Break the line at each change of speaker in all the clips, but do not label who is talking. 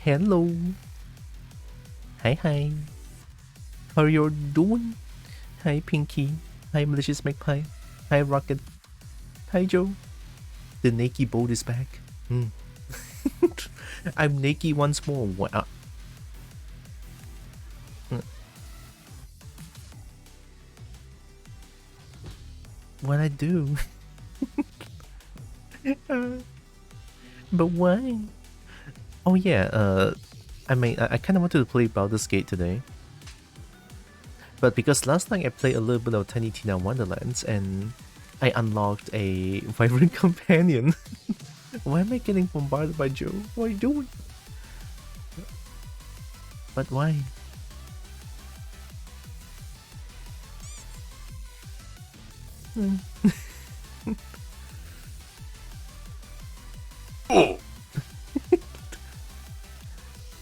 Hello. Hi. How are you doing? Hi, Pinky. Hi, Malicious Magpie. Hi, Rocket. Hi, Joe. The naked boat is back. I'm naked once more. What? What I do? But why? Oh yeah. I mean, I kind of wanted to play Baldur's Gate today, but because last night I played a little bit of Tiny Tina Wonderlands and I unlocked a vibrant companion. Why am I getting bombarded by Joe? What are you doing? But why? Oh.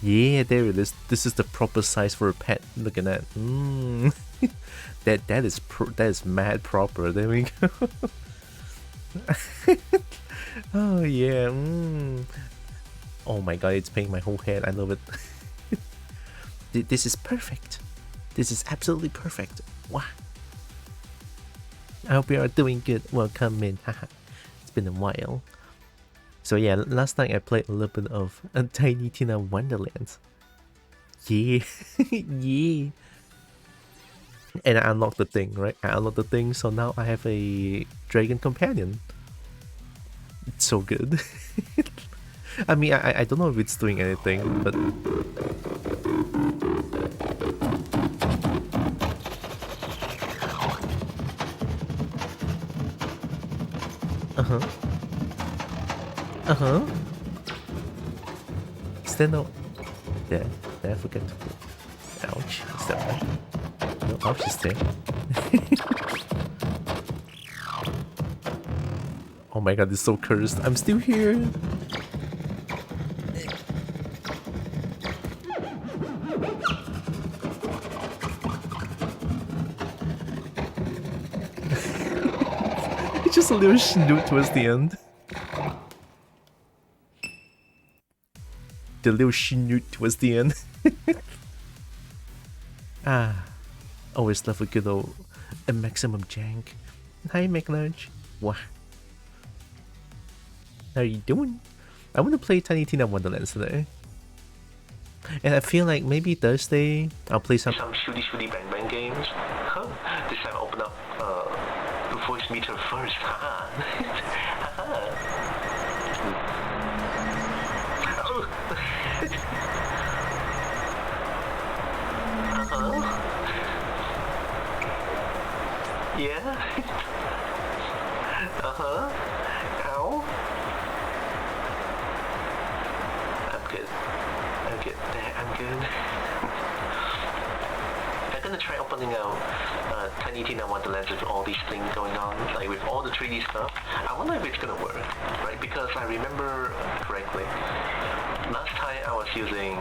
Yeah, there it is. This is the proper size for a pet. Look at that. That is mad proper. There we go. Oh yeah. Oh my god, it's painting my whole head. I love it. This is perfect. This is absolutely perfect. Wow. I hope you are doing good. Welcome in. Haha. It's been a while. So yeah, last night I played a little bit of Tiny Tina Wonderlands. Yeah. Yeah. And I unlocked the thing, right? I unlocked the thing, so now I have a dragon companion. It's so good. I mean, I don't know if it's doing anything, but... Is there no... Did I forget to put... Ouch. Is that right? No, ouch is there. Oh my god, it's so cursed. I'm still here. It's just a little snoot towards the end. The little snoot towards the end. Always love a good old maximum jank. Hi, McLarge. Wow. How are you doing? I want to play Tiny Tina Wonderlands today. And I feel like maybe Thursday I'll play some shooty bang bang games. Huh? This time I open up the voice meter first. Haha. Yeah. Ow. I'm good. I'm good. I'm gonna try opening out Tiny Tina Wonderlands with all these things going on, like with all the 3D stuff. I wonder if it's gonna work, right? Because I remember correctly, last time I was using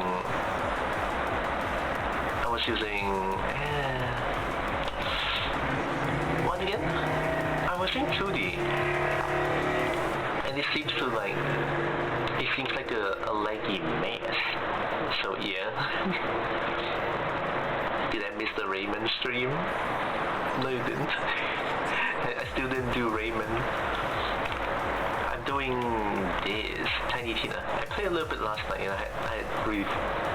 what again? I was in 2D, and it seems like a laggy mess. So yeah. Did I miss the Rayman stream? No, you didn't. I still didn't do Rayman. I'm doing this Tiny Tina. I played a little bit last night and I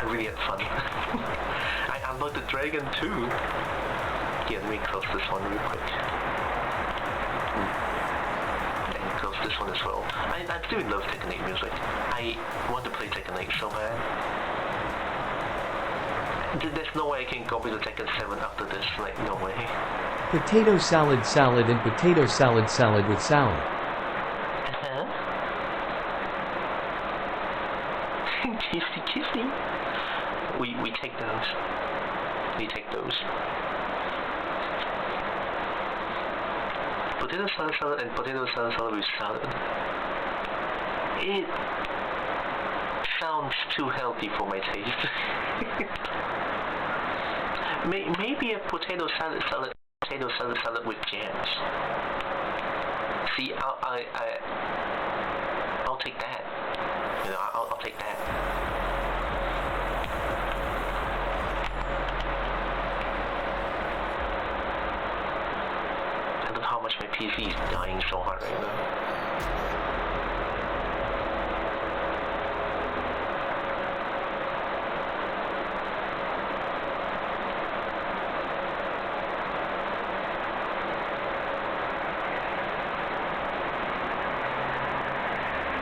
really had fun. I unlocked the dragon too. Yeah, let me close this one real quick. And close this one as well. I still love Tekken 8 music. I want to play Tekken 8 so bad. There's no way I can copy the Tekken 7 after this, like, no way.
Potato salad and potato salad with salad.
Kissy. We take those. We take those. Potato salad and potato salad with salad. It sounds too healthy for my taste. Maybe a potato salad with jams. See, I'll take that. You know, I'll take that. how much my PC is dying so hard right now.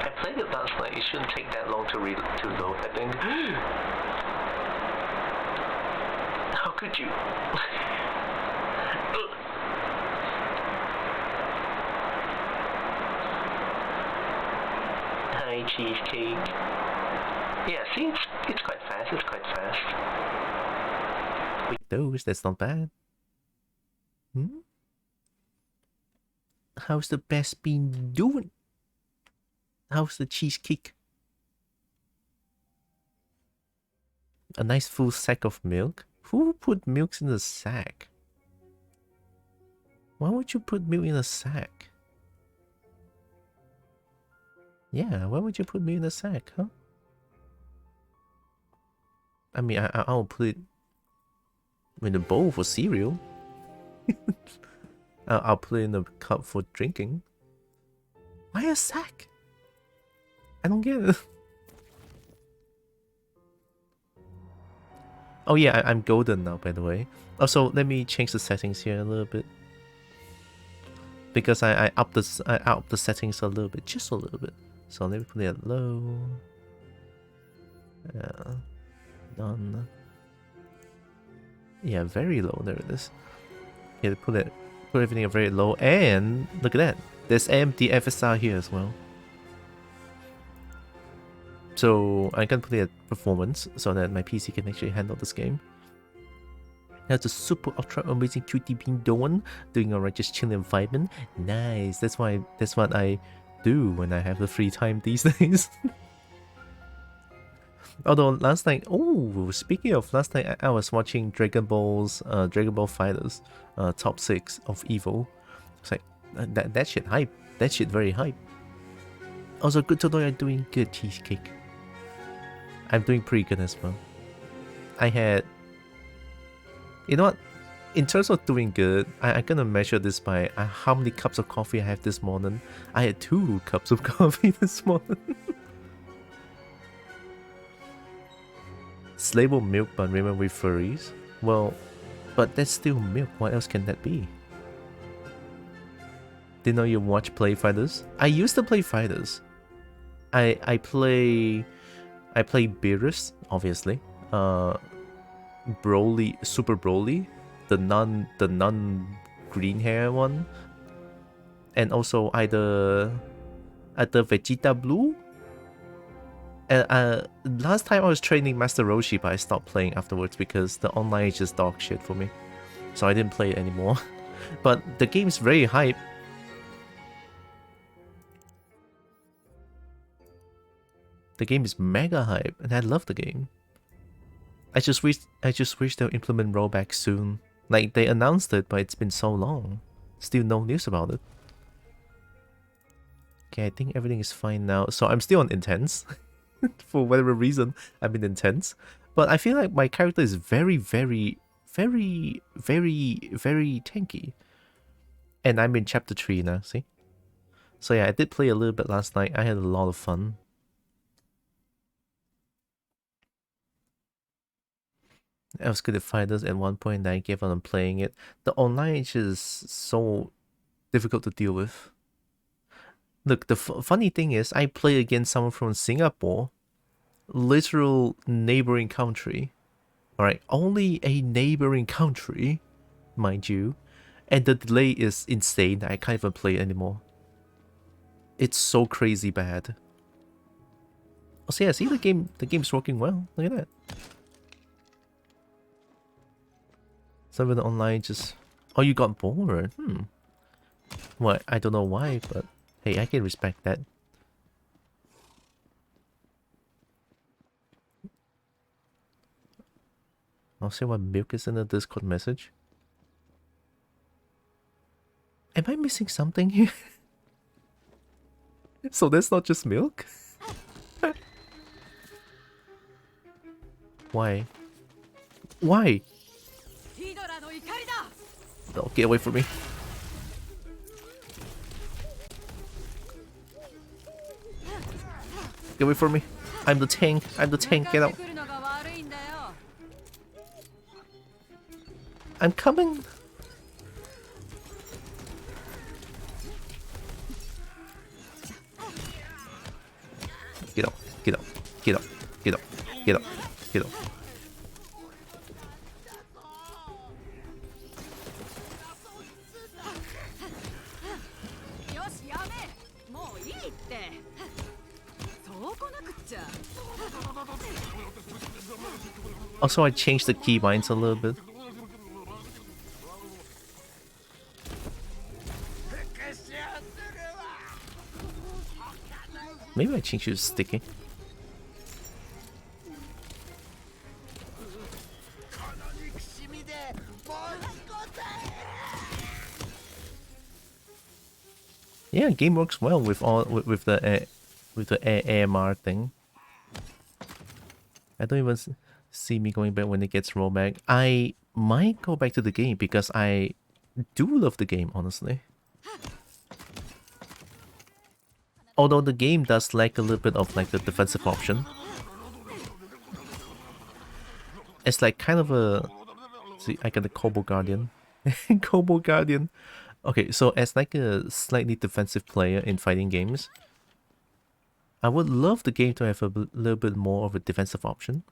I played it last night. It shouldn't take that long to load, I think. How could you? Hi, cheesecake. Yeah, see, it's quite fast. It's quite fast. Wait, those, that's not bad. Hmm? How's the best bean doing? How's the cheesecake? A nice full sack of milk? Who put milk in a sack? Why would you put milk in a sack? Yeah, why would you put milk in a sack, huh? I mean, I'll put it in a bowl for cereal. I'll put it in a cup for drinking. Why a sack? I don't get it. Oh yeah, I'm golden now, by the way. Also, let me change the settings here a little bit. Because I upped the settings a little bit, just a little bit. So let me put it at low. Done. Yeah, very low. There it is. Yeah, put everything at very low, and look at that. There's AMD FSR here as well. So I can put it at performance so that my PC can actually handle this game. That's a super ultra amazing cutie bean Dawn doing alright, just chilling and vibing. Nice. That's what I do when I have the free time these days. Although last night, oh, speaking of last night, I was watching Dragon Ball Fighters, top 6 of Evo. It's like that shit hype. That shit very hype. Also, good to know you're doing good, cheesecake. I'm doing pretty good as well. I had, you know what? In terms of doing good, I'm gonna measure this by how many cups of coffee I have this morning. I had 2 cups of coffee this morning. It's labeled milk, but remember with furries? Well, but that's still milk. What else can that be? Didn't know you watch Play Fighters? I used to play Fighters. I play Beerus, obviously. Broly, Super Broly, the non green hair one, and also either Vegeta Blue. Last time I was training Master Roshi, but I stopped playing afterwards because the online is just dog shit for me, so I didn't play it anymore. But the game's very hype. The game is mega hype, and I love the game. I just wish they'll implement rollback soon. Like, they announced it, but it's been so long. Still no news about it. Okay, I think everything is fine now. So I'm still on intense. For whatever reason, I'm in intense. But I feel like my character is very, very, very, very, very tanky. And I'm in chapter 3 now, see? So yeah, I did play a little bit last night. I had a lot of fun. I was good at Fighters at one point, and I gave up on playing it. The online is just so difficult to deal with. Look, the funny thing is, I play against someone from Singapore, literal neighboring country. Alright, only a neighboring country, mind you, and the delay is insane. I can't even play it anymore. It's so crazy bad. Oh, so yeah, see, the game's working well. Look at that. Some of the online just... Oh, you got bored? Well, I don't know why, but hey, I can respect that. I'll see what milk is in the Discord message. Am I missing something here? So that's not just milk? Why? Why? Oh, get away from me. Get away from me. I'm the tank. I'm the tank. Get out. I'm coming. Get out. Get out. Get out. Get out. Get out. Get out. Also, I changed the keybinds a little bit. Maybe I changed it to sticky. Yeah, game works well with the AMR thing. I don't even see me going back when it gets rolled back. I might go back to the game because I do love the game, honestly. Although the game does lack a little bit of like the defensive option. It's like kind of a... See, I got the Kobo Guardian. Kobo Guardian. Okay, so as like a slightly defensive player in fighting games, I would love the game to have a little bit more of a defensive option.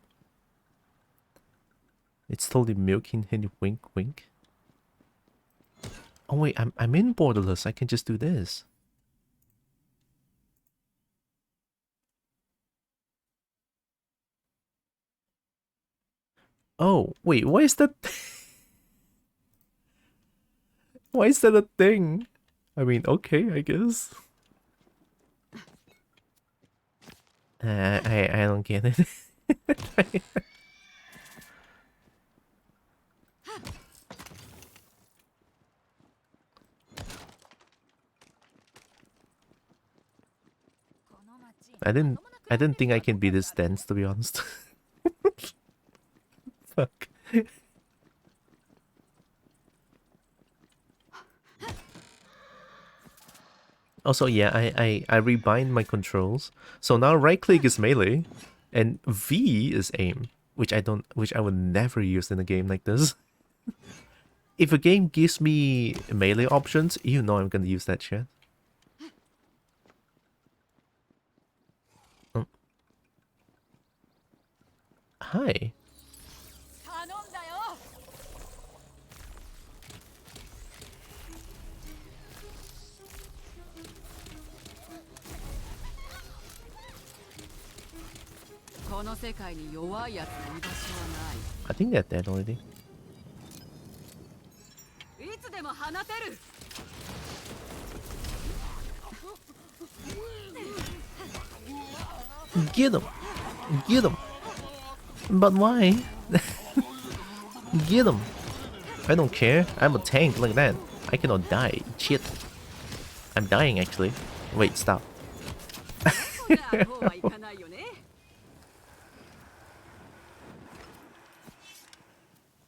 It's totally milking him, wink wink. Oh wait, I'm in borderless, I can just do this. Oh, wait, why is that? Why is that a thing? I mean, okay, I guess. I don't get it. I didn't think I can be this dense, to be honest. Fuck. Also, yeah, I rebind my controls. So now right click is melee and V is aim, which I would never use in a game like this. If a game gives me melee options, you know I'm gonna use that shit. Hi. I think they're dead already. Get him! Get him! But why? Get him! I don't care. I'm a tank like that. I cannot die. Shit. I'm dying actually. Wait, stop.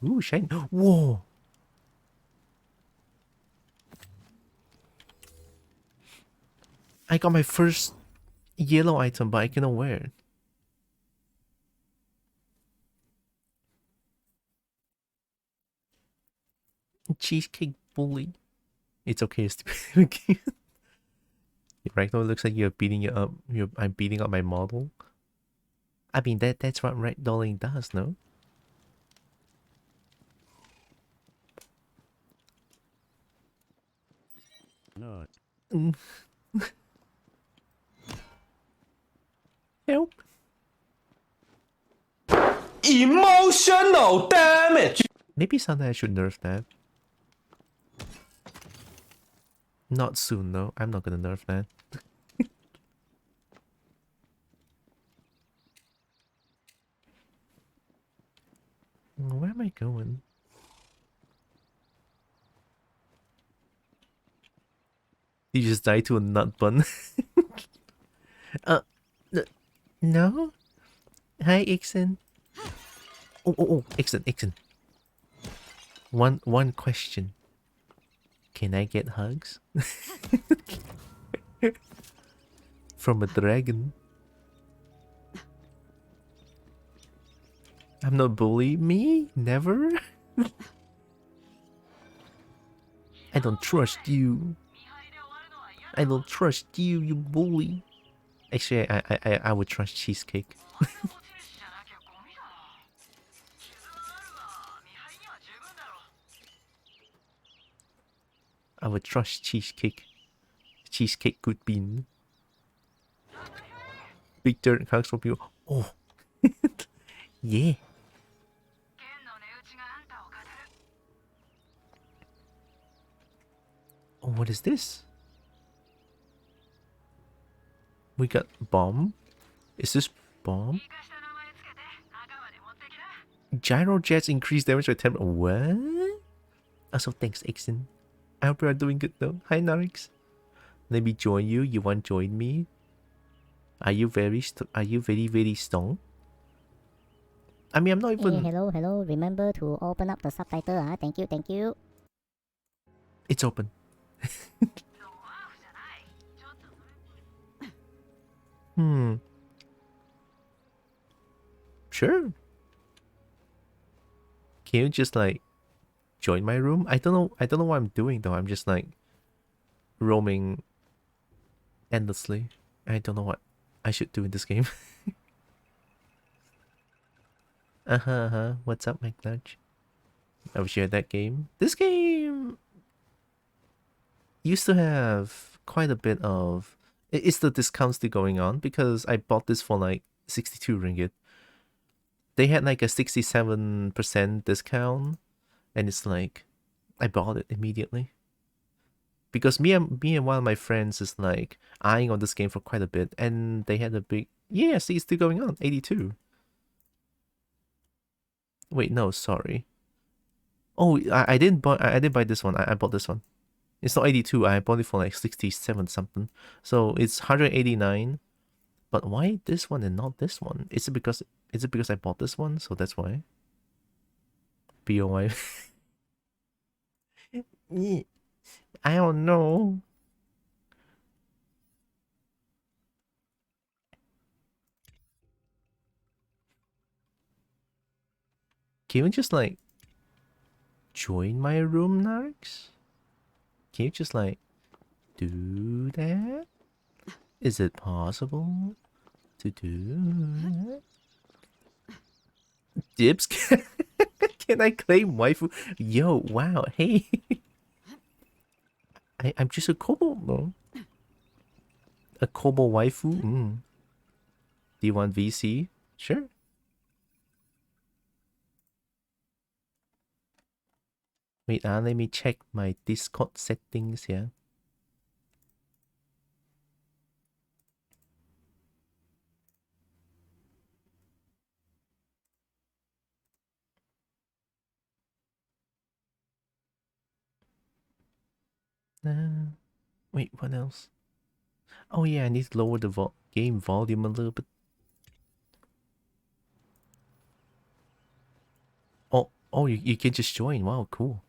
Ooh, shine. Whoa! I got my first yellow item, but I cannot wear it. Cheesecake bully. It's okay, stupid. Right now it looks like you're beating it up. I'm beating up my model. I mean that's what ragdolling does, no? No. Help.
Emotional damage.
Maybe someday I should nerf that. Not soon though. I'm not gonna nerf that. Where am I going? You just died to a nut bun. No? Hi, Ixen. Oh, Ixen. One question. Can I get hugs? From a dragon? I'm not bully. Me? Never? I don't trust you. I don't trust you, you bully. Actually, I would trust cheesecake. I would trust cheesecake. Cheesecake could be big dirt comes from you. Oh, yeah. Oh, what is this? We got bomb. Is this bomb? Gyro jets increase damage by 10. What? Also, thanks, Ixen. I hope you are doing good though. Hi, Narix. Let me join you. You want to join me? Are you very very stoned? I mean, I'm not even.
Hey, hello. Remember to open up the subtitle. Thank you.
It's open. Sure. Can you just like join my room? I don't know what I'm doing though. I'm just like roaming endlessly. I don't know what I should do in this game. Uh-huh. What's up, McNudge? I've shared that game. This game used to have quite a bit of... It's the discount still going on because I bought this for like 62 ringgit. They had like a 67% discount and it's like I bought it immediately. Because me and one of my friends is like eyeing on this game for quite a bit and they had a big... Yeah, see, it's still going on. 82. Wait, no, sorry. Oh, I didn't buy this one. I bought this one. It's not 82. I bought it for like 67 something. So it's 189. But why this one and not this one? Is it because I bought this one? So that's why. BOI. I don't know. Can you just like join my room, Narix? Can you just like do that? Is it possible to do that? Dibs? Can I claim waifu? Yo, wow, hey. I'm just a Kobo, bro. A Kobo waifu? Do you want VC? Sure. Wait, let me check my Discord settings here. Wait, what else? Oh yeah, I need to lower the game volume a little bit. Oh, you can just join. Wow, cool.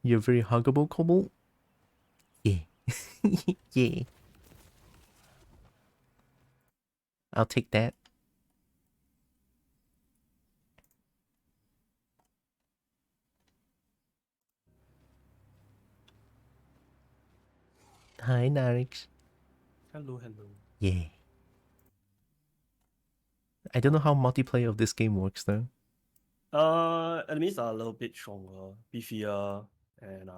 You're very huggable, Kobo. Yeah. Yeah. I'll take that. Hi, Narix.
Hello.
Yeah. I don't know how multiplayer of this game works though.
Enemies are a little bit stronger, beefier, and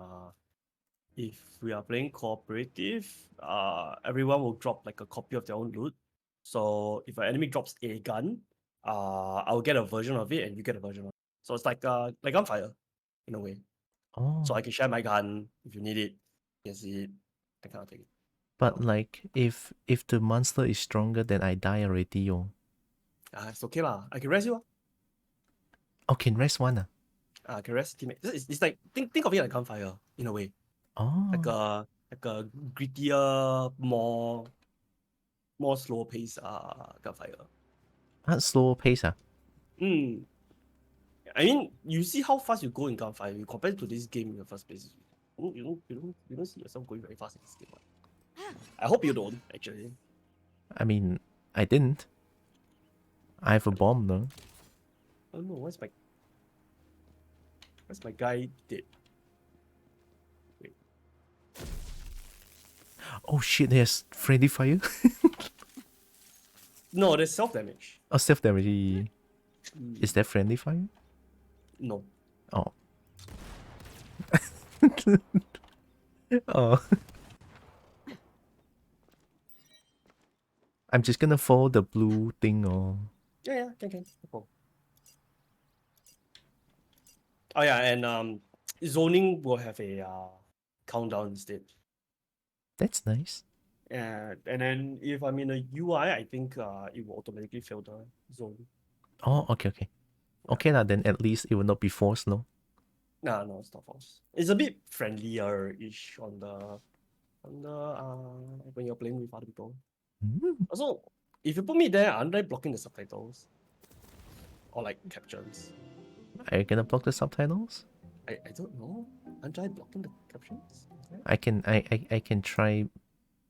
if we are playing cooperative, everyone will drop like a copy of their own loot. So if an enemy drops a gun, I'll get a version of it and you get a version of it. So it's like gunfire in a way.
Oh.
So I can share my gun if you need it, you can see it, that kind of thing.
But like, if the monster is stronger, then I die already, yo.
It's okay lah. I can rest you.
Oh, can rest one.
I can rest teammate. It's like think of it like gunfire in a way.
Oh.
Like a grittier, more slow pace gunfire.
That's slower pace,
I mean, you see how fast you go in gunfire. You compare it to this game in the first place. You don't see yourself going very fast in this game. I hope you don't actually.
I mean, I didn't. I have a bomb though.
Oh no, where's my guy dead? Wait.
Oh shit, there's friendly fire.
No, there's self damage.
Oh, self damage. Is that friendly fire?
No.
Oh. Oh. I'm just gonna follow the blue thing or...
Yeah, can. No problem. Oh yeah, and zoning will have a countdown instead.
That's nice.
And then if I'm in a UI, I think it will automatically fill the zone.
Oh, okay. Okay lah, then at least it will not be forced, no?
Nah, no, it's not false. It's a bit friendlier-ish on the when you're playing with other people. Also, if you put me there, aren't I blocking the subtitles? Or like captions?
Are you gonna block the subtitles?
I don't know. Aren't I blocking the captions? Okay.
I can try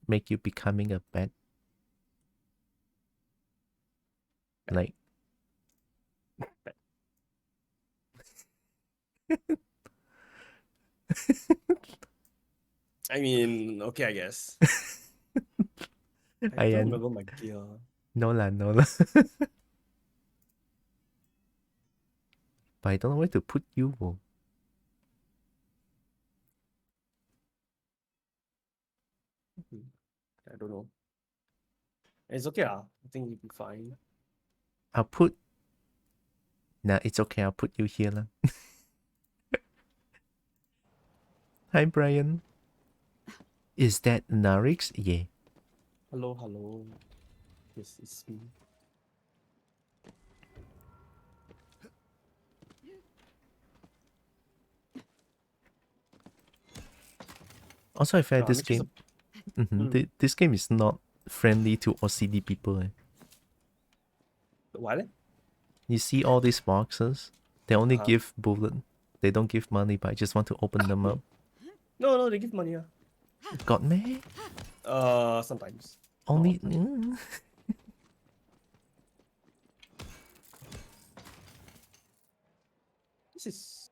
make you becoming a bat. Like
I mean, okay, I guess. I
I
don't remember my gear.
no lah. But I don't know where to put you.
I don't know. It's okay. I think you'll be fine.
I'll put... Nah, it's okay. I'll put you here lah. Hi, Brian. Is that Narix? Yeah.
Hello. Yes, it's me.
Also, I feel this
Mix is
game... this game is not friendly to OCD people.
Why?
You see all these boxes? They only give bullet. They don't give money, but I just want to open them up.
No, they give money.
Got me?
Sometimes.
Only...
This is...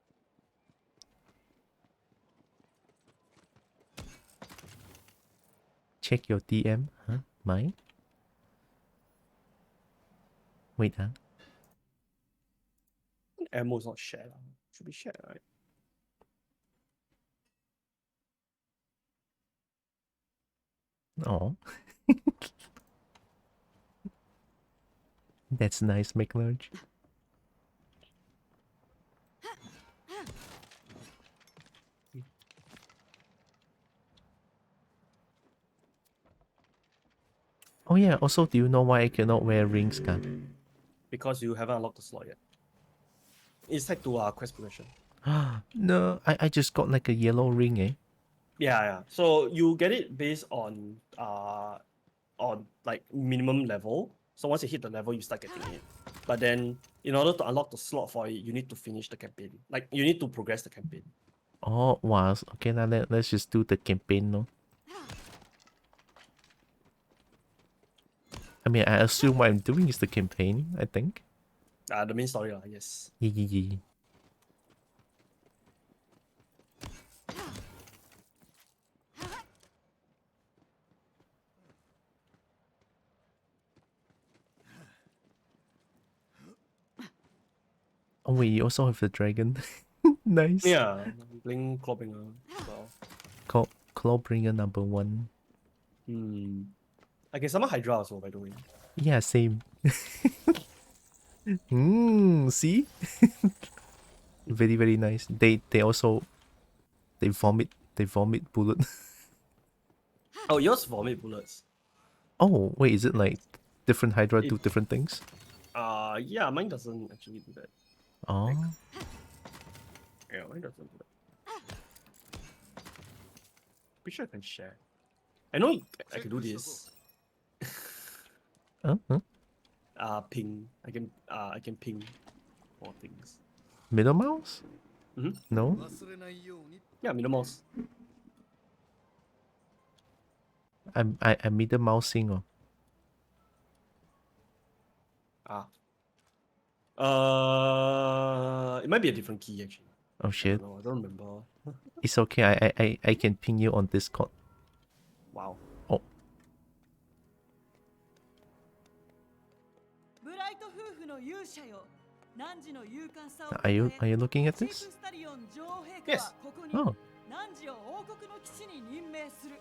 Check your DM. Huh? Mine? Wait, huh?
Ammo is not shared. Should be shared, right?
Oh. That's nice, McLarge. Oh yeah, also do you know why I cannot wear rings, Ka?
Because you haven't unlocked the slot yet. It's tied to quest progression.
No, I just got like a yellow ring, eh?
Yeah. So you get it based on like minimum level. So once you hit the level, you start getting it. But then in order to unlock the slot for it, you need to finish the campaign. Like you need to progress the campaign.
Oh, wow. Okay, now let's just do the campaign, no? I mean, I assume what I'm doing is the campaign, I think.
The main story, yes.
Yeah. Oh wait, you also have the dragon. Nice.
Yeah, playing Clawbringer as well.
Clawbringer number 1.
I can summon Hydra also, by the way.
Yeah, same. See? Very nice. They also vomit bullet.
Oh, yours vomit bullets.
Oh, wait, is it like different Hydra do different things?
Yeah, mine doesn't actually do that.
Oh.
Yeah, mine doesn't do that. Pretty sure I can share. I know I can do this. Ping. I can ping more things.
Middle mouse? No?
Yeah, middle mouse.
I'm middle mousing. Oh.
Ah. It might be a different key actually.
Oh shit.
No, I don't remember.
It's okay. I can ping you on Discord.
Wow.
Oh,
ブライト夫婦の勇者よ。汝の勇敢さを
are you
称え
looking at
チーフ
this?
スタリオン女王陛下
Yes.
はここに
Oh,
汝を王国の騎士に任命する。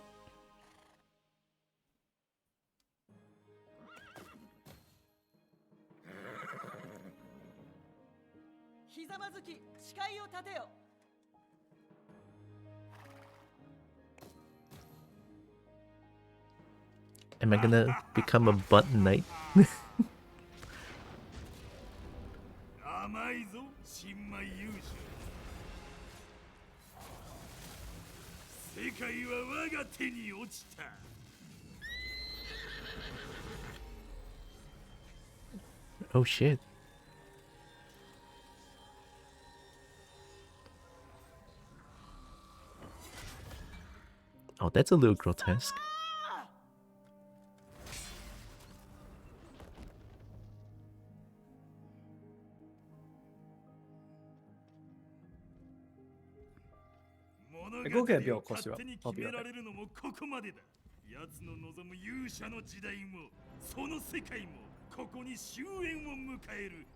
ひざまずき誓いを立てよ。
am I gonna become a butt knight?
甘いぞ新米勇者。世界は我が手に落ちた。
Oh shit. Oh, that's a little grotesque.
Go get a bit of cough syrup.
勝手に
I'll
決
be
め
right
ら
back.
れるのもここまでだ。奴の望む勇者の時代もその世界もここに終焉を迎える。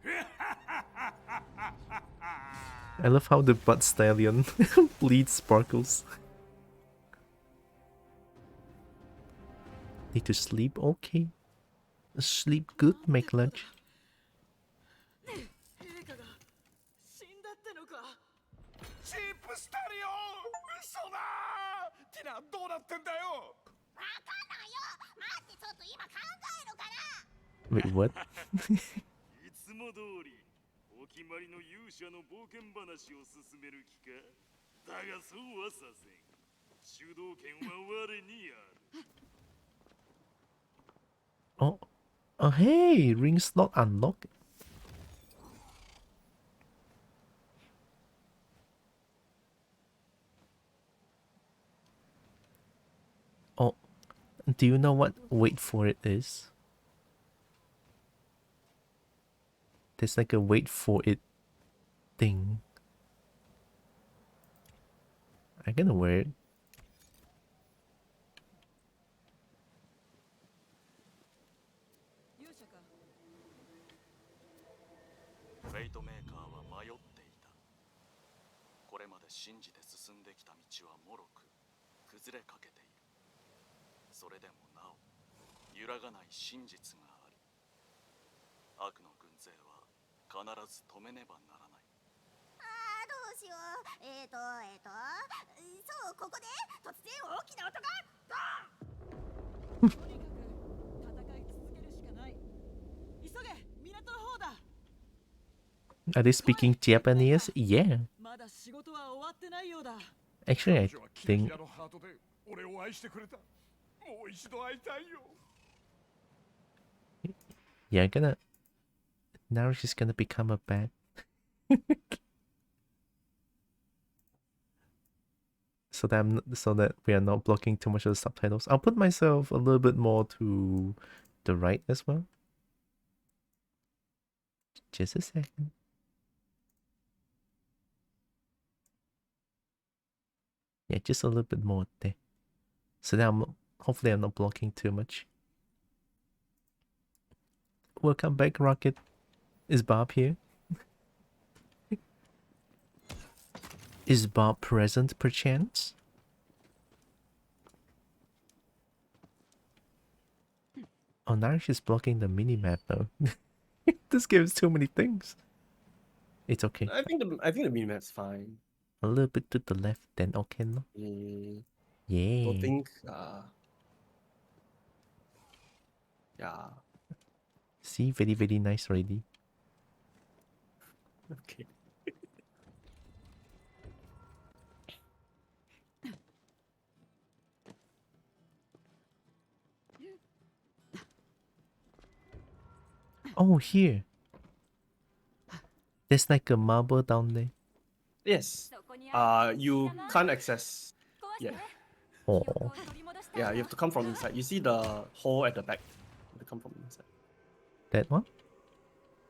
I love how the butt stallion bleeds sparkles. Need to sleep? Okay. Sleep good, make lunch.
陛下が死んだってのか。
チープスタリオン嘘だティナどうなってんだよ。
Wait, what?
いつも通りお決まりの勇者の冒険話を進める気か。だがそうはさせん。主導権は我にある。
Oh, oh, hey, ring slot unlocked. Oh, do you know what wait for it is? There's like a wait for it thing. I'm gonna wear it.
勇者か。
フェイトメーカーは迷っていた。これまで信じて進んできた道は脆く崩れかけている。それでもなお揺らがない真実がある。悪の軍勢は必ず止めねばならない。
どうしよう。そう、ここで突然大きな音がドン。
とにかく戦い続けるしかない。急げ、港の方だ。
Are they speaking Japanese? Yeah.
まだ仕事は終わってないようだ。
Actually, I
彼女はキラキ
think
ラのハートで俺を愛してくれた。もう一度会いたいよ。
yeah, I'm gonna. Now she's gonna become a bat. So that we are not blocking too much of the subtitles. I'll put myself a little bit more to the right as well. Just a second. Yeah, just a little bit more there. So that hopefully I'm not blocking too much. Welcome back, Rocket. Is Bob here? Is Bob present, perchance? Oh, now she's blocking the mini-map though. This gives too many things. It's okay.
I think the minimap's fine.
A little bit to the left, then okay, no? Yeah.
Don't think yeah.
See, very, very nice already.
Okay.
Oh, here. There's like a marble down there.
Yes. You can't access. Yeah.
Oh,
Yeah, you have to come from inside. You see the hole at the back. You have to come from inside.
that one?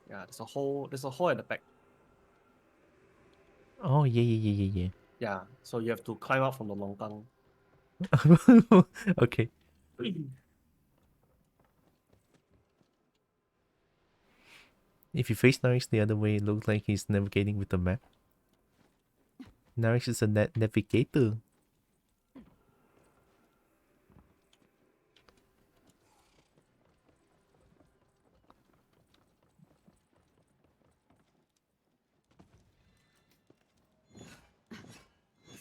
Yeah, there's a hole at the back.
Oh, yeah.
Yeah, so you have to climb up from the longkang.
Okay. If you face Narix the other way, it looks like he's navigating with the map. Narix is a navigator.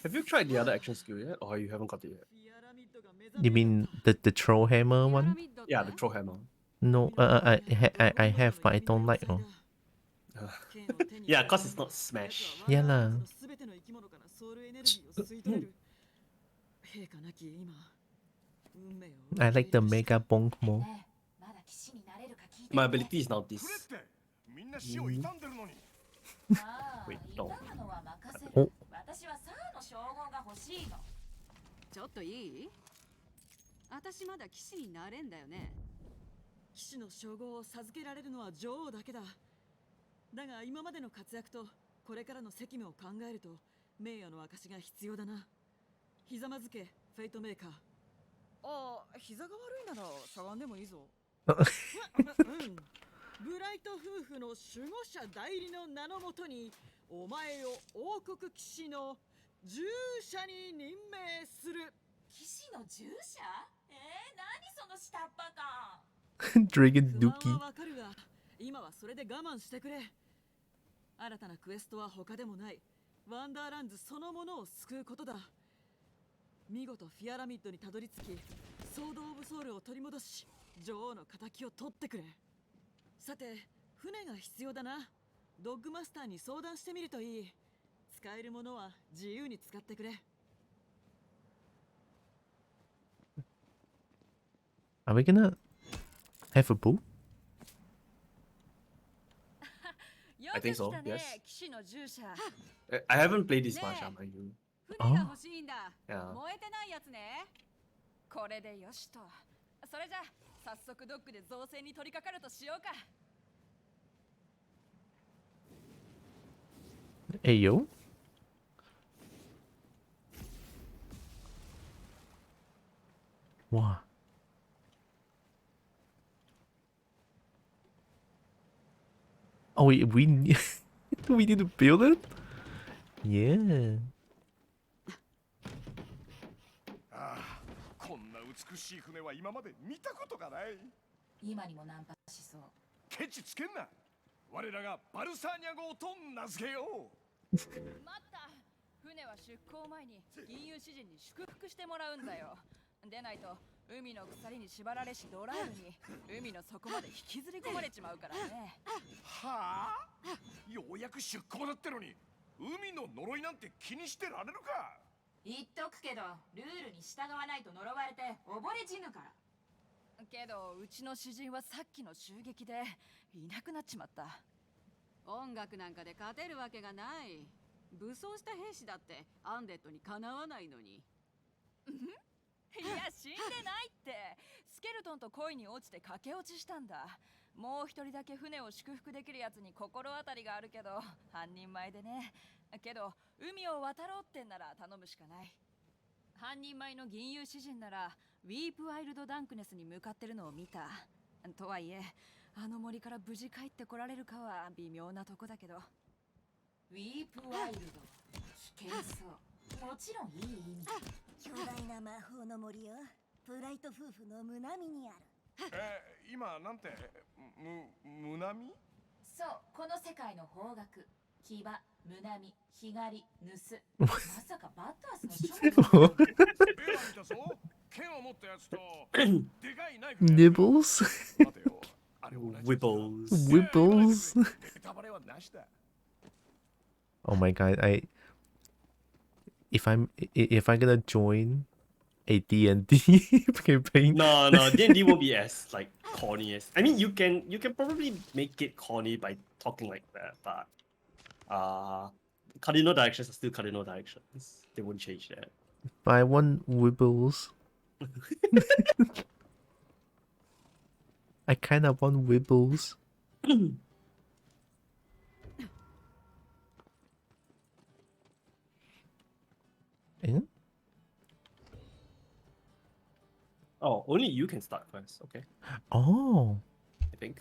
Have you tried the other action skill yet, or you haven't got it yet?
ピアラミッドが目覚
You
め
mean
たんだ
the troll hammer
ピアラ
one?
ミッドって
Yeah, the throw hammer.
No, I have, but I don't like. Oh,
Yeah, cause it's not smash.
Yeah lah.
全ての生き物からソウルエネルギーを吸い取れる陛下なき今運命を
I like the mega bonk more.
まだ騎士になれるか聞いて
My ability is now
くれ
this.
ってみんな死を傷んでるのに
ああ
Wait,
痛
no.
むのは任せ
お
る私はサーの称号が欲しいの
ちょっといい？私まだ騎士になれんだよね。
騎士の称号を授けられるのは女王だけだだが今までの活躍とこれからの責務を考えると名誉の証が必要だなひざまずけフェイトメーカーああ膝が悪いならしゃがんでもいいぞうんブライト夫婦の守護者代理の名のもとにお前を王国騎士の従者に任命する
騎士の従者何その下っ端感
Dragon
不満
Dookie.
はわかるが今はそれで我慢してくれ新たなクエストは他でもないワンダーランズそのものを救うことだ見事フィアラミッドにたどり着きソード・オブ・ソウルを取り戻し女王の仇を取ってくれさて船が必要だなドッグマスターに相談してみるといい使えるものは自由に使ってくれ
Are we gonna have a boat?
I think so, yes.
騎士の従者。
I haven't played this much, mind you.
船が欲しいんだ。
Yeah.
燃えてないやつね。これでよしと。それじゃ早速ドックで造成に取り掛かるとしようか。
Hey yo. Wow. Oh, we need we need to build it? Yeah.
ああこんな美しい船は今まで見たことがない
今にもナンパしそう
ケチつけんな我らがバルサーニャ号と名付けよう
待った船は出港前に銀融詩人に祝福してもらうんだよでないと海の鎖に縛られしドライブに海の底まで引きずり込まれちまうからね
はあようやく出港だってのに海の呪いなんて気にしてられるか
言っとくけどルールに従わないと呪われて溺れ死ぬから
けどうちの詩人はさっきの襲撃でいなくなっちまった音楽なんかで勝てるわけがない武装した兵士だってアンデッドにかなわないのにいや死んでないってスケルトンと恋に落ちて駆け落ちしたんだもう一人だけ船を祝福できるやつに心当たりがあるけど半人前でねけど海を渡ろうってんなら頼むしかない半人前の銀融詩人ならウィープワイルドダンクネスに向かってるのを見たとはいえあの森から無事帰ってこられるかは微妙なとこだけど
ウィープワイルド危険そうもちろんいい意味
巨大な魔法の森よブライト夫婦の胸身にある
今なんて胸身
そうこの世界の方角牙、胸身、ひがり、ぬすまさかバットアスの勝負
ベラ見たぞ剣を持ったやつとでかいナイフ
Nibbles?
待てよあれ同じ
Wibbles.
Wibbles?
ネタバレはなしだ
Oh my god, if I'm gonna join a D&D campaign.
No, D&D won't be as like corny as. I mean, you can probably make it corny by talking like that, but cardinal directions are still cardinal directions. They won't change that.
But I want Wibbles. I kinda want Wibbles. Eh?
Oh, only you can start first. Okay,
Oh,
I think.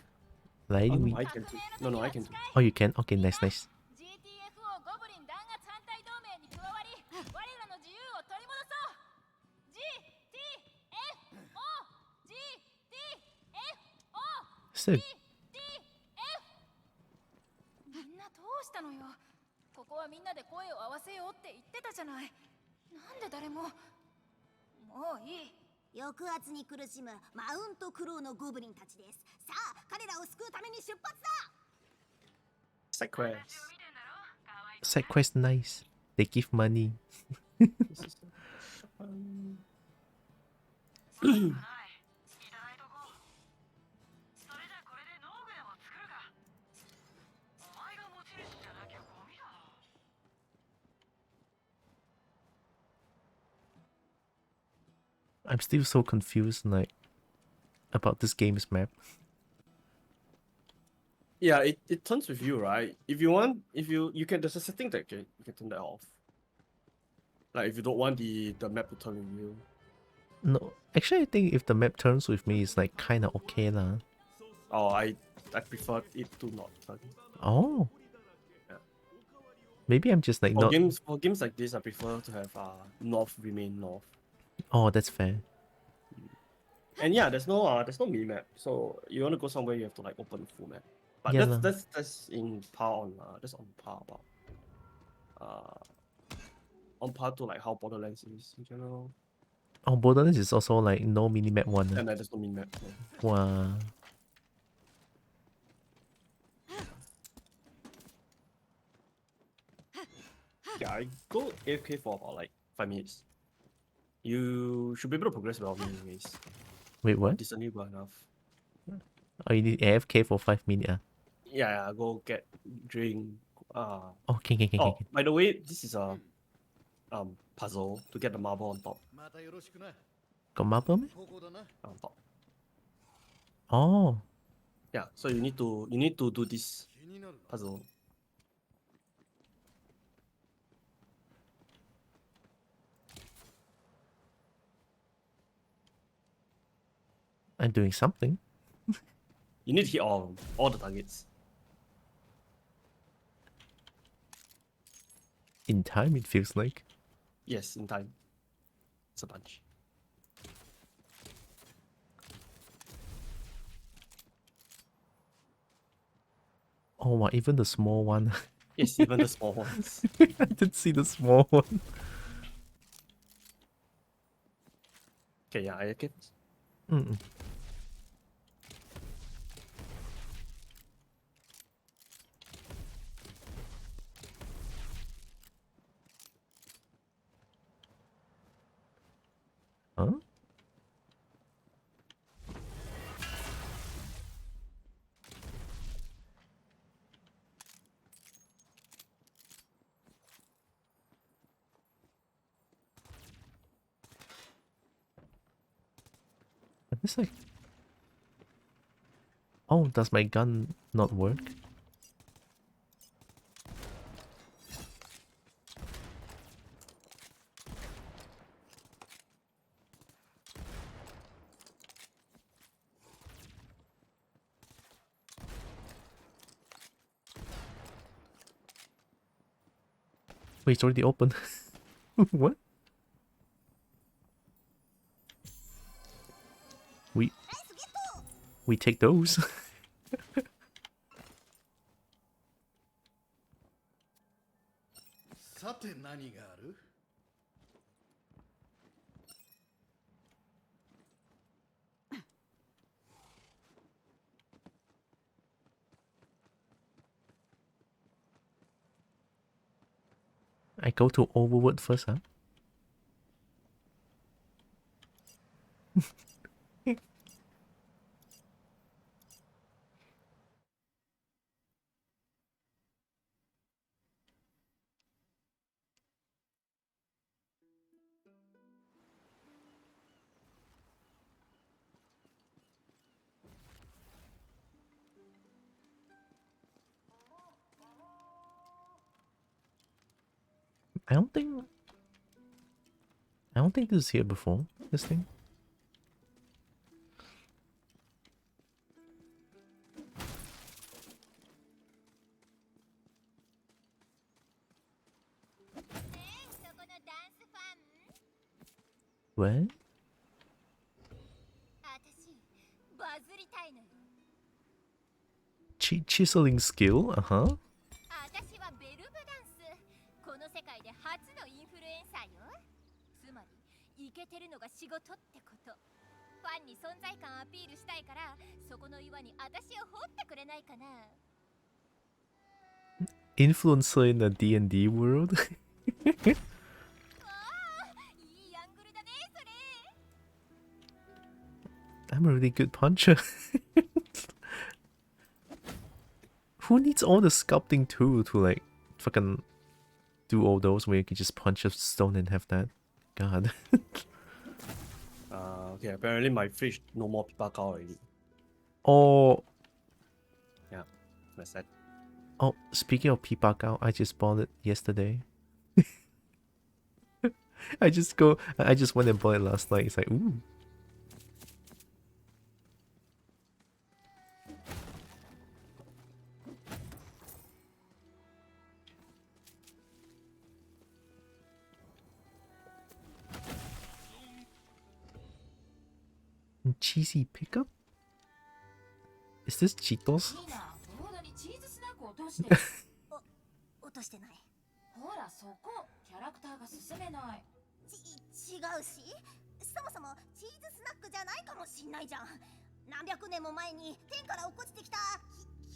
like
Oh no,
we.
I can too. No, I can too.
Oh, you can. Okay, nice, nice.
GTFO ゴブリン弾圧反対同盟に加わり我らの自由を取り戻そう GTFO GTFO
So,
GTF みんなどうしたのよここはみんなで声を合わせようって言ってたじゃないなんで誰ももういい
抑圧に苦しむマウントクローのゴブリンたちです。さあ、彼らを救うために出発だ。
Side quest.
side quest nice. They give money.
This is
I'm still so confused, like, about this game's map.
Yeah, it turns with you, right? If you want, if you can, there's a setting that you can turn that off. Like if you don't want the map to turn with you.
No, actually, I think if the map turns with me, it's like kind of okay lah.
Oh, I prefer it to not turn.
Oh.
Yeah.
Maybe I'm just like
For
not.
games like this, I prefer to have north remain north.
Oh, that's fair.
And yeah, there's no mini map. So you want to go somewhere, you have to like open the full map. But
Yeah
that's in par on that's on par about on par to like how Borderlands is in general.
Oh, Borderlands is also like no minimap one.
And there's no mini map. Yeah.
Wow.
Yeah, I go AFK for about like 5 minutes. You should be able to progress without me anyways.
Wait, what?
Decently well enough.
Oh, you need AFK for 5 minutes.
Yeah, go get drink.
Okay.
Oh, by the way, this is a puzzle to get the marble on top.
Got marble? Meh?
On top.
Oh.
Yeah, so you need to do this puzzle.
I'm doing something.
You need to hit all the targets.
In time, it feels like.
Yes, in time. It's a bunch.
Oh, wow, even the small one.
Yes, even the small ones.
I didn't see the small one.
Okay, yeah, I get.
Mm. Huh? It's like... Oh, does my gun not work? Wait, it's already open. What? We take those. I go to Overwood first, huh? I don't think... I don't think this is here before, this thing. What?
私バズりたいのよ。
Chiseling skill? Uh-huh.
私はベルブダンス。この世界で初のインフルエンサーよ。つまりイケてるのが仕事ってこと。ファンに存在感アピールしたいから、そこの岩に私を掘ってくれないかな。
Influencer in the D&D world?
わあ、いいアングルだね、それ。
I'm a really good puncher. Who needs all the sculpting too to like fucking do all those where you can just punch a stone and have that? God.
Okay, apparently my fridge no more pipaka already.
Oh,
Yeah, that's that.
oh, speaking of pipakao, I just bought it yesterday. I just went and bought it last night. It's like, ooh. Cheesy pickup? Is this Cheetos?
ボードにチーズスナック落として。落としてない。ほらそこ、キャラクターが進めない。違うし、そもそもチーズスナックじゃないかもしんないじゃん。何百年も前に天から落っこちてきた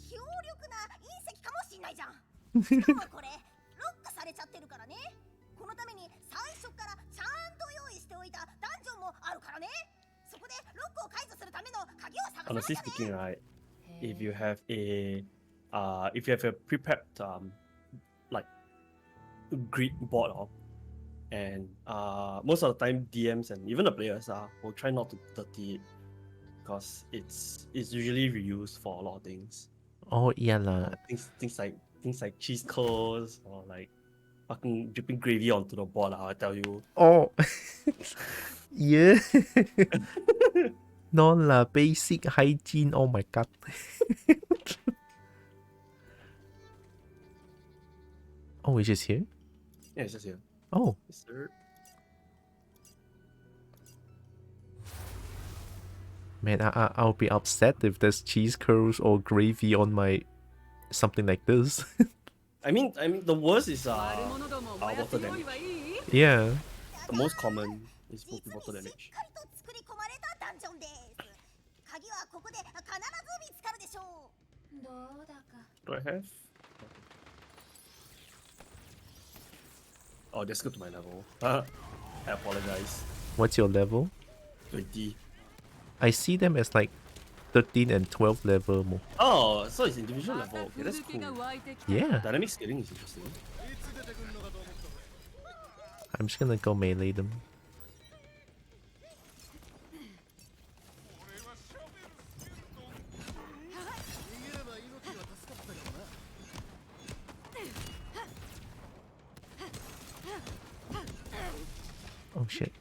強力な隕石かもしんないじゃん。しかもこれロックされちゃってるからね。このために最初からちゃんと用意しておいたダンジョンもあるからね。そこでロックを解除するための鍵を探さな
Honestly
きゃね。
speaking, right, if you have a prepared like grid board, and most of the time DMs and even the players will try not to dirty it because it's usually reused for a lot of things.
Oh, yeah lah.
Things like cheese curls or like fucking dripping gravy onto the board. I tell you.
Oh. Yeah. No lah, basic hygiene. Oh my god. Oh, it's just here?
Yeah, it's just here.
Oh.
Yes, sir.
Man, I'll be upset if there's cheese curls or gravy on my something like this.
I mean, the worst is water damage.
Yeah.
The most common is water damage.
作り込まれたダンジョンです。鍵はここで必ず見つかるでしょう。どうだか。
Do I have? Oh, that's good to my level. I apologize.
What's your level?
20.
I see them as like 13 and 12 level more.
Oh, so it's individual level. Okay, that's cool.
Yeah.
Dynamic scaling is interesting.
I'm just gonna go melee them. Oh shit.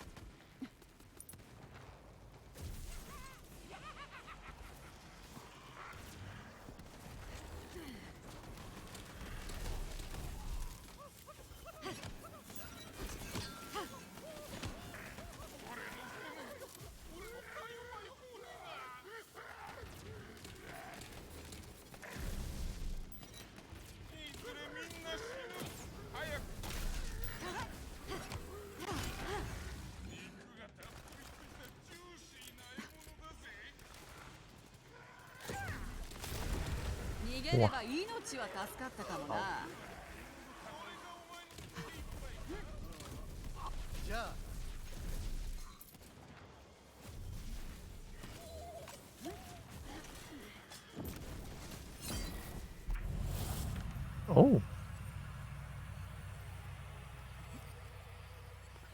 Oh.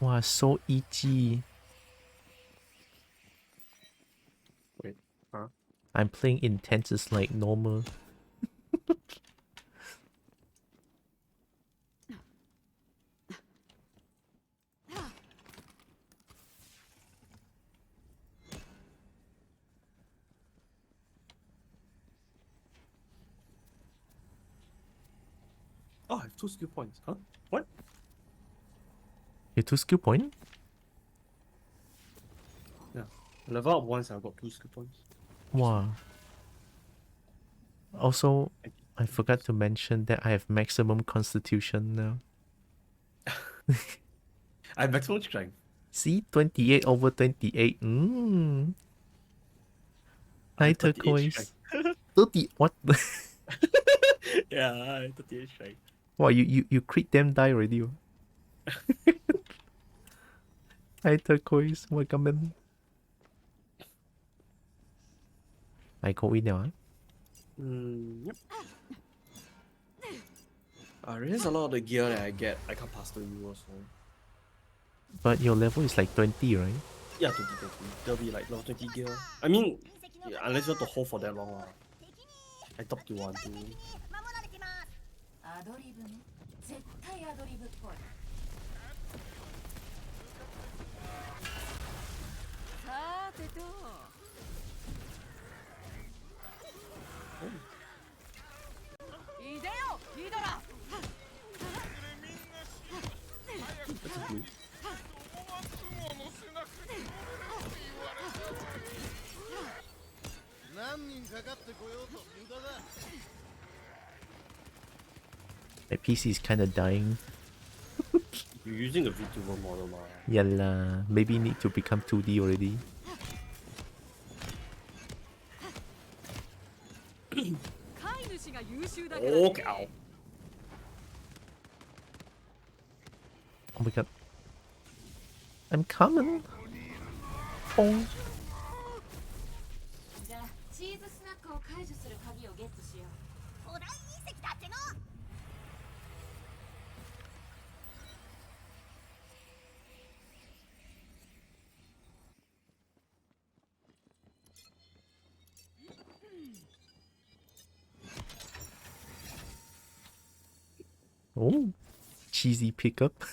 Wow, so itchy.
Wait, huh?
I'm playing intense is like normal.
Oh, I have 2 skill points. Huh? What?
You 2 skill point?
Yeah. I level up once, I got 2 skill points.
Wow. Also, I forgot to mention that I have maximum constitution now.
I have maximum strength.
See, 28 over 28.
I
Hi,
have 38 strength.
turquoise. 30. What?
Yeah, I have 38 strength.
Wow, you crit them die already. Oh. Hi, turquoise. Welcome in. I go in now.
Yep. There's a lot of the gear that I get. I can't pass to you also.
But your level is like 20, right?
Yeah, 20, 20. There'll be like level 20 gear. I mean, yeah, unless you want to hold for that long. I thought you want to.
アドリブね。絶対アドリブっぽい。
さてと。いでよ、ヒドラ。
That's a blue.
何人かかってこようと無駄だ。
My PC is kind of dying.
You're using a VTuber model, ma.
Yalla, maybe need to become 2D already.
Okay, ow.
Oh my god. I'm coming. Oh.
じゃあチーズスナックを解除する鍵をゲットしよう。古代隕石だっての。
Oh. Cheesy pickup.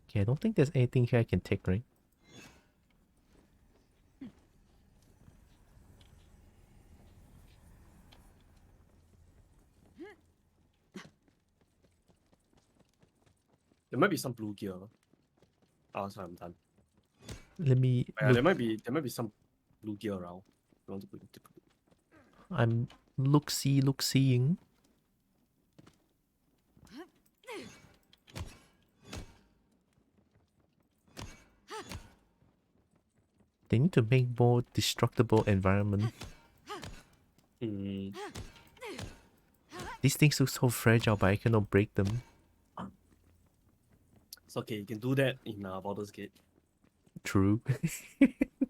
Okay, I don't think there's anything here I can take, right?
There might be some blue gear. Oh, sorry, I'm done.
Let me
Yeah,
look.
there might be some blue gear around. You want to put it?
I'm look-seeing. They need to make more destructible environment.
Hmm.
These things look so fragile, but I cannot break them.
It's okay. You can do that in Baldur's Gate.
True.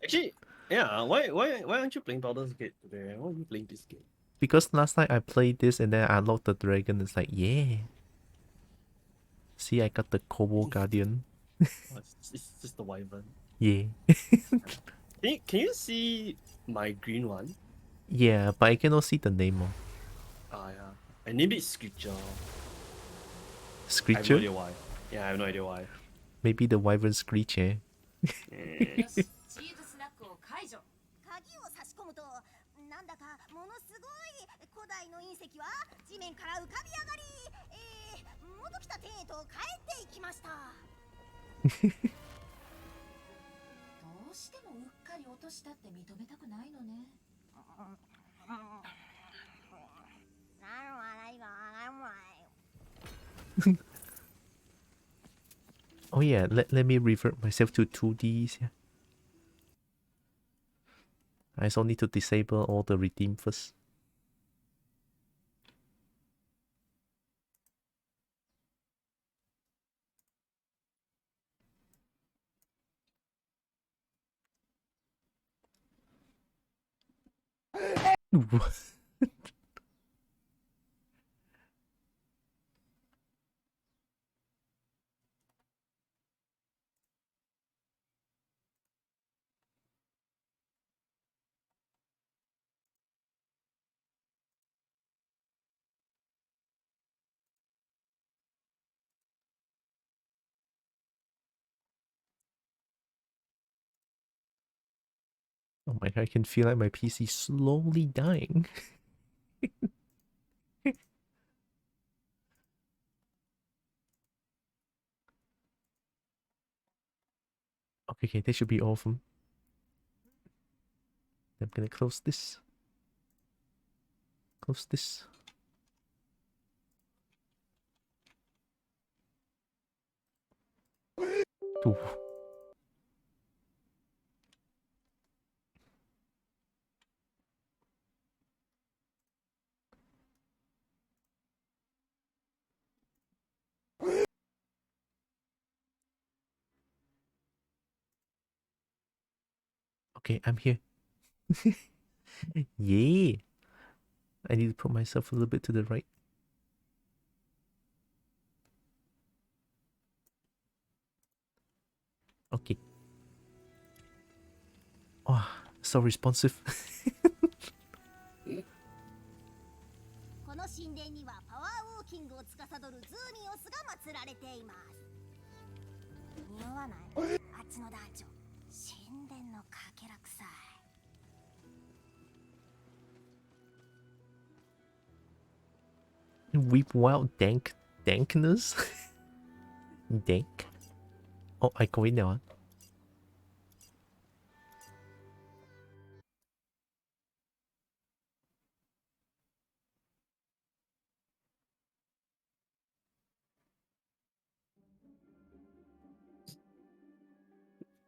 Actually, yeah. Why aren't you playing Baldur's Gate today? Why are you playing this game?
Because last night I played this and then I unlocked the dragon. It's like, yeah. See, I got the Kobo Guardian.
Oh, it's just the wyvern.
Yeah.
Can you see my green one?
Yeah, but I cannot see the name of
Ah, yeah. I named it Screecher. I have no
Screecher.
idea why. Yeah, I have no idea why.
Maybe the wyvern screech, eh?
よし、チーズスナックを解除。鍵を差し込むと、なんだかものすごい古代の隕石は地面から浮かび上がり、元来た点へと帰っていきました。どうしてもうっかり落としたって認めたくないのね。
Oh yeah, let me revert myself to 2Ds. Yeah. I also need to disable all the redeem first. Oh my god, I can feel like my PC slowly dying. Okay, that should be all from. I'm gonna close this. Close this. Ooh. Okay, I'm here. Yay! I need to put myself a little bit to the right. Okay. Oh, so responsive.
この神殿にはパワーウォーキングを司るズーニオスが祀られています。匂わない？あっちの男女、神殿のかけら臭い。
Weep wild dankness? Dank? Oh, I go in now.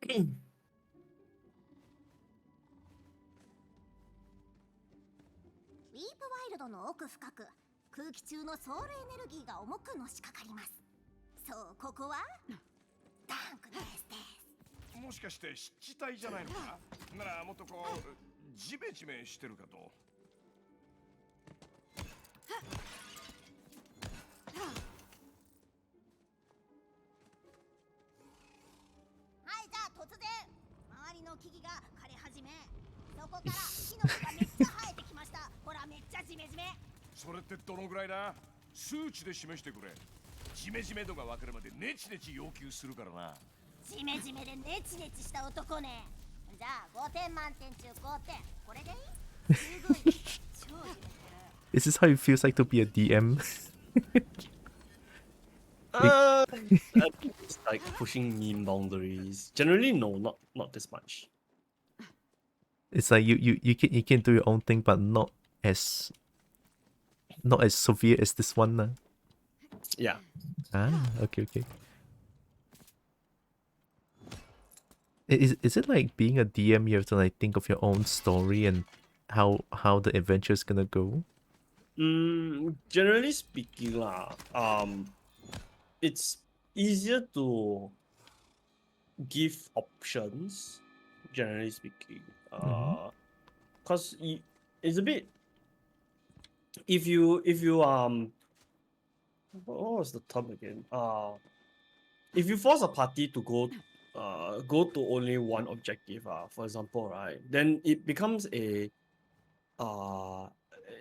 Weep ワイルドの奥深く、空気中のソウルエネルギーが重くのしかかります。そう、ここはダンクネスです。
もしかして湿地帯じゃないのか？ならもっとこうジメジメしてるかと。
はい、じゃあ突然周りの木々が枯れ始め、そこから木の実がめっちゃ生えてきました。ほらめっちゃジメジメ。
それってどのぐらいだ？数値で示してくれ。ジメジメ度が分かるまでネチネチ要求するからな。
ジメジメでネチネチした男ね。じゃあ5点満点中5点。これでいい？すごい。超ジメてる。
This is how it feels like to be a DM.
It's like pushing meme boundaries. Generally, no, not this much.
It's like you can do your own thing, but not as severe as this one. Nah.
Yeah.
Ah, okay. Is it like being a DM? You have to like think of your own story and how the adventure is gonna go?
Generally speaking, it's easier to give options. Generally speaking, because it's a bit. If you what was the term again? If you force a party to go to only one objective, for example, right, then it becomes it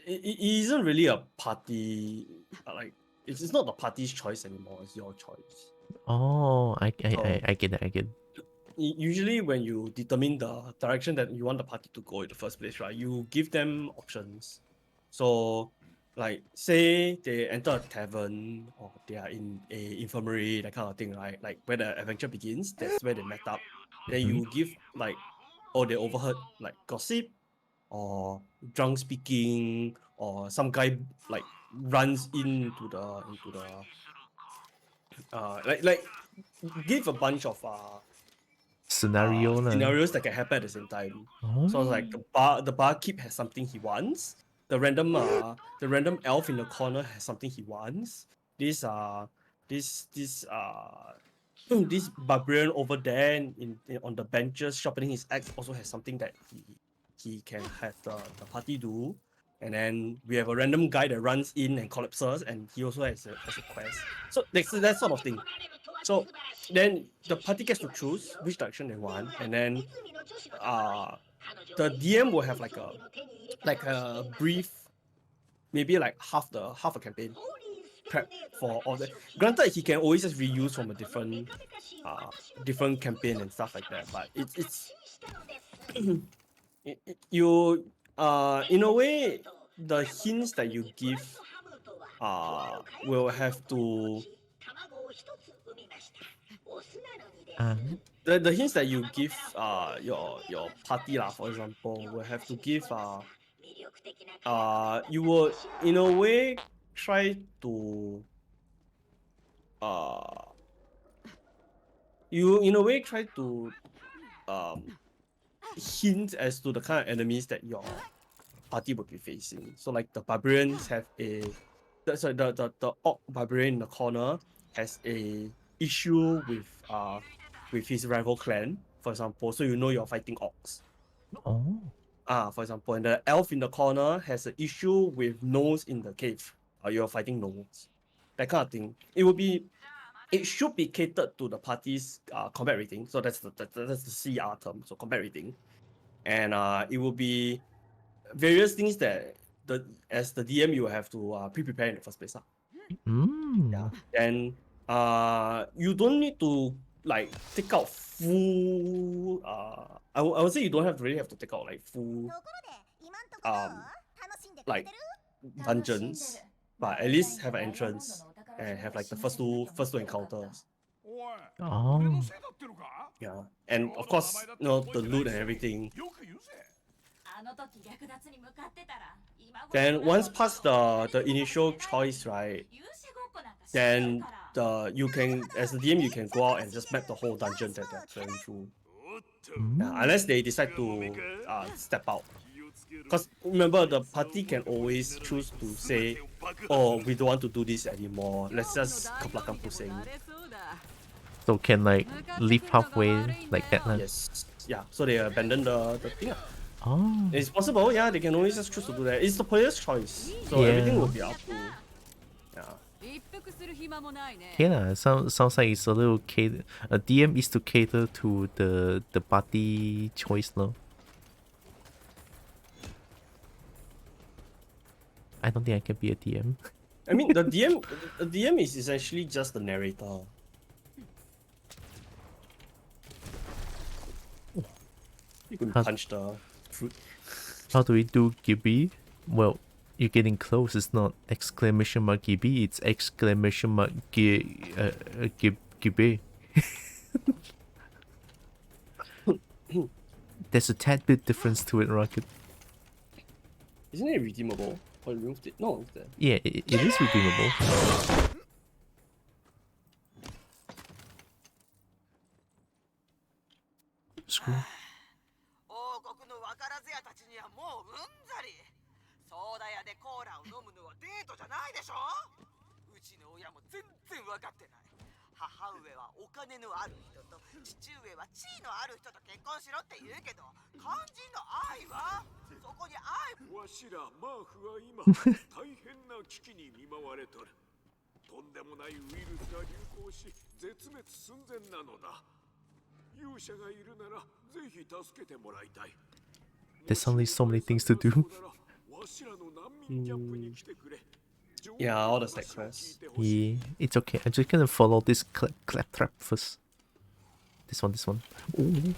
isn't really a party, like it's not the party's choice anymore, it's your choice.
Oh, I get it. I get it.
Usually when you determine the direction that you want the party to go in the first place, right, you give them options. So like say they enter a tavern or they are in a infirmary, that kind of thing, right? Like where the adventure begins, that's where they met up. Then you give like, or they overheard like gossip or drunk speaking, or some guy like runs into the like give a bunch of scenarios that can happen at the same time. So like the barkeep has something he wants. The random elf in the corner has something he wants. This barbarian over there in on the benches sharpening his axe also has something that he can have the party do. And then we have a random guy that runs in and collapses, and he also has a quest. So that's that sort of thing. So then the party gets to choose which direction they want, and then the DM will have like a brief, maybe like half a campaign prep for all that. Granted, he can always just reuse from a different campaign and stuff like that, but it's You in a way, the hints that you give will have to the hints that you give your party lah, for example, will have to give you will in a way try to uh you in a way try to um hint as to the kind of enemies that your party will be facing. So like the barbarians have the orc barbarian in the corner has a issue with his rival clan, for example. So you know you're fighting orcs.
Oh.
For example, and the elf in the corner has an issue with gnolls in the cave. You're fighting gnolls. That kind of thing. It should be catered to the party's combat rating. So that's the CR term. So combat rating, and it will be various things that as the DM you have to prepare in the first place. Yeah. And you don't need to like take out full. I would say you don't really have to take out like full like dungeons, but at least have an entrance and have like the first two encounters.
Oh.
Yeah, and of course, the loot and everything. Then once past the initial choice, right? Then you can, as the DM, you can go out and just map the whole dungeon that they're clearing through. Yeah, unless they decide to step out. Because remember, the party can always choose to say, "Oh, we don't want to do this anymore. Let's just kaplakang pusing."
So can like leave halfway like that.
Yes. Yeah. So they abandon the thing.
Oh.
It's possible. Yeah, they can always just choose to do that. It's the player's choice. So everything will be up to.
Yeah, sounds like it's a little a DM is to cater to the party choice, no? I don't think I can be a DM.
I mean, the DM is essentially just the narrator. You can punch the fruit.
How do we do Gibby? Well, you're getting close. It's not exclamation mark Gibby. It's exclamation mark Gibby. There's a tad bit difference to it, Rocket.
Isn't it redeemable? Or you removed it? No, it's there.
Yeah, it is redeemable. Screw.
ソーダ屋でコーラを飲むのはデートじゃないでしょ。うちの親も全然分かってない。母上はお金のある人と父上は地位のある人と結婚しろって言うけど、肝心の愛はそこに愛。
わしらマーフは今大変な危機に見舞われとる。とんでもないウイルスが流行し絶滅寸前なのだ。勇者がいるならぜひ助けてもらいたい。
There's only so many things to do.
Yeah, all the side quests.
Yeah, it's okay. I'm just gonna follow this claptrap first. This one. Ooh.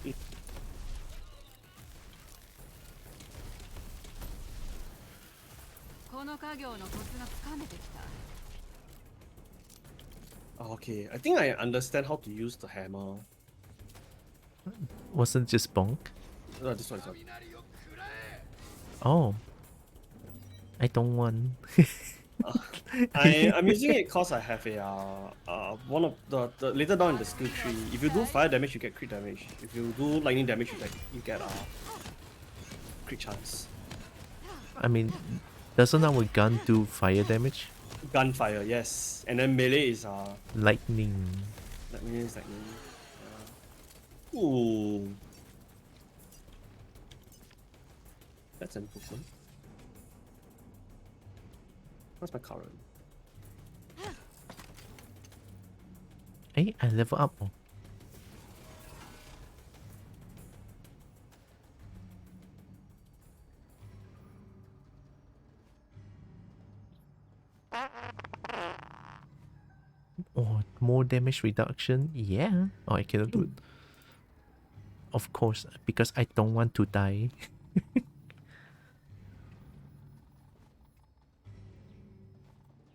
Okay, I think I understand how to use the hammer.
Wasn't it just bonk?
No, this one.
Oh. I don't want.
I'm using it because I have a one of the later down in the skill tree. If you do fire damage, you get crit damage. If you do lightning damage, you get crit chance.
I mean, doesn't our gun do fire damage?
Gunfire, yes. And then melee is
lightning.
Lightning. Ooh. That's an improvement. What's my current?
Hey, I level up. Oh, more damage reduction? Yeah. Oh, I cannot do it. Of course, because I don't want to die.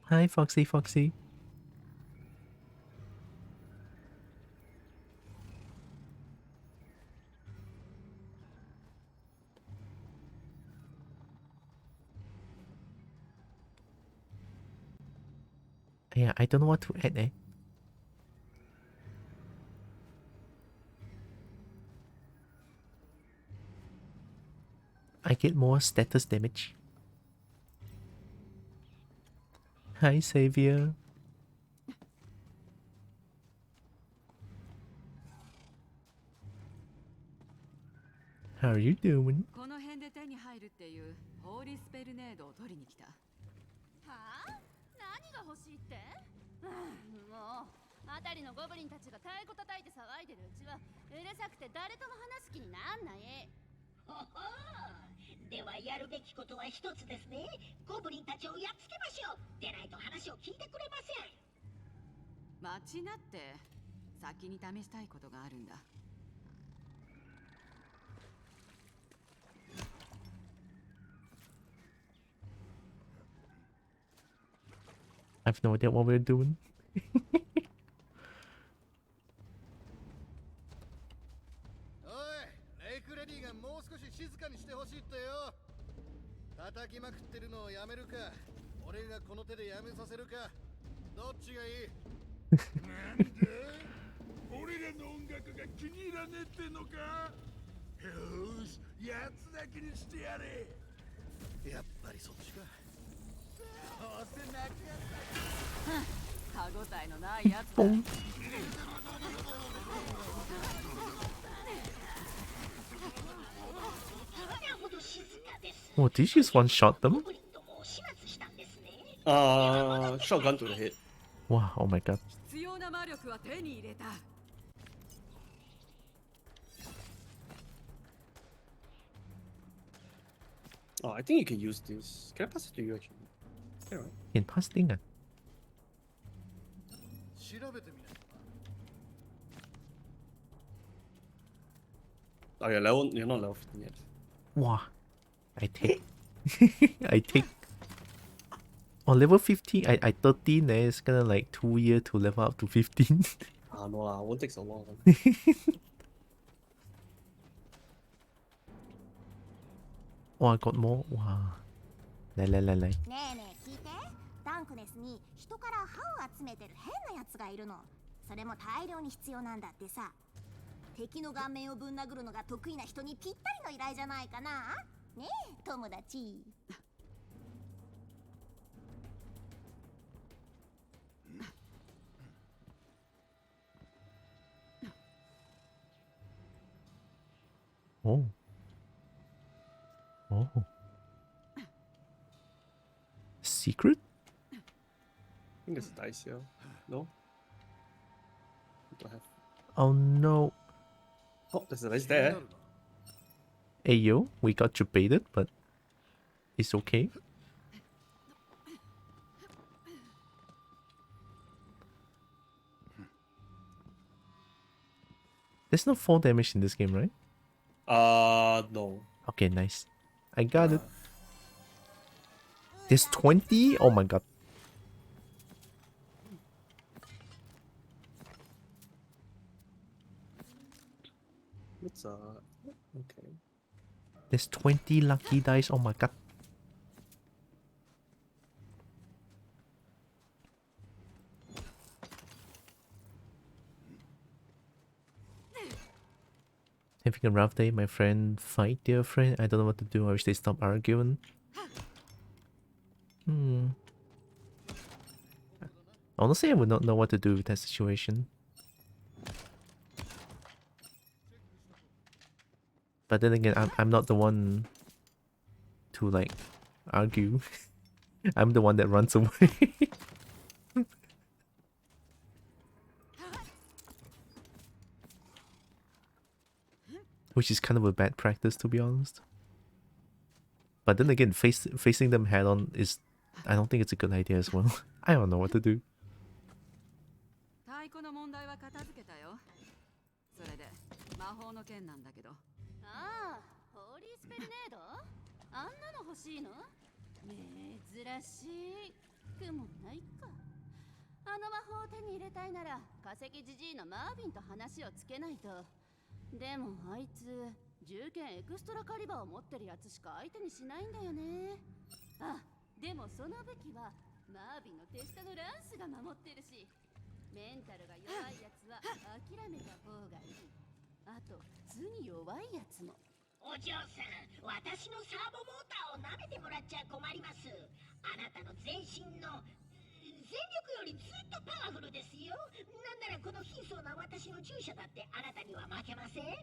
Hi, Foxy, Foxy. Yeah, I don't know what to add, eh? I get more status damage. Hi, Savior. How are you doing?
この辺で手に入るっていうホーリースペルネードを取りに来た。は
あ？何が欲しいって？もう辺りのゴブリンたちが太鼓叩いて騒いでるうちはうるさくて誰とも話す気になんない。
ほほー、ではやるべきことは一つですね。ゴブリンたちをやっつけましょう。でないと話を聞いてくれません。
待ちなって。先に試したいことがあるんだ。
I have no idea what we're doing.
おい、レイクレディがもう少し静かにしてほしいってよ。叩きまくってるのをやめるか、俺がこの手でやめさせるか、どっちがいい？
なんだ？俺らの音楽が気に入らねえってのか？よーし、やつだけにしてやれ。
やっぱりそっちか。どうせ泣きや
歯ごたえのないやつだ。
Oh, did you just one-shot them?
Shotgun to the head.
Wow, oh my god.
必要な魔力は手に入れた。
Oh, I think you can use this. Can I pass it to you actually? Yeah, right.
In pass thing, ah.
調べてみない。
Oh, you're not level 15 yet.
Wow. I take. I take. Oh, level 15? I 13, eh? It's gonna like 2 years to level up to 15.
Ah, no lah, won't take so long.
Oh, I got more. Wow. Lai.
ねえねえ聞いて。ダンクネスに人から歯を集めてる変なやつがいるの。それも大量に必要なんだってさ。敵の顔面をぶん殴るのが得意な人にぴったりの依頼じゃないかな。ねえ友達。
Oh. Oh. Secret?
I think there's dice here. No? Don't have.
Oh no.
Oh, there's a dice there.
Hey yo, we got you baited, but it's okay. There's no fall damage in this game, right?
No.
Okay, nice. I got it. There's 20? Oh my god.
It's okay.
There's 20 lucky dice. Oh my god. Having a rough day, my friend fight their friend. I don't know what to do. I wish they stop arguing. Honestly, I would not know what to do with that situation. But then again, I'm not the one to like argue. I'm the one that runs away. Which is kind of a bad practice, to be honest. But then again, facing them head on is... I don't think it's a good idea as well. I don't know what to do.
太鼓の問題は片付けたよ。それで魔法の件なんだけど。
ああ、ホホーリースペルネードあんなの欲しいの珍しいくもないか。あの魔法を手に入れたいなら化石ジジイのマービンと話をつけないと。でもあいつ銃剣エクストラカリバーを持ってるやつしか相手にしないんだよね。あ、でもその武器はマービンの手下のランスが守ってるし、メンタルが弱いやつは諦めた方がいい。あと図に弱いやつも。
お嬢さん、私のサーボモーターを舐めてもらっちゃ困ります。あなたの全身の全力よりずっとパワフルですよ。なんならこの貧相な私の従者だってあなたには負けません。
へ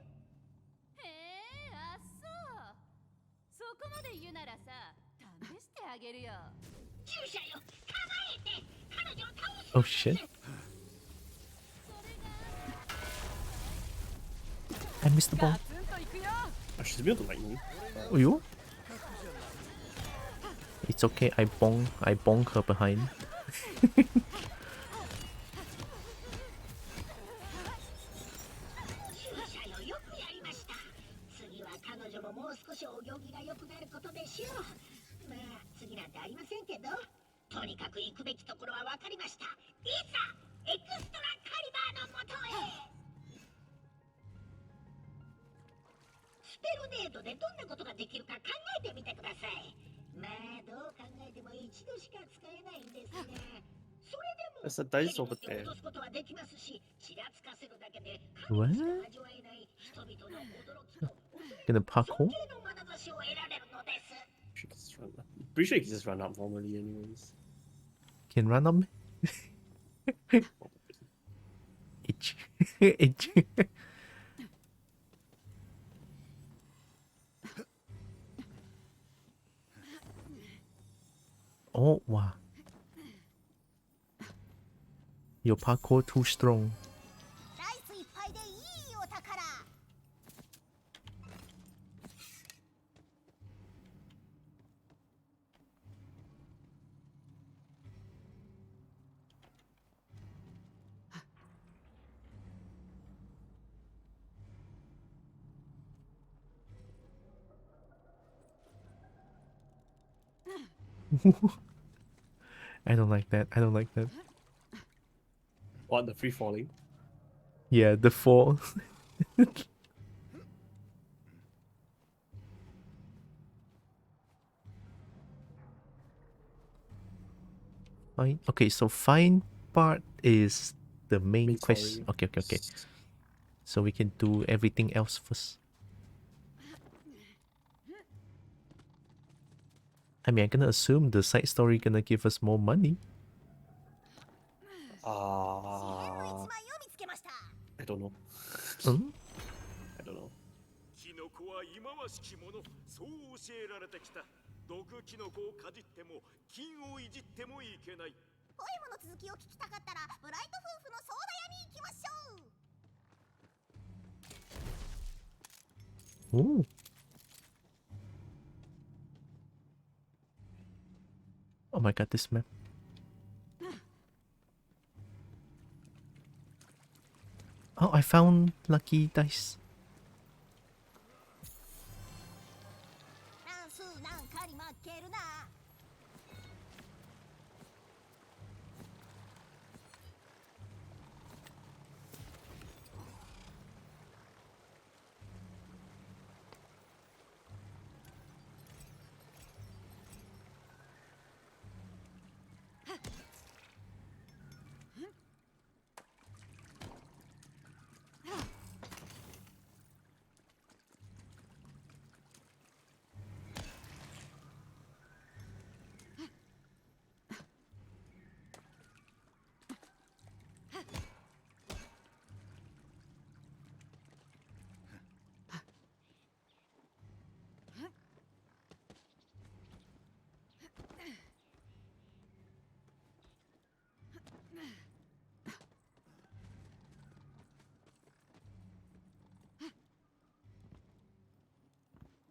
え、あ、そう。そこまで言うならさ、試してあげるよ。
従者よ、構えて彼女を倒す。
Oh shit. I missed the ball.
Ah, she's immune to lightning.
Oh, you? It's okay, I bonk her behind.
従者よ、よくやりました。次は彼女ももう少しお行儀が良くなることでしょう。まあ次なんてありませんけど、とにかく行くべきところは分かりました。いざエクストラカリバーのもとへ。スペルネードでどんなことができるか考えてみてください。まあどう考えても一度しか使えないんですが、それでも
There's a dice over
手
there.
に落とすことはできますし、ちらつかせるだけで
What?
神しか味わえない人々の驚きと
Gonna parkour?
尊敬の眼差しを得られるのです。
She can just run up. I'm pretty sure he can just run up normally, anyways.
Can run on me? Itch. Itch. Oh, wow. Your parkour too strong.
ライスいっぱいでいいお宝。
I don't like that. I don't like that.
What, the free falling?
Yeah, the fall. Fine. Okay, so fine part is the main quest.
story.
Okay, okay, okay. So we can do everything else first. I mean, I'm gonna assume the side story gonna give us more money.
I don't know.
Hmm?
I don't know.
キノコは忌まわしきもの、そう教えられてきた。毒キノコをかじっても金をいじってもいけない。
ポエムの続きを聞きたかったらブライト夫婦のソーダ屋に行きましょう。
Ooh. Oh my god, this map. Oh, I found lucky dice.
乱数なんかに負けるな。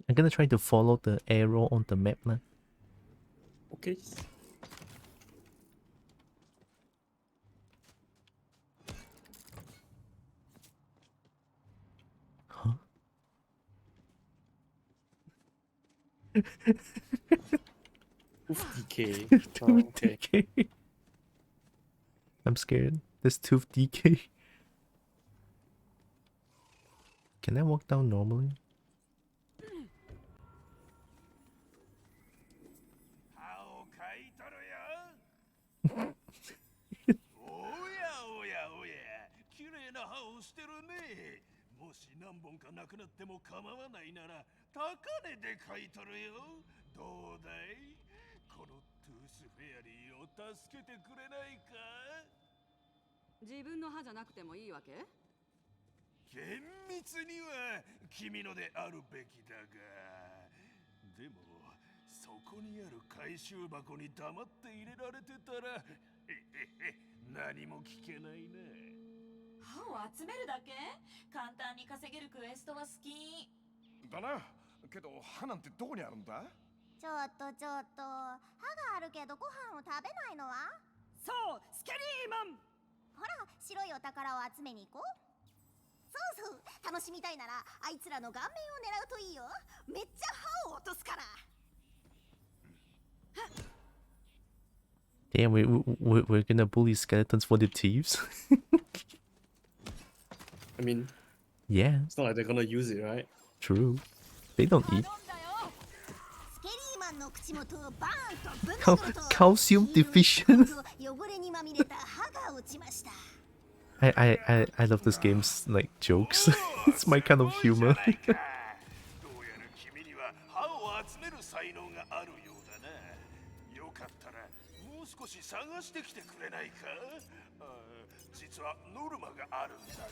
I'm gonna try to follow the arrow on the map now.
Okay.
Huh?
Tooth DK.
Tooth
Oh, okay.
DK. I'm scared. There's tooth DK. Can I walk down normally?
歯をかいとるよ。おやおやおや、綺麗な歯をしてるね。もし何本かなくなっても構わないなら高値で買い取るよ。どうだい？このトゥースフェアリーを助けてくれないか？
自分の歯じゃなくてもいいわけ？
厳密には君のであるべきだが、でもそこにある回収箱に黙って入れられてたら何も聞けないね。
歯を集めるだけ？簡単に稼げるクエストは好き
だな。けど歯なんてどこにあるんだ？
ちょっと歯があるけどご飯を食べないのは？
そう、スケリーマン。
ほら、白いお宝を集めに行こう。そうそう、楽しみたいならあいつらの顔面を狙うといいよ。めっちゃ歯を落とすから。
Damn, we're gonna bully skeletons for the thieves?
I mean,
yeah.
It's not like they're gonna use it, right?
True. They don't eat.
スケリーマンの口元をバーンとぶん
Calcium deficient.
汚れにまみれた歯が落ちました。
I love this game's like jokes. It's my kind of humor.
どうやら君には歯を集める才能があるようだな。よかったらもう少し探してきてくれないか？実はノルマがあるんだが、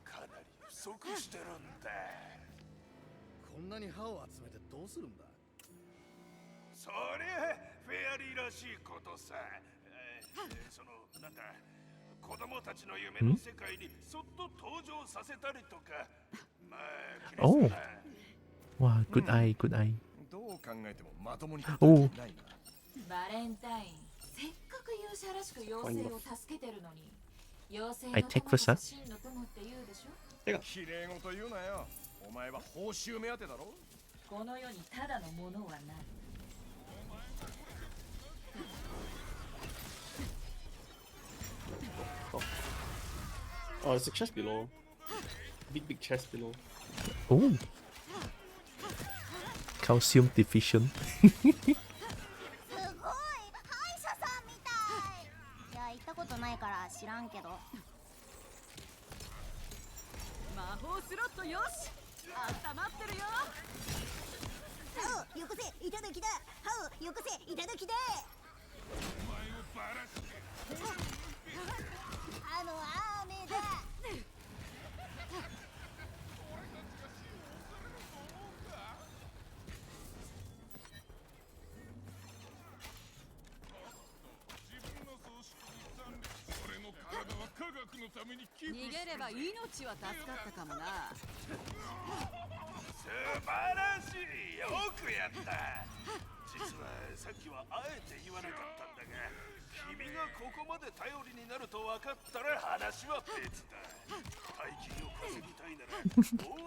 かなり不足してるんだ。
こんなに歯を集めてどうするんだ？
そりゃフェアリーらしいことさ。そのなんだ、子供たちの夢の世界にそっと登場させたりとか。まあ、気にするな。
Wow, good eye, good eye.
どう考えてもまともに
Oh.
バレンタイン、せっかく勇者らしく妖精を助けてるのに、妖精
I
の
take
友
for
こそ
some.
真の友って言うでしょ。
綺麗事言うなよ。お前は報酬目当てだろ。
この世にただのものはない。
Oh, it's a chest below. Big chest below.
Oh. Calcium deficient.
すごい、歯医者さんみたい。いや、行ったことないから知らんけど。
魔法スロットよし、あったまってるよ。
歯をよこせ、いただきだ。歯をよこせ、いただきだ。
お前をバラして。
雨だ。
逃げれば命は助かったかもな。
素晴らしい、よくやった。実はさっきはあえて言わなかったんだが、君がここまで頼りになると分かったら話は別だ。大金を稼ぎたいならも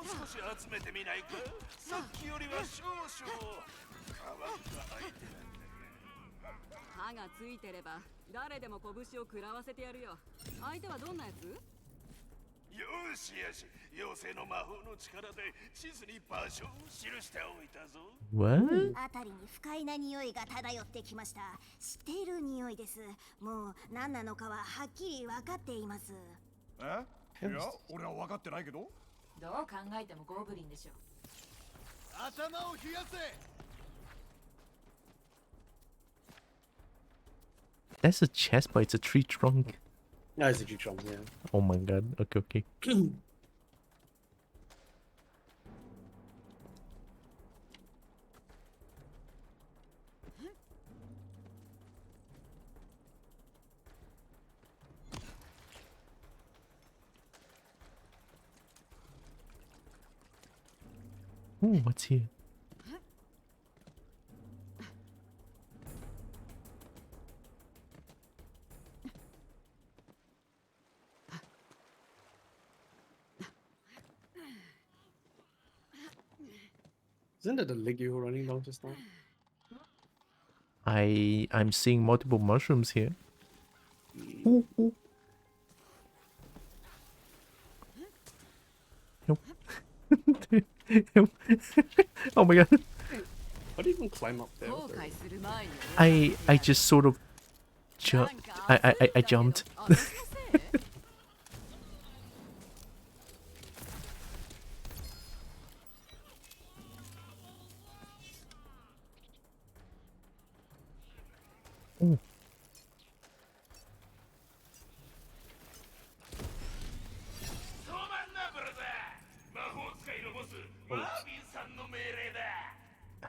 う少し集めてみないか？さっきよりは少々変わった相手なんだが。
歯がついてれば誰でも拳を食らわせてやるよ。相手はどんなやつ？
よしよし、妖精の魔法の力で地図に場所を記しておいたぞ。
What?
あたりに不快な匂いが漂ってきました。知っている匂いです。もう何なのかははっきり分かっています。
え？いや、俺は分かってないけど。
どう考えてもゴブリンでしょ。
頭を冷やせ。
That's a chest, but it's a tree trunk.
Yeah, it's a tree trunk, yeah.
Oh my god. Okay, okay. Ooh, what's here?
Is Isn't that the leg you were running down just now?
I'm seeing multiple mushrooms here. Ooh, ooh. Nope. Oh my god.
How do you even climb up there?
I just sort of I jumped. Ooh.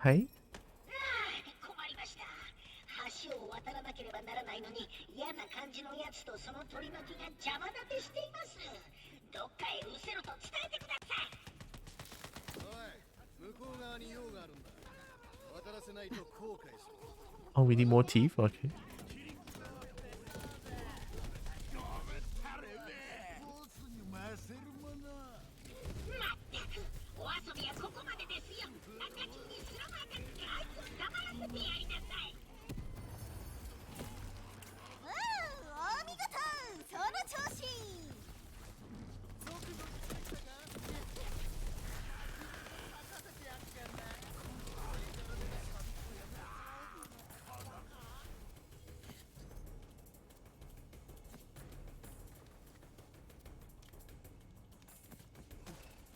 Hi?
橋を渡らなければならないのに嫌な感じのやつとその取り巻きが邪魔立てしています。どっかへうせろと伝えてください。おい、向こう側に用があるんだ。渡らせないと後悔する。
Oh, we need more teeth? Okay.
お遊びはここまでですよ。赤ちにすらまかってあいつを黙らせてやりなさい。お見事、その調子。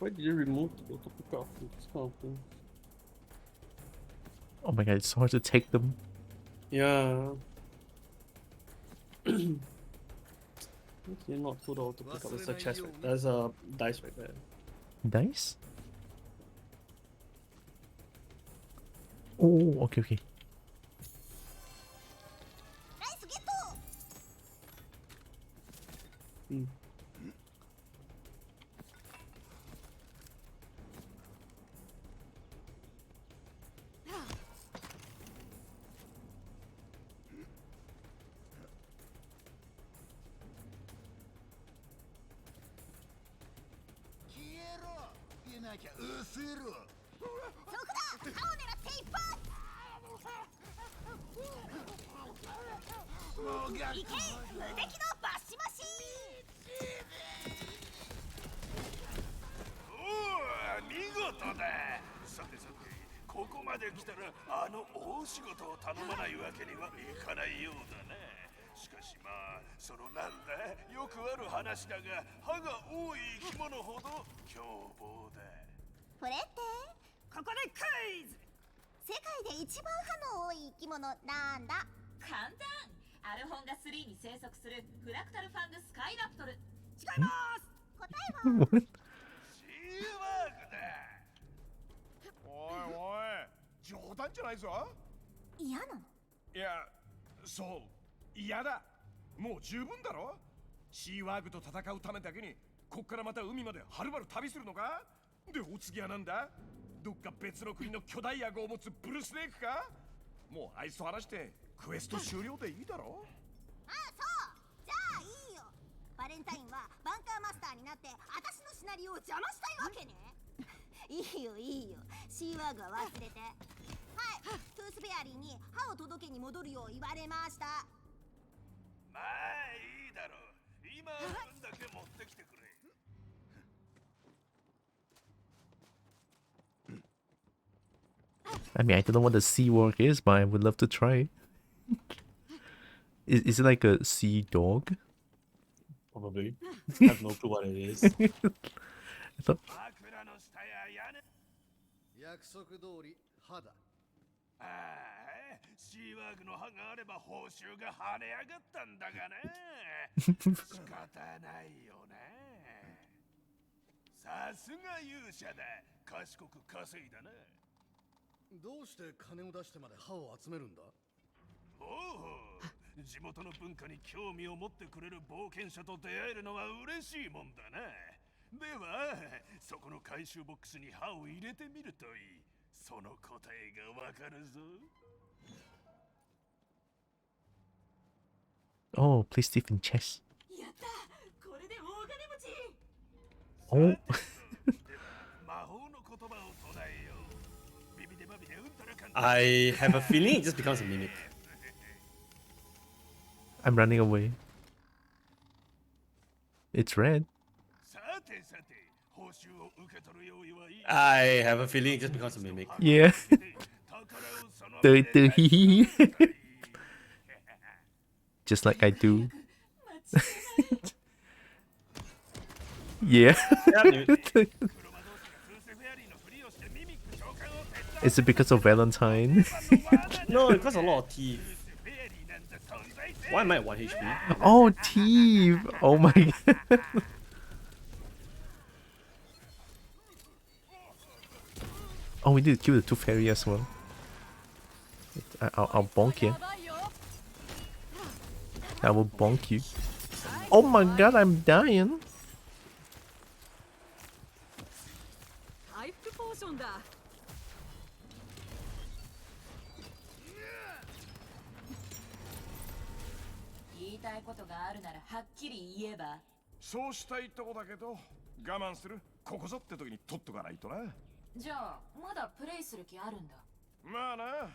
Why did you remove the autopick this kind of thing?
Oh my god, it's so hard to take them.
Yeah. You're not put auto pick up. There's a chest right. There's a dice right there.
Dice? Oh, okay, okay.
Hmm.
What?
おいおい、冗談じゃないぞ。
嫌なの？
いや、そう、嫌だ。もう十分だろ。シーワーグと戦うためだけにこっからまた海まではるばる旅するのか。で、お次はなんだ。どっか別の国の巨大ヤゴを持つブルースネークか。もうあいつと話してクエスト終了でいいだろ。
ああ、そう。じゃあいいよ。バレンタインはバンカーマスターになって私のシナリオを邪魔したいわけね。いいよいいよ。シーワーグは忘れて。はい、トゥースベアリーに歯を届けに戻るよう言われました。
まあいいだろう。今分だけ持ってきてくれ。
I mean, I don't know what the sea work is, but I would love to try. Is it like a sea dog?
Probably. I have no clue what it is.
I thought...
約束通り歯だ。
ああ、シーワーグの歯があれば報酬が跳ね上がったんだがね。仕方ないよね。さすが勇者だ。賢く稼いだな。
どうして金を出してまで歯を集めるんだ？
おお、地元の文化に興味を持ってくれる冒険者と出会えるのは嬉しいもんだな。では、そこの回収ボックスに歯を入れてみるといい。その答えがわかるぞ。
Oh, please thief in chest.
やった。これで大金持ち。
Oh.
魔法の言葉を唱えよう。
I have a feeling it just becomes a mimic.
I'm running away. It's red.
I have a feeling it just becomes a mimic.
Yeah. Just like I do. Yeah. Is it because of Valentine?
No, because a lot of teeth. Why am I at 1 HP?
Oh, teeth! Oh my god. Oh, we need to kill the two fairy as well. I'll bonk you. I will bonk you. Oh my god, I'm dying.
そうしたいとこだけど我慢するここぞって時に取っとかないとな
じゃあまだプレイする気あるんだ
まあな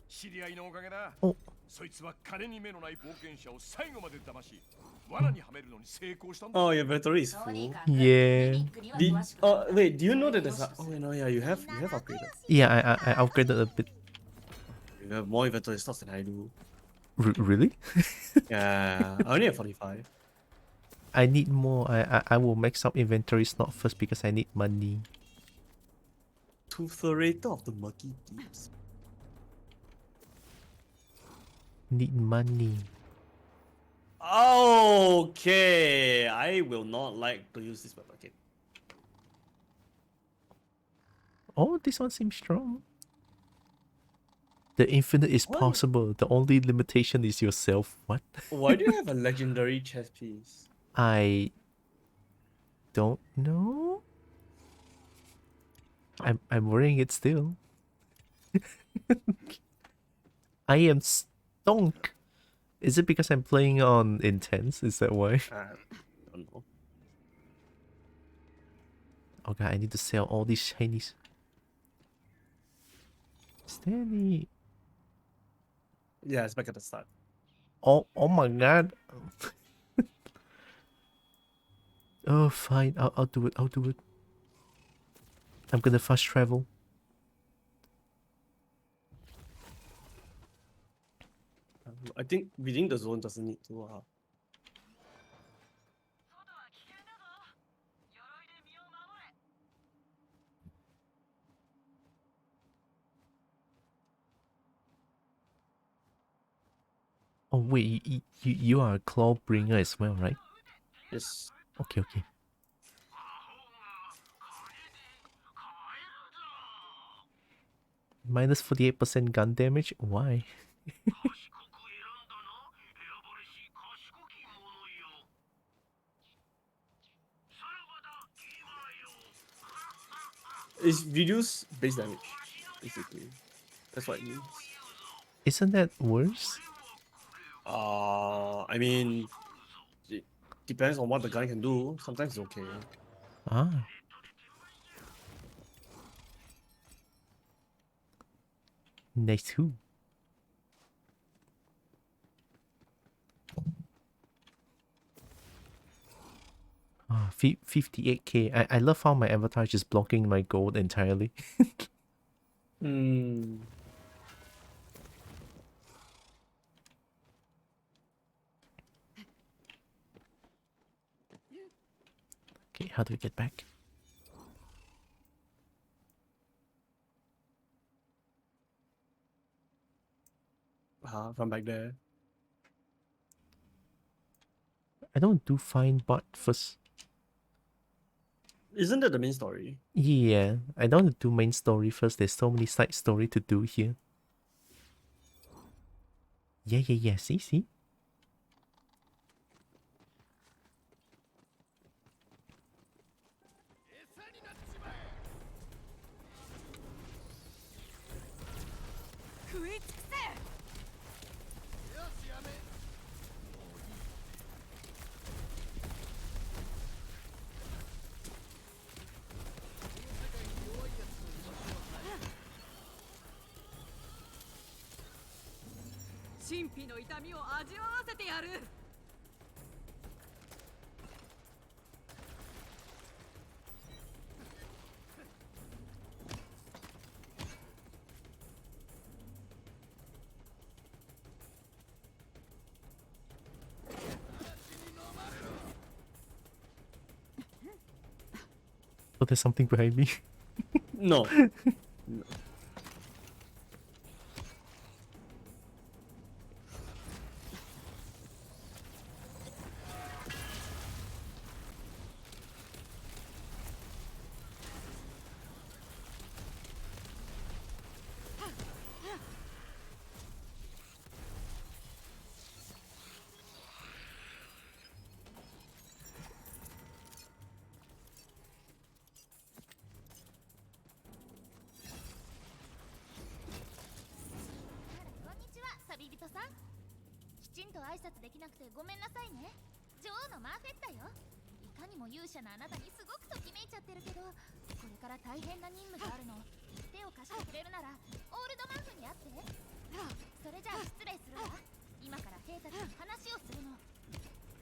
知り合いのおかげだ
お
そいつは金に目のない冒険者を最後まで騙し罠にはめるのに成功したんだ
Oh, your inventory is full.
Yeah.
Wait, do you know that there's a... Oh, no, yeah, you have upgraded.
Yeah, I upgraded a bit.
You have more inventory slots than I do.
Really?
Yeah, I only have 45.
I need more. I will max out inventory slot first because I need money.
Tuthorator of the Murky Deeps.
Need money.
Okay, I will not like to use this weapon. Okay.
Oh, this one seems strong. The infinite is possible. The only limitation is yourself. What?
Why do you have a legendary chess piece?
I don't know. I'm wearing it still. I am stonk. Is it because I'm playing on intense? Is that why?
I don't know.
Okay, I need to sell all these shinies. Is there any...
Yeah, it's back at the start.
Oh my god. Oh, fine. I'll do it. I'll do it. I'm gonna fast travel.
I think within the zone doesn't need to.
Oh wait, you are a claw bringer as well, right?
Yes.
Okay, okay. Minus 48% gun damage? Why?
It's reduce base damage, basically. That's what it means.
Isn't that worse?
I mean, it depends on what the gun can do. Sometimes it's okay.
Ah. Nice too. Ah, 58k. I love how my avatar is just blocking my gold entirely.
Hmm.
Okay, how do we get back?
From back there.
I don't do fine but first.
Isn't that the main story?
Yeah, I don't want to do main story first. There's so many side story to do here. Yeah. See?
神秘の痛みを味わわせてやる。
Oh, there's something behind me.
No.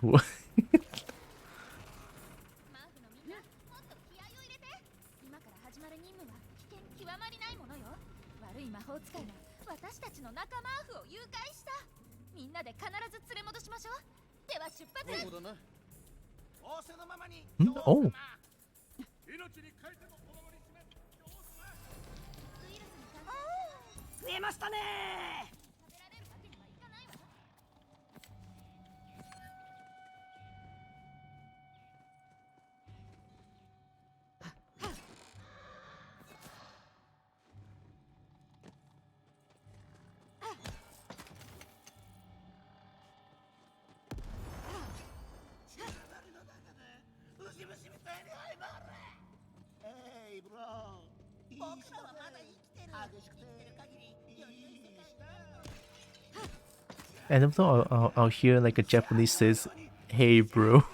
What?
私たちの仲間ーフを誘拐した。みんなで必ず連れ戻しましょう。では出発。
そうだな。仰せのままに。
Oh.
命に変えてもお守りします。
見えましたね
And I'm thought I'll hear like a Japanese says, "Hey, bro."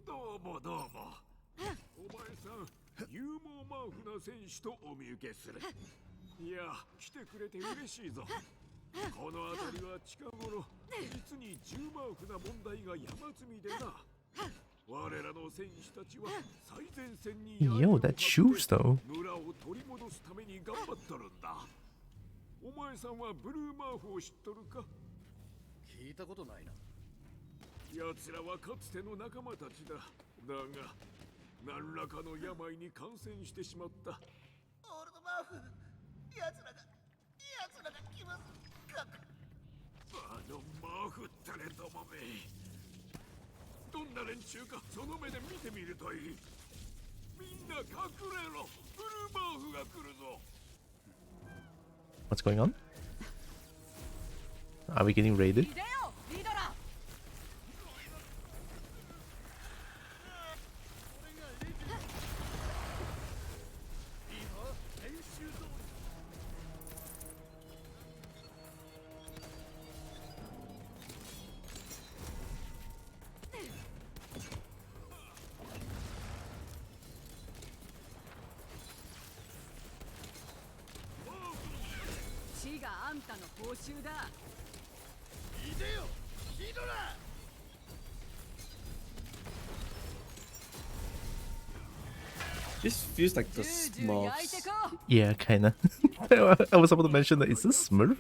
どうもどうも。お前さん、勇猛マーフな選手とお見受けする。いや、来てくれて嬉しいぞ。この辺りは近頃、実に10マーフな問題が山積みでな。我らの戦士たちは最前線に
Yo, that shoes though.
村を取り戻すために頑張っとるんだ。お前さんはブルーマーフを知っとるか？
聞いたことないな。
奴らはかつての仲間たちだ。だが、何らかの病に感染してしまった。
オールドマーフ、奴らが来ますか。
あのマーフったれどもめ。どんな連中かその目で見てみるといい。みんな隠れろ。ブルーマーフが来るぞ。
What's going on? Are we getting raided?
This feels like the Smurfs.
Yeah, kinda. I was about to mention that. Is this Smurf?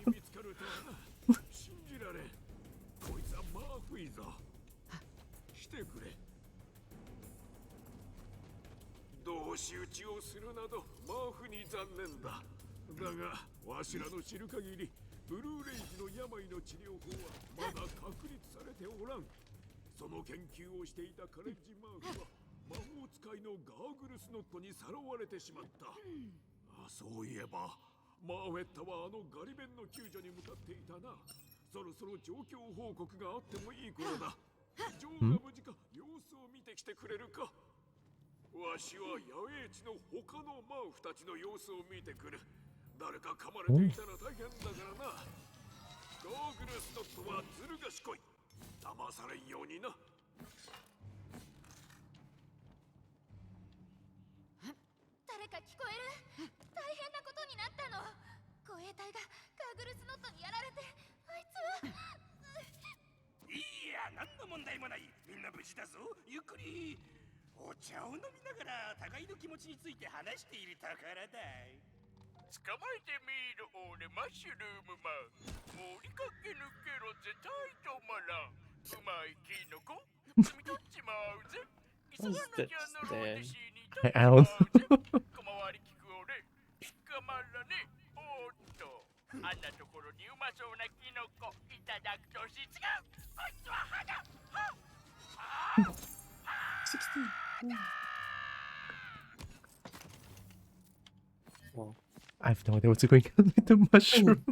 同士討ちをするなどマーフに残念だ。だがわしらの知る限りブルーレイジの病の治療法はまだ確立されておらん。その研究をしていたカレッジマーフは魔法使いのガーグルスノットにさらわれてしまった。そういえばマーフェッタはあのガリベンの救助に向かっていたな。そろそろ状況報告があってもいい頃だ。ジョーが無事か様子を見てきてくれるか。わしは野営地の他のマーフたちの様子を見てくる。誰か噛まれていたら大変だからな。ガーグルスノットはずる賢い。騙されんようにな。ちだぞ。ゆっくりお茶を飲みながら互いの気持ちについて話しているところだ。捕まえてみる俺マッシュルームマン。盛りかけ抜けろ絶対止まらん。うまいキノコ摘み取っちまうぜ。急がなきゃなろうでしにとっちまうぜ。小回り聞く俺捕まらね。おっとあんなところにうまそうなキノコいただくとし違う。こいつは花。はっ
16. Wow.
I have no idea what's going on with the mushroom.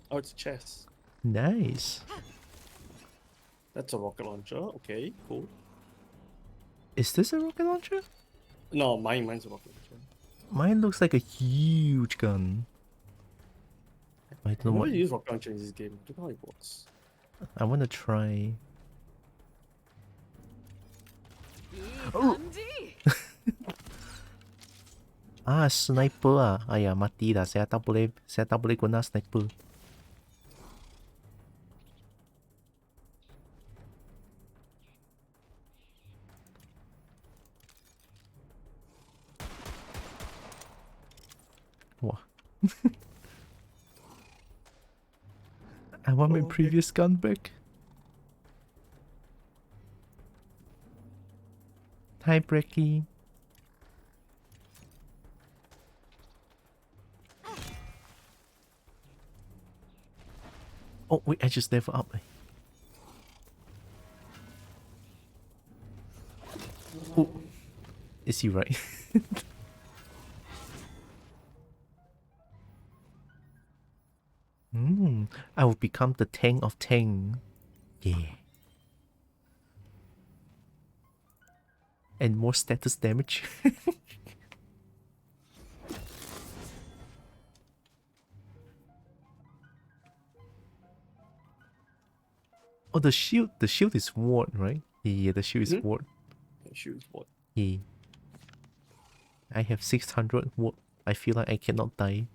Oh, it's a chest.
Nice.
That's a rocket launcher. Okay, cool.
Is this a rocket launcher?
No, mine's a rocket launcher.
Mine looks like a huge gun. I don't know
Why
what.
do you use rocket launcher in this game? I don't know how it works.
I want to try.
いい感じ。
Ah, sniper ah. Ayah, mati dah. Saya tak boleh guna sniper. Wah. I want my previous gun back. Hi, Brecky. Oh, wait, I just leveled up. Oh, is he right? I will become the Tang of Tang. Yeah. And more status damage. Oh, the shield is ward, right? Yeah, the shield is ward.
The shield is ward.
Yeah. I have 600 ward. I feel like I cannot die.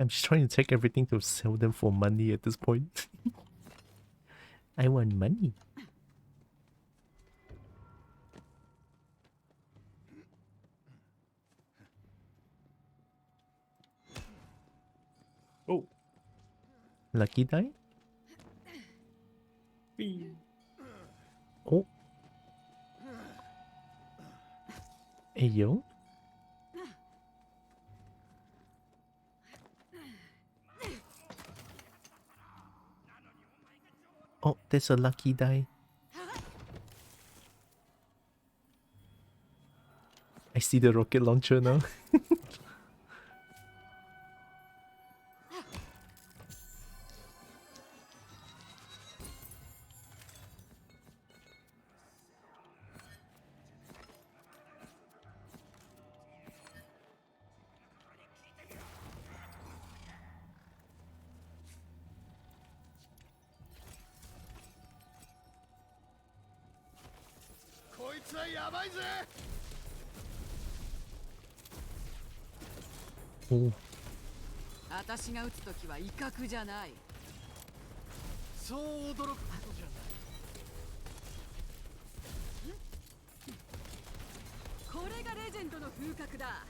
I'm just trying to take everything to sell them for money at this point. I want money.
Oh.
Lucky die?
Whee.
Oh. Hey, yo. Oh, there's a lucky die. I see the rocket launcher now.
いつはやばいぜ。
お
私が撃つときは威嚇じゃない。
そう驚くことじゃない。
これがレジェンドの風格だ。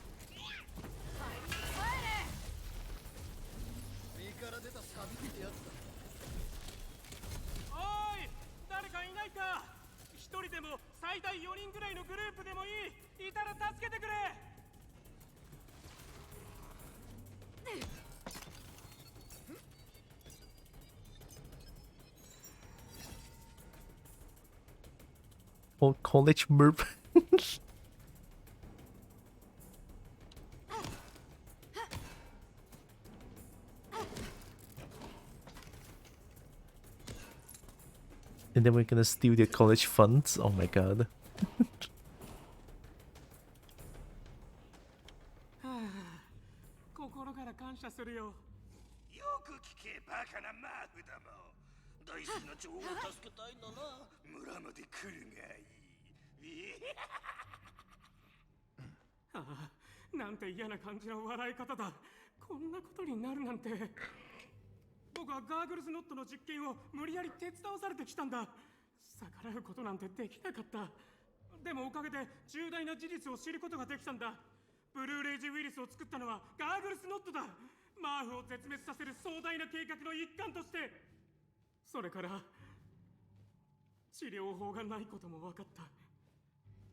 身から出たサビってやつだ。
おーい、誰かいないか。一人でも最大4人ぐらいのグループでもいい。いたら助けてくれ。
Oh, college merp. And then we're gonna steal their college funds. Oh my god.
心から感謝するよ。
よく聞けバカなマーフだもん。大好きな女王を助けたいなら村まで来るがいい。
ああ、なんて嫌な感じの笑い方だ。こんなことになるなんて。僕はガーグルズノットの実験を無理やり手伝わされてきたんだ。逆らうことなんてできなかった。でもおかげで重大な事実を知ることができたんだ。ブルーレイジウイルスを作ったのはガーグルスノットだ。マーフを絶滅させる壮大な計画の一環として。それから治療法がないことも分かった。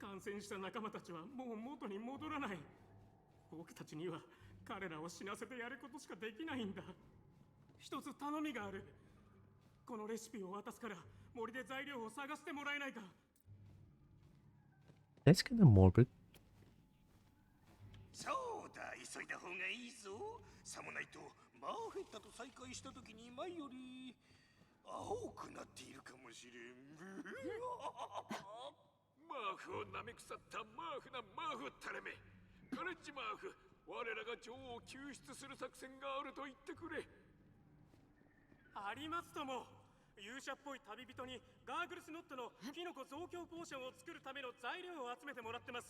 感染した仲間たちはもう元に戻らない。僕たちには彼らを死なせてやることしかできないんだ。一つ頼みがある。このレシピを渡すから森で材料を探してもらえないか。
That's kind of morbid.
そうだ、急いだ方がいいぞ。さもないとマーフェッタと再会した時に前より青くなっているかもしれん。
マーフを舐め腐ったマーフなマーフたれめ。カレッジマーフ、我らが女王を救出する作戦があると言ってくれ。
ありますとも。勇者っぽい旅人にガーグルスノットのキノコ増強ポーションを作るための材料を集めてもらってます。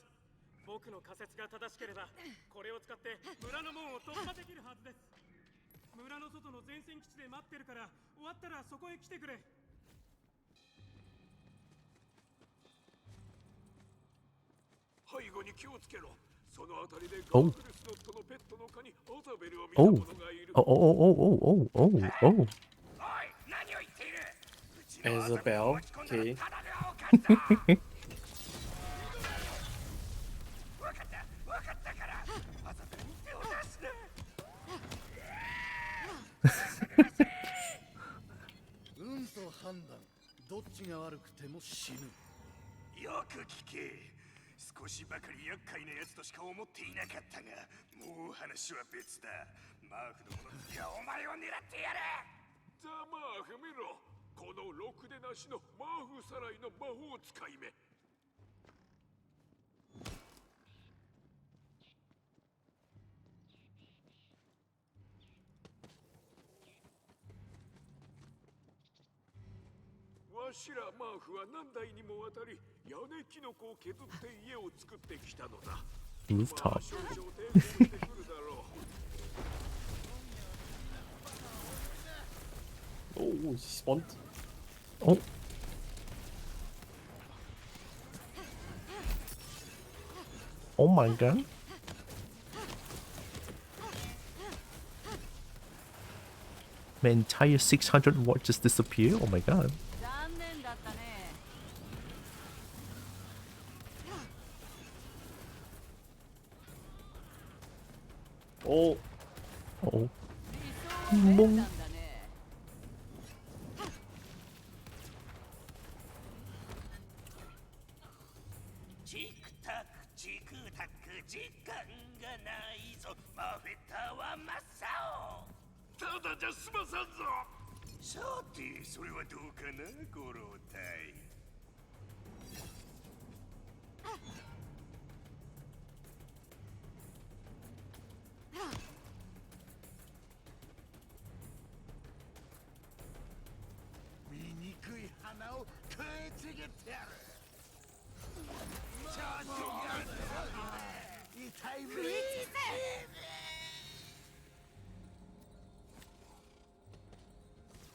僕の仮説が正しければこれを使って村の門を突破できるはずです。村の外の前線基地で待ってるから終わったらそこへ来てくれ。
背後に気をつけろ。そのあたりでガ
Oh.
ーグルスノットのペットの蚊にアザベルを見た
Oh.
者がいる。
Oh, oh, oh, oh, oh, oh, oh.
Isabel, okay.
Yo よく聞け。少しばかり厄介なやつとしか思っていなかったが、もう話は別だ。マーフの者たちがお前を狙ってやる。
ザ・マーフ見ろ。このろくでなしのマーフさらいの魔法使いめ。わしらマーフは何代にもわたり屋根キノコを削って家を作ってきたのだ。
Rooftop.
まあ少々抵抗してくるだろう。
Oh, he spawned.
Oh. Oh my god. My entire 600 watt just disappeared. Oh my god.
残念だったね。
Oh.
Oh.
理想を得た
Boom.
んだね。
チクタクチクタク時間がないぞ。マーフェッターは真っ青。
ただじゃ済まさんぞ。
さて、それはどうかな、ご老体。
醜い花を食いちぎってやる。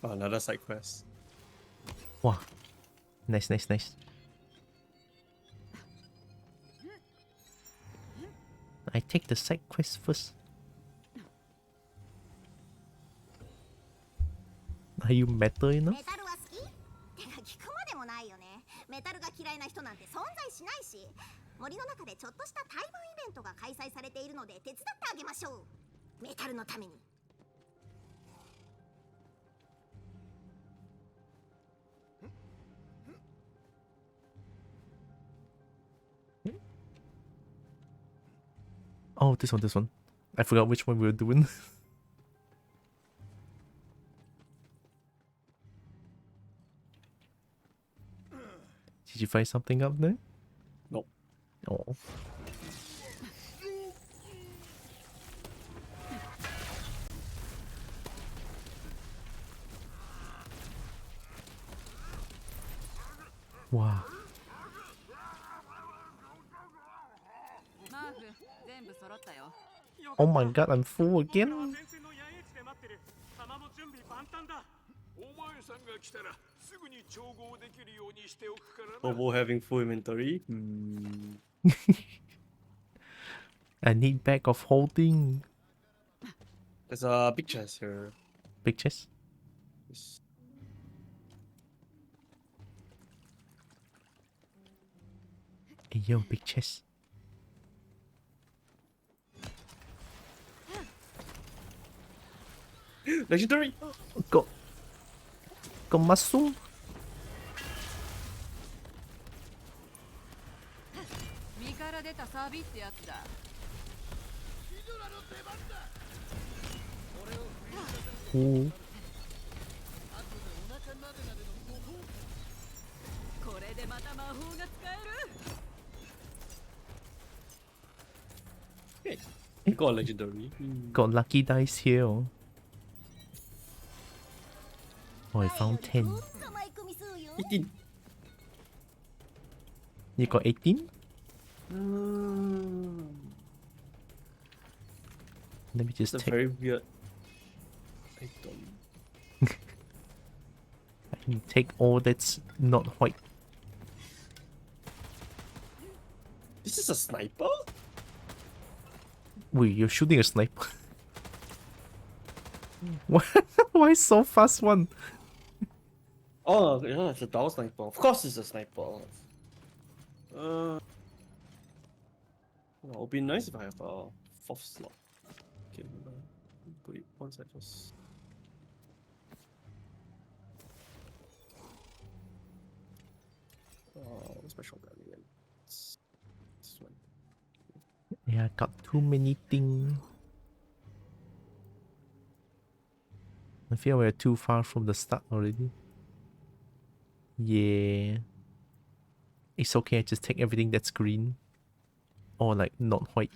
Oh, another side quest.
Wow. Nice, nice, nice. I take the side quest first. Are you metal enough?
メタルは好き？てか聞くまでもないよね。メタルが嫌いな人なんて存在しないし、森の中でちょっとした対バンイベントが開催されているので手伝ってあげましょう。メタルのために。
Oh, this one, this one. I forgot which one we were doing. Did you find something up there?
Nope.
Oh. Wow.
マーフ全部揃ったよ。
Oh my god, I'm full again.
お前さんが来たらすぐに調合できるようにしておくからな。
Kobo having full inventory. Hmm.
I need bag of holding.
There's a big chest here.
Big chest?
Yes.
Hey yo, big chest.
Legendary!
Got muscle?
身から出たサビってやつだ。
Ooh.
これでまた魔法が使える。
Hey, got a legendary.
Got lucky dice here. Oh, I found 10.
18.
You got 18? Let me just
It's a
take.
very weird item.
I can take all that's not white.
This is a sniper?
Wait, you're shooting a sniper? Why so fast one?
Oh, yeah, it's a dual sniper. Of course it's a sniper. Well, it would be nice if I have a fourth slot. Okay, put it one side first. What's my shotgun again? It's this one.
Yeah, I got too many things. I feel we're too far from the start already. Yeah. It's okay, I just take everything that's green. Or like not white.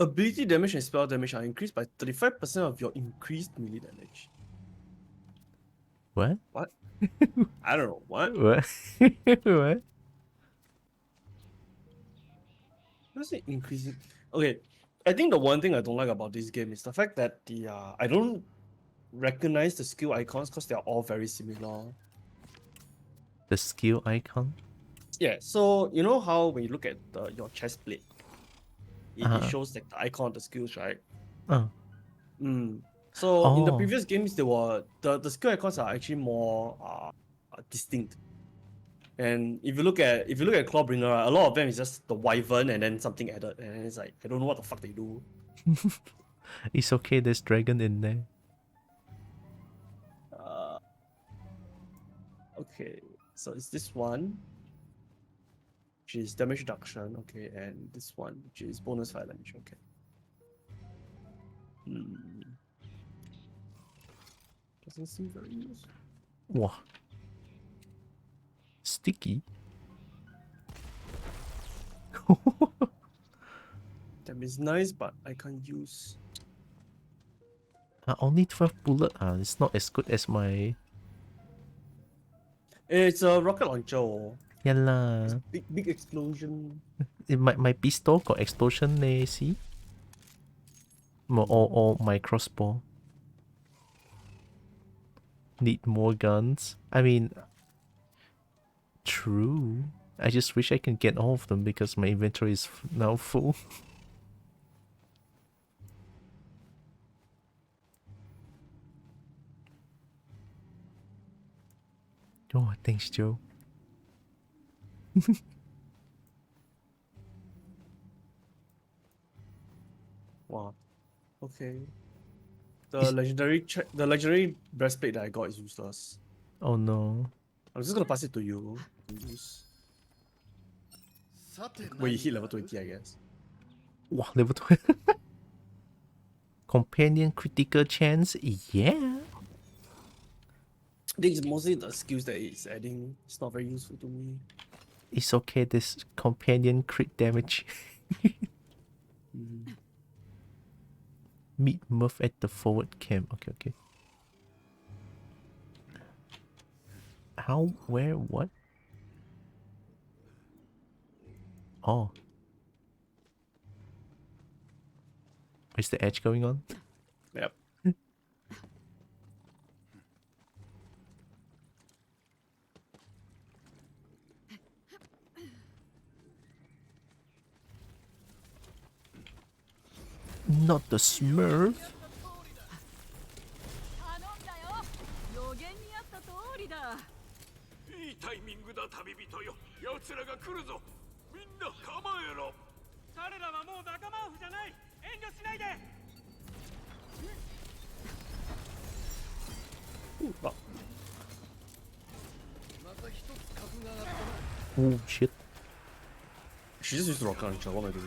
Ability damage and spell damage are increased by 35% of your increased melee damage.
What?
What? I don't know. What?
What? What?
What's it increasing? Okay, I think the one thing I don't like about this game is the fact that I don't recognize the skill icons because they are all very similar.
The skill icon?
Yeah, so you know how when you look at your chest plate, it shows like the icon of the skills, right? So in the
Oh.
previous games, they were the skill icons are actually more distinct. And if you look at Clawbringer, a lot of them is just the wyvern and then something added, and it's like I don't know what the fuck they do.
It's okay, there's dragon in there.
Okay, so it's this one, which is damage reduction, okay, and this one, which is bonus fire damage, okay. Doesn't seem very useful.
Wow. Sticky?
That is nice, but I can't use.
Only 12 bullet. It's not as good as my...
It's a rocket launcher.
Yalla.
Big explosion.
My pistol got explosion leh, see? Or my crossbow. Need more guns. I mean, true. I just wish I can get all of them because my inventory is now full. Oh, thanks, Joe.
Wow. Okay. The legendary breastplate that I got is useless.
Oh no.
I'm just gonna pass it to you to use. When you hit level 20, I guess.
Wow, level 20. Companion critical chance? Yeah.
I think it's mostly the skills that it's adding. It's not very useful to me.
It's okay, this companion crit damage. Meet Muff at the forward camp. Okay, okay. How? Where? What? Oh. Is the edge going on?
Yep.
Not the Smurf.
予言にあった通りだ。
いいタイミングだ旅人よ。奴らが来るぞ。みんな構えろ。
彼らはもう仲間夫じゃない。遠慮しないで。
Oh shit.
She just used the rocket launcher. What am I doing?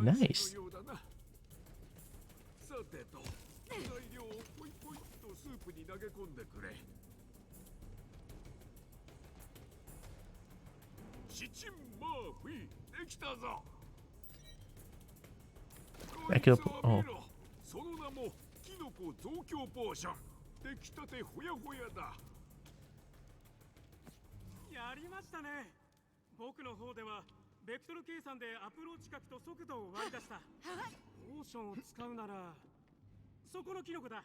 Nice.
さてと、材料をポイポイとスープに投げ込んでくれ。シチンマーフィー、できたぞ。
I can. Oh.
その名もキノコ増強ポーション。出来たてほやほやだ。
やりましたね。僕の方ではベクトル計算でアプローチ角と速度を割り出した。ポーションを使うならそこのキノコだ。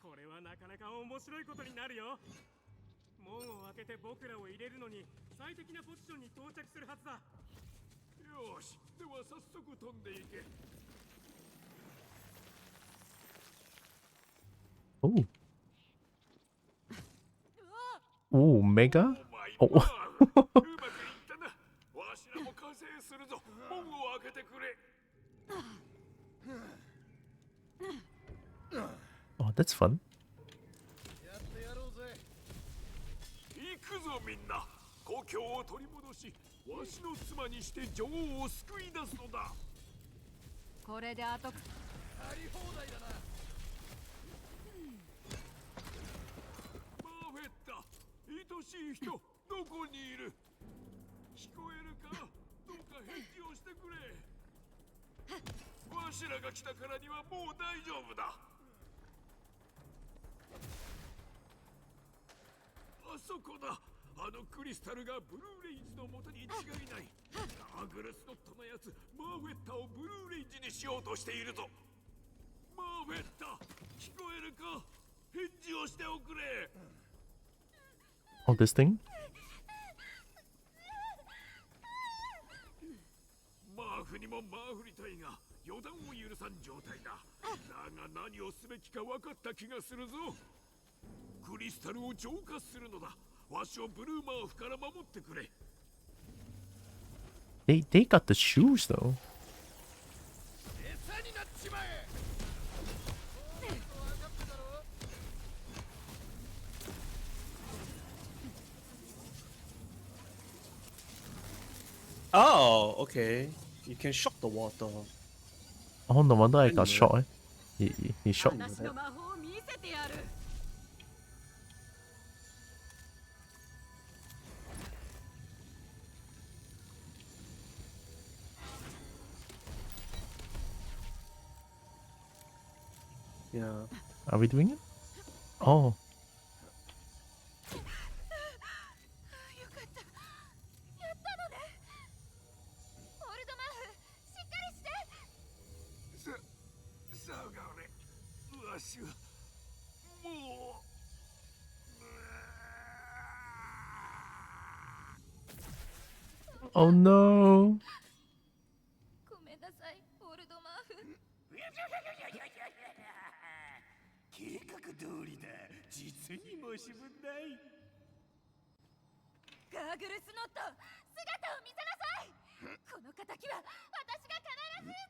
これはなかなか面白いことになるよ。門を開けて僕らを入れるのに最適なポジションに到着するはずだ。
よし、では早速飛んでいけ。
Oh. Oh, mega? Oh.
うまくいったな。わしらも完成するぞ。門を開けてくれ。
Oh, that's fun.
行くぞみんな。故郷を取り戻し、わしの妻にして女王を救い出すのだ。
これで後
やり放題だな。マーフェッタ、愛しい人、どこにいる？聞こえるか？どうか返事をしてくれ。わしらが来たからにはもう大丈夫だ。あそこだ。あのクリスタルがブルーレインズの元に違いない。ガーグルスノットのやつ、マーフェッタをブルーレインズにしようとしているぞ。マーフェッタ、聞こえるか？返事をしておくれ。
Oh, this thing?
マーフにもマーフりたいが予断を許さん状態だ。だが何をすべきか分かった気がするぞ。クリスタルを浄化するのだ。わしをブルーマーフから守ってくれ。
They got the shoes though.
餌になっちまえ。
Oh, okay. You can shock the water.
Oh, no wonder I got shot. Eh? He shot me.
私の魔法を見せてやる。
Yeah.
Are we doing it? Oh. Oh no.
ごめんなさい、オールドマーフ。
計画通りだ。実に申し分ない。
ガーグルスノット、姿を見せなさい。この敵は私が必ず撃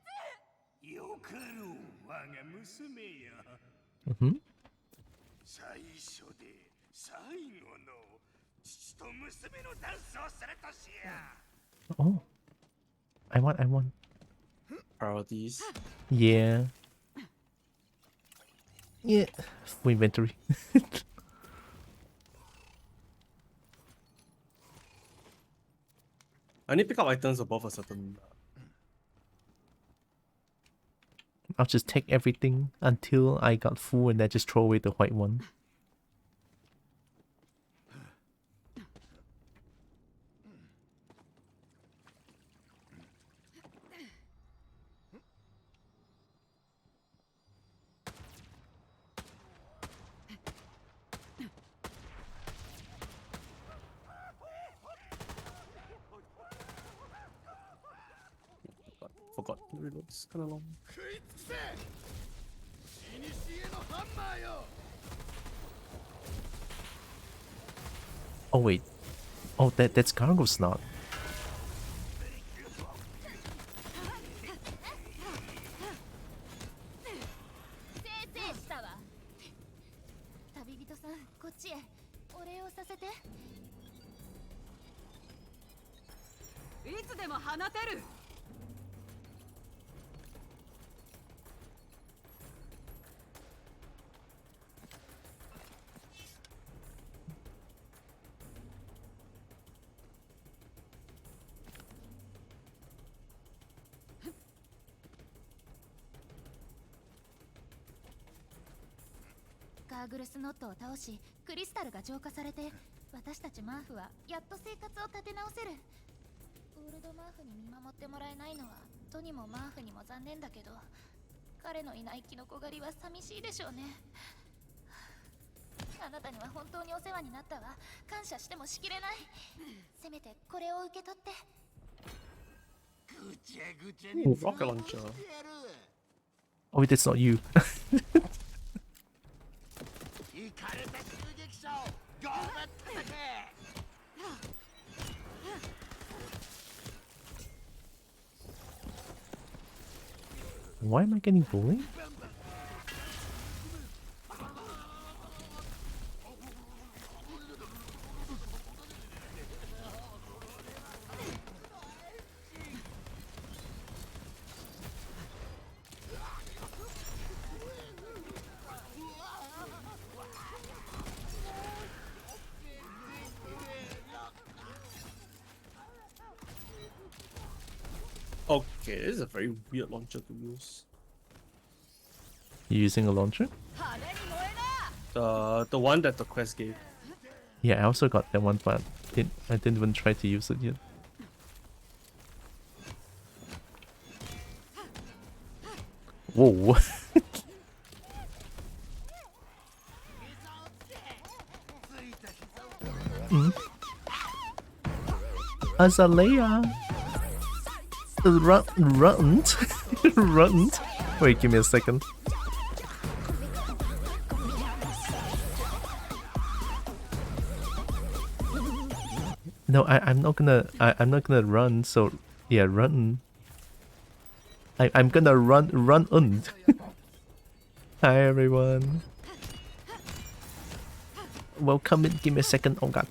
つ。
よかろう、我が娘よ。最初で最後の父と娘のダンスをするとしや。
Oh. I want.
Priorities.
Yeah. Yeah. Full inventory.
I need to pick up items above a certain.
I'll just take everything until I got full and then just throw away the white one.
Forgot. The reload's kind of long.
Oh wait. Oh, that's cargo snot.
「ガーグルスノットを倒し、クリスタルが浄化されて、私たちマーフはやっと生活を立て直せる。オールドマーフに見守ってもらえないのはトにもマーフにも残念だけど、彼のいないキノコ狩りは寂しいでしょうね。あなたには本当にお世話になったわ。感謝してもしきれない。せめてこれを受け取って。
Ooh, rocket launcher.
Oh wait, that's not you. Why am I getting bullied?
Okay, this is a very weird launcher to use.
You using a launcher?
The one that the quest gave.
Yeah, I also got that one, but I didn't even try to use it yet. Whoa. Azalea. Runt. Runt. Wait, give me a second. No, I'm not gonna run, so yeah, run. I'm gonna run und. Hi everyone. Welcome in, give me a second. Oh god.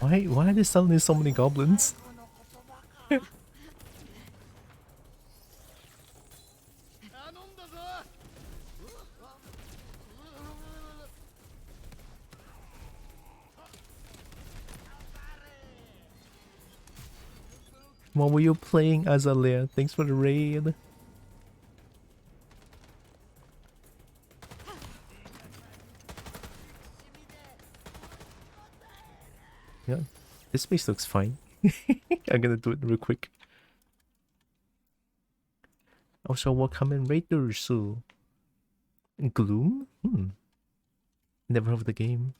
Why are there suddenly so many goblins? What were you playing, Azalea? Thanks for the raid. Yeah, this space looks fine. I'm gonna do it real quick. Also, welcome in Raiders. So, Gloom? Never heard of the game.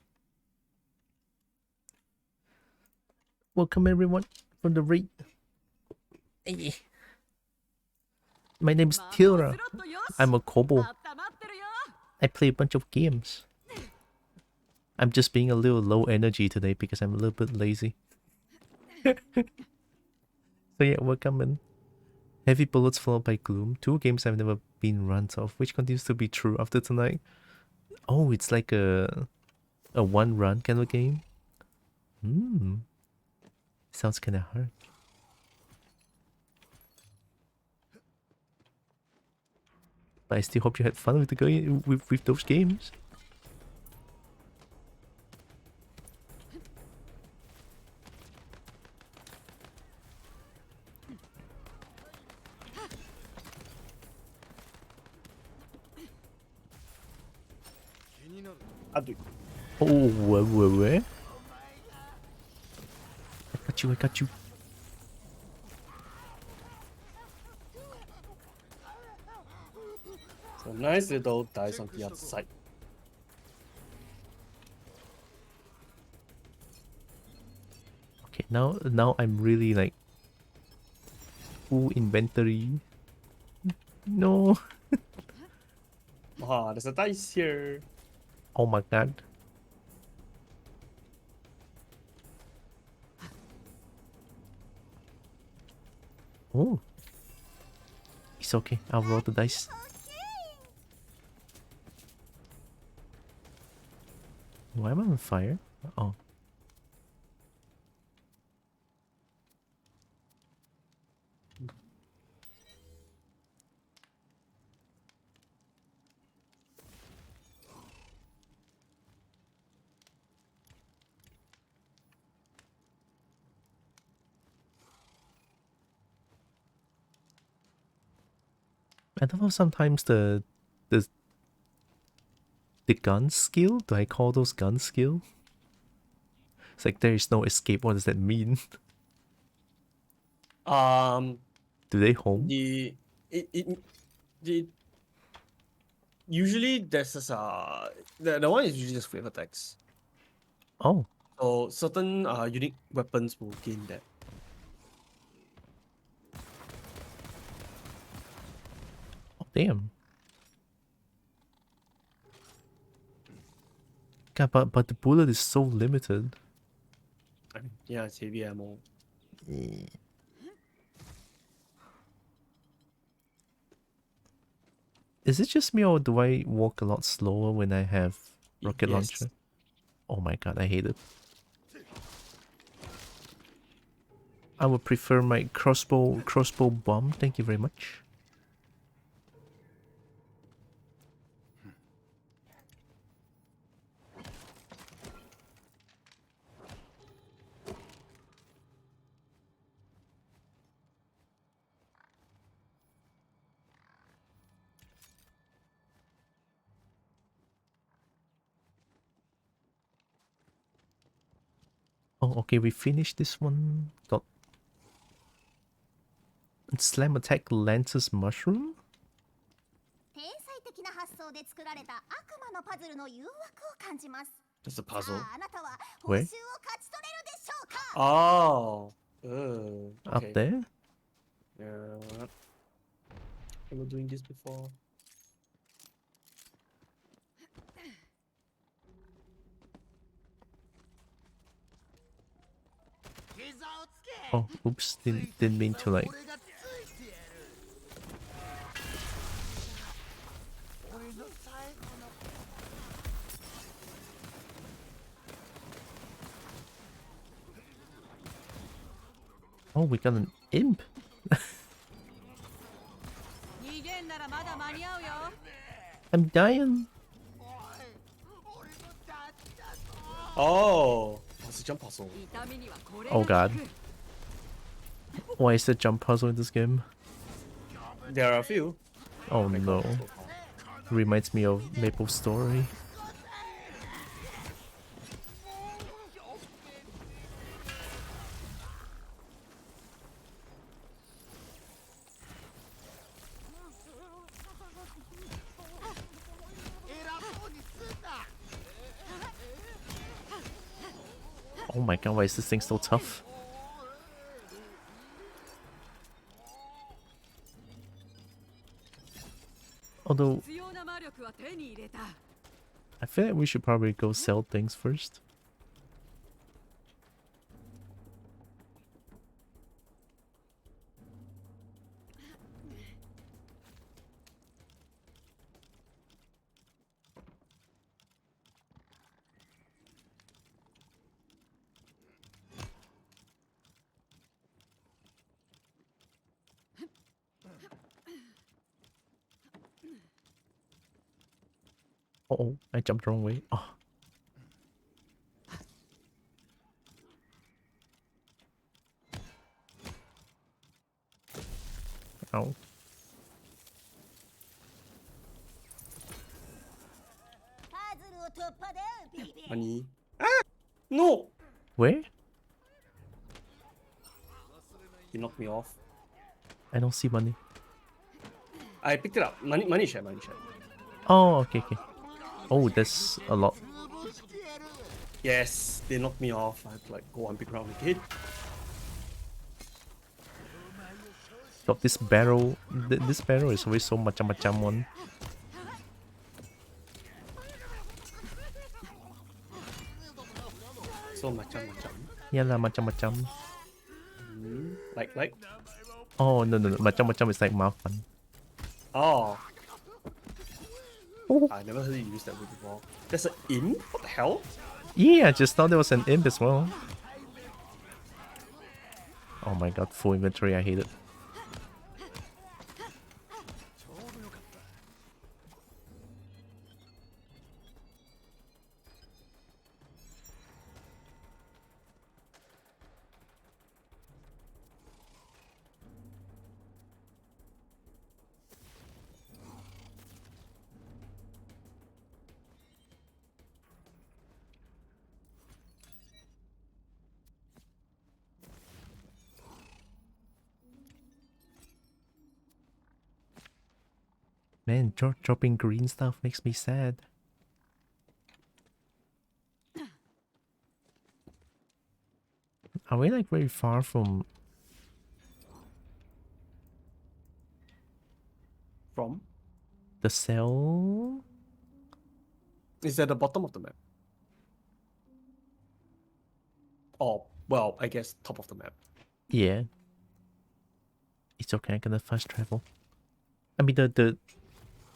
Welcome everyone from the raid. Hey. My name is Tylra. I'm a Kobo. I play a bunch of games. I'm just being a little low energy today because I'm a little bit lazy. So yeah, welcome in. Heavy Bullets followed by Gloom. 2 games I've never been runs of, which continues to be true after tonight. Oh, it's like a one run kind of game. Sounds kind of hard. But I still hope you had fun with the game with those games. Oh, where? I got you.
So nice little dice on the other side.
Okay, now I'm really like full inventory. No.
Ah, there's a dice here.
Oh my god. Oh. It's okay. I'll roll the dice. Why am I on fire? Oh. I don't know, sometimes the gun skill, do I call those gun skill? It's like there is no escape. What does that mean? Do they home?
The usually there's this the one is usually just flavor text.
Oh.
So certain unique weapons will gain that.
Oh, damn. God, but the bullet is so limited.
I mean, yeah, it's heavy ammo.
Is it just me or do I walk a lot slower when I have rocket launcher? Oh my god, I hate it. I would prefer my crossbow bomb. Thank you very much. Oh, okay, we finished this one. Got slam attack lances mushroom?
天才的な発想で作られた悪魔のパズルの誘惑を感じます。
That's a puzzle.
あなたは報酬を
Where?
勝ち取れるでしょうか。
Oh.
Up
Okay.
there?
Yeah. I was doing this before.
Oh, oops, didn't mean to like. Oh, we got an imp. I'm dying.
Oh, it's a jump puzzle.
Oh god. Why is the jump puzzle in this game?
There are a few.
Oh no. Reminds me of Maple Story. Oh my god, why is this thing so tough? Although, I feel like we should probably go sell things first. Uh-oh, I jumped the wrong way. Oh. Ow.
Money. Ah! No!
Where?
You knocked me off.
I don't see money.
I picked it up. Money share.
Oh, okay. Oh, that's a lot.
Yes, they knocked me off. I had to like go on big round again.
Got this barrel. This barrel is always so macam-macam one.
So macam.
Yeah lah, macam-macam.
Like.
Oh no, macam-macam is like mafan.
Oh. I never heard you use that word before. There's an imp? What the hell?
Yeah, I just thought there was an imp as well. Oh my god, full inventory, I hate it. Man, dropping green stuff makes me sad. Are we like very far from...
From?
The cell?
Is at the bottom of the map. Oh, well, I guess top of the map.
Yeah. It's okay, I'm gonna fast travel. I mean,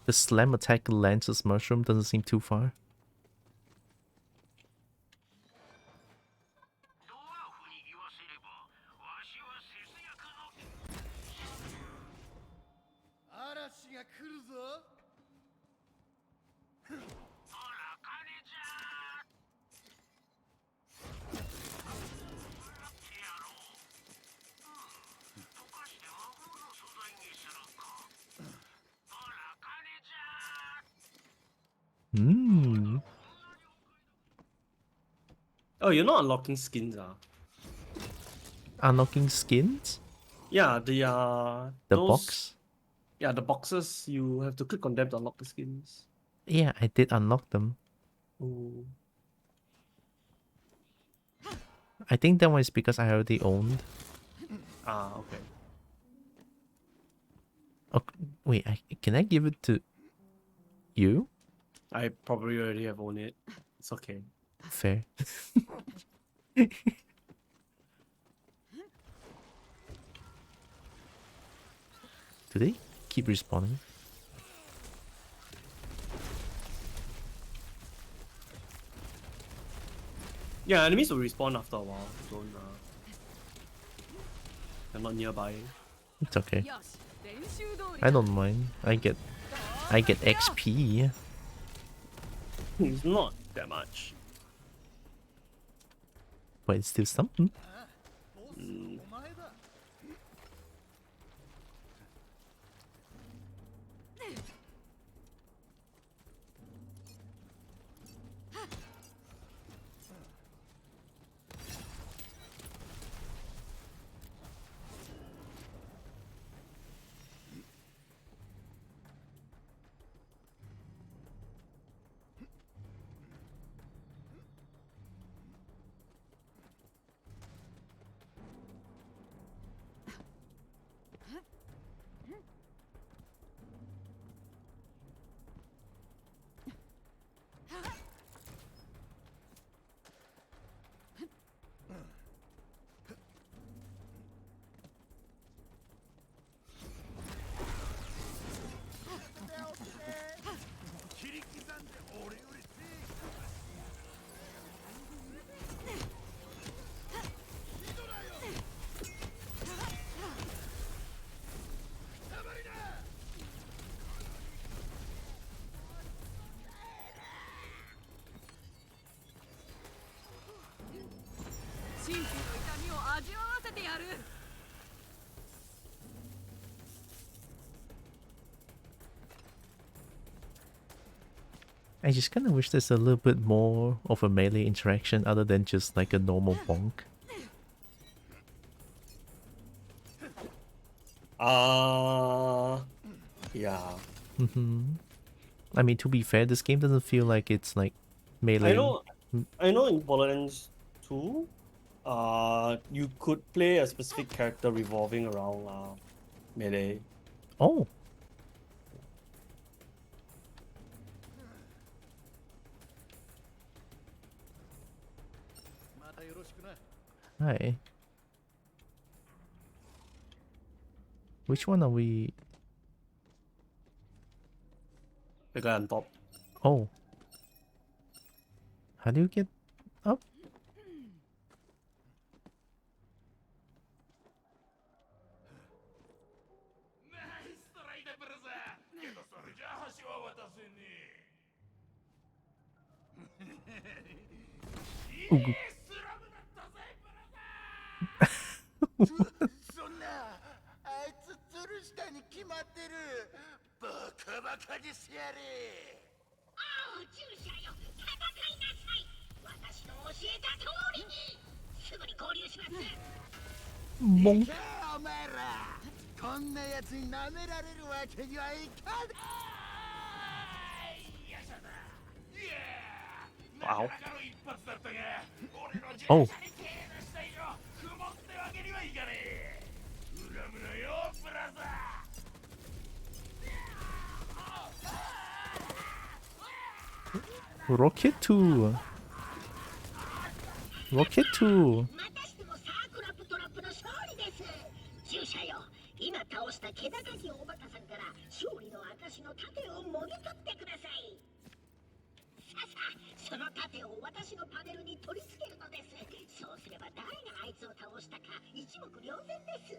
the slam attack Lance's mushroom doesn't seem too far. Hmm.
Oh, you're not unlocking skins,
Unlocking skins?
Yeah,
The
those,
box?
Yeah, the boxes, you have to click on them to unlock the skins.
Yeah, I did unlock them.
Ooh.
I think that one is because I already owned.
Ah, okay.
Oh, wait, can I give it to you?
I probably already have owned it. It's okay.
Fair. Do they keep respawning?
Yeah, enemies will respawn after a while. Don't, they're not nearby.
It's okay. I don't mind. I get XP.
It's not that much.
But it's still something.
神経の痛みを味わわせてやる。
I just kind of wish there's a little bit more of a melee interaction other than just like a normal bonk.
Yeah.
I mean, to be fair, this game doesn't feel like it's like melee.
I know in Borderlands 2, you could play a specific character revolving around melee.
Oh. Hi. Which one are we?
The guy on top.
Oh. How do you get up? Ooh.
そんなあいつ吊るしたに決まってるバカバカにしてやれ
ああ従者よ戦いなさい私の教えた通りにすぐに合流します
いけお前らこんなやつに舐められるわけにはいかないよいしょだいやなかなかの一発だったが俺の従者に手出した以上雲ってわけにはいかねえ恨むなよブラザー
Rocket 2. Rocket 2.
またしてもサークラップトラップの勝利です従者よ今倒した気高きおバカさんから勝利の証の盾をもぎ取ってくださいさあさあその盾を私のパネルに取り付けるのですそうすれば誰があいつを倒したか一目瞭然です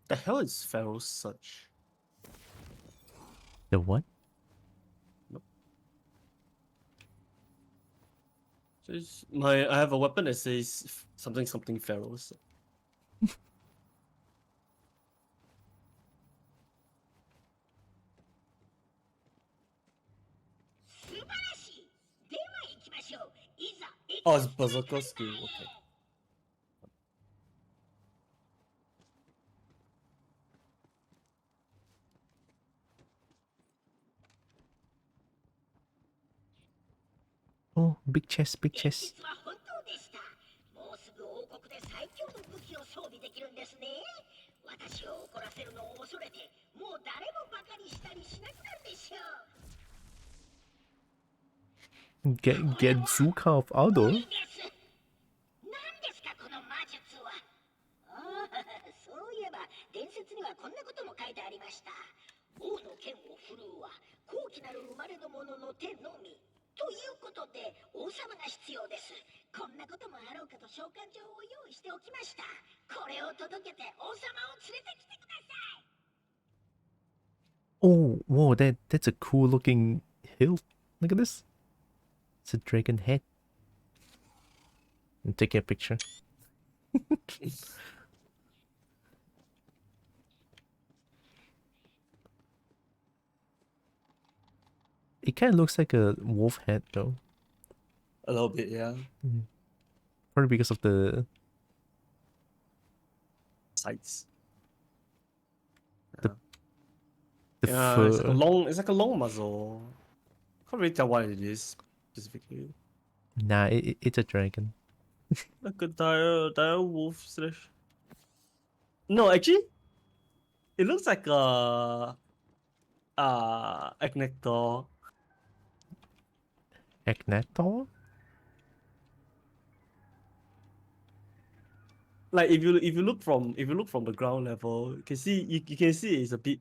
The hell is Pharaoh's Search?
The what?
I have a weapon that says something Pharaohs. Oh, it's Berserker skill. Okay.
Oh, big chest, big chest.
もうすぐ王国で最強の武器を装備できるんですね私を怒らせるのを恐れてもう誰もバカにしたりしなくなるでしょう
Get Zuka of Aldo.
何ですかこの魔術はああそういえば伝説にはこんなことも書いてありました王の剣を振るうは高貴なる生まれの者の手のみということで王様が必要ですこんなこともあろうかと召喚状を用意しておきましたこれを届けて王様を連れてきてください
Oh, whoa, that's a cool looking hill. Look at this. It's a dragon head. I'm taking a picture. It kind of looks like a wolf head though.
A little bit, yeah.
Probably because of the
Sights.
The
Yeah,
fur.
It's like a long muzzle. Can't really tell what it is specifically.
Nah, it's a dragon.
Like a dire wolf slash. No, actually, it looks like a Agnetor.
Agnetor?
Like if you look from the ground level, you can see it's a bit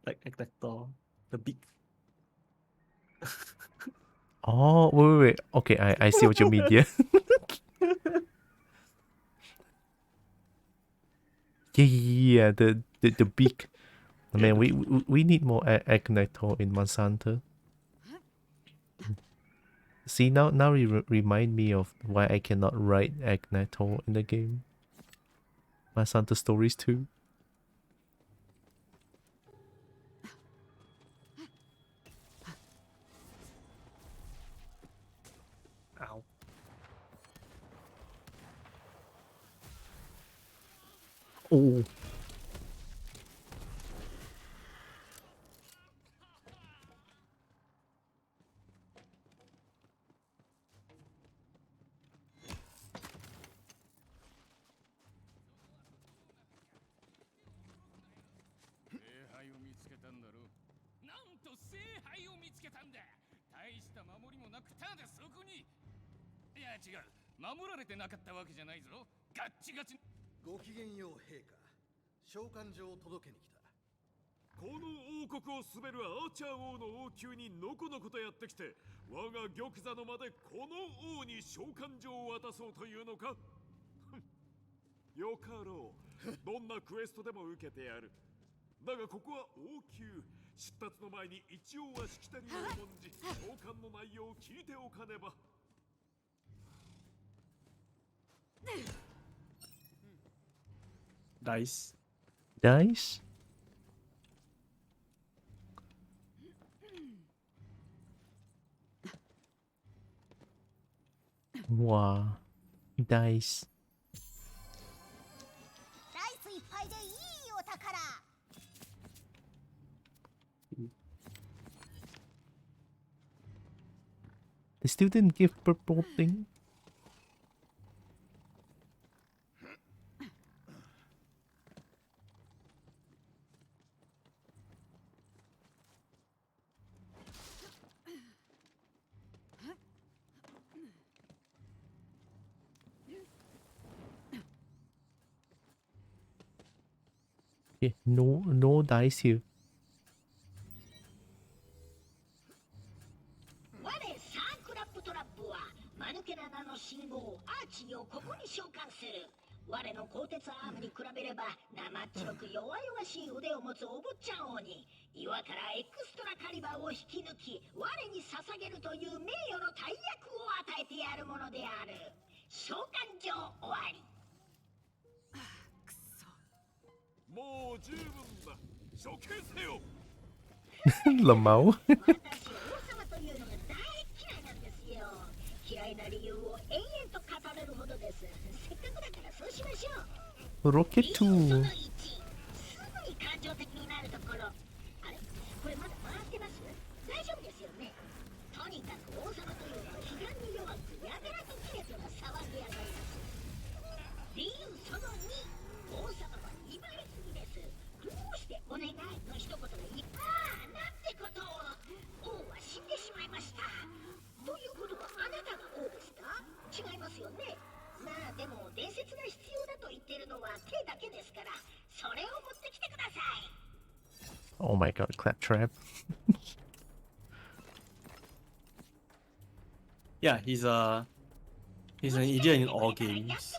like Agnetor, the beak.
Oh, wait. Okay, I see what you mean, yeah. Yeah, the beak. Man, we need more Agnetor in Monsanto. See, now you remind me of why I cannot write Agnator in the game. My Santa stories too.
Ow.
Oh.
ごきげんよう陛下。召喚状を届けに来た。
この王国を滑るアーチャー王の王宮にのこのことやってきて、我が玉座の間でこの王に召喚状を渡そうというのか。よかろう。どんなクエストでも受けてやる。だがここは王宮。出立の前に一応はしきたりを重んじ、召喚の内容を聞いておかねば。
Dice.
Dice? Wow. Dice.
ダイスいっぱいでいいお宝。
They still didn't give purple thing? Yeah, no dice here.
我サークラップトラップは間抜けな名の信号アーチをここに召喚する。我の鋼鉄アームに比べれば生っ白く弱々しい腕を持つお坊ちゃん王に岩からエクストラカリバーを引き抜き我に捧げるという名誉の大役を与えてやるものである。召喚状終わり。
もう十分だ。処刑せよ。
Lamau.
私王様というのが大嫌いなんですよ。嫌いな理由を延々と語れるほどです。せっかくだからそうしましょう。
Rocket 2.
すぐに感情的になるところ。あれこれまだ回ってます？大丈夫ですよね。とにかく王様というのは批判に弱くやたらとキレては騒ぎ上がります。理由その2、王様は威張りすぎです。どうしてお願いの一言がなんてことを。王は死んでしまいました。ということはあなたが王ですか？違いますよね。まあでも伝説が必要だと言ってるのは手だけですから、それを持ってきてください。
Oh my god, claptrap.
Yeah, he's an idiot in all games.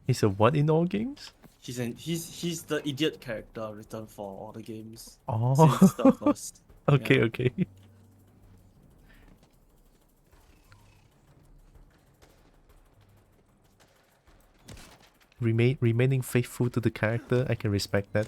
He's a what in all games?
He's the idiot character written for all the games.
Oh.
Since the first.
Okay,
Yeah.
okay. Remaining faithful to the character, I can respect that.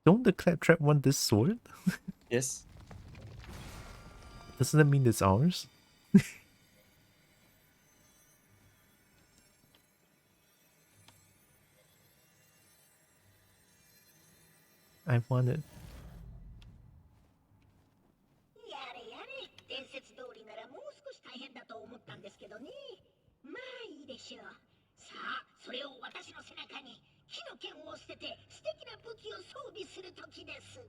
Don't the claptrap want this sword?
Yes.
Doesn't that mean it's ours? I want it.
やれやれ、伝説通りならもう少し大変だと思ったんですけどね。まあいいでしょう。さあ、それを私の背中に火の剣を捨てて素敵な武器を装備する時です。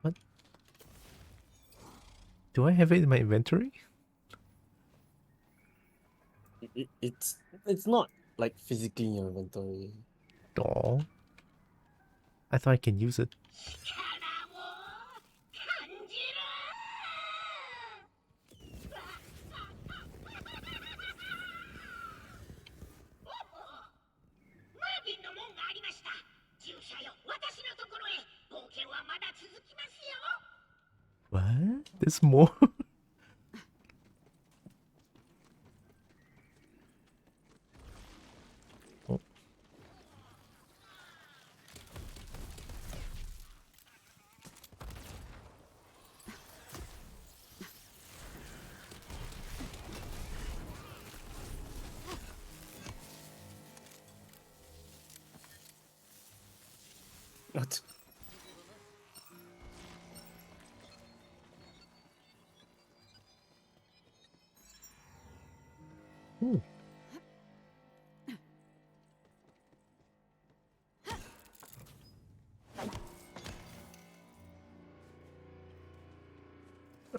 What? Do I have it in my inventory?
It's not like physically in your inventory.
Oh. I thought I can use it. What? There's more? Oh.
What?
Ooh.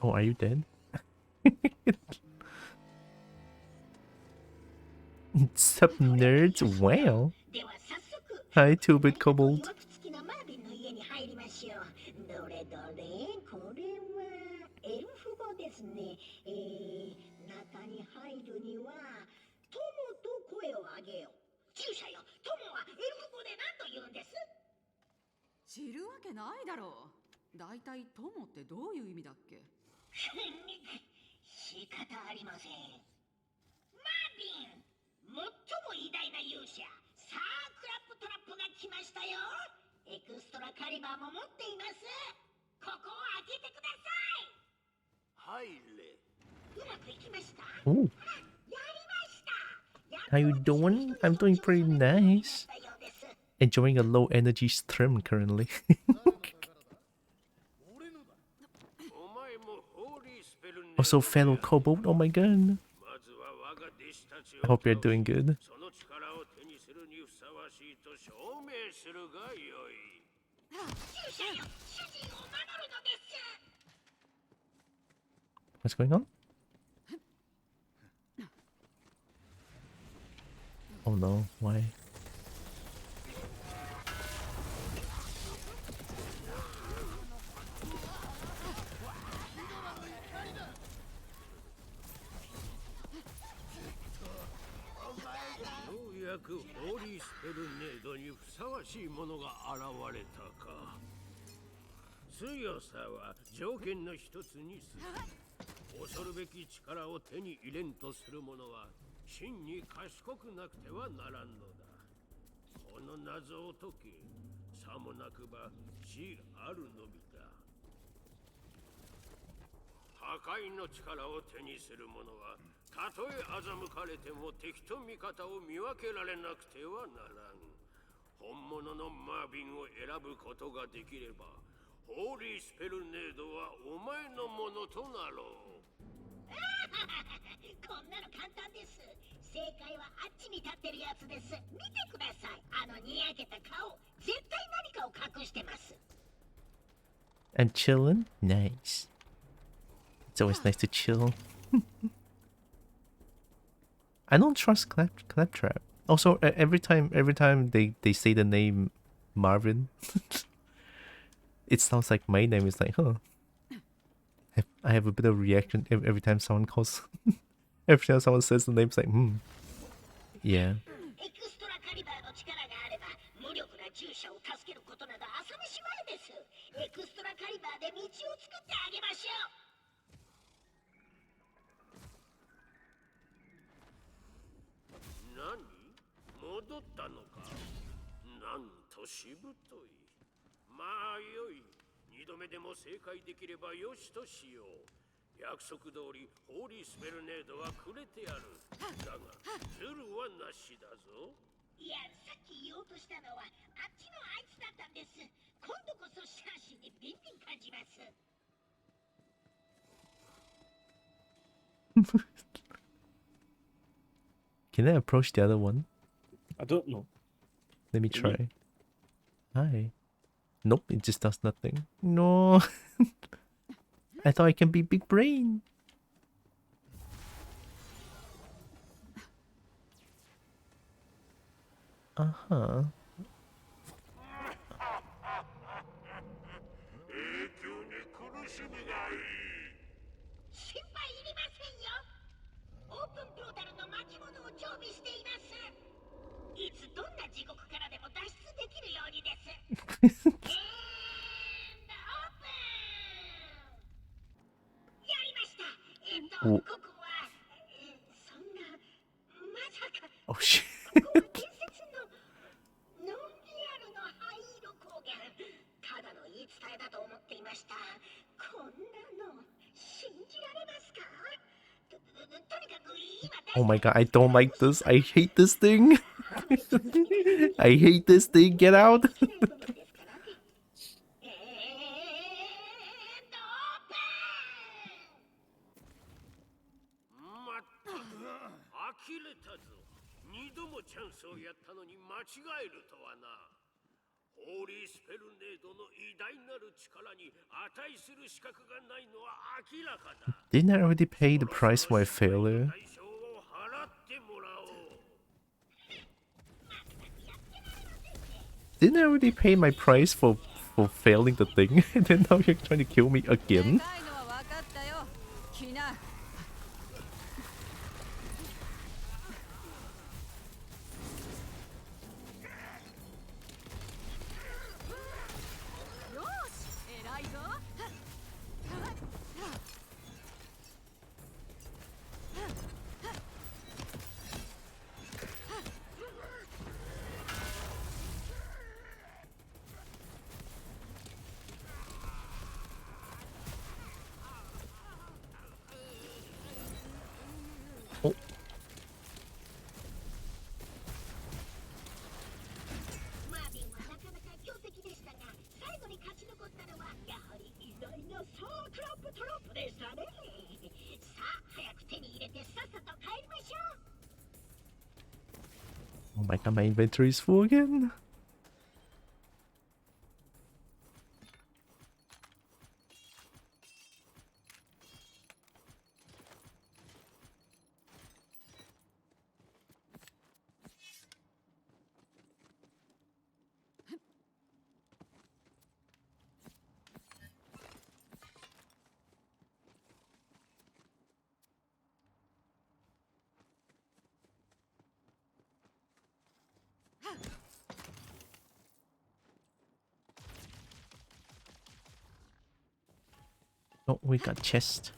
Oh, are you dead? Sup, nerds? Wow. Hi, 2-bit kobold.
付きのマービンの家に入りましょう。どれどれ、これはエルフ語ですね。中に入るには友と声を上げよう。従者よ、友はエルフ語で何と言うんです？
知るわけないだろう。だいたい友ってどういう意味だっけ？
仕方ありません。マービン、最も偉大な勇者、サークラップトラップが来ましたよ。エクストラカリバーも持っています。ここを開けてください。入れ。うまくいきました。
Ooh. How you doing? I'm doing pretty nice. Enjoying a low energy stream currently. Also, fellow kobold. Oh my god. I hope you're doing good. What's going on? Oh no, why? And chillin'? Nice. It's always nice to chill. I don't trust Claptrap. Also, every time they say the name Marvin, it sounds like my name is like, huh. I have a bit of reaction every time someone calls. Every time someone says the name, it's like, hmm. Yeah. Can I approach the other one?
I don't know.
Let me try. Hi. Nope, it just does nothing. No. I thought I can be big brain. Uh-huh.
永久に苦しみがいい。
心配いりませんよ。オープンポータルの巻物を常備しています。いつどんな地獄からでも脱出できるようにです。やりました。
お
ここは、そんな、まさか。
Oh shit.
ここは伝説のノンリアルの灰色光源。ただの言い伝えだと思っていました。こんなの信じられますか？とにかく今
Oh my god, I don't like this. I hate this thing. I hate this thing. Get out.
まったく呆れたぞ。二度もチャンスをやったのに間違えるとはな。ホーリースペルネードの偉大なる力に値する資格がないのは明らかだ。
Didn't I already pay the price for my failure?
代償を払ってもらおう。
Didn't I already pay my price for failing the thing? And then now you're trying to kill me again? お
マービンはなかなか強敵でしたが、最後に勝ち残ったのはやはり偉大なサークラップトラップでしたね。さあ、早く手に入れてさっさと帰りましょう。
Oh my god, my inventory is full again. Oh, we got chest.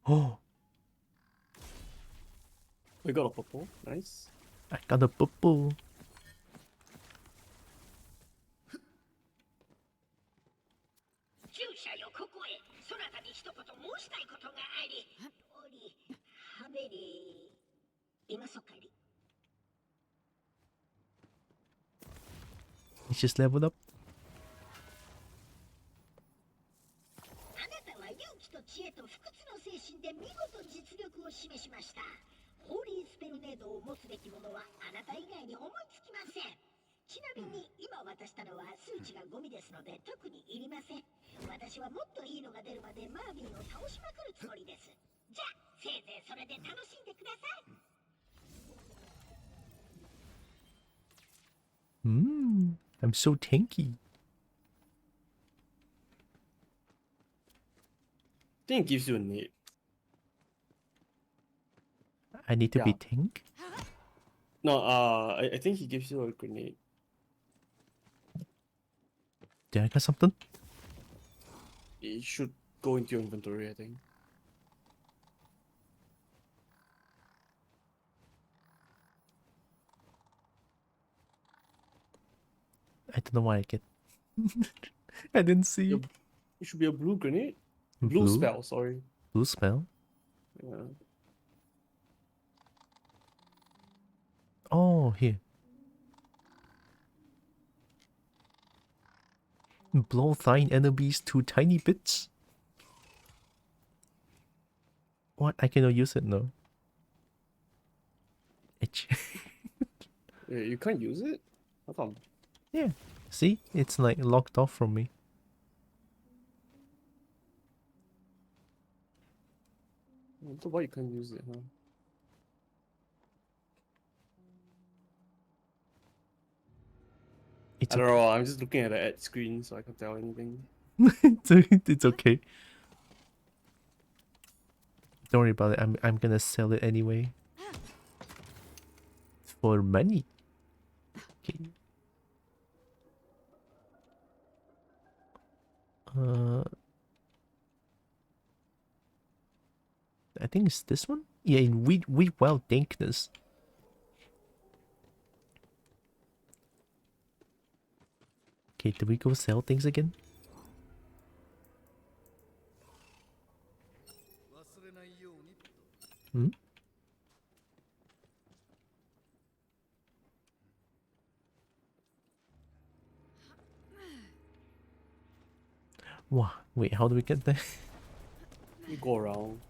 Oh,
We got a purple. Nice.
I got a bubble.
従者よ、ここへ。そなたに一言申したいことがあり。おり、ハベリー。今そかり。
He just leveled up.
あなたは勇気と知恵と不屈の精神で見事実力を示しました。ホーリースペルネードを持つべきものはあなた以外に思いつきません。ちなみに今渡したのは数値がゴミですので特にいりません。私はもっといいのが出るまでマービンを倒しまくるつもりです。じゃあせいぜいそれで楽しんでください。
I'm so tanky.
I think it gives you a nade.
I need to be
Yeah.
tank?
No, I think he gives you a grenade.
Did I get something?
It should go into your inventory, I think.
I don't know what I get. I didn't see.
It should be a blue grenade. Blue spell, sorry.
Blue spell?
Yeah.
Oh, here. Blow thine enemies to tiny bits. What? I cannot use it now. Itch.
Yeah, you can't use it? I thought.
Yeah. See? It's like locked off from me.
wonder why you can't use it, huh?
It's
I don't know, I'm just looking at the ad screen so I can't tell anything.
it's okay. Don't worry about it. I'm gonna sell it anyway. For money. Okay. I think it's this one? Yeah, in we well dankness. Okay, do we go sell things again? Hmm? Wow, wait, how do we get there?
You go around.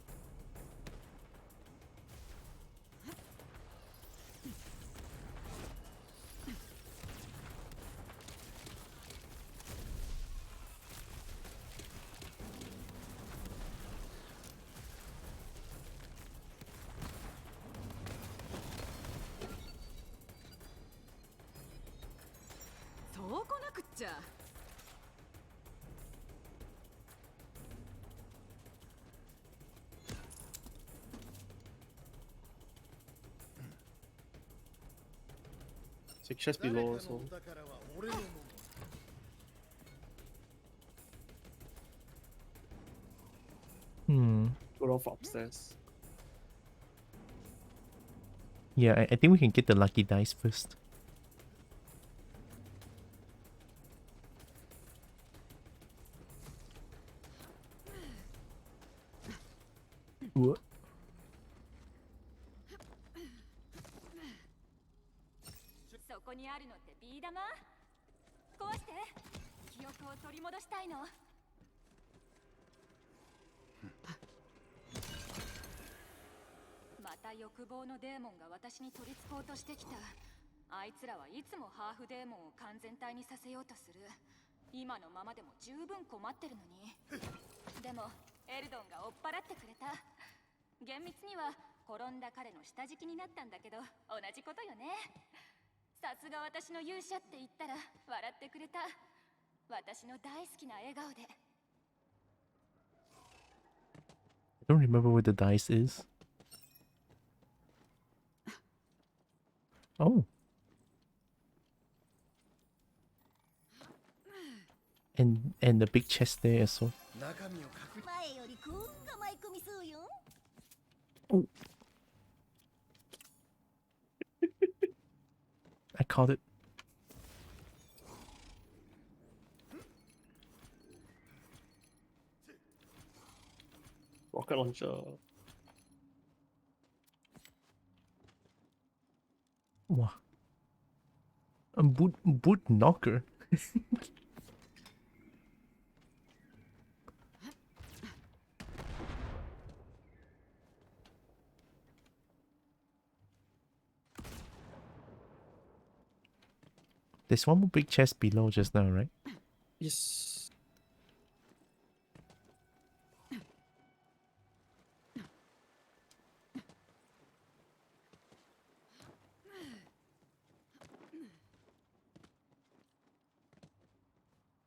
It's just below also. Go off upstairs.
Yeah, I think we can get the lucky dice first. What?
そこにあるのってビー玉？壊して記憶を取り戻したいの。また欲望のデーモンが私に取り憑こうとしてきた。あいつらはいつもハーフデーモンを完全体にさせようとする。今のままでも十分困ってるのに。でもエルドンが追っ払ってくれた。厳密には転んだ彼の下敷きになったんだけど、同じことよね。さすが私の勇者って言ったら笑ってくれた。私の大好きな笑顔で。
I don't remember where the dice is. Oh. And the big chest there as well. Oh. I caught it.
Rocket launcher.
Wow. A boot knocker. There's one more big chest below just now, right?
Yes.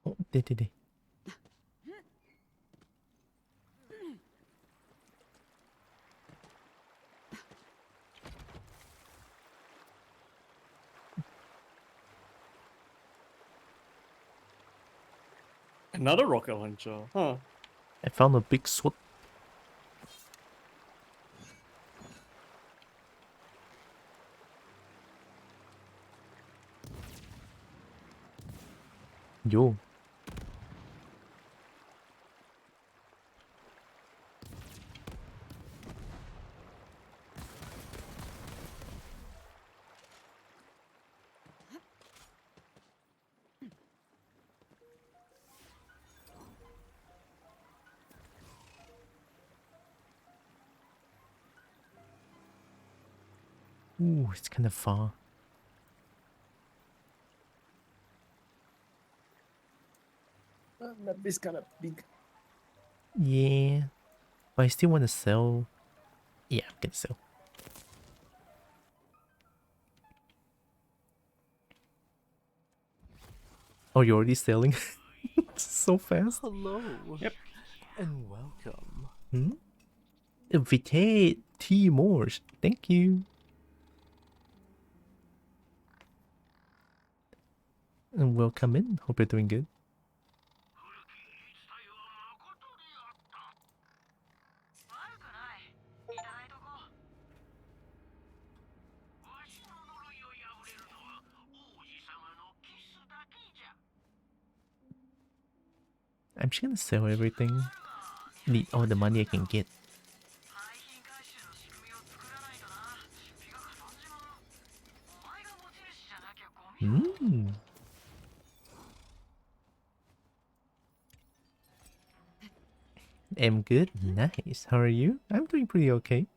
Oh, there.
Another rocket launcher, huh?
I found a big sword. Yo. Ooh, it's kind of far.
That is kind of big.
Yeah. But I still want to sell Yeah, I'm gonna sell. Oh, you're already selling? So fast.
Hello.
Yep.
And welcome.
Hmm? Vite Timors. Thank you. And welcome in. Hope you're doing good. I'm just gonna sell everything. Need all the money I can get. Hmm. I'm good. Nice. How are you? I'm doing pretty okay.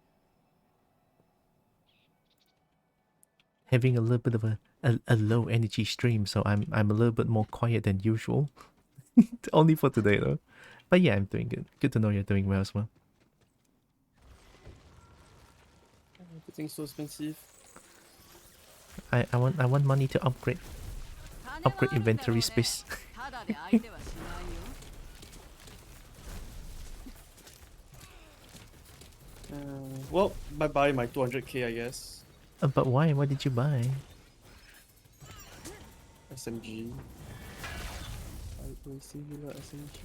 Having a little bit of a low energy stream, so I'm a little bit more quiet than usual. Only for today though. But yeah, I'm doing good. Good to know you're doing well as well.
Everything's so expensive.
I want money to upgrade inventory space.
Well, bye bye my 200k, I guess.
But why? What did you buy?
SMG. Singular SMG.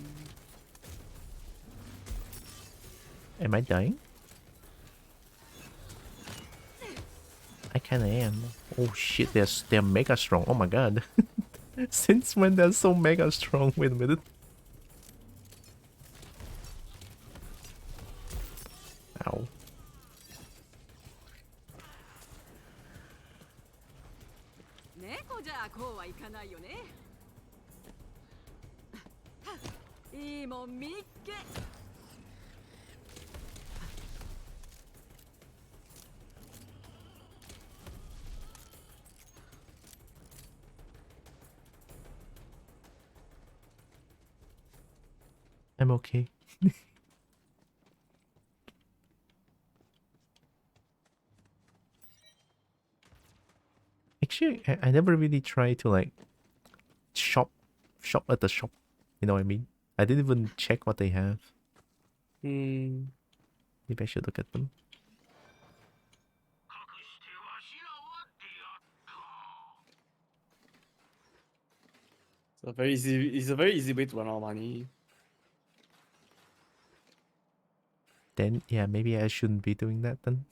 Am I dying? I kinda am. Oh shit, they're mega strong. Oh my god. Since when they're so mega strong? Wait a minute. Ow. I'm okay. Actually, I never really tried to like shop at the shop. You know what I mean? I didn't even check what they have.
Hmm.
Maybe I should look at them.
It's a very easy way to run out of money.
Then yeah, maybe I shouldn't be doing that then.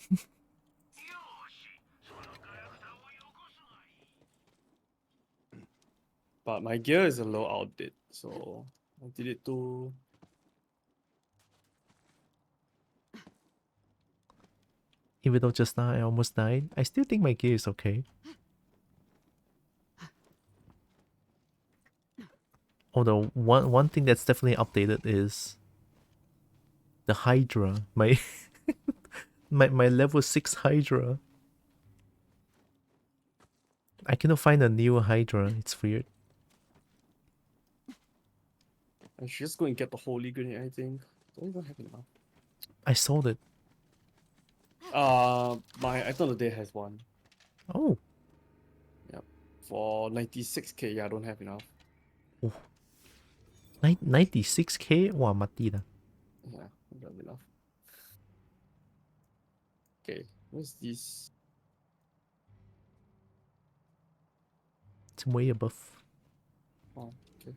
But my gear is a low outbid, so I did it too.
Even though just now I almost died, I still think my gear is okay. Although one thing that's definitely updated is the Hydra. My my level 6 Hydra. I cannot find a new Hydra. It's weird.
I should just go and get the Holy Grenade, I think. Don't even have enough.
I sold it.
My Item of the Day has one.
Oh.
Yep. For 96k, yeah, I don't have enough.
Oh. 96k? Wow, mati na.
Yeah, I don't have enough. Okay, where's this?
It's way above.
Oh, okay.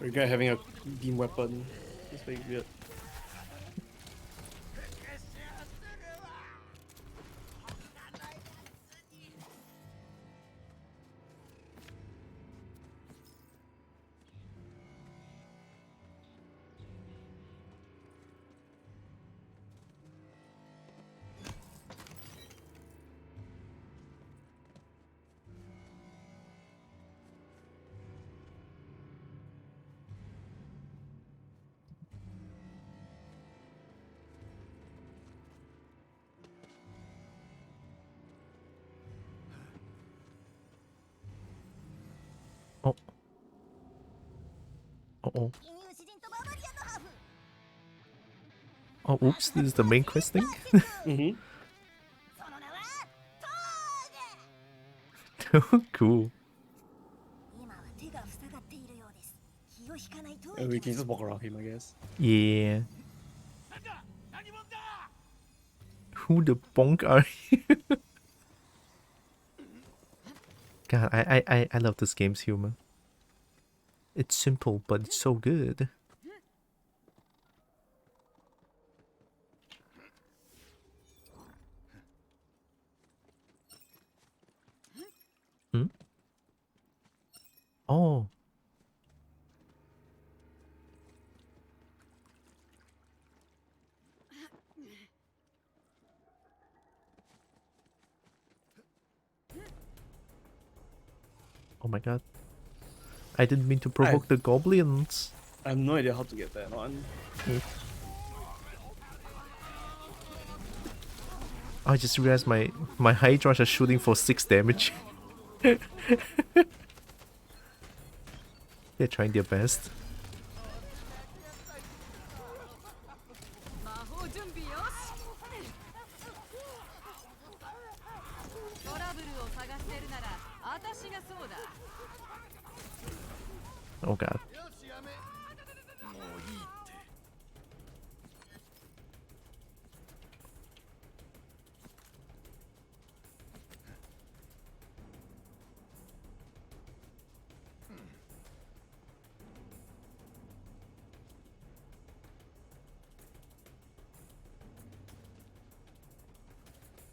Or you guy having a beam weapon. It's very weird.
Oh. Uh-oh. Oh, oops, this is the main quest thing?
Mm-hmm.
Cool.
And we can just walk around him, I guess.
Yeah. Who the bonk are you? God, I love this game's humor. It's simple, but it's so good. Hmm? Oh. Oh my god. I didn't mean to provoke the goblins.
I have no idea how to get that one.
I just realized my Hydras are shooting for 6 damage. They're trying their best. Oh god.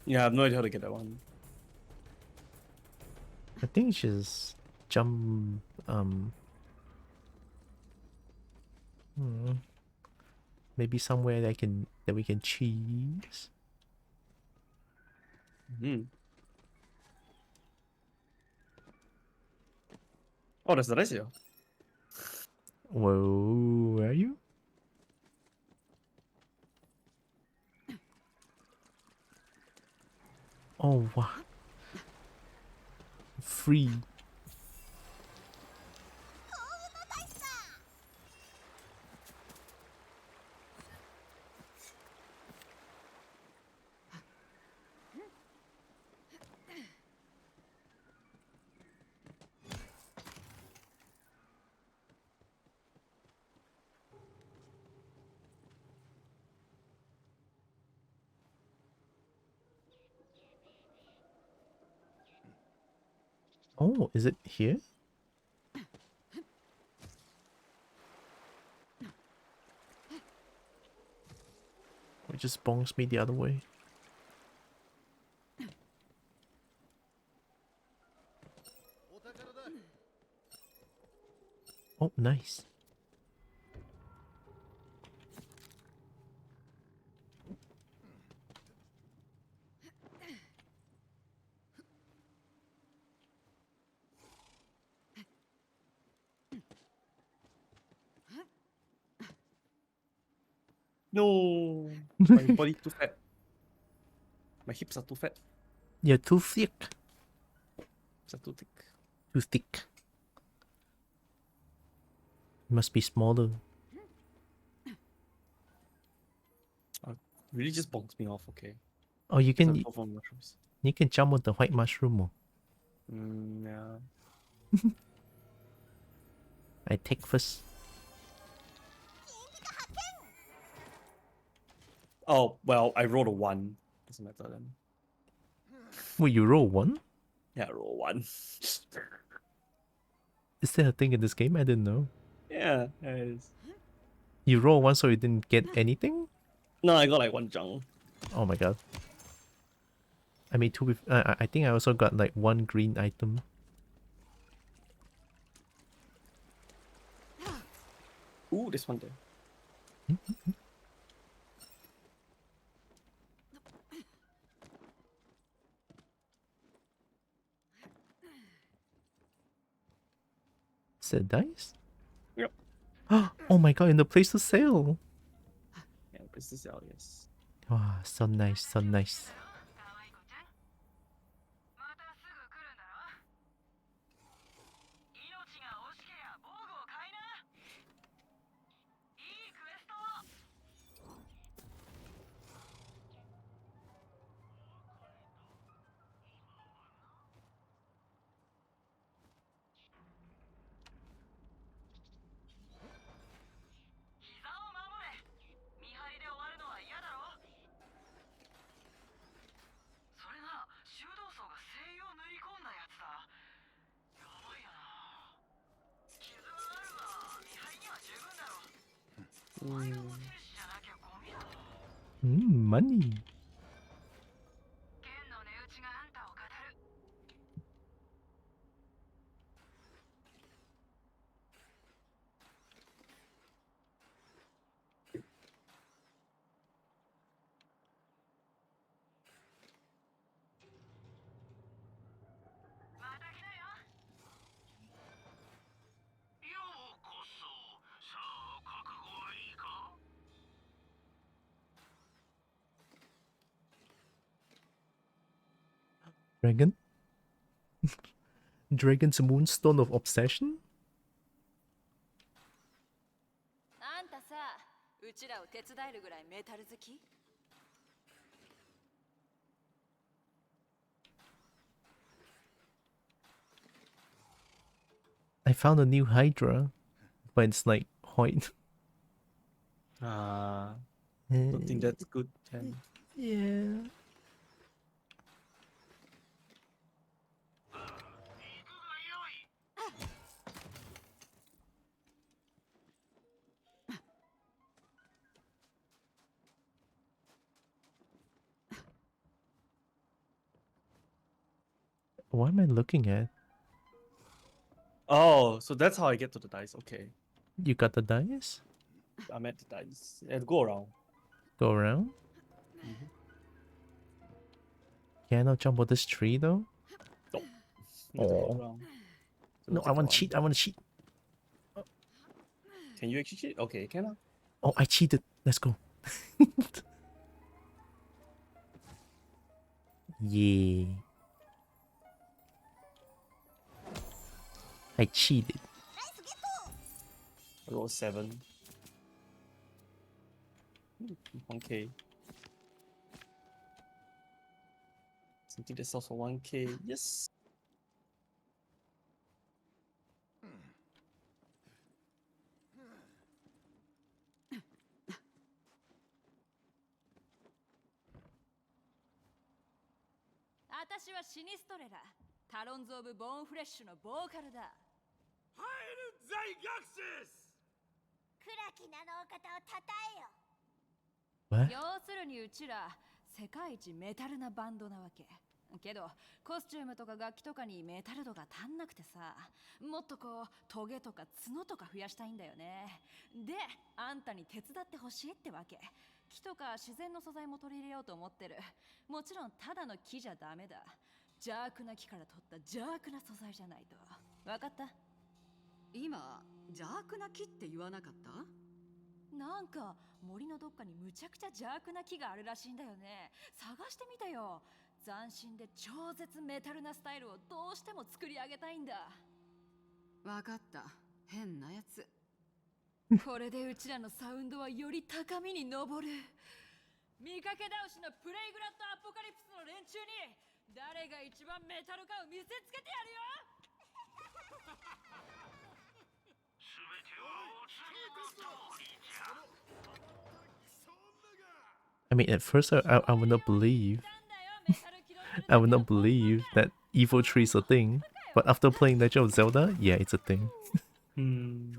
Yeah, I have no idea how to get that one.
I think it's just jump maybe somewhere that we can cheese.
Hmm. Oh, that's the nice here.
Whoa, where are you? Oh wow. Free. Oh, is it here? Or it just bonks me the other way? Oh, nice.
No, my body too fat. My hips are too fat.
You're too thick.
Hips are too thick.
Too thick. Must be smaller.
Really just bonks me off, okay.
Oh, you can
mushrooms.
you can jump with the white mushroom. Oh.
Yeah.
I take first.
Oh, well, I rolled a 1. Doesn't matter then.
Wait, you roll 1?
Yeah, roll 1.
Is there a thing in this game? I didn't know.
Yeah, it is.
You roll 1 so you didn't get anything?
No, I got like 1 junk.
Oh my god. I made 2 with... I think I also got like 1 green item.
Ooh, this one there.
Is that dice?
Yep.
Oh my god, in the place to sell!
Yeah, place to sell, yes.
Wow, so nice, so nice. Money. Dragon? Dragon's Moonstone of Obsession?
あんたさ、うちらを手伝えるぐらいメタル好き？
I found a new Hydra, but it's like white.
Don't think that's good, Chen.
Yeah. What am I looking at?
Oh, so that's how I get to the dice. Okay.
You got the dice?
I'm at the dice. And go around.
Go around? Can I not jump on this tree though?
Nope. You have to go
Oh.
around. So
No,
take
I want
one.
to cheat. I want to cheat.
Can you actually cheat? Okay, can I?
Oh, I cheated. Let's go. Yeah. I cheated.
I rolled 7. 1k. Something that sells for 1k. Yes.
"私はシニストレラ、タロンズ・オブ・ボーンフレッシュのボーカルだ。
ハイル・ザイガクシス
暗き名のお方をたたえよ。
What?
要するにうちら世界一メタルなバンドなわけ。けどコスチュームとか楽器とかにメタル度が足んなくてさ、もっとこうトゲとか角とか増やしたいんだよね。で、あんたに手伝ってほしいってわけ。木とか自然の素材も取り入れようと思ってる。もちろんただの木じゃダメだ。邪悪な木から取った邪悪な素材じゃないと。わかった？
今邪悪な木って言わなかった？
なんか森のどっかにむちゃくちゃ邪悪な木があるらしいんだよね。探してみたよ。斬新で超絶メタルなスタイルをどうしても作り上げたいんだ。
わかった。変なやつ。
これでうちらのサウンドはより高みに登る。見かけ倒しのプレイグラッドアポカリプスの連中に誰が一番メタルかを見せつけてやるよ。
I mean, at first I would not believe. I would not believe that evil tree is a thing. But after playing Legend of Zelda, yeah, it's a thing.
Hmm.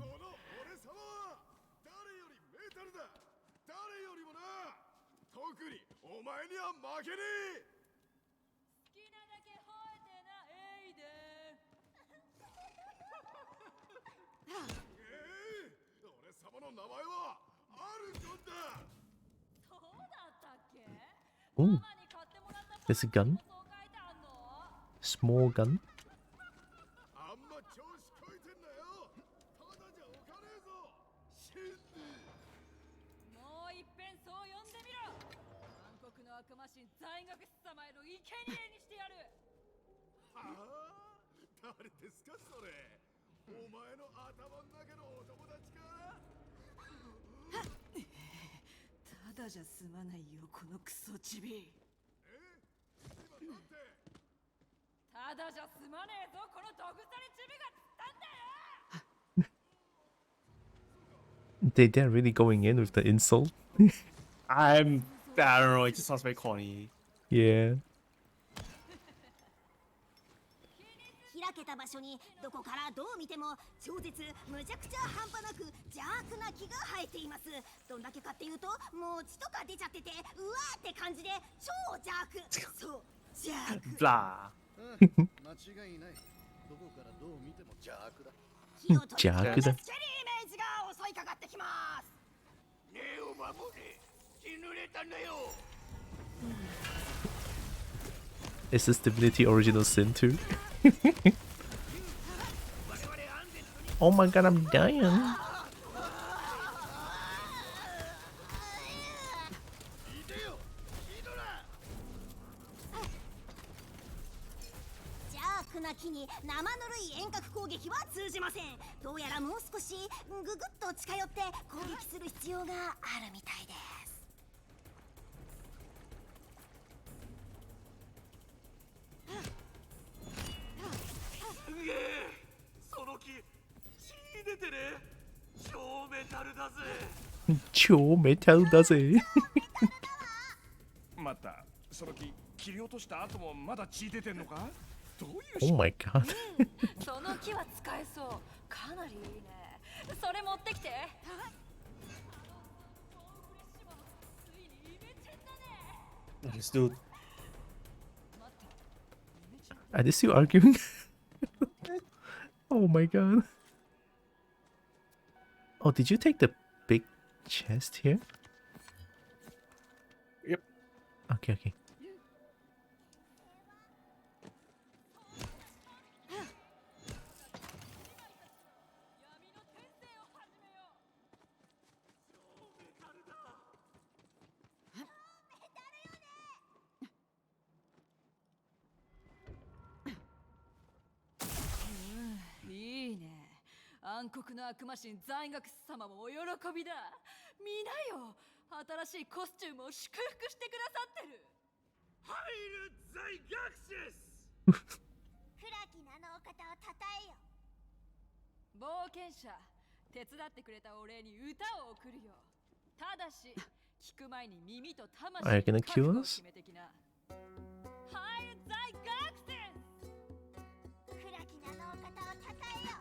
特にお前には負けねえ。
好きなだけ吠えてなエイデ
俺様の名前はアルトンだ。
そうだったっけ？
Ooh. There's a gun. Small gun.
あんま調子こいてんなよ。ただじゃおかねえぞ。死んで。
もう一遍そう呼んでみろ。暗黒の悪魔神在学士様への生贄にしてやる。
はあ、誰ですかそれ。お前の頭の中のお友達か。
ただじゃ済まないよこのクソチビ。ただじゃ済まねえぞこのドグサリチビがつったんだよ。
They're really going in with the insult.
I don't know, it just sounds very corny.
Yeah.
開けた場所にどこからどう見ても超絶むちゃくちゃ半端なく邪悪な木が生えています。どんだけかっていうともう血とか出ちゃっててうわーって感じで超邪悪。そう邪悪。
Blah.
間違いない。どこからどう見ても邪悪だ。
邪悪だ。
スチェリーメイズが襲いかかってきます。
ねえお守り、血濡れたんだよ。
Is this Divinity Original Sin too? Oh my god, I'm dying.
な木に生ぬるい遠隔攻撃は通じません。どうやらもう少しググッと近寄って攻撃する必要があるみたいです。
すげえ、その木血出てね。超メタルだぜ。
超メタルだぜ。
またその木切り落とした後もまだ血出てんのか。
Oh my god.
その木は使えそう。かなりいいね。それ持ってきて。
Let's do.
Are they still arguing? Oh my god. Oh, did you take the big chest here?
Yep.
Okay, okay.
Mm, いいね。暗黒の悪魔神在学士様もお喜びだ。見なよ。新しいコスチュームを祝福してくださってる。
入る在学士です。
暗き名のお方をたたえよ。
冒険者、手伝ってくれたお礼に歌を送るよ。ただし、聞く前に耳と魂に覚悟を決めてきな。入る在学士。
暗き名のお方をたたえよ。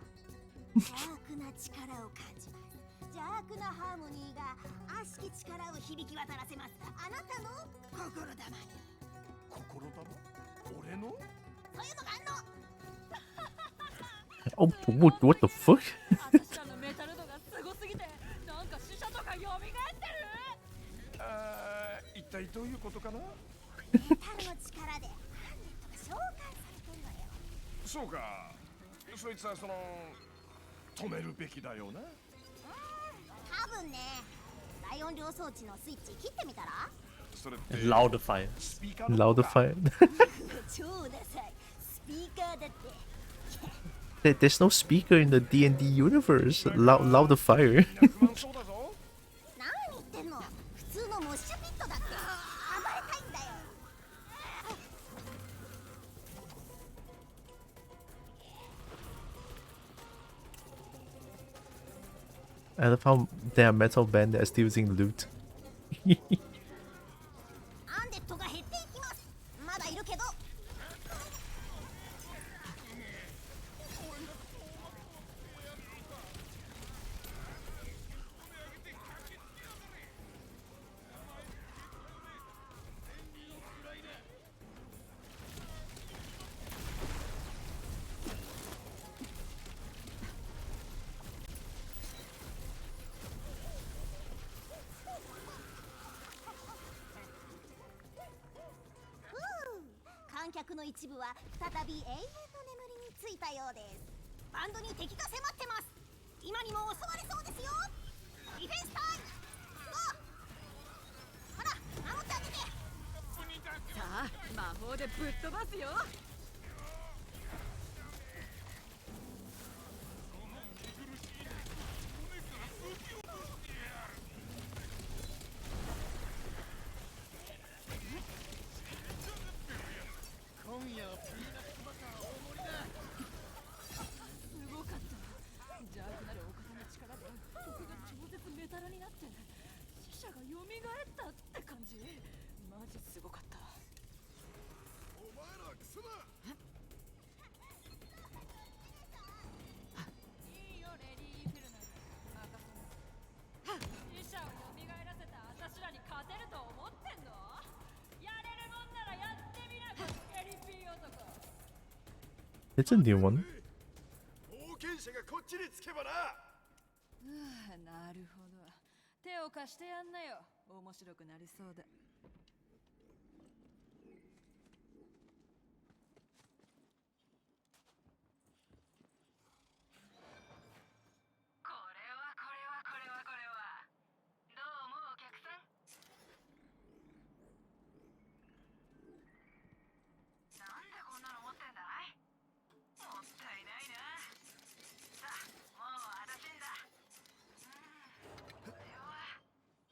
邪悪な力を感じます。邪悪なハーモニーが悪しき力を響き渡らせます。あなたの心玉に。
心玉？俺の？
そういうのがあんの。
Oh, what the fuck?
私らのメタル度がすごすぎて、なんか死者とか蘇ってる。
一体どういうことかな？
メタルの力でハンネットが召喚されてるのよ。
そうか。そいつはその止めるべきだよな。
多分ね。大音量装置のスイッチ切ってみたら？
それって
Loudifier.
Loudifier.
超ダサい。スピーカーだって。
There's no speaker in the D&D universe. Loudifier.
何言ってんの？普通のモッシュピットだって。暴れたいんだよ。
I love how they are metal band that are still using loot.
アンデッドが減っていきます。まだいるけど観客の一部は再び永遠の眠りについたようです。バンドに敵が迫ってます。今にも襲われそうですよ。ディフェンスタイム。ほら、守ってあげて。
さあ魔法でぶっ飛ばすよ。すごかった。邪悪なるお方の力で僕が超絶メタルになって死者が蘇ったって感じ。マジすごかった。
お前らクソだ。
いいよレディー・フィルナー。死者を蘇らせた私らに勝てると思ってんの？やれるもんならやってみな、スケリピー男。
It's a new one.
冒険者がこっちにつけばな。
なるほど。手を貸してやんなよ。面白くなりそうだ。
どうもお客さん。なんでこんなの持ってんだい？もったいないな。さあ、もう私んだ。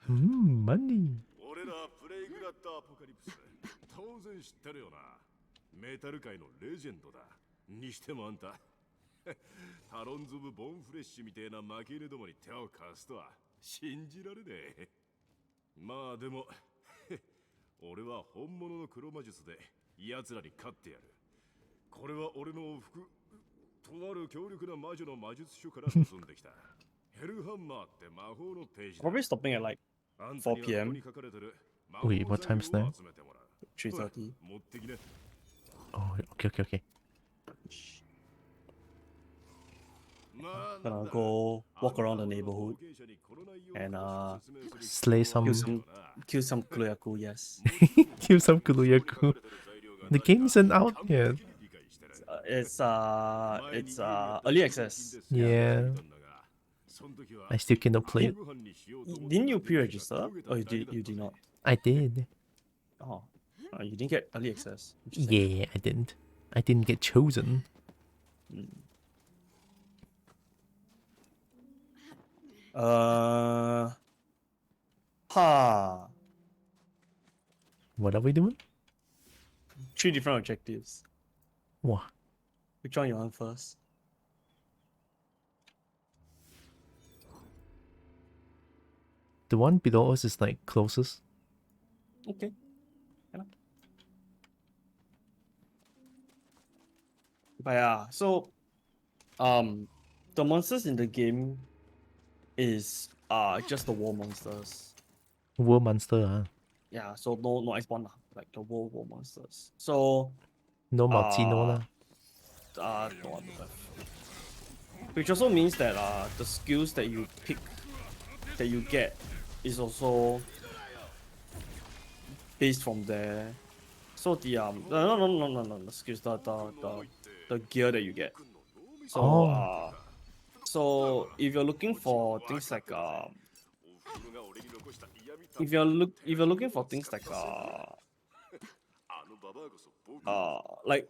Money.
俺らプレイグラッドアポカリプス当然知ってるよな。メタル界のレジェンドだ。にしてもあんたタロンズ・オブ・ボンフレッシュみてえな負け犬どもに手を貸すとは信じられねえ。まあでも俺は本物の黒魔術で奴らに勝ってやる。これは俺の往復とある強力な魔女の魔術書から進んできたヘルハンマーって魔法のページだ。
Probably stopping at like 4 p.m.
Wait, what time's now?
3:30.
Oh, okay.
Gonna go walk around the neighborhood and
Slay some.
kill some Kuroyaku, yes.
Kill some Kuroyaku. The game isn't out yet.
It's early access.
Yeah. I still cannot play it.
Didn't you pre-register? Oh, you did not.
I did.
Oh, you didn't get early access.
Yeah, I didn't. I didn't get chosen. What are we doing?
3 different objectives.
Wow.
Which one you want first?
The one below us is like closest.
Okay. But yeah, so the monsters in the game is just the war monsters.
War monster,
Yeah, so no iceborne lah, like the war monsters. So
No Martino lah.
no other stuff. Which also means that the skills that you pick, that you get, is also based from there. So the no the skills, the gear that you get. So so if you're looking for things like if you're looking for things like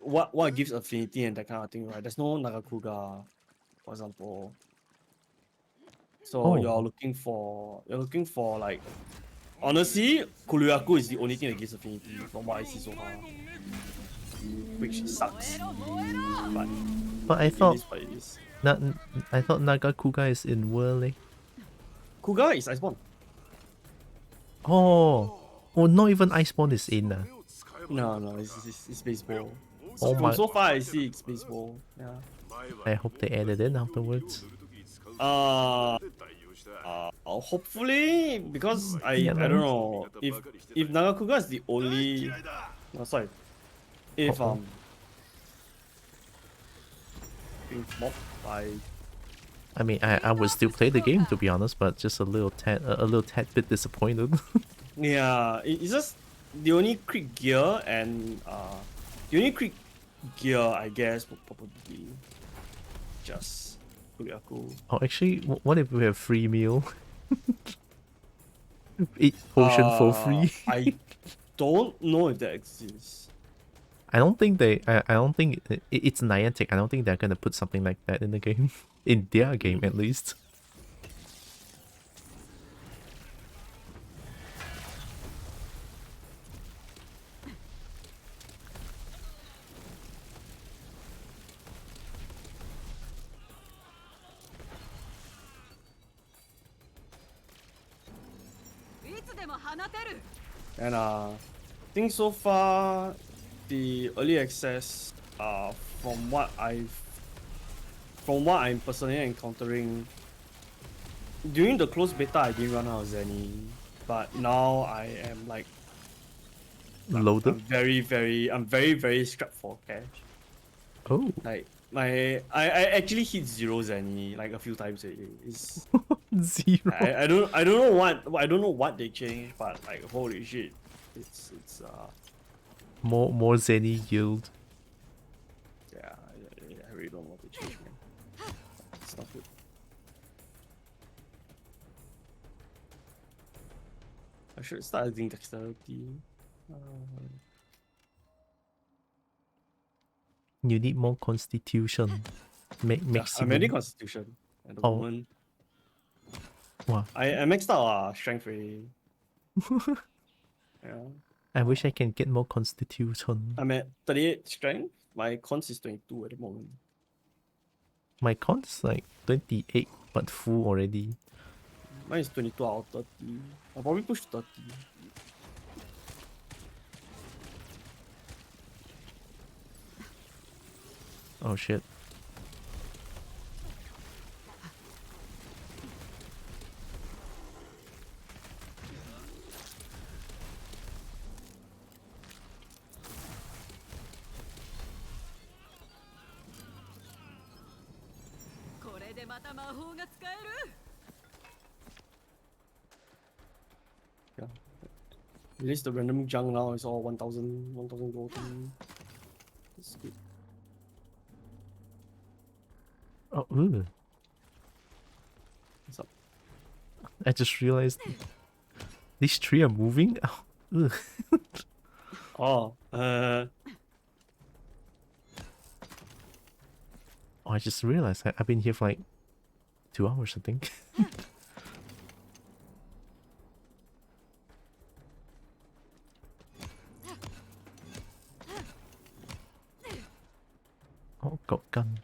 what gives affinity and that kind of thing, right? There's no Nagakuga, for example. So you're looking for like, honestly, Kuryaku is the only thing that gives affinity from what I see so far, which sucks.
But I
it
thought
is what it is.
I thought Nagakuga is in World.
Kuga is Iceborne.
Oh, not even Iceborne is in.
No, it's baseball.
Oh
From
my.
so far I see it's baseball. Yeah.
I hope they added in afterwards.
Hopefully, because I don't know if Nagakuga is the only. No, sorry. If
I mean, I would still play the game, to be honest, but just a little tad bit disappointed.
Yeah, it's just the only crit gear and The only quick gear, I guess, would probably be just Kuriaku.
Oh, actually, what if we have free meal? Eat potion for free.
I don't know if that exists.
I don't think they. I don't think it's Niantic. I don't think they're gonna put something like that in the game, in their game at least.
And I think so far the early access, from what I'm personally encountering, during the closed beta I didn't run out of Zenny, but now I am like
Loaded.
I'm very very strapped for cash.
Oh.
Like I actually hit 0 Zenny like a few times already. It's
0.
I don't know what they changed, but like holy shit, it's
More Zenny yield.
yeah, I really don't know what they changed, man. It's not good. I should start doing dexterity.
You need more constitution. Maximum.
I'm already constitution at the moment.
Wow.
I maxed out strength already. Yeah.
I wish I can get more constitution.
I'm at 38 strength. My cons is 22 at the moment.
My con's like 28, but full already.
Mine is 22 out of 30. I'll probably push to 30.
Oh shit.
Yeah. At least the random junk now is all 1000 gold. That's good.
Oh, ooh.
What's up?
I just realized these three are moving. Oh,
oh,
I just realized I've been here for like 2 hours, I think. Oh, got gun.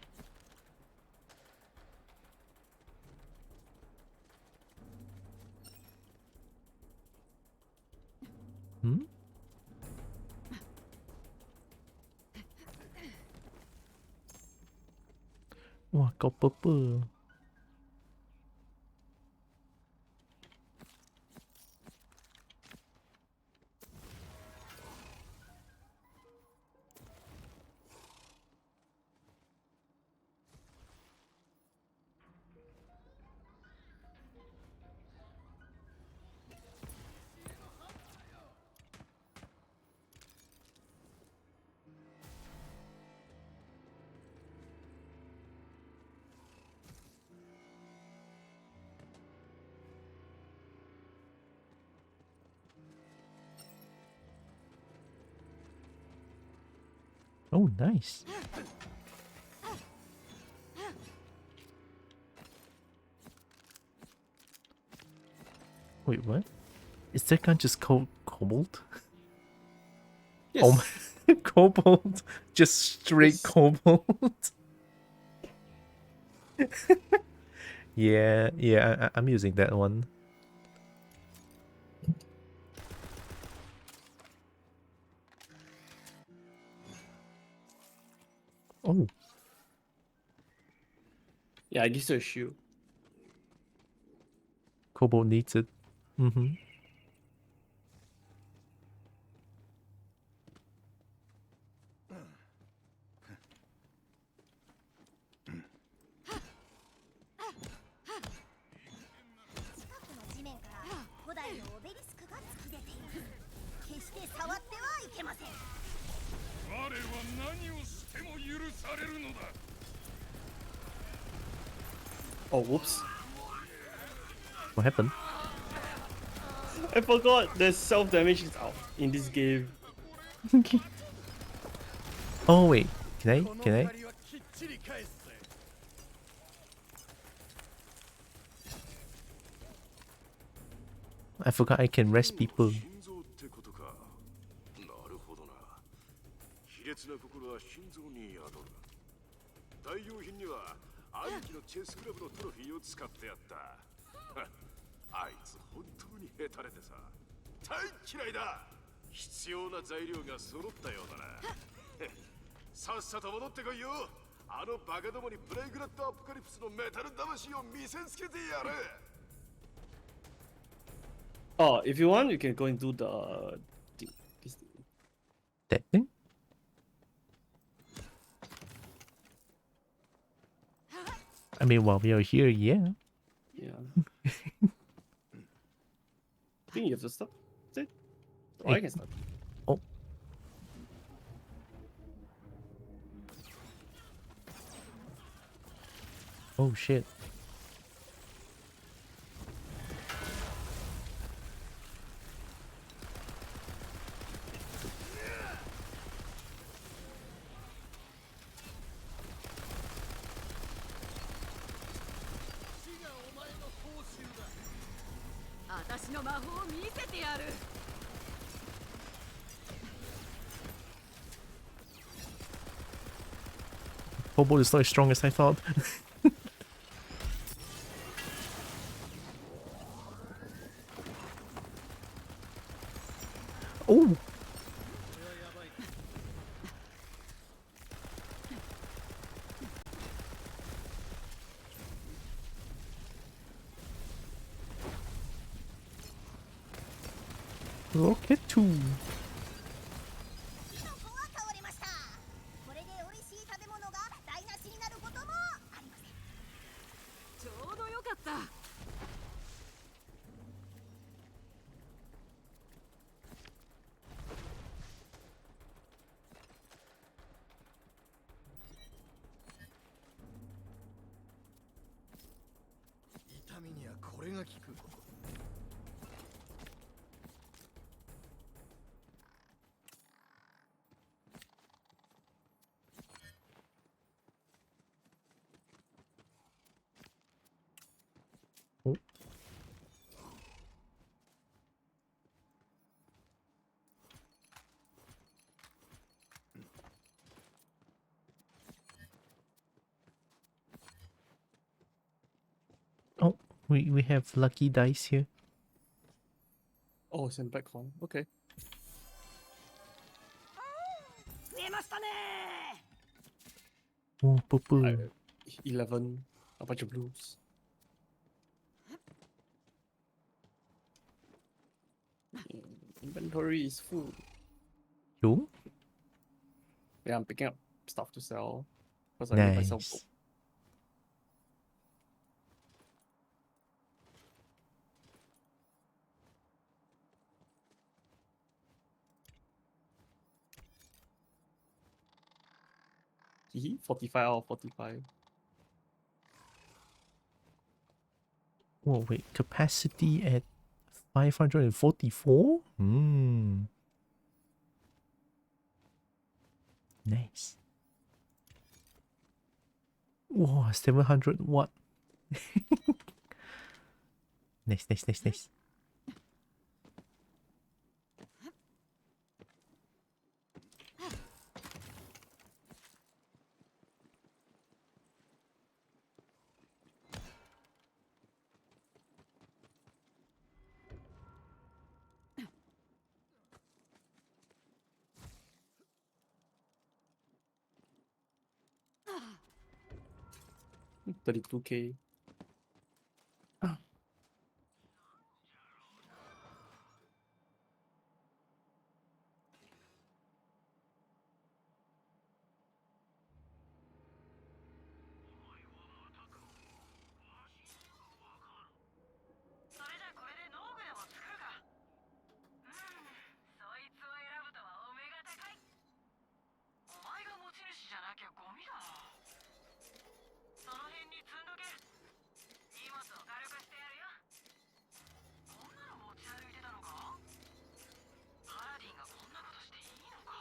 Hmm? Wah, got purple. Oh, nice. Wait, what? Is that gun just called Cobalt?
Yes.
Oh my, Cobalt. Just straight Cobalt. Yeah, I'm using that one. Oh.
Yeah, I gives you a shield.
Kobo needs it. Mm-hmm.
Oh, whoops.
What happened?
I forgot there's self-damage is out in this game.
Oh wait, can I? I forgot I can rest people.
卑劣な心は心臓に宿る。代用品には兄貴のチェスクラブのトロフィーを使ってやった。あいつ本当にヘタレでさ。大嫌いだ。必要な材料が揃ったようだな。さっさと戻ってこいよ。あのバカどもにプレイグラッドアポカリプスのメタル魂を見せつけてやる。
Oh, if you want, you can go and do the this thing.
That thing? I mean, while we are here, yeah.
Yeah. I think you have to stop. That's it. Oh, I can stop.
Oh. Oh shit. Kobo is not as strong as I thought. Oh! Rocket 2.
痛みにはこれが効く。
Oh. Oh, we have lucky dice here.
Oh, it's in back one. Okay.
Oh, poo-poo.
11. A bunch of blues. Inventory is full.
You?
Yeah, I'm picking up stuff to sell. Because I need myself.
Nice.
Hee 45 out of 45.
Oh, wait. Capacity at 544? Hmm. Nice. Whoa, 700 watt. Nice, nice, nice, nice.
$32K.
きゃゴミだ。その辺に積んどけ。荷物を軽くしてやるよ。こんなの持ち歩いてたのか？パラディンがこんなことしていいのか？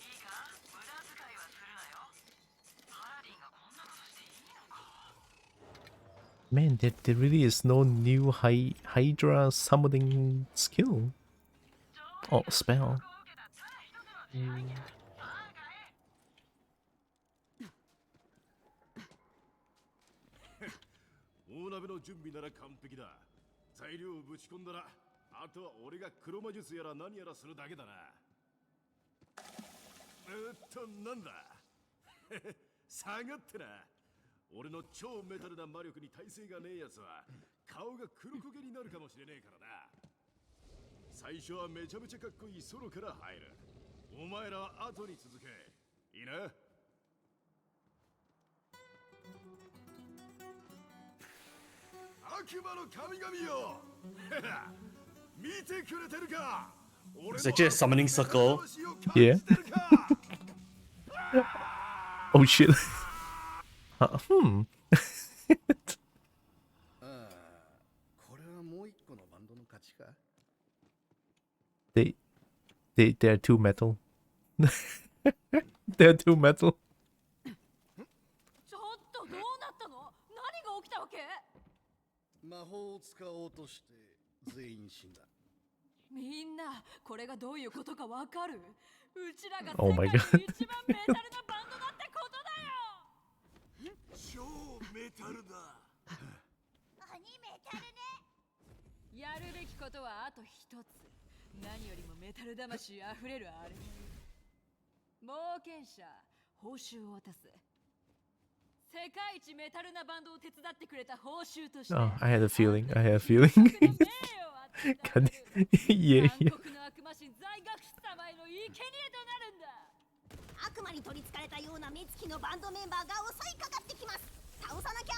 いいか？無駄遣いはするなよ。パラディンがこんなことしていいのか？
Man, there really is no new Hydra summoning skill. Oh, spell.
大鍋の準備なら完璧だ。材料をぶち込んだら、あとは俺が黒魔術やら何やらするだけだな。なんだ下がってな。俺の超メタルな魔力に耐性がねえやつは顔が黒焦げになるかもしれねえからな。最初はめちゃめちゃかっこいいソロから入る。お前らは後に続け。いいな。悪魔の神々よ見てくれてるか。
It's actually a summoning circle.
Yeah. Oh shit. Hmm.
これはもう一個のバンドの勝ちか。
They're too metal. They're too metal.
ちょっとどうなったの？何が起きたわけ？
魔法を使おうとして全員死んだ。
みんなこれがどういうことかわかる？うちらが
Oh
世
my
界
god.
で一番メタルなバンドだってことだよ。
超メタルだ。
何メタルね。
やるべきことはあと一つ。何よりもメタル魂あふれるあれ。冒険者、報酬を渡す。世界一メタルなバンドを手伝ってくれた報酬として。
Oh, I had a feeling. I had a feeling. God. Yeah, yeah.
残酷な悪魔神在学士様への生贄となるんだ。
悪魔に取りつかれたような目つきのバンドメンバーが襲いかかってきます。倒さなきゃ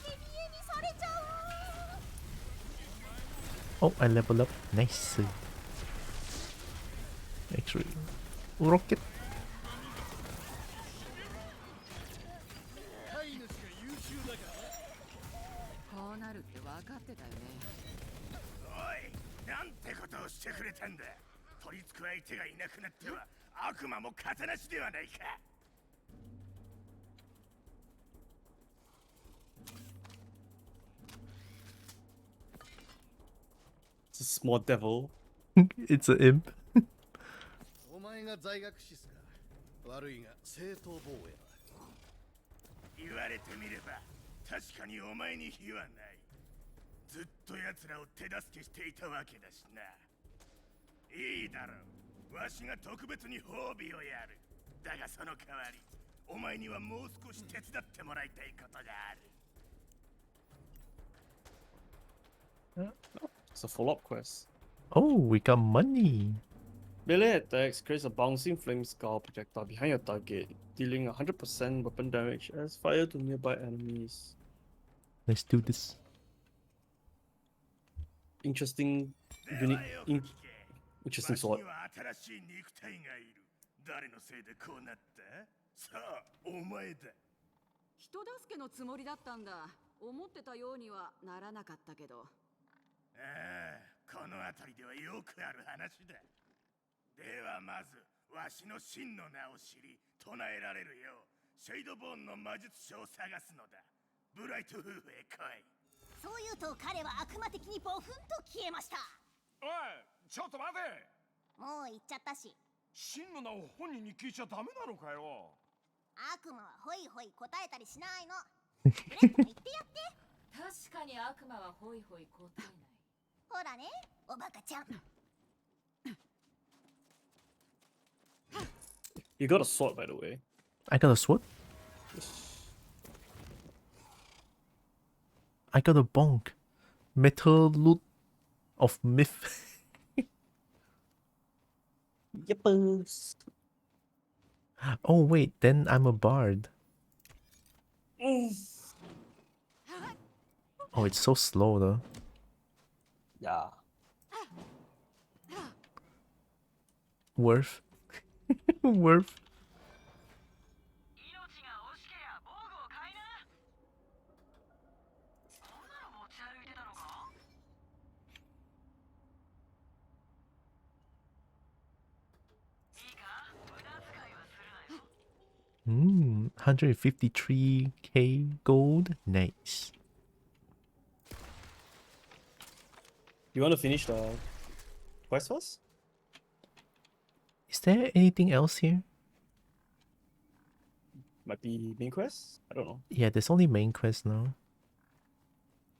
生贄にされちゃう。
Oh, I leveled up. Nice. Actually, rocket.
飼い主が優秀だから。
こうなるって分かってたよね。
おい、なんてことをしてくれたんだ。取り付く相手がいなくなっては悪魔も型なしではないか。
It's a small devil.
It's an imp.
お前が在学士すか。悪いが正当防衛だ。
言われてみれば確かにお前に非はない。ずっと奴らを手助けしていたわけだしな。いいだろう。わしが特別に褒美をやる。だがその代わりお前にはもう少し手伝ってもらいたいことがある。
It's a follow-up quest.
Oh, we got money.
Melee attacks creates a bouncing flame skull projectile behind your target, dealing 100% weapon damage as fire to nearby enemies.
Let's do this.
Interesting, unique, interesting sword.
新しい肉体がいる。誰のせいでこうなった？さあ、お前だ。
人助けのつもりだったんだ。思ってたようにはならなかったけど。
ああ、この辺りではよくある話だ。ではまず、わしの真の名を知り、唱えられるよう、シェイドボーンの魔術師を探すのだ。ブライト夫婦へ来い。
そう言うと彼は悪魔的にボフンと消えました。
おい、ちょっと待て。
もう言っちゃったし。
真の名を本人に聞いちゃダメなのかよ。
悪魔はホイホイ答えたりしないの。ブレットも言ってやって。
確かに悪魔はホイホイ答えない。
ほらね、おバカちゃん。
You got a sword, by the way.
I got a sword? I got a bonk. Metal loot of myth.
Yippers.
Oh wait, then I'm a bard. Oh, it's so slow though.
Yeah.
Worth. Worth. 153k gold. Nice.
You want to finish the quest first?
Is there anything else here?
Might be main quest? I don't know.
Yeah, there's only main quest now.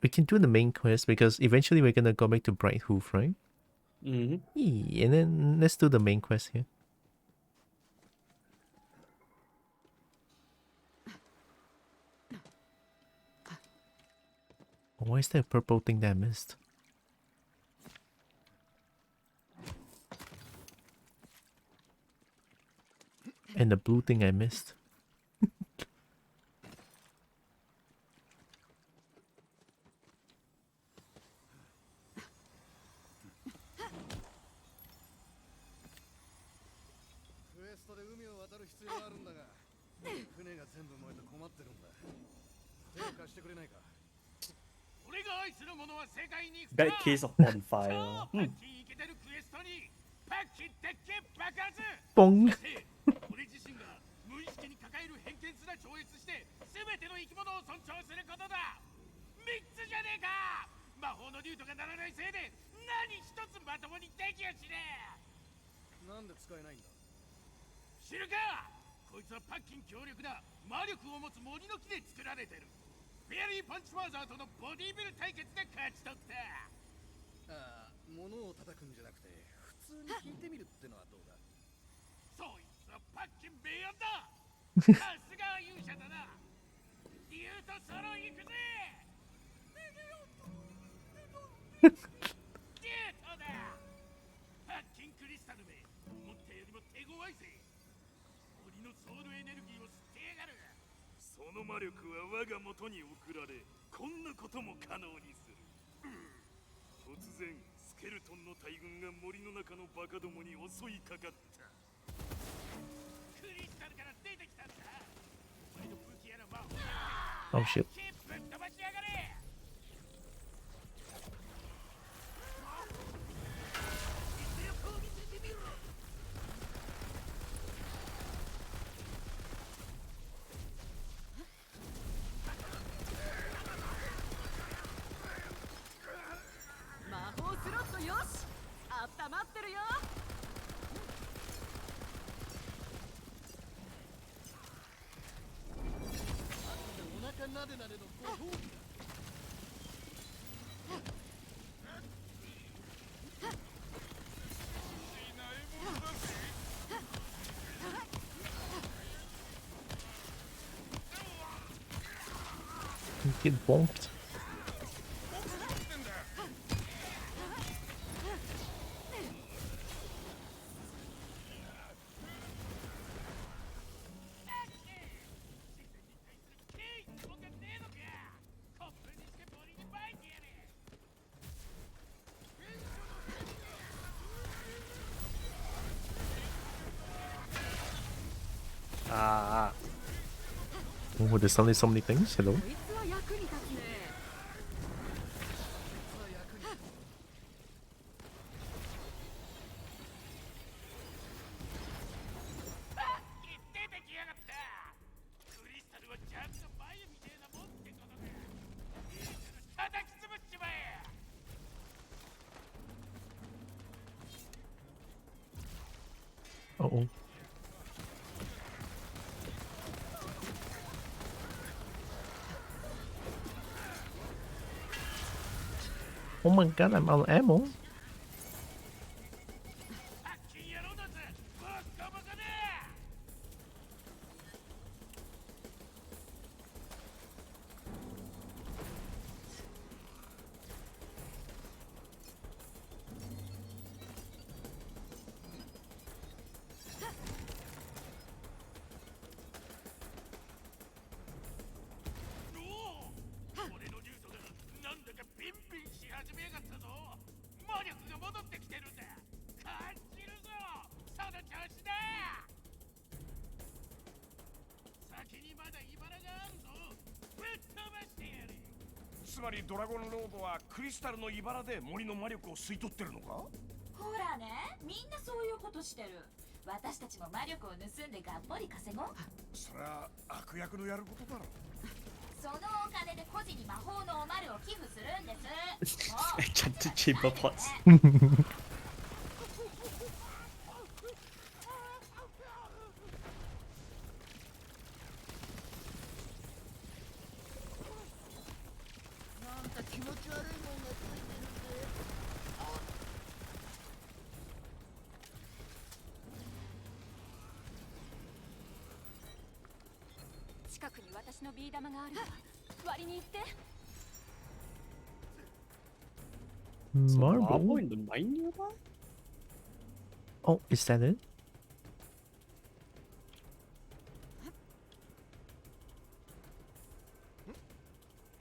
We can do the main quest because eventually we're gonna go back to Bright Hoof, right?
Mm-hmm.
And then let's do the main quest here. Why is there a purple thing that I missed? And the blue thing I missed.
Bad case of on fire.
Bong.
俺自身が無意識に抱える偏見すら超越して全ての生き物を尊重することだ。3つじゃねえか。魔法の竜とかならないせいで何一つまともにできやしねえ。なんで使えないんだ。知るか。こいつはパッキン強力な魔力を持つ森の木で作られてる。フェアリーパンチファーザーとのボディビル対決で勝ち取った。ああ、物を叩くんじゃなくて普通に聞いてみるってのはどうだ。そいつはパッキン名案だ。さすが勇者だな。竜とソロ行くぜ。竜とだ。パッキンクリスタルめ、思ったよりも手強いぜ。森のソウルエネルギーを吸ってやがる。その魔力は我が元に送られ、こんなことも可能にする。突然スケルトンの大軍が森の中のバカどもに襲いかかった。クリスタルから出てきたんだ。お前の武器やら魔法やら
Oh shit.
ぶっ飛ばしやがれ。実力を見せてみろ。
魔法スロットよし、あったまってるよ。
お腹なでなでのご褒美だ。
Get bonked.
Ah.
Oh, there's suddenly so many things. Hello.
こいつは役に立つね。
出てきやがった。クリスタルはちゃんと眉みてえなもんってことだ。いいから叩き潰しちまえ。
Uh-oh. Oh my god, I'm out of ammo.
Tiny つまりドラゴンロードはクリスタルの茨で森の魔力を吸い取ってるのか？
ほらね、みんなそういうことしてる。
私たちも魔力を盗んでがっぽり稼ごう。
そりゃ悪役のやることだろ。
そのお金で孤児に魔法のおまるを寄付するんです。
Enchanted chamber pots.
なんか気持ち悪いもんがついてるぜ。
近くに私のビー玉があるわ。割りに行って。
Marble?
in the mine nearby?
Oh, is that it?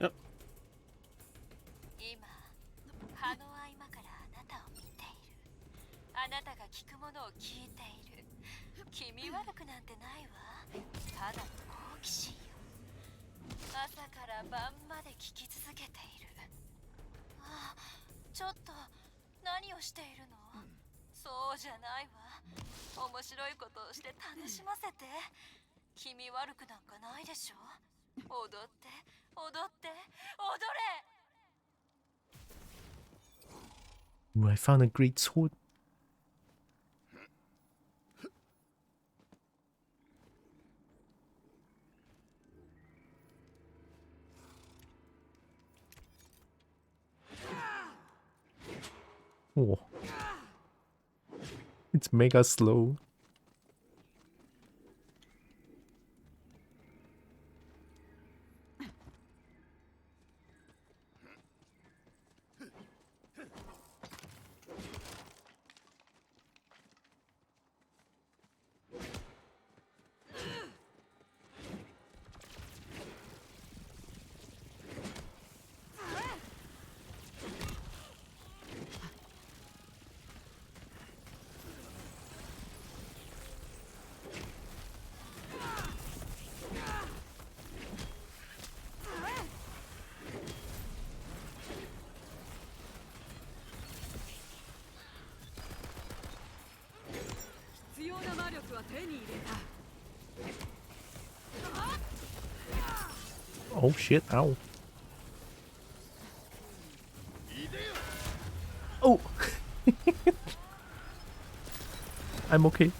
Yep.
今、葉の合間からあなたを見ている。あなたが聞くものを聞いている。気味悪くなんてないわ。ただの好奇心よ。朝から晩まで聞き続けている。ああ、ちょっと何をしているの？そうじゃないわ。面白いことをして楽しませて。気味悪くなんかないでしょ。踊って踊って踊れ。
Ooh, I found a great sword. Oh. It's mega slow. Oh shit, ow. Oh! I'm okay.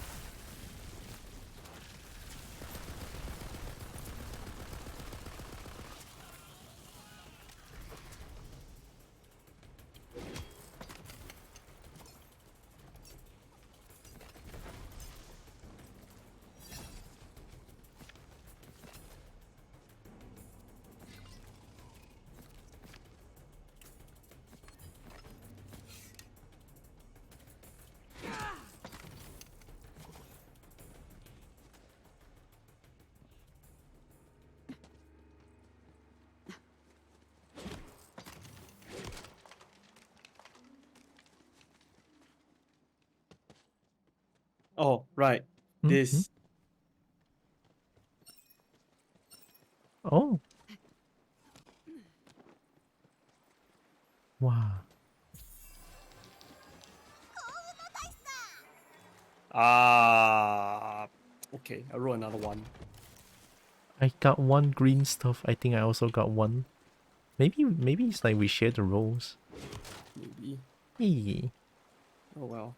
Oh, right. This.
Oh. Wow.
Okay, I roll another one.
I got one green stuff. I think I also got one. Maybe it's like we share the roles.
Maybe.
Yeah.
Oh well.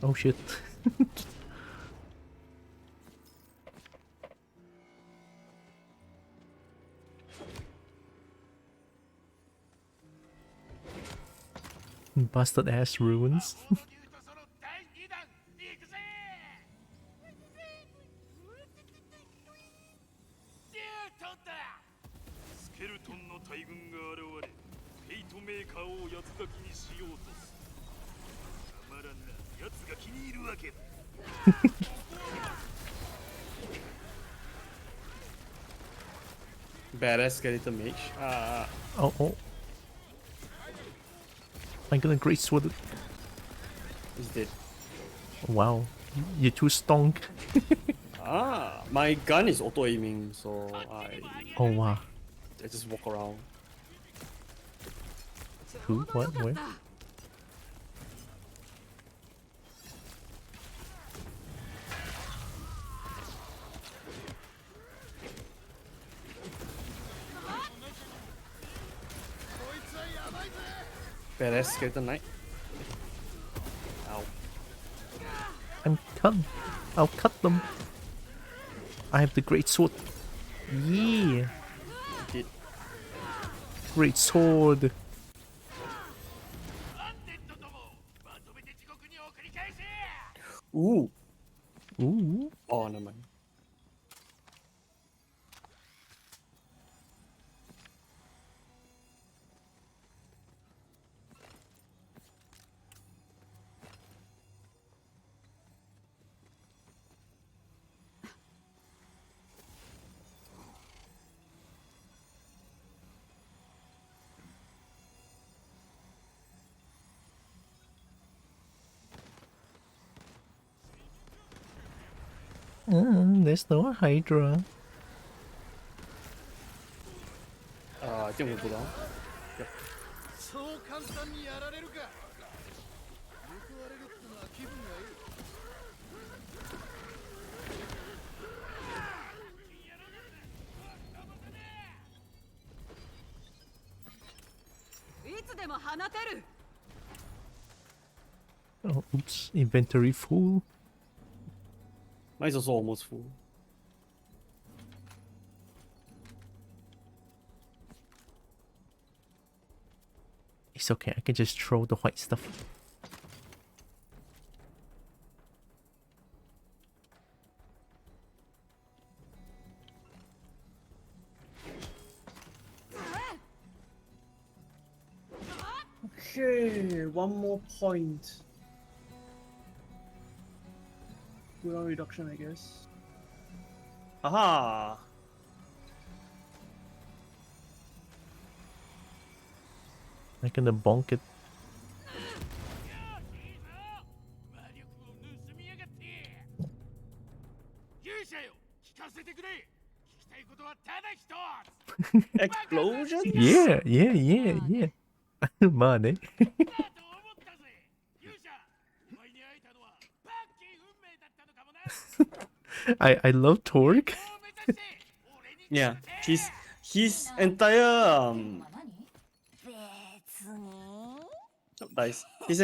Oh shit. Busted ass ruins.
スケルトンの大軍が現れ、フェイトメーカーを八つ咲きにしようとする。たまらんな、奴が気に入るわけだ。
Badass skeleton mage.
Oh. I'm gonna great sword it.
He's dead.
Wow. You're too stonk.
My gun is auto aiming, so
Oh wow.
I just walk around.
Who? What? Where?
Badass skeleton knight. Ow.
I'm cut. I'll cut them. I have the great sword. Yeah.
Did.
Great sword.
Ooh.
Ooh.
Oh, never mind.
There's no Hydra.
I think we'll go down. Yep.
そう簡単にやられるか。報われるってのは気分がいい。
いつでも放てる。
Oh, oops. Inventory full.
Mine's also almost full.
It's okay. I can just throw the white stuff.
Okay, one more point. Cooldown reduction, I guess. Aha!
I'm gonna bonk it.
Explosion?
Yeah, yeah, yeah, yeah. Man, eh? I love Torque.
Yeah, his entire nice. His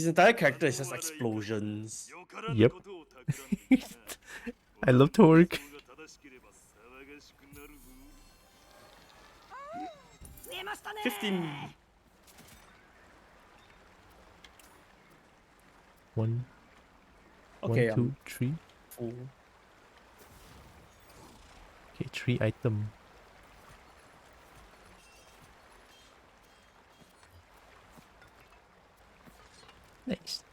entire character is just explosions.
Yep. I love Torque.
15.
One.
Okay,
1, 2, 3.
Full.
Okay, 3 item. Nice.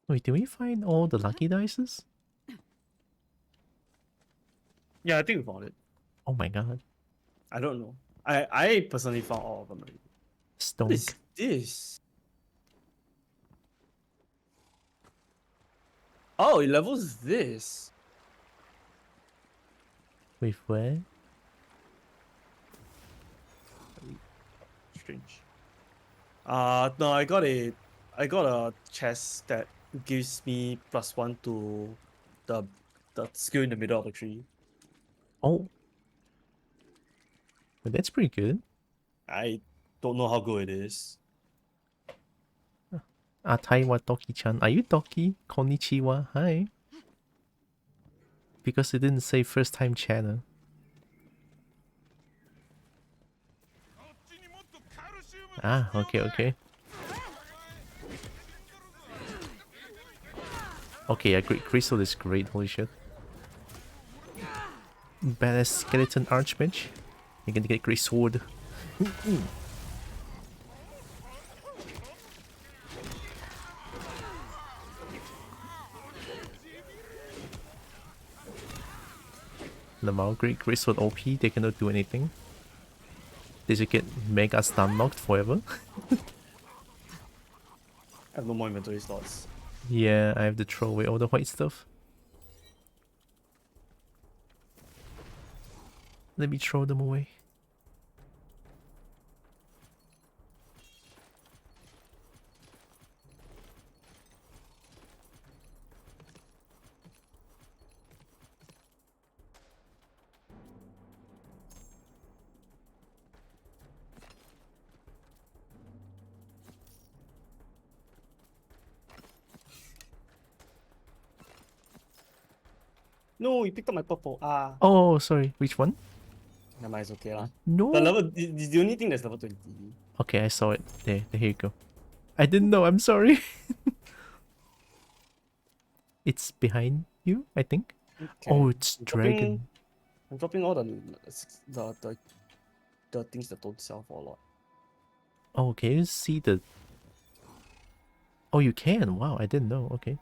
Wait, did we find all the lucky dices?
Yeah, I think we found it.
Oh my god.
I don't know. I personally found all of them already.
Stone.
What is this? Oh, it levels this.
Wait, where?
Strange. No, I got a chest that gives me +1 to the skill in the middle of the tree.
Oh. Well, that's pretty good.
I don't know how good it is.
Taiwa Toki-chan. Are you Toki? Konnichiwa. Hi. Because it didn't say first time channel. Ah, okay, okay. Okay, yeah, great. Crystal is great. Holy shit. Badass skeleton archmage. You're gonna get great sword. Lamau, great sword OP, they cannot do anything. They just get mega stun locked forever.
I have no more inventory slots.
Yeah, I have to throw away all the white stuff. Let me throw them away.
No, you picked up my purple. Ah.
Oh, sorry. Which one?
Never mind, it's okay lah.
No.
The level, this is the only thing that's level 20.
Okay, I saw it. There, here you go. I didn't know, I'm sorry. It's behind you, I think.
Okay.
Oh, it's
I'm
dragon.
dropping all the things that don't sell for a lot.
Oh, can you see the... Oh, you can. Wow, I didn't know. Okay.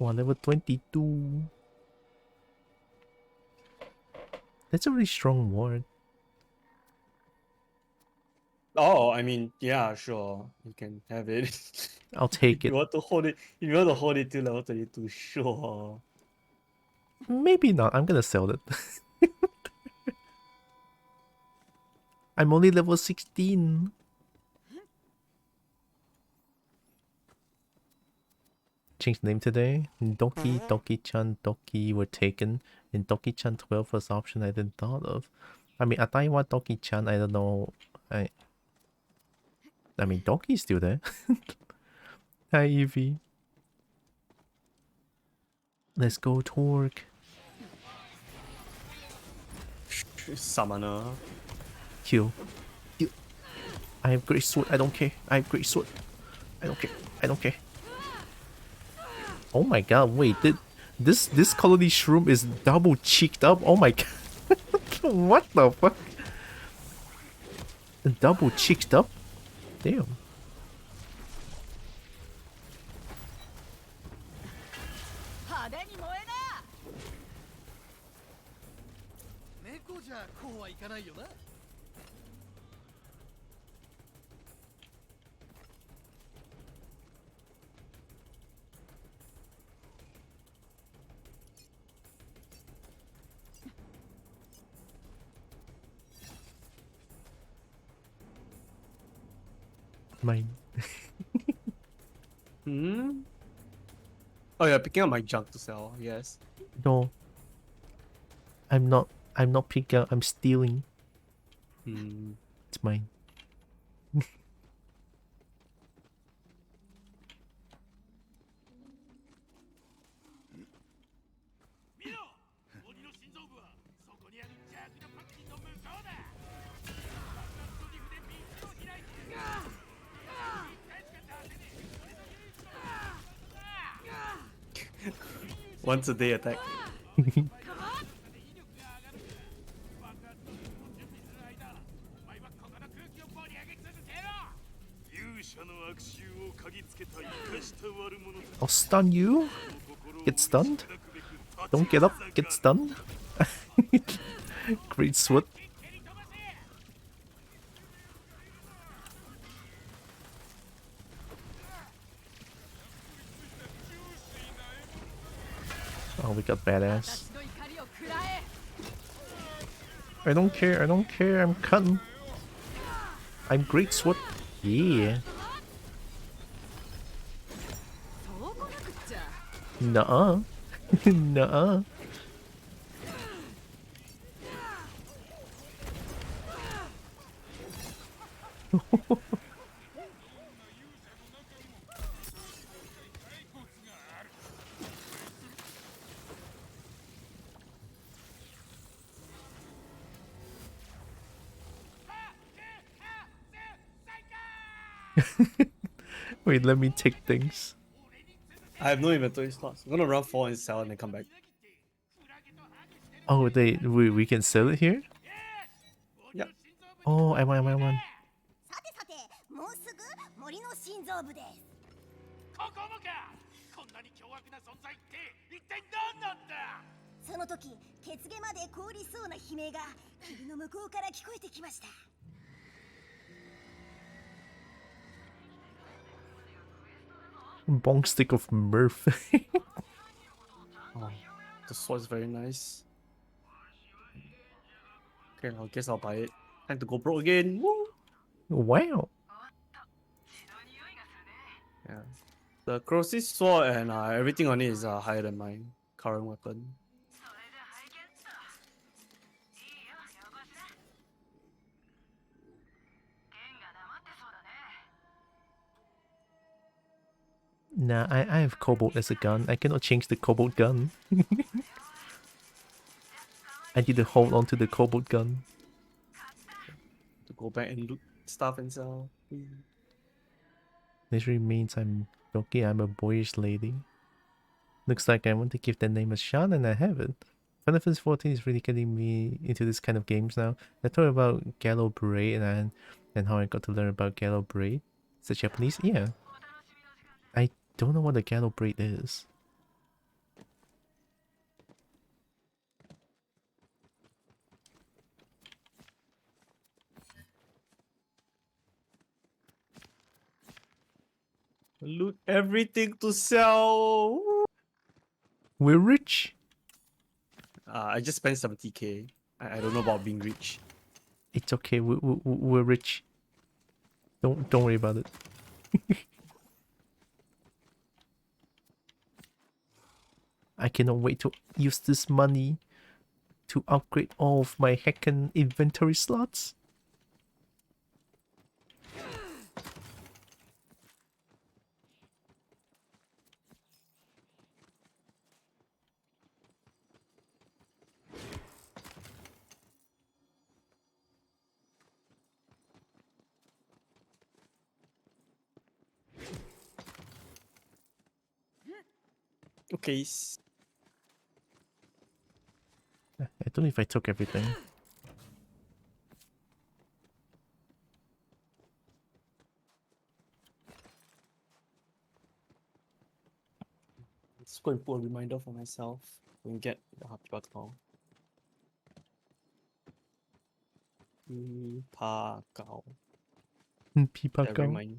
Wow, level 22. That's a really strong ward.
Oh, I mean, yeah, sure. You can have it.
I'll take
If you
it.
want to hold it, if you want to hold it till level 22, sure.
Maybe not. I'm gonna sell it. I'm only level 16. Changed name today. Doki-chan, Doki were taken. And Doki-chan 12 was option I didn't thought of. I mean, Ataiwa Doki-chan, I don't know. I mean, Doki's still there. Hi, Evie. Let's go, Torque.
Summoner.
Heal. Heal. I have great sword. I don't care. I have great sword. I don't care. I don't care. Oh my god, wait. This colony shroom is double cheeked up. Oh my god. What the fuck? Double cheeked up? Damn. Mine.
Hmm? Oh yeah, picking up my junk to sell, yes.
No. I'm not picking up, I'm stealing.
Hmm.
It's mine.
Once a day attack.
I'll stun you. Get stunned. Don't get up. Get stunned. Great sword. Oh, we got badass. I don't care. I don't care. I'm cutting. I'm great sword. Yeah. Nuh-uh. Nuh-uh. Wait, let me take things.
I have no inventory slots. I'm gonna run 4 and sell and then come back.
Oh, we can sell it here?
Yep.
Oh, I want.
さてさて、もうすぐ森の心臓部です。
ここもか。こんなに凶悪な存在って一体何なんだ。
その時、血毛まで凍りそうな悲鳴が霧の向こうから聞こえてきました。
Bonk stick of Murph.
Oh, the sword is very nice. Okay, I guess I'll buy it. Time to go broke again. Woo!
Wow.
Yeah. The corrosive sword and everything on it is higher than my current weapon.
Nah, I have Kobo as a gun. I cannot change the Kobo gun. I need to hold on to the Kobo gun.
To go back and loot stuff and sell.
Literally means I'm a boyish lady. Looks like I want to give that name a shot and I have it. Final Fantasy 14 is really getting me into this kind of games now. I told about Gallo Braid and how I got to learn about Gallo Braid. Is it Japanese? Yeah. I don't know what a Gallo Braid is.
Loot everything to sell.
We're rich.
I just spent 70k. I don't know about being rich.
It's okay. We're rich. Don't worry about it. I cannot wait to use this money to upgrade all of my heckin' inventory slots.
Okay.
I don't know if I took everything.
Let's go and put a reminder for myself and get the happy button. Pipakao.
Pipakao.
Reminder.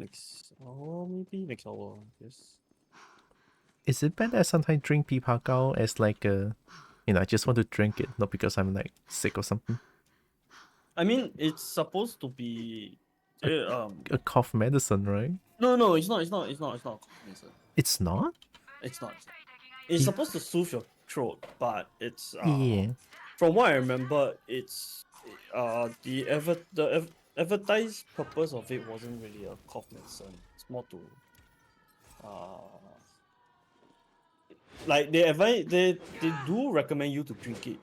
Next hour, maybe? Next hour, yes.
Is it bad that I sometimes drink pipakao as like a... You know, I just want to drink it, not because I'm like sick or something.
I mean, it's supposed to be...
A cough medicine, right?
No, it's not a cough medicine.
It's not?
It's not. It's supposed to soothe your throat, but it's...
Yeah.
From what I remember, it's... the advertised purpose of it wasn't really a cough medicine. It's more to... like they do recommend you to drink it.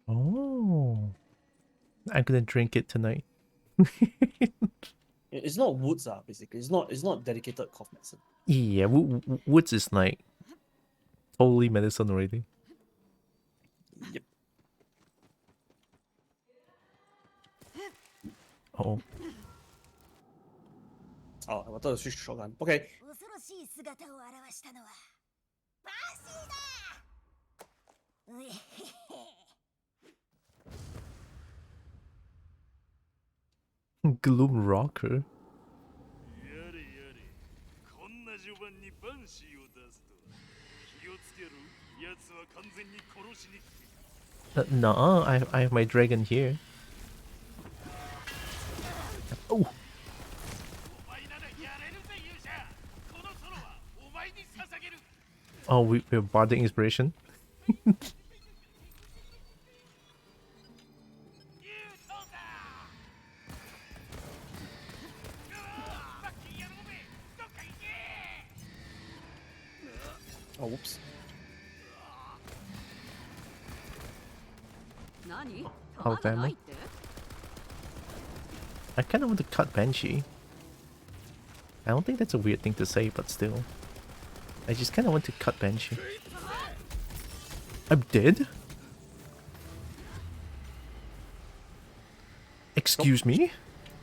Oh. I'm gonna drink it tonight.
It's not woods, basically. It's not dedicated cough medicine.
Yeah, woods is like totally medicine already.
Yep.
Oh.
Oh, I wanted to switch to shotgun. Okay.
恐ろしい姿を現したのはバーシーだ。うえへへ。
Gloom Rocker.
やれやれ、こんな序盤にバンシーを出すとは気をつけろ。奴は完全に殺しに来て。
Nuh-uh, I have my dragon here. Oh. Oh, we're bardic inspiration.
Oh, whoops.
Oh, damn it. I kind of want to cut Banshee. I don't think that's a weird thing to say, but still. I just kind of want to cut Banshee. I'm dead? Excuse me?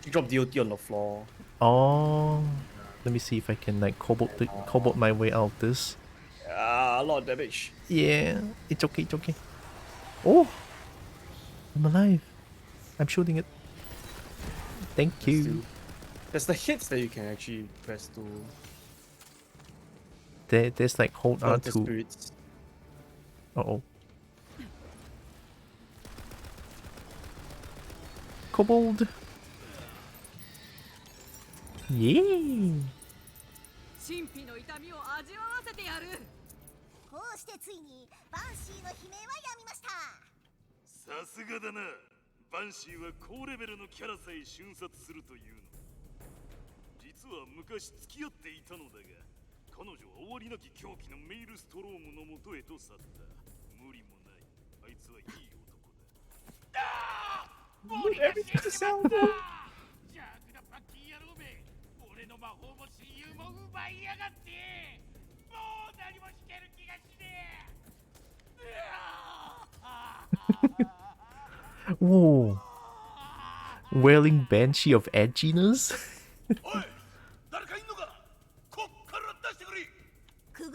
You drop DOT on the floor.
Oh, let me see if I can like cobalt my way out of this.
Ah, a lot of damage.
Yeah, it's okay, it's okay. Oh, I'm alive. I'm shooting it. Thank you.
There's the hits that you can actually press to.
There's like hold
Oh, the
R2.
spirits.
Uh-oh. Kobold. Yeah.
神秘の痛みを味わわせてやる。
こうしてついにバンシーの悲鳴はやみました。
さすがだな。バンシーは高レベルのキャラさえ瞬殺するというの。実は昔付き合っていたのだが、彼女は終わりなき狂気のメイルストロームの元へと去った。無理もない。あいつはいい男だ。
Dude, everything's the sound.
邪悪なパッキー野郎め。俺の魔法も親友も奪いやがって。もう何も引ける気がしねえ。
Whoa. Wailing Banshee of edginess?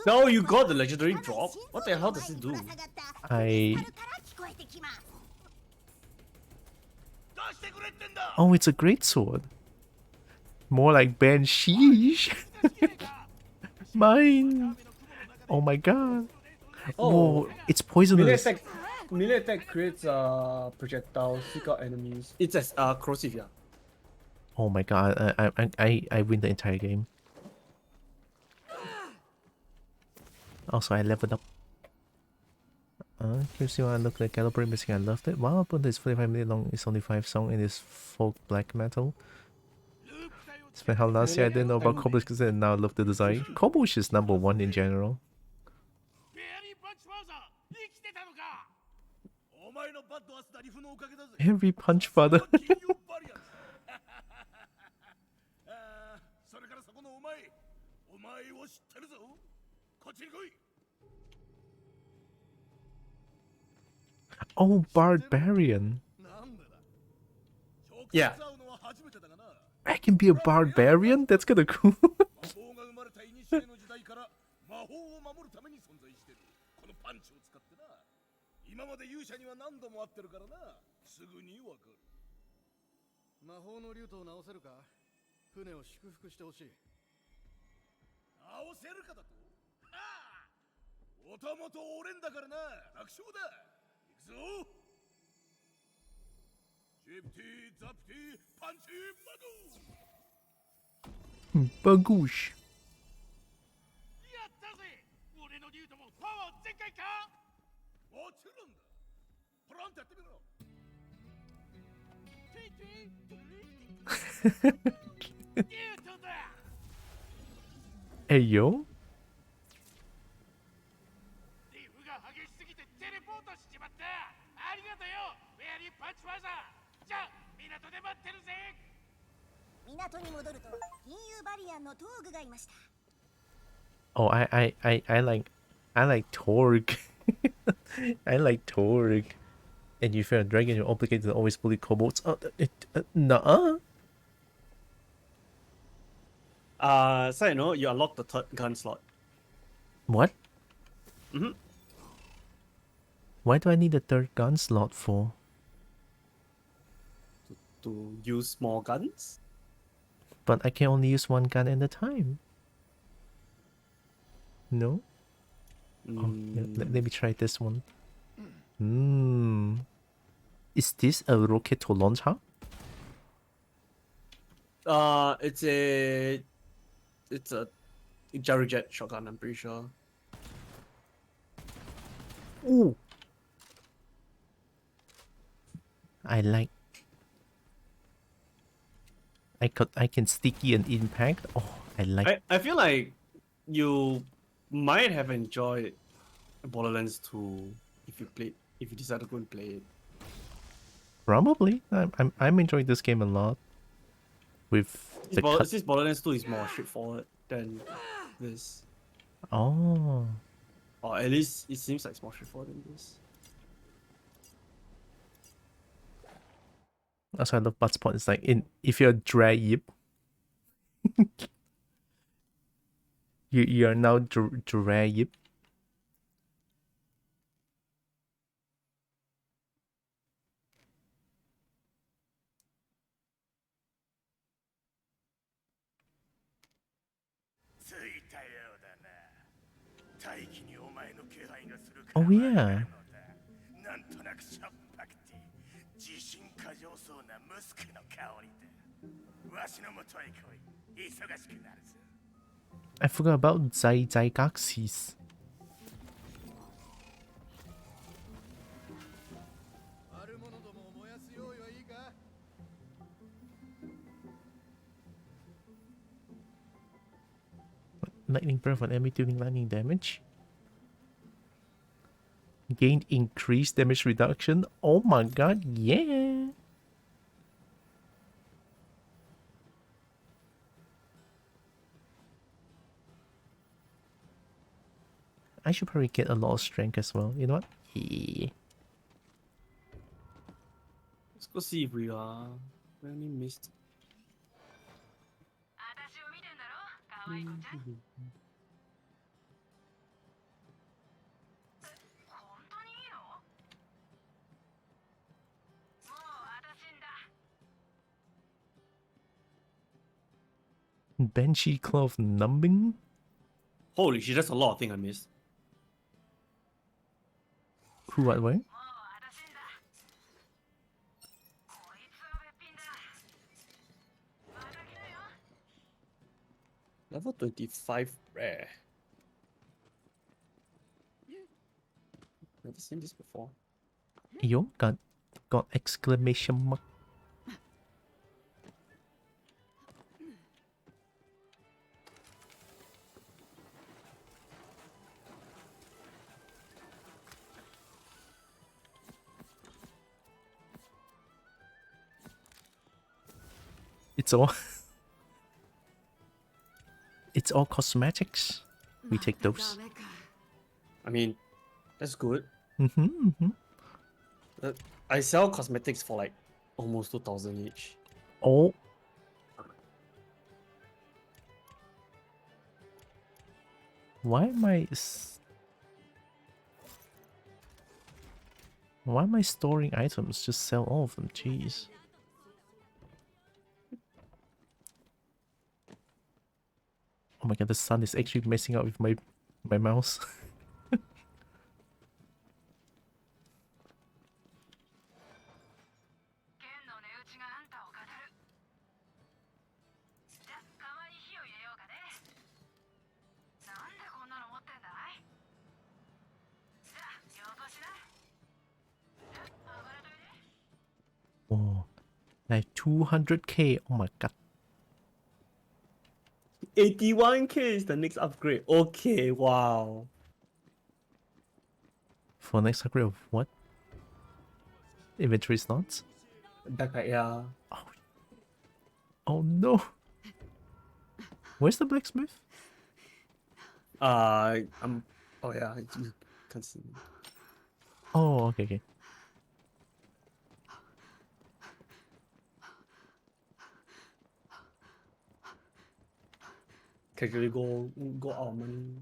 No, you got the legendary drop? What the hell does it do?
Oh, it's a greatsword. More like Banshee. Mine. Oh my god. Whoa, it's poisonous.
Melee attack creates projectiles, seek out enemies. It's as corrosive, yeah.
Oh my god, I win the entire game. Also, I leveled up. Here's you look like Calibre missing. I loved it. Wow, but it's 45 minutes long. It's only 5 songs and it's folk black metal. Spent how last year I didn't know about Kobo and now I love the design. Kobo is just #1 in general. Every punch father. Oh, Barbarian.
Yeah.
I can be a barbarian? That's kinda cool.
今まで勇者には何度も会ってるからな。すぐにわかる。魔法の竜と直せるか？船を祝福してほしい。直せるかだと？はあ！おたもと俺んだからな。楽勝だ。行くぞ。ジプティザプティパンチバグー。
Bagoosh.
やったぜ。俺の竜ともパワー全開か？もちろんだ。プランとやってみろ。
Hey yo.
リフが激しすぎてテレポートしちまった。ありがとよ。フェアリーパンチファーザー。じゃあ港で待ってるぜ。
港に戻ると金融バリアンのトーグがいました。
Oh, I like Torg. I like Torg. And if you're a dragon, you're obligated to always bully kobolds. Nuh-uh.
Side note, you unlock the third gun slot.
What?
Mm-hmm.
Why do I need a third gun slot for?
To use more guns?
But I can only use one gun at a time. No? Oh, yeah, let me try this one. Is this a rocket launcher?
It's a gyrojet shotgun, I'm pretty sure.
Ooh. I can sticky an impact. Oh, I like.
I feel like you might have enjoyed Borderlands 2 if you decide to go and play it.
Probably. I'm enjoying this game a lot. with the cut.
This Borderlands 2 is more straightforward than this.
Oh.
Or at least it seems like it's more straightforward than this.
That's why I love Buttspot. It's like if you're a Drayip, you are now Drayip. Oh yeah. I forgot about Zygaxis. Lightning breath on enemy dealing lightning damage. Gained increased damage reduction. Oh my god, yeah. I should probably get a lot of strength as well. You know what? Yeah.
Let's go see if we are really missed.
Banshee Claw of Numbing?
Holy shit, that's a lot of things I missed.
Who, what, where?
Level 25 rare. Never seen this before.
Yo, got exclamation mark. It's all it's all cosmetics. We take those.
I mean, that's good.
Mm-hmm.
I sell cosmetics for like almost 2,000 each.
Oh. Why am I storing items? Just sell all of them, jeez. Oh my god, the sun is actually messing up with my mouse. Oh, like 200k. Oh my god.
81k is the next upgrade. Okay, wow.
For next upgrade of what? Inventory slots?
Backpack, yeah.
Oh no. Where's the blacksmith?
Oh yeah, you can't see me.
Oh, okay.
Casually go out of money.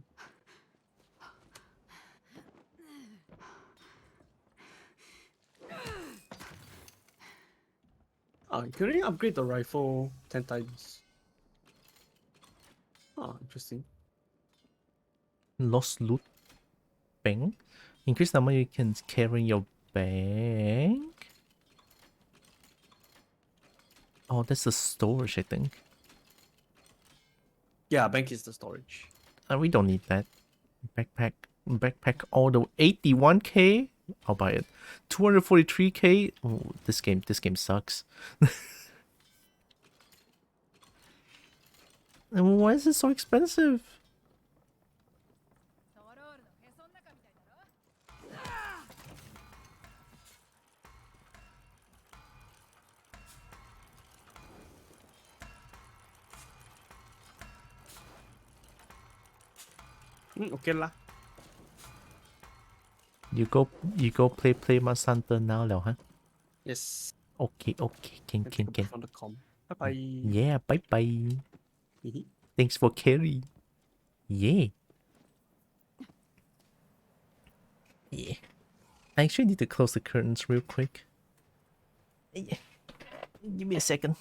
You can only upgrade the rifle 10 times. Interesting.
Lost loot bank. Increase the amount you can carry in your bank. Oh, that's the storage, I think.
Yeah, bank is the storage.
We don't need that. Backpack all the 81k. I'll buy it. 243k. Oh, this game sucks. And why is it so expensive?
Okay lah.
You go play my Santa now, huh?
Yes.
Okay. Can.
From the com. Bye bye.
Yeah, bye. Thanks for carry. Yeah. Yeah. I actually need to close the curtains real quick. Yeah. Give me a second.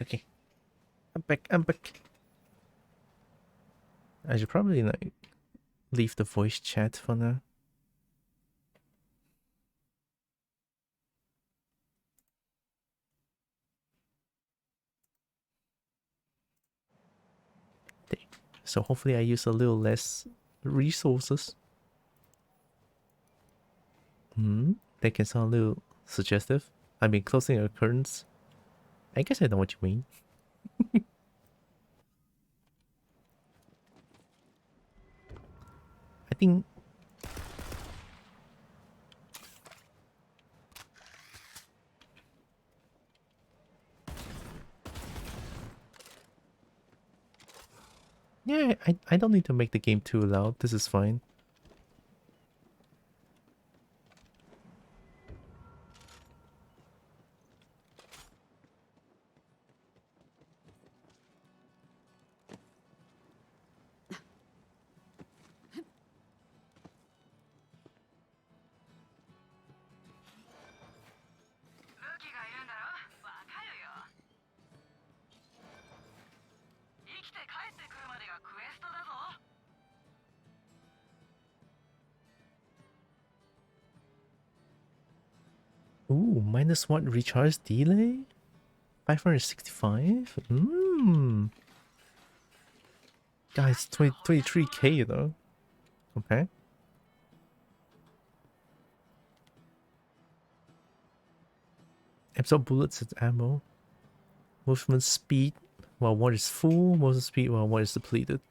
Okay. I'm back. I should probably like leave the voice chat for now. So hopefully I use a little less resources. That can sound a little suggestive. I mean, closing our curtains. I guess I know what you mean. I think... Yeah, I don't need to make the game too loud. This is fine. Ooh, -1 recharge delay? 565? Guys, 23k though. Okay. Absorb bullets as ammo. Movement speed while one is full. Movement speed while one is depleted.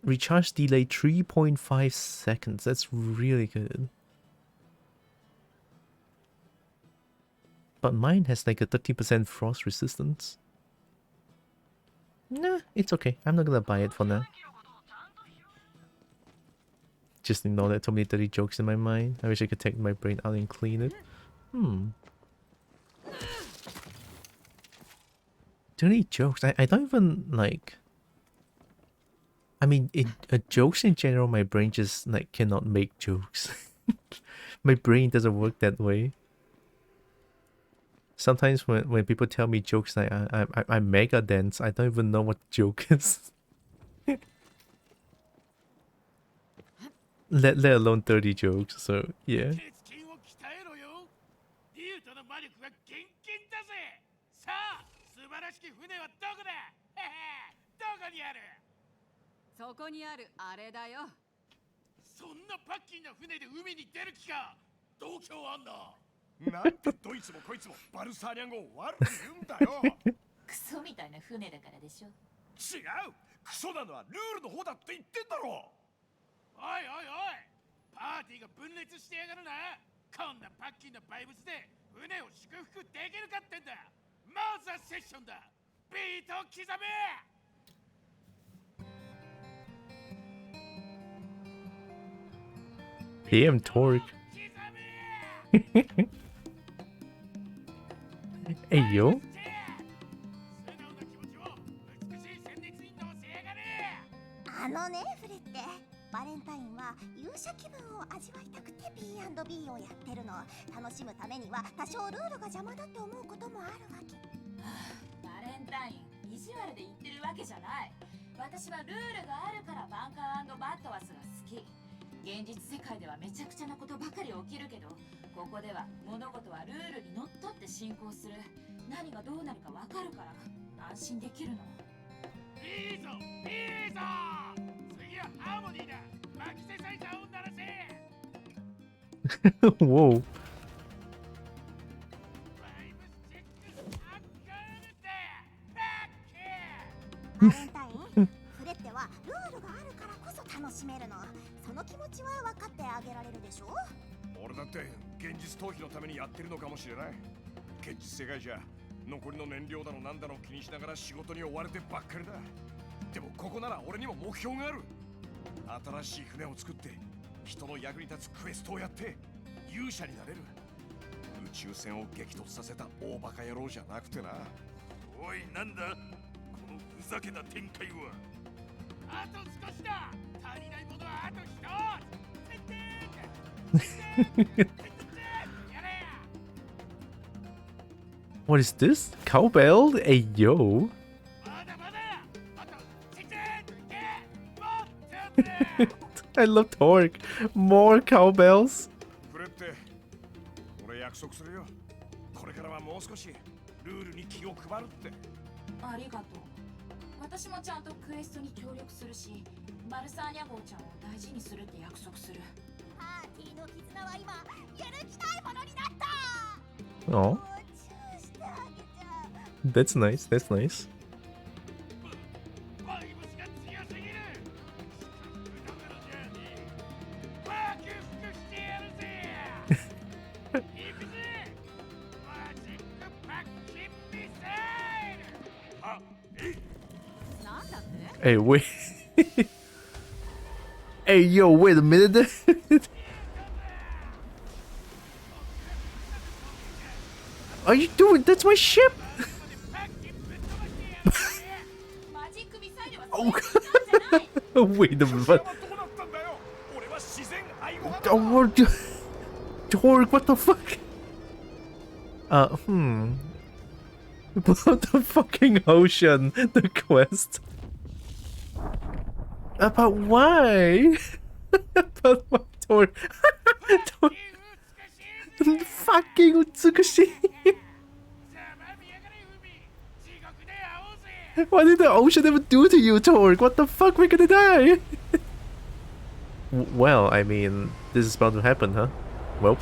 Recharge delay 3.5 seconds. That's really good. But mine has like a 30% frost resistance. Nah, it's okay. I'm not gonna buy it for now. Just ignore that too many dirty jokes in my mind. I wish I could take my brain out and clean it. Dirty jokes. I don't even like... I mean, jokes in general, my brain just like cannot make jokes. My brain doesn't work that way. Sometimes when people tell me jokes like I'm mega dense, I don't even know what joke is. let alone 30 jokes, so yeah. Damn torque. Hey yo.
あのねフレってバレンタインは勇者気分を味わいたくて B&B をやってるの。楽しむためには多少ルールが邪魔だって思うこともあるわけ。
バレンタイン意地悪で言ってるわけじゃない。私はルールがあるからバンカー&バットワスが好き。現実世界ではめちゃくちゃなことばかり起きるけど、
ここでは物事はルールにのっとって進行する。何がどうなるかわかるから安心できるの。
いいぞいいぞ、次はハーモニーだ。マキセサイザーを鳴らせ。
Whoa.
バレンタイン、フレッテはルールがあるからこそ楽しめるの。その気持ちは分かってあげられるでしょ。
俺だって現実逃避のためにやってるのかもしれない。現実世界じゃ残りの燃料だのなんだの気にしながら仕事に追われてばっかりだ。でもここなら俺にも目標がある。新しい船を作って人の役に立つクエストをやって勇者になれる。宇宙船を激突させた大バカ野郎じゃなくてな。おい、なんだこのふざけた展開は。あと少しだ。足りないものはあと一つ。
What is this? Cowbell? Hey, yo. I love Torque. More cowbells.
フレって俺約束するよ。これからはもう少しルールに気を配るって。
ありがとう。私もちゃんとクエストに協力するし、バルサーニャ号ちゃんを大事にするって約束する。
パーティーの絆は今揺るぎないものになった。
Oh. That's nice. That's nice. Hey, wait. Hey, yo, wait a minute. Are you doing? That's my ship. Oh, wait a minute. Oh, Torque, what the fuck? About the fucking ocean, the quest. But why? But what, Torque? Fucking utsukushi. What did the ocean ever do to you, Torque? What the fuck? We're gonna die. Well, I mean, this is about to happen, huh? Well.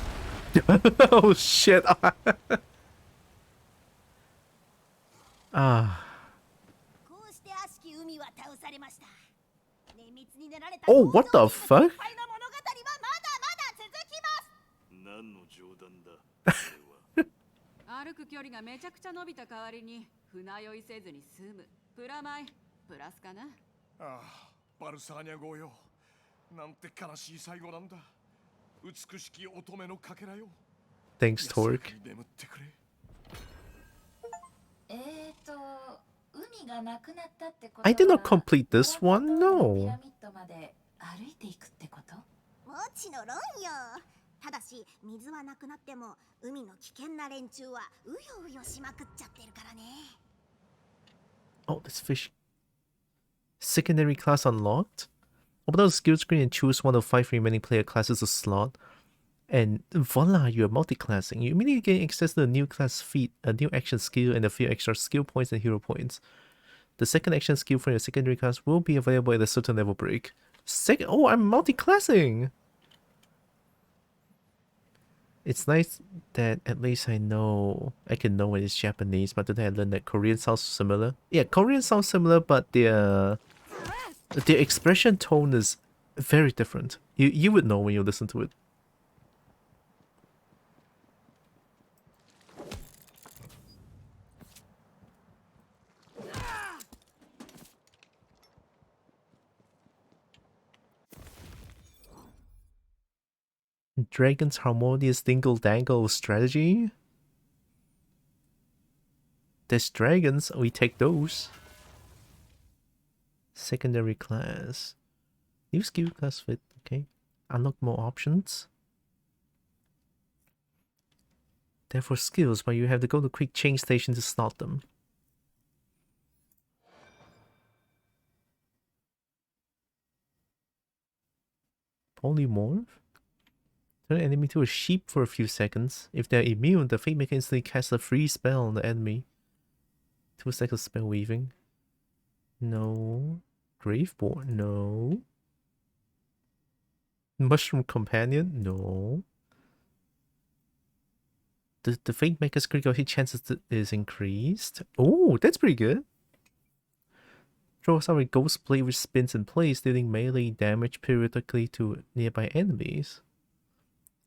Oh shit. Ah. Oh, what the fuck?
歩く距離がめちゃくちゃ伸びた代わりに船酔いせずに済む。プラマイプラスかな。
ああ、バルサーニャ号よ。なんて悲しい最後なんだ。美しき乙女のかけらよ。
Thanks, Torque.
眠ってくれ。
海がなくなったってことは
I did not complete this one, no.
ピラミッドまで歩いていくってこと？
もちろんよ。ただし水はなくなっても海の危険な連中はうようよしまくっちゃってるからね。
Oh, this fish. Secondary class unlocked? Open up the skill screen and choose one of 5 remaining player classes to slot. And voila, you are multi-classing. You immediately gain access to a new class feat, a new action skill, and a few extra skill points and hero points. The second action skill for your secondary class will be available at a certain level break. Oh, I'm multi-classing! It's nice that at least I can know when it's Japanese, but today I learned that Korean sounds similar. Yeah, Korean sounds similar, but their expression tone is very different. You would know when you listen to it. Dragon's harmonious dingle dangle strategy. There's dragons, we take those. Secondary class. New skill class fit, okay. Unlock more options. Therefore skills, but you have to go to quick change station to slot them. Polymorph? Turn an enemy to a sheep for a few seconds. If they're immune, the Fate Maker instantly casts a free spell on the enemy. 2 seconds spell weaving. No. Graveborn? No. Mushroom Companion? No. The Fate Maker's critical hit chances is increased. Oh, that's pretty good. Draw a Ghost Blade which spins in place, dealing melee damage periodically to nearby enemies.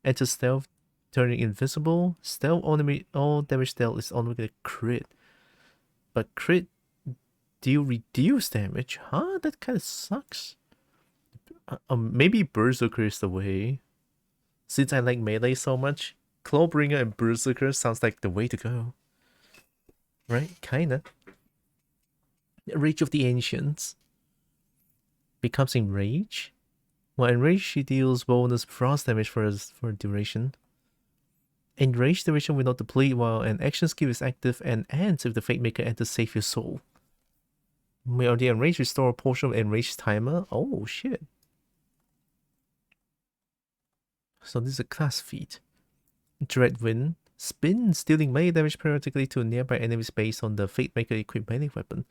Enter stealth, turning invisible. Stealth enemy, all damage dealt is automatically a crit. But crit deal reduced damage? Huh? That kind of sucks. Maybe Berserker is the way. Since I like melee so much, Clawbringer and Berserker sounds like the way to go. Right? Kinda. Rage of the Ancients. Becomes Enrage. While Enrage, she deals bonus frost damage for a duration. Enrage duration will not deplete while an action skill is active and ends if the Fate Maker enters Save Your Soul. May the Enrage restore a portion of Enrage timer? Oh shit. So this is a class feat. Dreadwind. Spins, dealing melee damage periodically to nearby enemies based on the Fate Maker equipped melee weapon.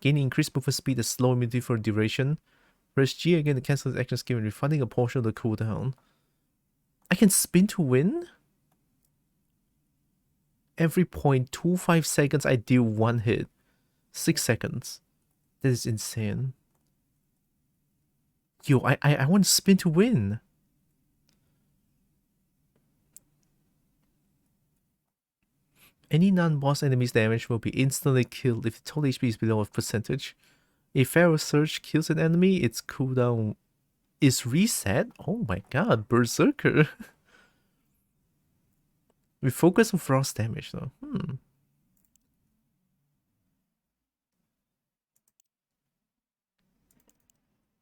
Gaining increased movement speed and slow immunity for a duration. Press G again to cancel the action skill and refunding a portion of the cooldown. I can spin to win? Every 0.25 seconds I deal 1 hit. 6 seconds. That is insane. Yo, I want to spin to win. Any non-boss enemy's damage will be instantly killed if the total HP is below a percentage. If Pharaoh Surge kills an enemy, its cooldown is reset? Oh my god, Berserker. We focus on frost damage though.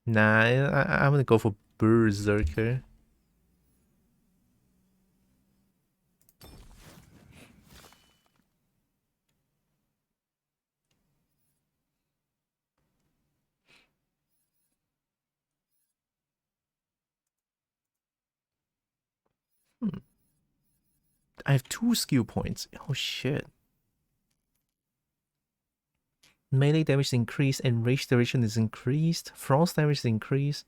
Nah, I'm gonna go for Berserker. I have 2 skill points. Oh shit. Melee damage is increased and rage duration is increased. Frost damage is increased.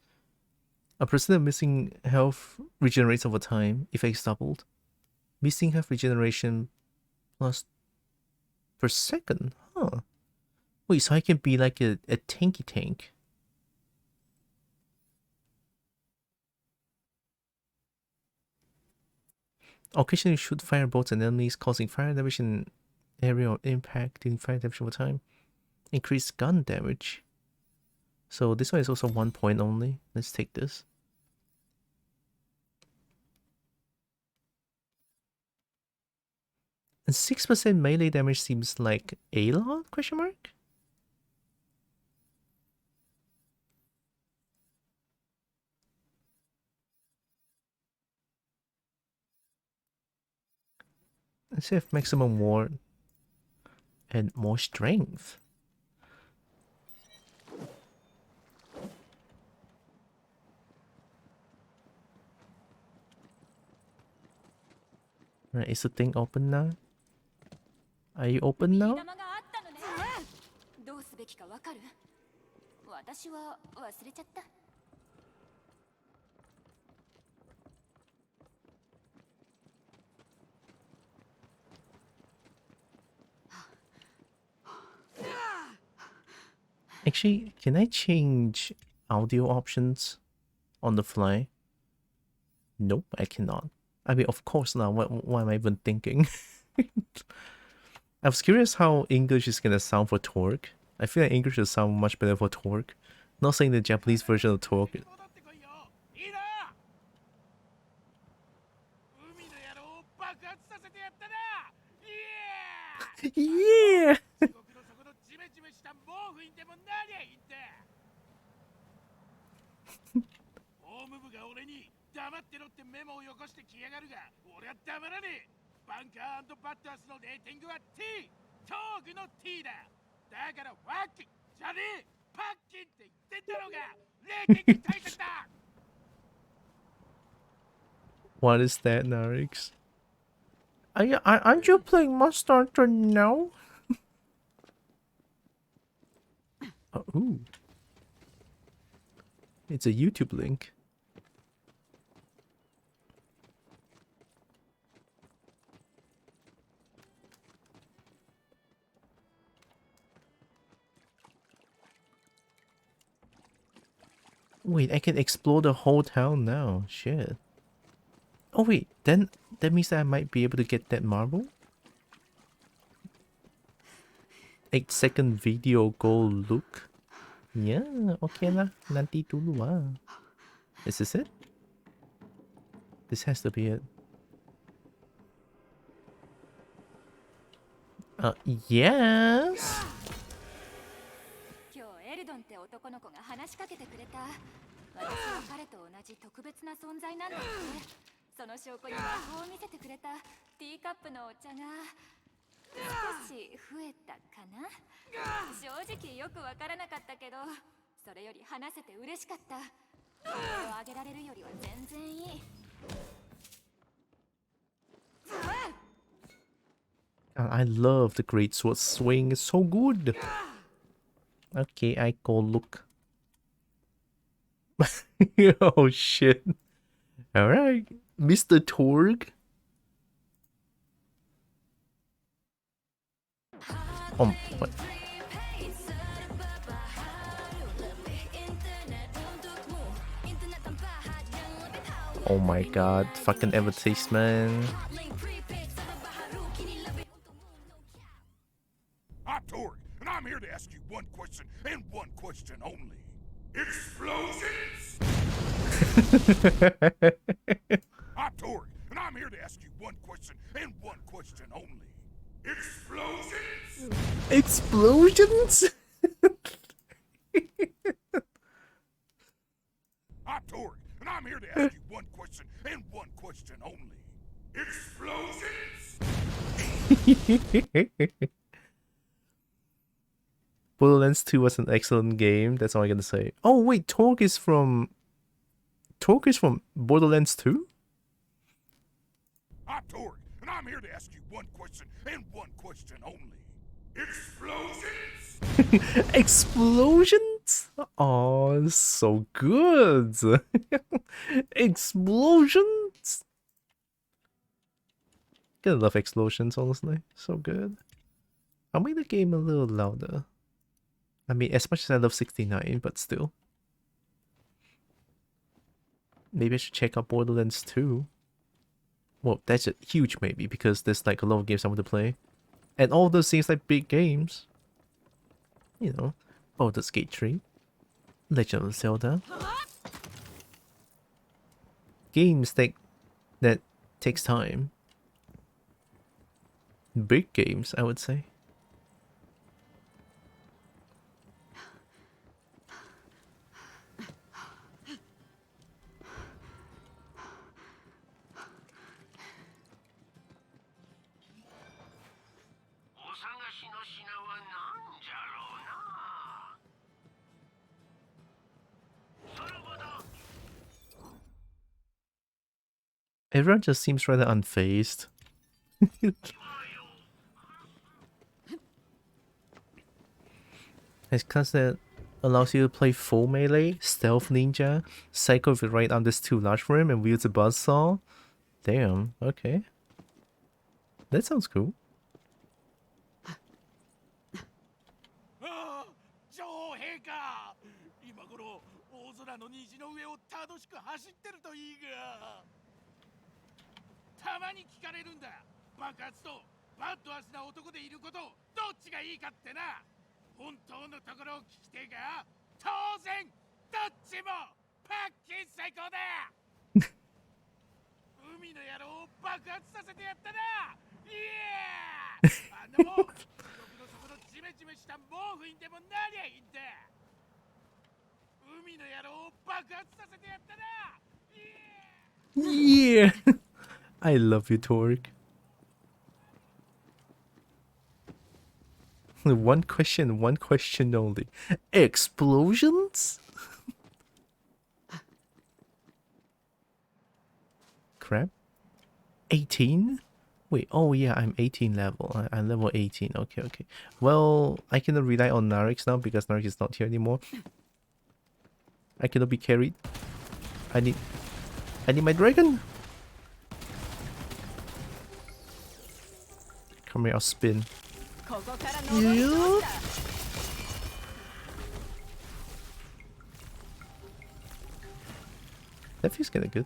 A percent of missing health regenerates over time. Effects doubled. Missing health regeneration plus per second. Huh. Wait, so I can be like a tanky tank. Occasionally shoot firebolts at enemies, causing fire damage in area of impact, dealing fire damage over time. Increased gun damage. So this one is also 1 point only. Let's take this. And 6% melee damage seems like a lot? Question mark? Let's see if maximum ward and more strength. Right, is the thing open now? Are you open now?
どうすべきかわかる？私は忘れちゃった。
Actually, can I change audio options on the fly? Nope, I cannot. I mean, of course not. What am I even thinking? I was curious how English is gonna sound for Torque. I feel like English will sound much better for Torque. Not saying the Japanese version of Torque. Yeah!
黙ってろってメモをよこしてきやがるが、俺は黙らねえ。バンカー&バッターズのレーティングは T、トークの T だ。だからファッキンじゃねえ、パッキンって言ってんだろうが、レーティング対策だ。
What is that, Narix? Aren't you playing Monster Hunter now? Oh, ooh. It's a YouTube link. Wait, I can explore the whole town now. Shit. Oh wait, then that means that I might be able to get that marble? 8-second video goal look. Yeah, okay lah. Nanti dulu ah. Is this it? This has to be it. Yes.
今日エルドンって男の子が話しかけてくれた。私は彼と同じ特別な存在なんだって。その証拠に魔法を見せてくれたティーカップのお茶が少し増えたかな。正直よくわからなかったけど、それより話せて嬉しかった。これをあげられるよりは全然いい。
God, I love the great sword swing. It's so good. Okay, I go look. Oh shit. Alright, Mr. Torg. Oh, what? Oh my god, fucking advertisement.
I'm Torg, and I'm here to ask you one question and one question only. Explosions! I'm Torg, and I'm here to ask you one question and one question only. Explosions!
Explosions?
I'm Torg, and I'm here to ask you one question and one question only. Explosions!
Borderlands 2 was an excellent game, that's all I'm gonna say. Oh wait, Torg is from Borderlands 2?
I'm Torg, and I'm here to ask you one question and one question only. Explosions!
Explosions? Oh, so good. Explosions? Gotta love explosions, honestly. So good. I'll make the game a little louder. I mean, as much as I love 69, but still. Maybe I should check out Borderlands 2. Well, that's a huge maybe, because there's like a lot of games I want to play. And all those seems like big games. You know, Baldur's Gate 3, Legend of Zelda. Games that takes time. Big games, I would say. Everyone just seems rather unfazed. It's because it allows you to play full melee, stealth ninja, cycle with right arm this 2 large for him, and wields a buzzsaw. Damn, okay. That sounds cool.
女王陛下、今頃大空の虹の上を楽しく走ってるといいが、たまに聞かれるんだ。爆発とバッドアスな男でいること、どっちがいいかってな。本当のところを聞きてえが、当然どっちもパッキン最高だ。海の野郎を爆発させてやったな。イエーあんなもん、僕の底のジメジメした毛布にでもなりゃいいんだ。海の野郎を爆発させてやったな。
Yeah! I love you, Torg. One question only. Explosions? crap. 18? Wait, oh yeah, I'm 18 level. I'm level 18. Okay, okay. Well, I cannot rely on Narix now because Narix is not here anymore. I cannot be carried. I need my dragon. Come here, I'll spin. Yup. That feels kinda good.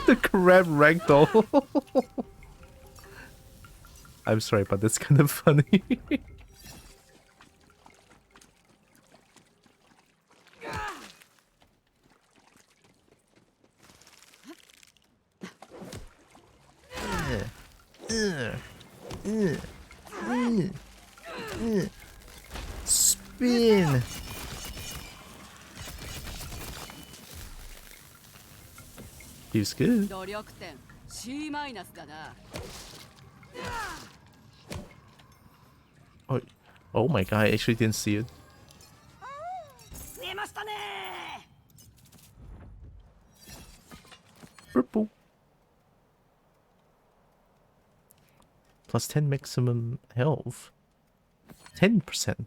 The crab ragdoll. I'm sorry, but that's kind of funny. Spin. Feels good. Oh, oh my god, I actually didn't see it. Purple. Plus 10 maximum health. 10%.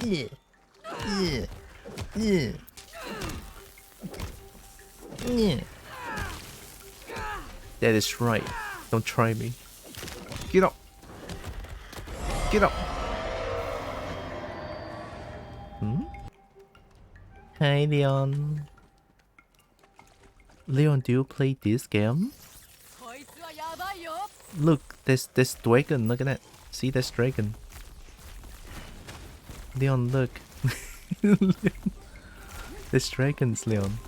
Yeah. Yeah. Yeah. Yeah. That is right. Don't try me. Get up. Get up. Hmm? Hi, Leon. Leon, do you play this game? Look, there's dragon. Look at that. See, there's dragon. Leon, look. There's dragons, Leon.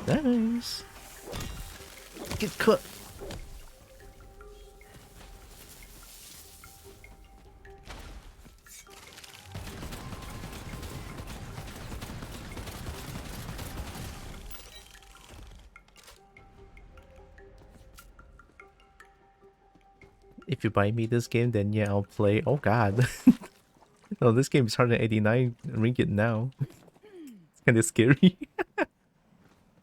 Nice. Get cut. If you buy me this game, then yeah, I'll play. Oh god. No, this game is 189 ringgit now. It's kind of scary.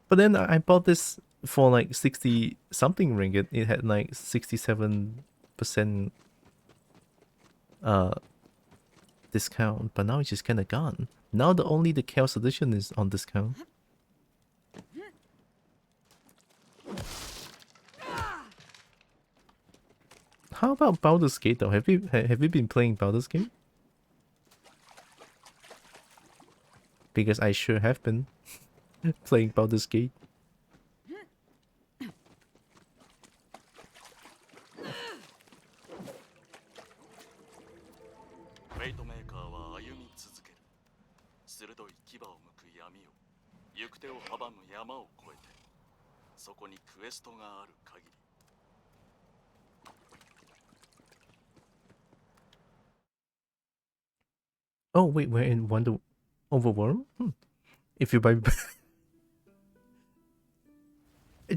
But then I bought this for like 60 something ringgit. It had like 67% discount, but now it's just kind of gone. Now only the Chaos Edition is on discount. How about Baldur's Gate though? Have you been playing Baldur's Gate? Because I sure have been playing Baldur's Gate. Oh wait, we're in Wonder Overworld? If you buy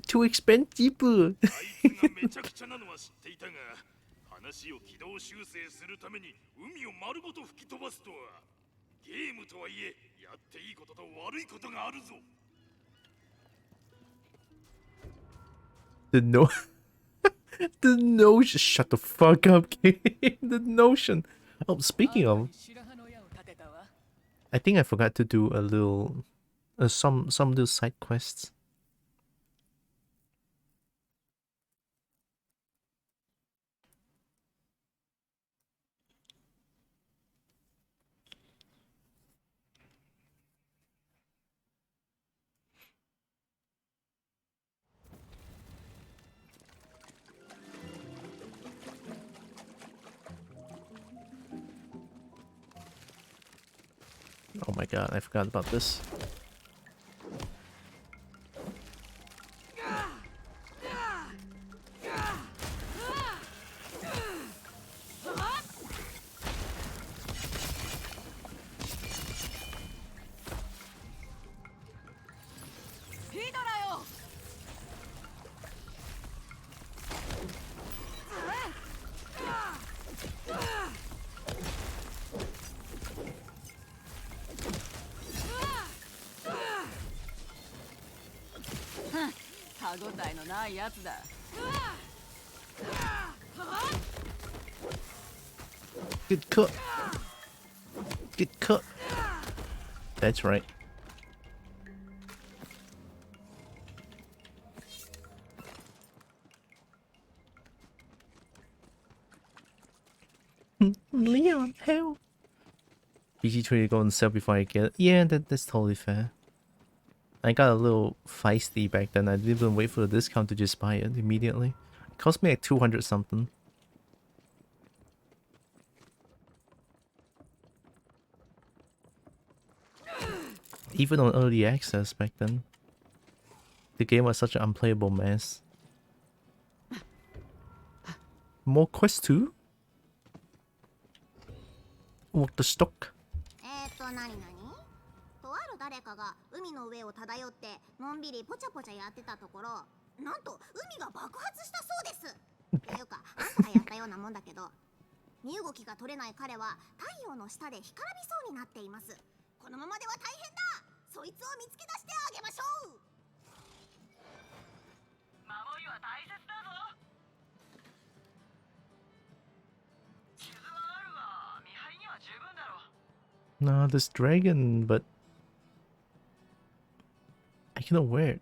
too expensive.
話を軌道修正するために海を丸ごと吹き飛ばすとはゲームとはいえやっていいことと悪いことがあるぞ
The notion. Shut the fuck up, game. The notion. Oh, speaking of, I think I forgot to do a little, some little side quests. Oh my god, I forgot about this.
応えのないやつだ。
Get cut. Get cut. That's right. Leon, hell. BG3 to go and sell before I get it. Yeah, that's totally fair. I got a little feisty back then. I didn't even wait for the discount to just buy it immediately. It cost me like 200 something. Even on early access back then. The game was such an unplayable mess. More quest 2? Walk the stock.
とある誰かが海の上を漂ってのんびりポチャポチャやってたところ、なんと海が爆発したそうです。っていうか、あんたがやったようなもんだけど、身動きが取れない彼は太陽の下で干からびそうになっています。このままでは大変だ。そいつを見つけ出してあげましょう。
守りは大切だぞ。傷はあるが見張りには十分だろう。
Nah, this dragon, but I cannot wear it.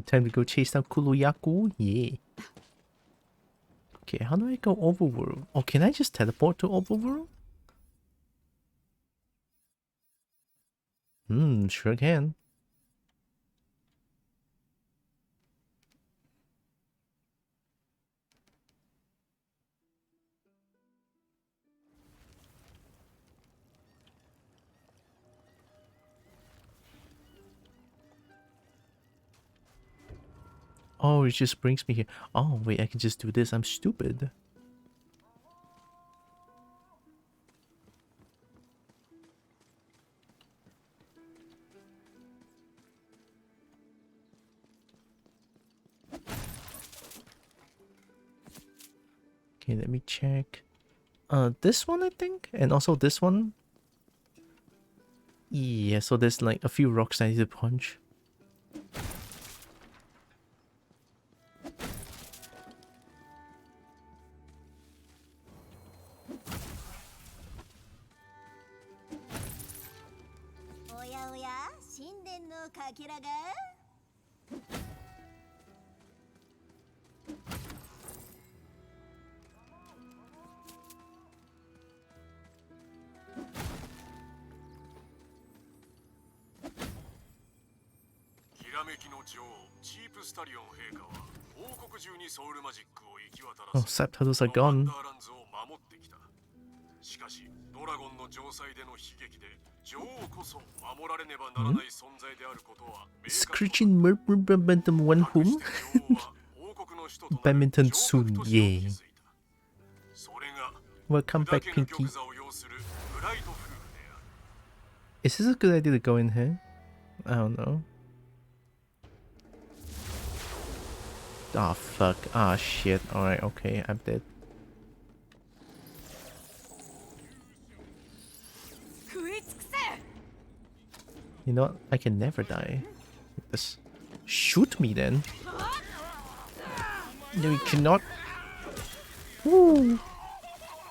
Time to go chase down Kuluyaku? Yeah. Okay, how do I go overworld? Oh, can I just teleport to overworld? Sure can. Oh, it just brings me here. Oh, wait, I can just do this. I'm stupid. Okay, let me check. This one, I think? And also this one? Yeah, so there's like a few rocks I need to punch. Oh, subtitles are gone. Screeching badminton one whom? Badminton soon, yeah. Welcome back, Pinky. Is this a good idea to go in here? I don't know. Ah, fuck. Ah, shit. Alright, okay, I'm dead. You know what? I can never die. Just shoot me then. No, you cannot. Woo!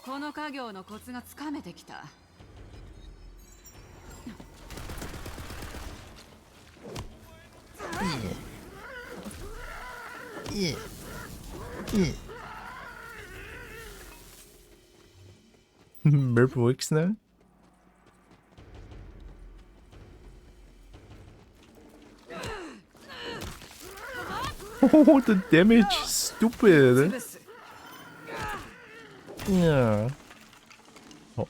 この家業のコツがつかめてきた。
Merp works now? Oh, the damage! Stupid! Yeah. Oh.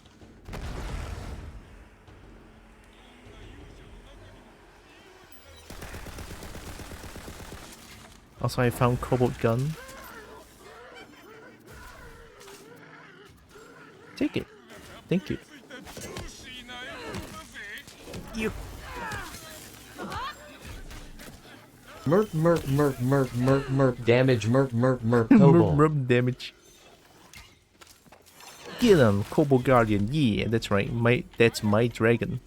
Also, I found Cobalt Gun. Take it. Thank you.
Merp, merp, merp, merp, merp, merp, damage, merp, merp, merp,
Merp,
Kobo.
merp damage. Get him, Kobo Guardian. Yeah, that's right. That's my dragon.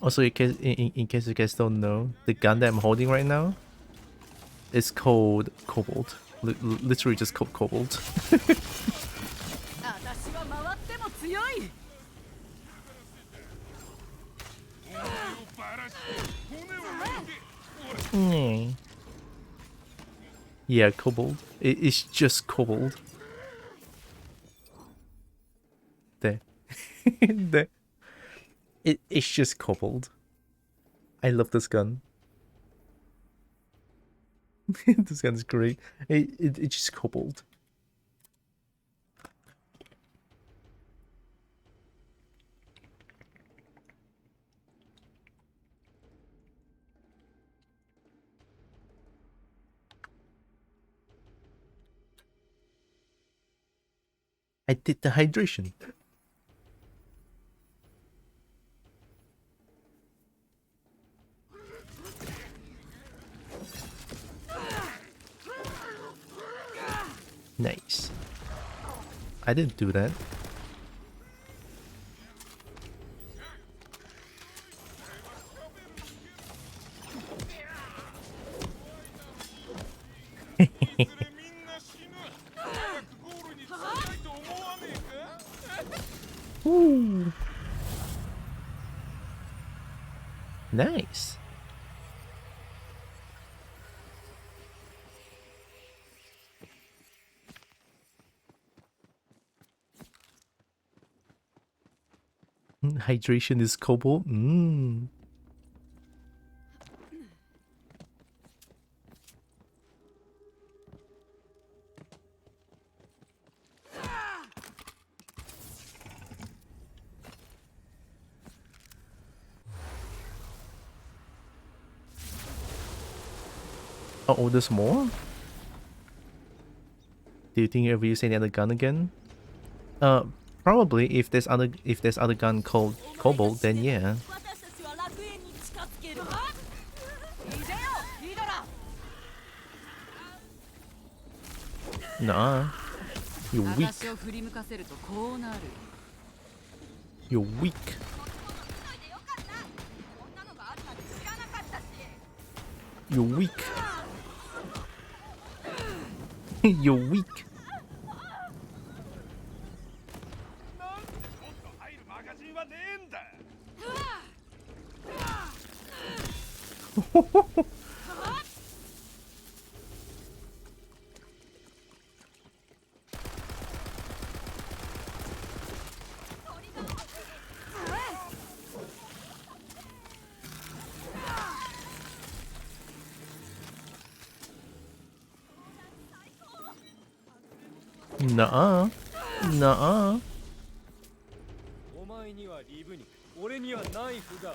Also, in case you guys don't know, the gun that I'm holding right now is called Cobalt. Literally just called Cobalt. Yeah, Cobalt. It's just Cobalt. There. There. It's just Cobalt. I love this gun. This gun's great. It's just Cobalt. I did the hydration. Nice. I didn't do that. Ooh. Nice. Hydration is Cobalt. Uh oh, there's more? Do you think you'll ever use any other gun again? Probably if there's other gun called Cobalt, then yeah. Nah. You're weak. You're weak. You're weak. You're weak. Nuh-uh. Nuh-uh.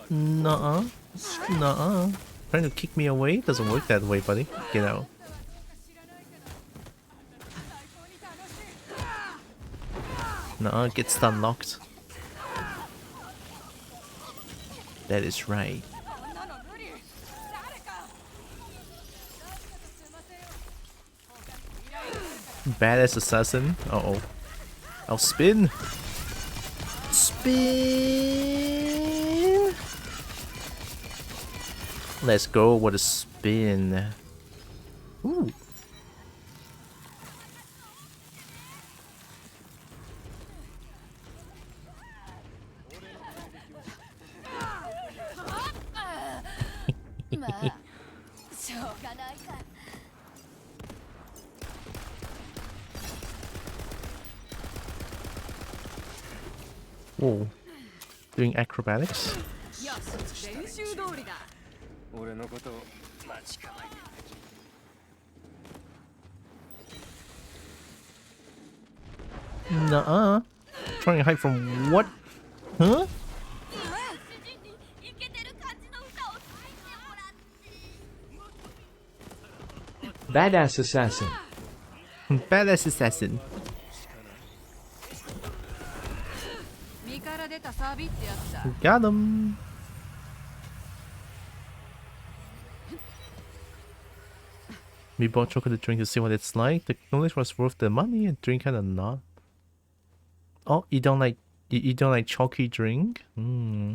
Nuh-uh. Nuh-uh. Trying to kick me away? Doesn't work that way, buddy. Get out. Nuh-uh, get stun locked. That is right. Badass assassin. Uh-oh. I'll spin. Spin. Let's go with a spin. Ooh. Whoa. Doing acrobatics? Nuh-uh. Trying to hide from what? Huh?
Badass assassin.
Badass assassin.
身から出たサビってやつだ。
Got him. We bought chocolate drink to see what it's like. The knowledge was worth the money and drink kinda not. Oh, you don't like you don't like chalky drink? Hmm.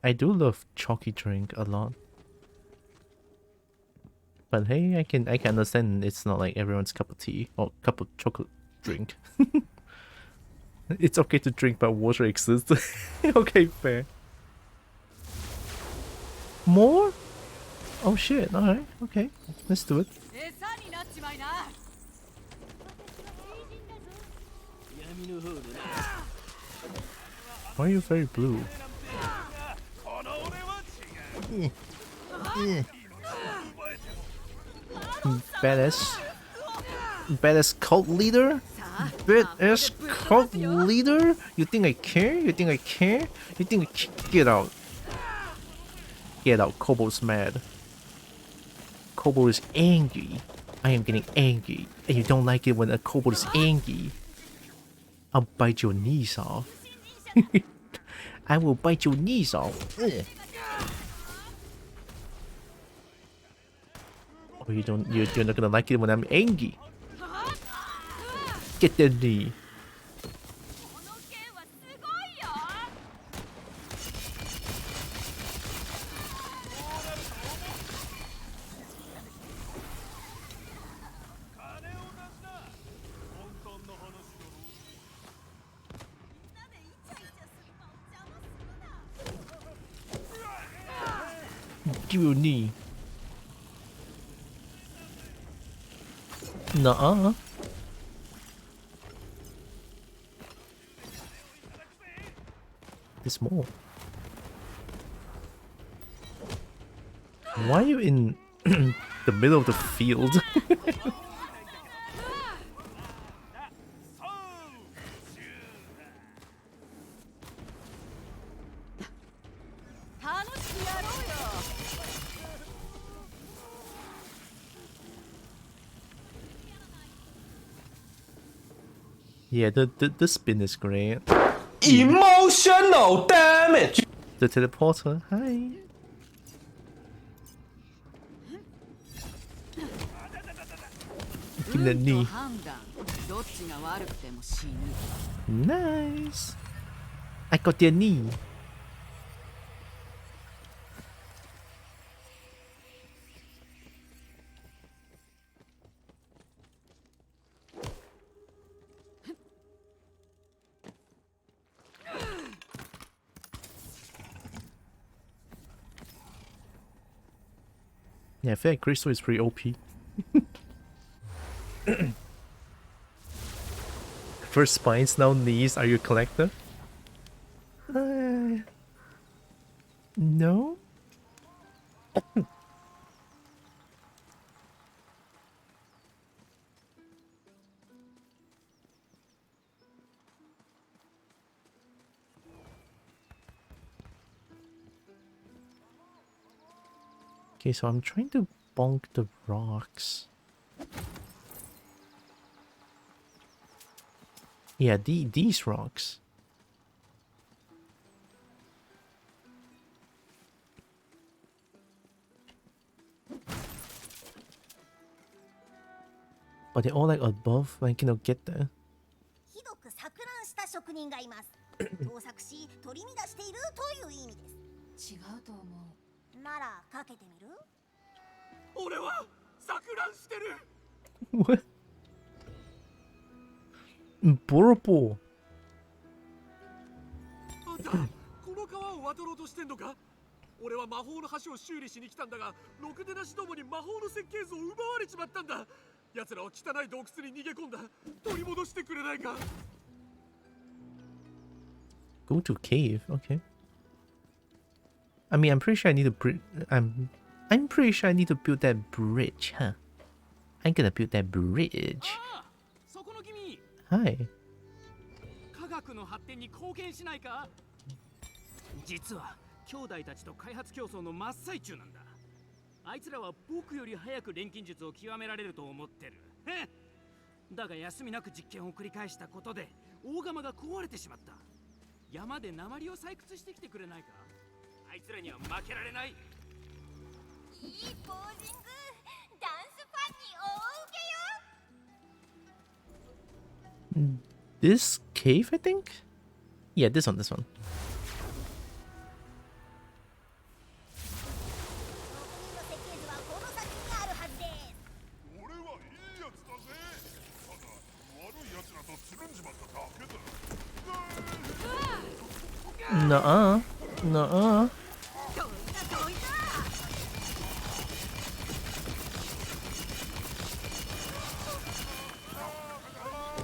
I do love chalky drink a lot. But hey, I can understand it's not like everyone's cup of tea or cup of chocolate drink. It's okay to drink, but water exists. Okay, fair. More? Oh shit, alright, okay. Let's do it.
餌になっちまいな。
Why are you very blue? Badass. Badass cult leader? Badass cult leader? You think I care? You think I care? You think I get out. Get out, Kobo's mad. Kobo is angry. I am getting angry. And you don't like it when a Kobo is angry. I'll bite your knees off. I will bite your knees off. Ugh. Oh, you're not gonna like it when I'm angry. Get the knee. Give you a knee. Nuh-uh. There's more. Why are you in the middle of the field? Yeah, the spin is great.
Emotional damage!
The teleporter, hi. Give me that knee. Nice. I got their knee. Yeah, I feel like Crystal is pretty OP. First spines, now knees. Are you a collector? No? Okay, so I'm trying to bonk the rocks. Yeah, these rocks. But they're all like above, I cannot get there.
ひどく錯乱した職人がいます。盗作し、取り乱しているという意味です。違うと思う。ならかけてみる？
俺は錯乱してる。
What? Boropo.
あんた、この川を渡ろうとしてんのか？俺は魔法の橋を修理しに来たんだが、ろくでなしどもに魔法の設計図を奪われちまったんだ。奴らは汚い洞窟に逃げ込んだ。取り戻してくれないか？
Go to cave, okay. I mean, I'm pretty sure I need to I'm pretty sure I need to build that bridge, huh? I'm gonna build that bridge. Hi.
科学
区の発展に貢献しないか。実は兄弟たちと開発競争の真っ最中なんだ。あいつらは僕より早く錬金術を極められると思ってる。だが休みなく実験を繰り返したことで大釜が壊れてしまった。山で鉛を採掘してきてくれないか。あいつらには負けられない。
いいポージング、ダンスファンに大受けよ。
This cave, I think? Yeah, this one.
俺はいいやつだぜ。ただ悪いやつらとつるんじまっただけだ。
Nuh-uh. Nuh-uh.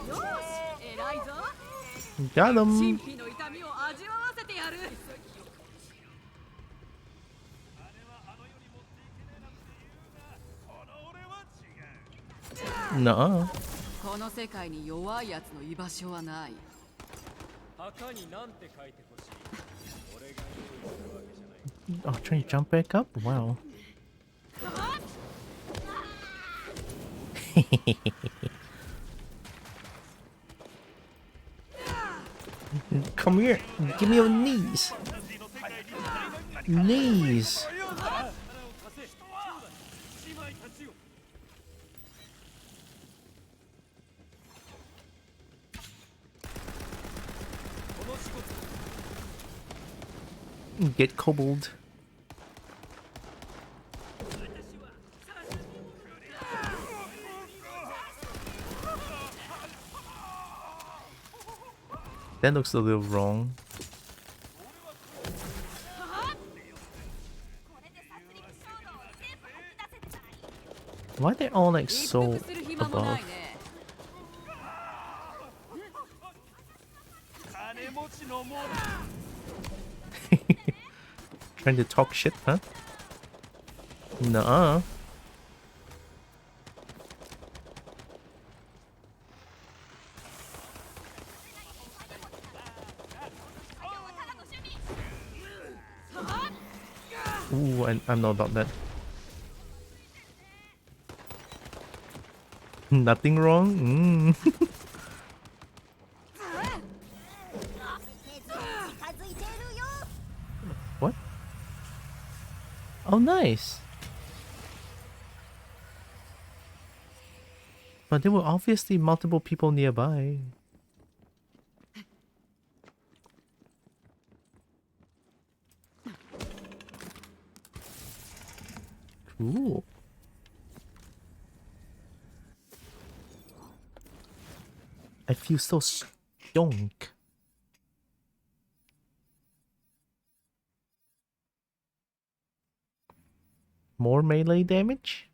よし、偉いぞ。
Got
神
him.
秘の痛みを味わわせてやる。
Nuh-uh.
この世界に弱いやつの居場所はない。
墓になんて書いてほしい。俺が用意するわけじゃない。
Oh, trying to jump back up? Wow. Come here. Give me your knees. Knees. Get kobold. That looks a little wrong. Why are they all like so above? Trying to talk shit, huh? Nuh-uh. Ooh, I'm not about that. Nothing wrong? What? Oh, nice. But there were obviously multiple people nearby. Cool. I feel so strong. More melee damage?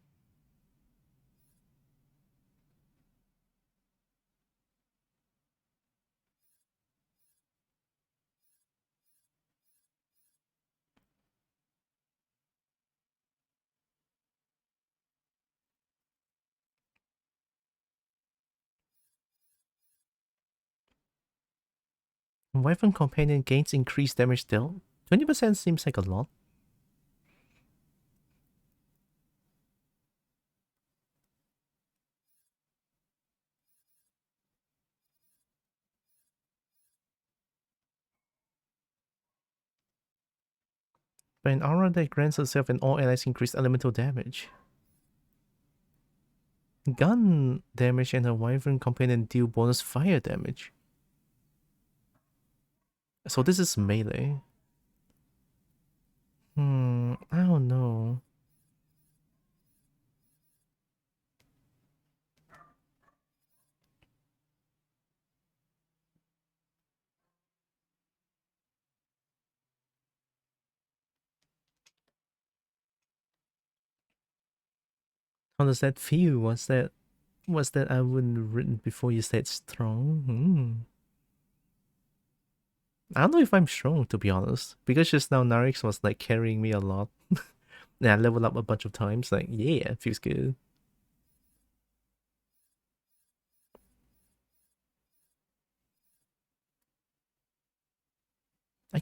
Weapon companion gains increased damage still. 20% seems like a lot. But an aura that grants itself and all allies increased elemental damage. Gun damage and a wyvern companion deal bonus fire damage. So this is melee. I don't know. How does that feel? Was that I wouldn't have written before you said strong? I don't know if I'm strong, to be honest, because just now Narix was like carrying me a lot. And I leveled up a bunch of times. Like, yeah, it feels good.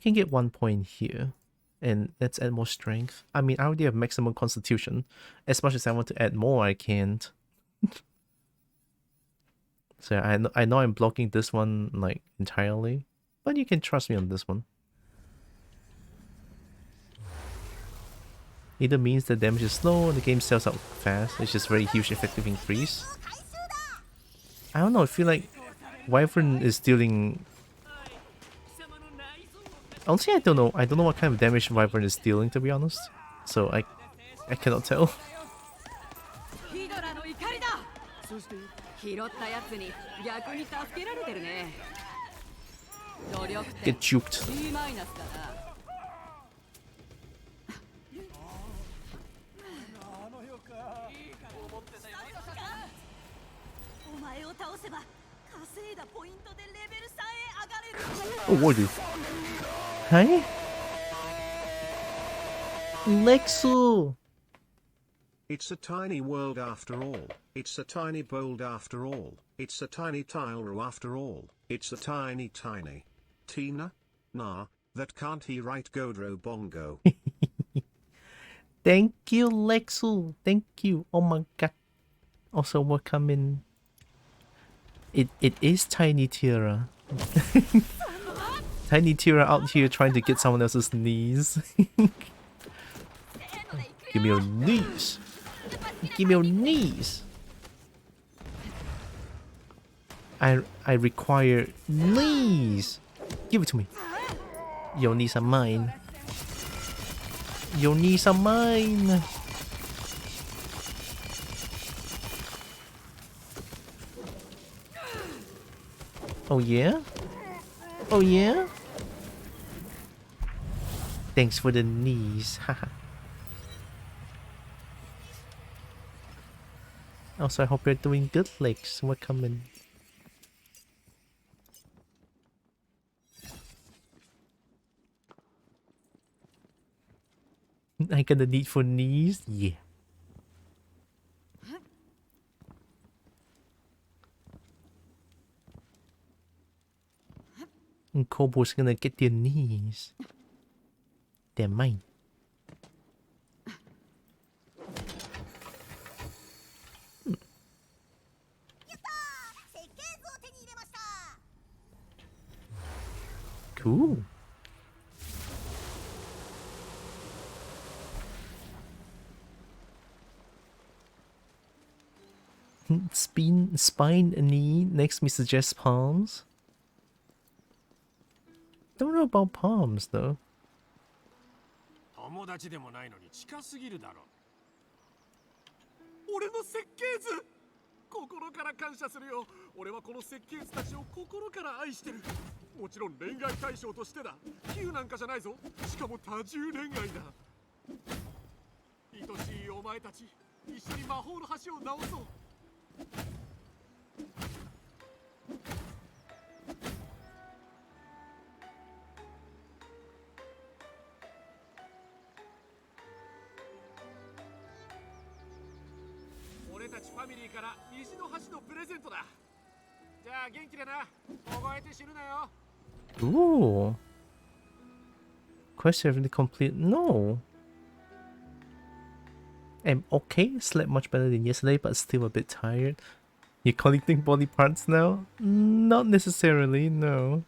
can get 1 point here. And let's add more strength. I mean, I already have maximum constitution. As much as I want to add more, I can't. So I know I'm blocking this one like entirely, but you can trust me on this one. Either means the damage is slow or the game sells out fast. It's just very huge effective increase. I don't know, I feel like Wyvern is dealing... Honestly, I don't know what kind of damage Wyvern is dealing, to be honest. So I cannot tell. Get juked. Oh, what is this? Hi? Lexu!
It's a tiny world after all. It's a tiny bold after all. It's a tiny Tylra after all. It's a tiny Tina. Nah, that can't he write Godro Bongo.
Thank you, Lexu. Thank you. Oh my god. Also, welcome in. It is Tiny Tyra. Tiny Tyra out here trying to get someone else's knees. Give me your knees. Give me your knees. I require knees. Give it to me. Your knees are mine. Your knees are mine. Oh yeah? Oh yeah? Thanks for the knees. Haha. Also, I hope you're doing good, Lex. We're coming. I got the need for knees? Yeah. And Kobo's gonna get their knees. They're mine. Cool. Spine, knee, next me suggest palms. Don't know about palms though.
友達でもないのに近すぎるだろ。俺の設計図、心から感謝するよ。俺はこの設計図たちを心から愛してる。もちろん恋愛対象としてだ。Qなんかじゃないぞ。しかも多重恋愛だ。愛しいお前たち、一緒に魔法の橋を直そう。俺たちファミリーから虹の橋のプレゼントだ。じゃあ元気でな。凍えて死ぬなよ。
Ooh. Quest already complete? No. I'm okay. Slept much better than yesterday, but still a bit tired. You're collecting body parts now? Not necessarily, no.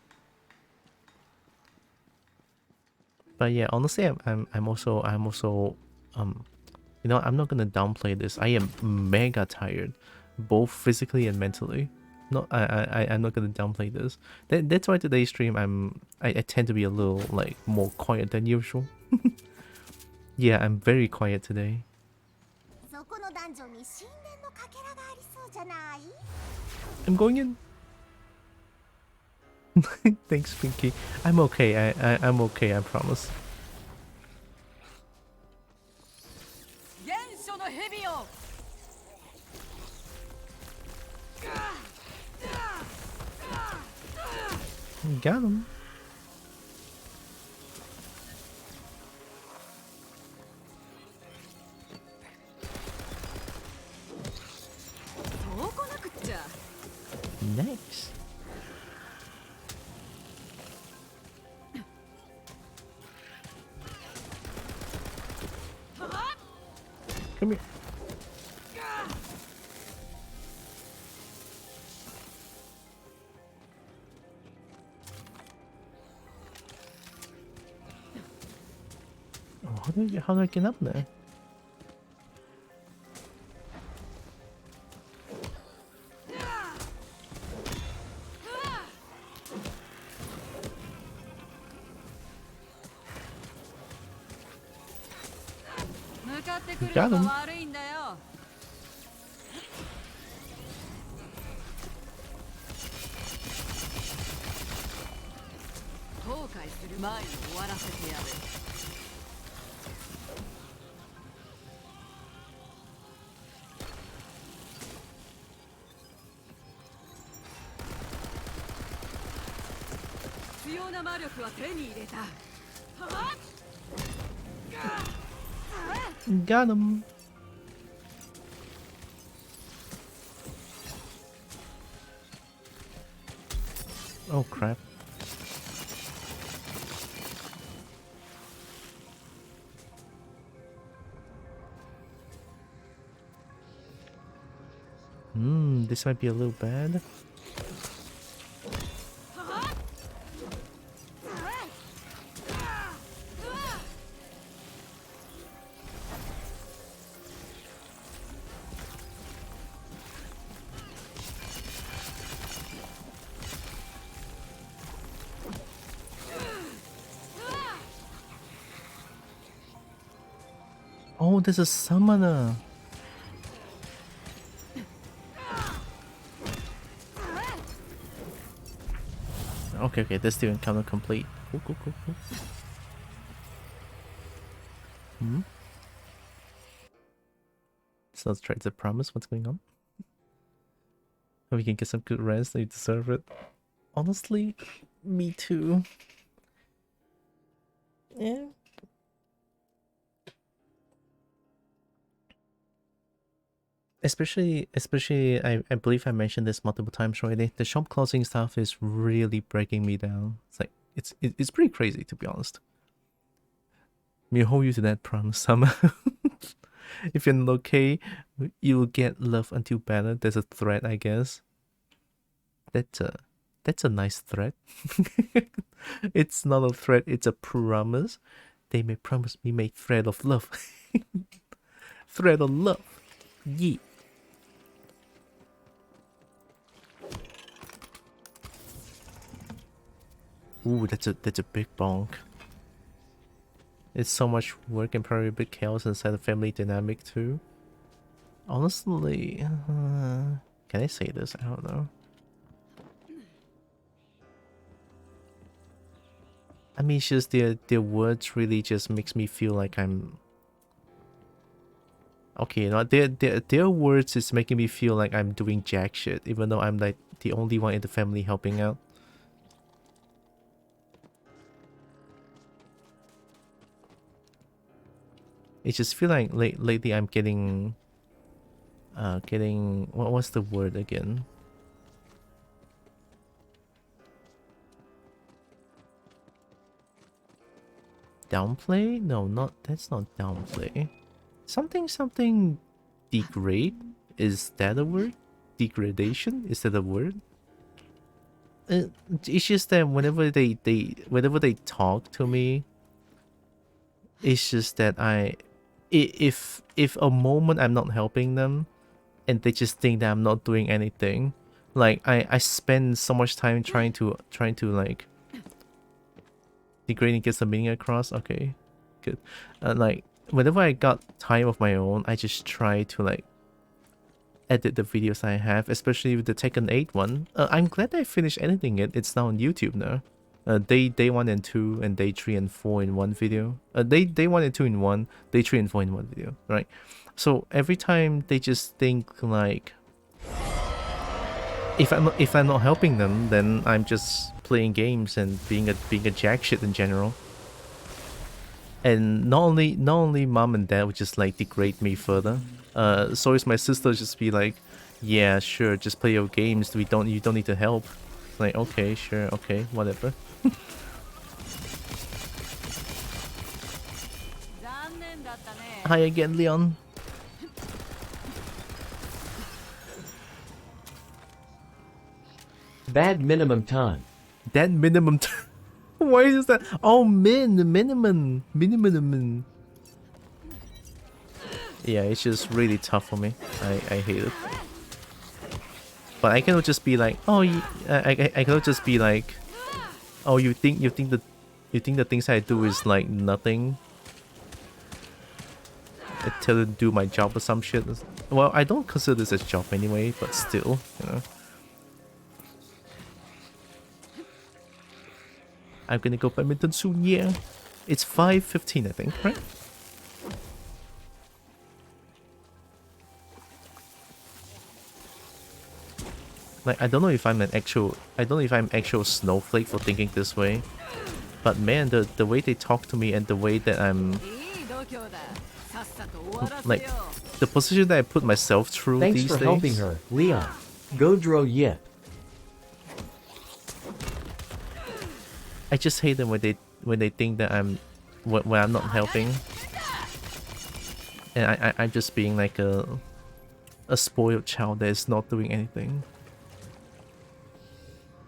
But yeah, honestly, I'm also you know, I'm not gonna downplay this. I am mega tired, both physically and mentally. I'm not gonna downplay this. That's why today's stream I tend to be a little like more quiet than usual. Yeah, I'm very quiet today. I'm going in. Thanks, Pinky. I'm okay. I'm okay. I promise. Got him. Nice. Oh, how do I get up there? Got him.
後悔する前に終わらせてやる。必要な魔力は手に入れた。
Got him. Oh crap. This might be a little bad. Oh, there's a summoner. Okay, this still encounter complete. Cool. So let's try to promise what's going on. Hope we can get some good rest. You deserve it. Honestly, me too. Yeah. Especially, I believe I mentioned this multiple times already. The shop closing stuff is really breaking me down. It's like it's pretty crazy, to be honest. Me hold you to that promise somehow. If you're not okay, you'll get love until better. There's a threat, I guess. That's a nice threat. It's not a threat, it's a promise. They may promise me a thread of love. Thread of love. Yeah. Ooh, that's a big bonk. It's so much work and probably a bit chaos inside the family dynamic too. Honestly, can I say this? I don't know. I mean, it's just their words really just makes me feel like I'm okay. You know, their words is making me feel like I'm doing jack shit, even though I'm like the only one in the family helping out. It just feel like lately I'm getting what's the word again? Downplay? No, that's not downplay. Something degrade? Is that a word? Degradation? Is that a word? It's just that whenever they talk to me, it's just that if a moment I'm not helping them and they just think that I'm not doing anything, like I spend so much time trying to like degrading, gets the meaning across. Okay, good. Like whenever I got time of my own, I just try to like edit the videos I have, especially with the Tekken 8 one. I'm glad I finished editing it. It's now on YouTube now. Day 1 and 2 and day 3 and 4 in one video. Day 1 and 2 in one, day 3 and 4 in one video, right? So every time they just think like, if I'm not helping them, then I'm just playing games and being a jack shit in general. And not only mom and dad would just like degrade me further. So is my sister just be like, yeah, sure, just play your games. You don't need to help. Like, okay, sure, okay, whatever. Hi again, Leon.
Bad minimum time.
That minimum time. Why is that? Oh, minimum. Yeah, it's just really tough for me. I hate it. But I cannot just be like, oh, I cannot just be like, oh, you think the things I do is like nothing. I tell you to do my job or some shit. Well, I don't consider this a job anyway, but still, you know. I'm gonna go badminton soon, yeah. It's 5:15, I think, right? Like, I don't know if I'm actual snowflake for thinking this way. But man, the way they talk to me and the way that I'm... Like, the position that I put myself through
Thanks
these
for
days...
helping her, Leon. Godro Yip.
I just hate them when they think that when I'm not helping. And I'm just being like a spoiled child that is not doing anything.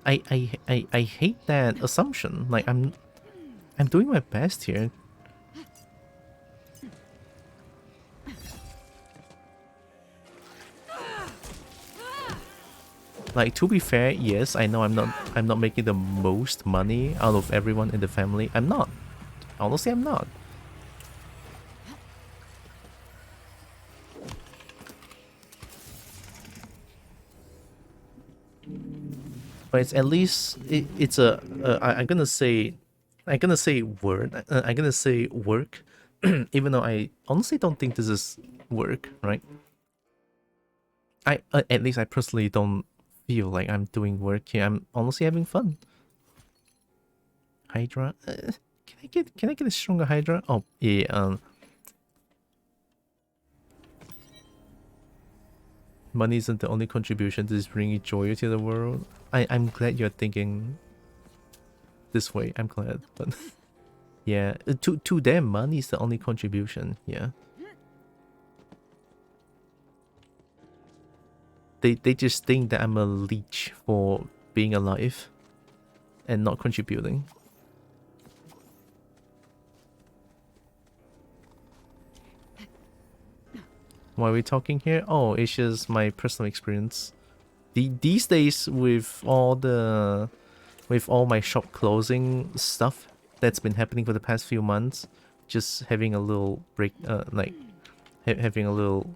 I hate that assumption. Like I'm doing my best here. Like, to be fair, yes, I know I'm not making the most money out of everyone in the family. I'm not. Honestly, I'm not. But it's at least it's a I'm gonna say work, even though I honestly don't think this is work, right? At least I personally don't feel like I'm doing work here. I'm honestly having fun. Hydra, can I get a stronger Hydra? Oh yeah. Money isn't the only contribution that is bringing joy to the world. I'm glad you're thinking this way. I'm glad, but yeah, to them, money is the only contribution. Yeah, they just think that I'm a leech for being alive and not contributing. Why are we talking here? Oh, it's just my personal experience. These days, with all my shop closing stuff that's been happening for the past few months, just having a little break, like having a little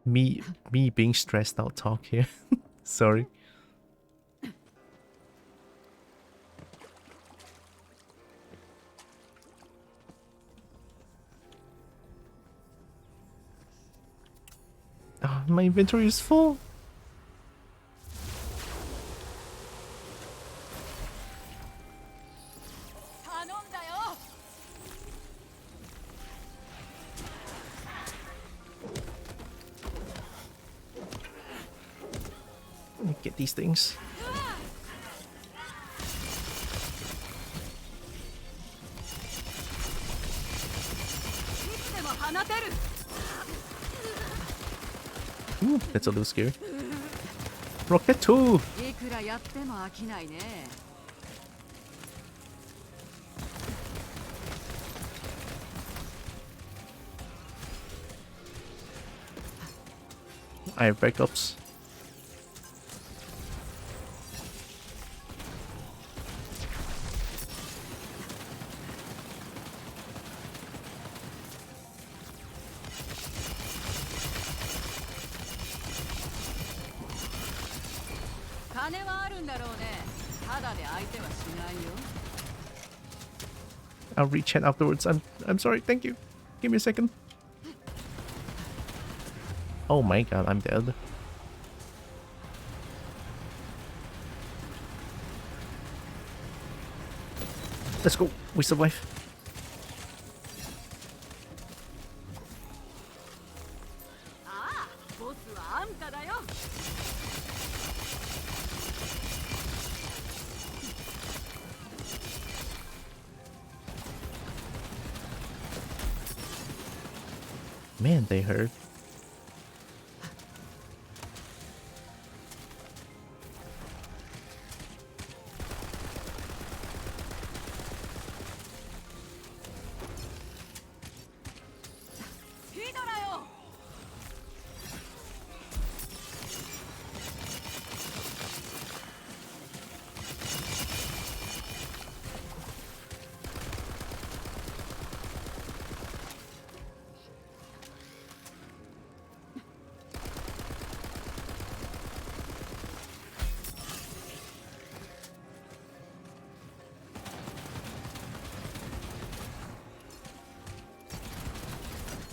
me being stressed out talk here. Sorry. Oh, my inventory is full. Let me get these things. Ooh, that's a little scary. Rocket 2! I have backups. I'll re-chat afterwards. I'm sorry. Thank you. Give me a second. Oh my god, I'm dead. Let's go. We survive. Man, they hurt.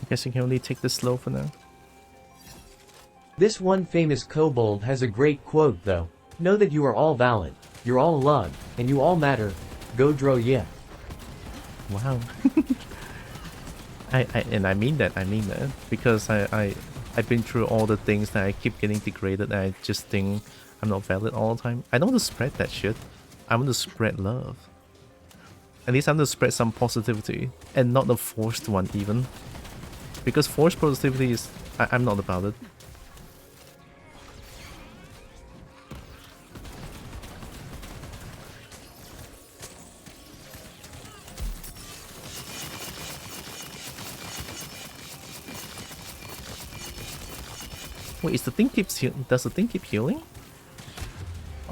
guess you can only take this slow for now.
This one famous kobold has a great quote though. Know that you are all valid, you're all loved, and you all matter. Godro yeah.
Wow. I mean that, because I've been through all the things that I keep getting degraded and I just think I'm not valid all the time. I don't want to spread that shit. I want to spread love. At least I want to spread some positivity and not the forced one even. Because forced positivity is... I'm not about it. Wait, is the thing keeps does the thing keep healing?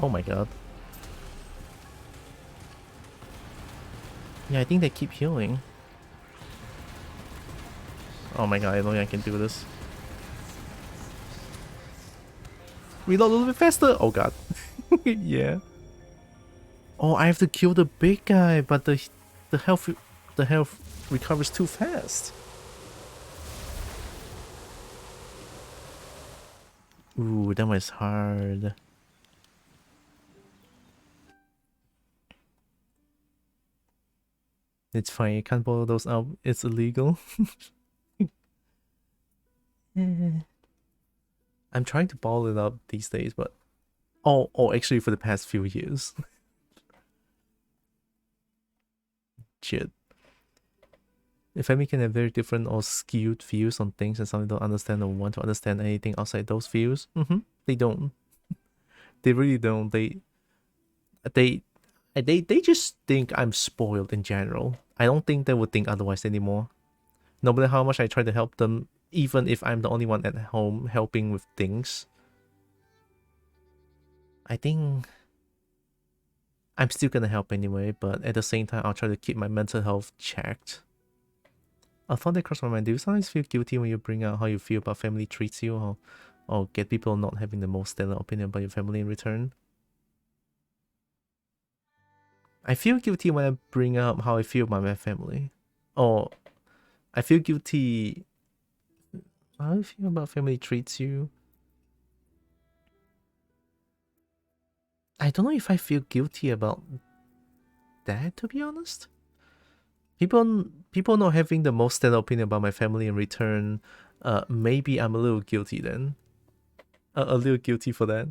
Oh my god. Yeah, I think they keep healing. Oh my god, I don't think I can do this. Reload a little bit faster! Oh god. Yeah. Oh, I have to kill the big guy, but the health recovers too fast. Ooh, that was hard. It's fine, you can't borrow those out. It's illegal. I'm trying to ball it up these days, but... Oh, actually for the past few years. Shit. If family can have very different or skewed views on things and some don't understand or want to understand anything outside those views, they don't. They really don't. They just think I'm spoiled in general. I don't think they would think otherwise anymore. No matter how much I try to help them, even if I'm the only one at home helping with things, I think I'm still gonna help anyway, but at the same time, I'll try to keep my mental health checked. I thought that crossed my mind. Do you sometimes feel guilty when you bring out how you feel about family treats you, or get people not having the most stellar opinion about your family in return? I feel guilty when I bring up how I feel about my family. Or I feel guilty how you feel about family treats you. I don't know if I feel guilty about that, to be honest. People not having the most stellar opinion about my family in return, maybe I'm a little guilty then. A little guilty for that.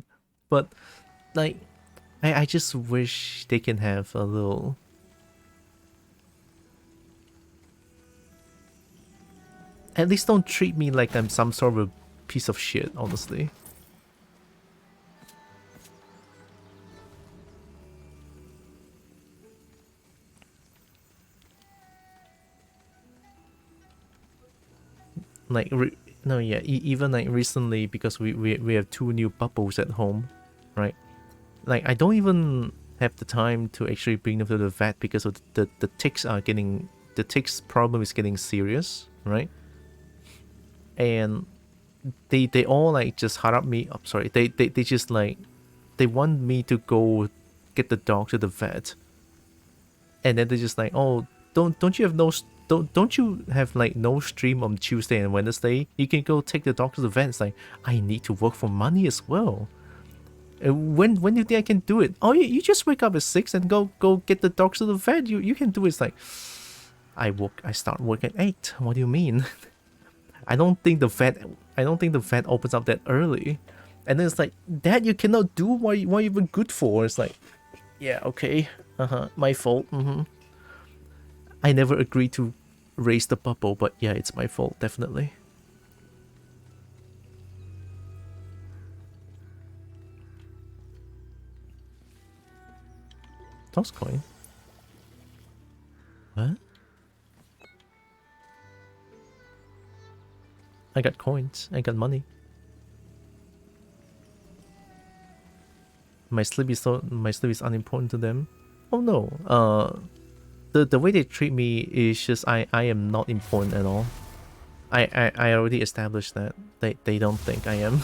But, like, I just wish they can have a little... At least don't treat me like I'm some sort of a piece of shit, honestly. Like, even like recently, because we have 2 new puppos at home, right? Like, I don't even have the time to actually bring them to the vet because of the ticks are getting... The ticks problem is getting serious, right? And they all like just harap me up. Sorry, they just like... They want me to go get the dog to the vet. And then they're just like, oh, don't you have no... Don't you have like no stream on Tuesday and Wednesday? You can go take the dog to the vet. It's like, I need to work for money as well. When do you think I can do it? Oh, you just wake up at 6 and go get the dogs to the vet. You can do it. It's like, I start work at 8. What do you mean? I don't think the vet opens up that early. And then it's like, that you cannot do. What are you even good for? It's like, yeah, okay, my fault. I never agreed to raise the puppo, but yeah, it's my fault, definitely. Toss coin? What? I got coins. I got money. My sleep is unimportant to them. Oh no. The way they treat me is just I am not important at all. I already established that. They don't think I am.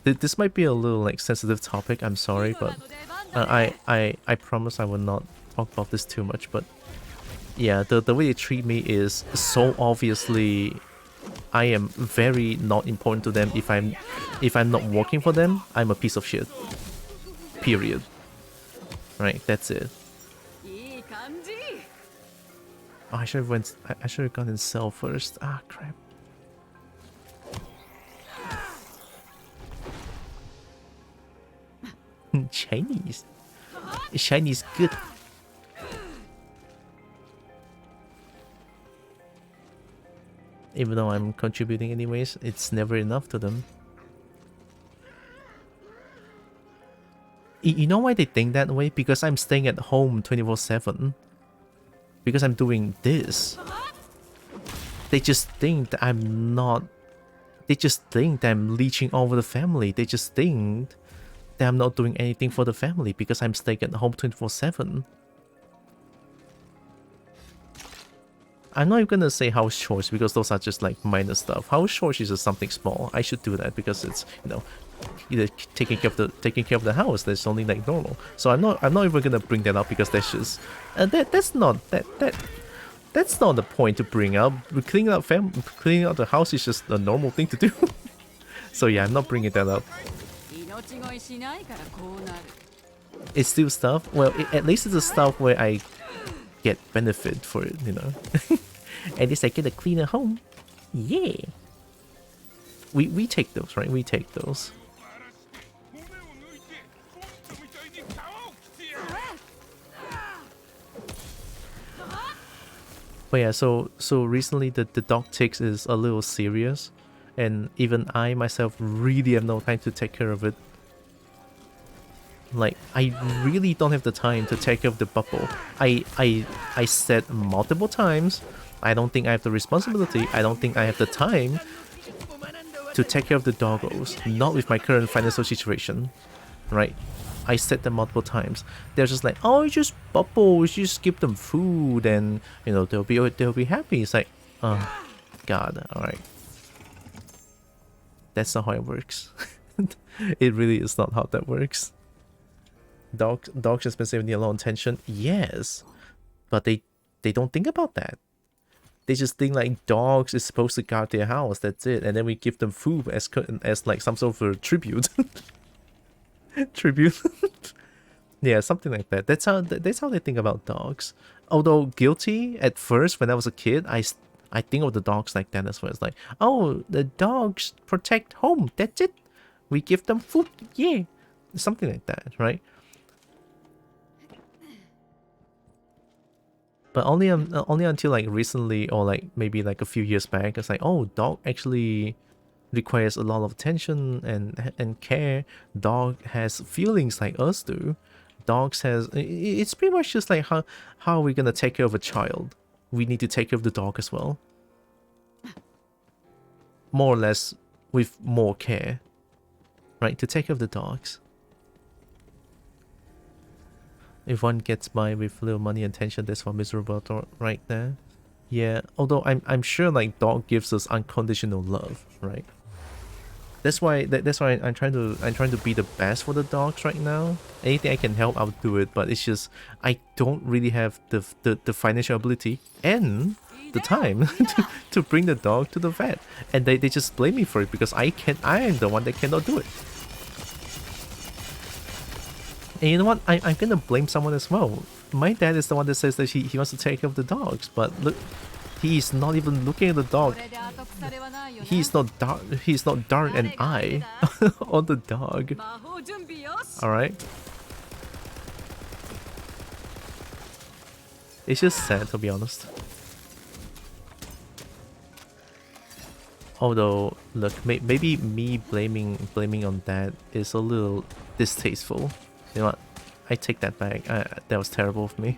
This might be a little like sensitive topic, I'm sorry, but I promise I will not talk about this too much, but yeah, the way they treat me is so obviously I am very not important to them. If I'm not working for them, I'm a piece of shit. Period. Right, that's it. Oh, I should have gone and sell first. Ah, crap. Chinese. Chinese good. Even though I'm contributing anyways, it's never enough to them. You know why they think that way? Because I'm staying at home 24/7. Because I'm doing this. They just think that I'm not... They just think that I'm leeching over the family. They just think that I'm not doing anything for the family because I'm staying at home 24/7. I'm not even gonna say house chores because those are just like minor stuff. House chores is just something small. I should do that because it's, you know, either taking care of the house. That's only like normal. So I'm not even gonna bring that up because that's just that's not the point to bring up. Cleaning out the house is just a normal thing to do. So yeah, I'm not bringing that up. It's still stuff. Well, at least it's a stuff where I get benefit for it, you know. At least I get a cleaner home. Yeah. We take those, right? We take those. But yeah, so recently the dog tics is a little serious, and even I myself really have no time to take care of it. Like, I really don't have the time to take care of the bubble. I said multiple times, I don't think I have the responsibility, I don't think I have the time to take care of the doggos, not with my current financial situation, right? I said them multiple times. They're just like, oh, it's just bubbles, you just give them food and, you know, they'll be happy. It's like, oh, God, alright. That's not how it works. It really is not how that works. Dogs just been saving a lot of attention, yes, but they don't think about that. They just think like dogs is supposed to guard their house, that's it, and then we give them food as like some sort of a tribute. Tribute. Yeah, something like that. That's how they think about dogs. Although guilty at first when I was a kid, I think of the dogs like that as well. It's like, oh, the dogs protect home, that's it. We give them food, yeah, something like that, right? But only until like recently, or like maybe like a few years back, it's like, oh, dog actually requires a lot of attention and care. Dog has feelings like us do. Dogs has... It's pretty much just like how are we gonna take care of a child? We need to take care of the dog as well. More or less with more care. Right? To take care of the dogs. If one gets by with little money and attention, that's what miserable right there. Yeah, although I'm sure like dog gives us unconditional love, right? That's why I'm trying to be the best for the dogs right now. Anything I can help, I'll do it. But it's just I don't really have the financial ability and the time to bring the dog to the vet, and they just blame me for it because I am the one that cannot do it. And you know what? I'm gonna blame someone as well. My dad is the one that says that he wants to take care of the dogs, but look, he's not even looking at the dog. He's not darn an eye on the dog. Alright? It's just sad, to be honest. Although, look, maybe me blaming on that is a little distasteful. You know what? I take that back. That was terrible of me.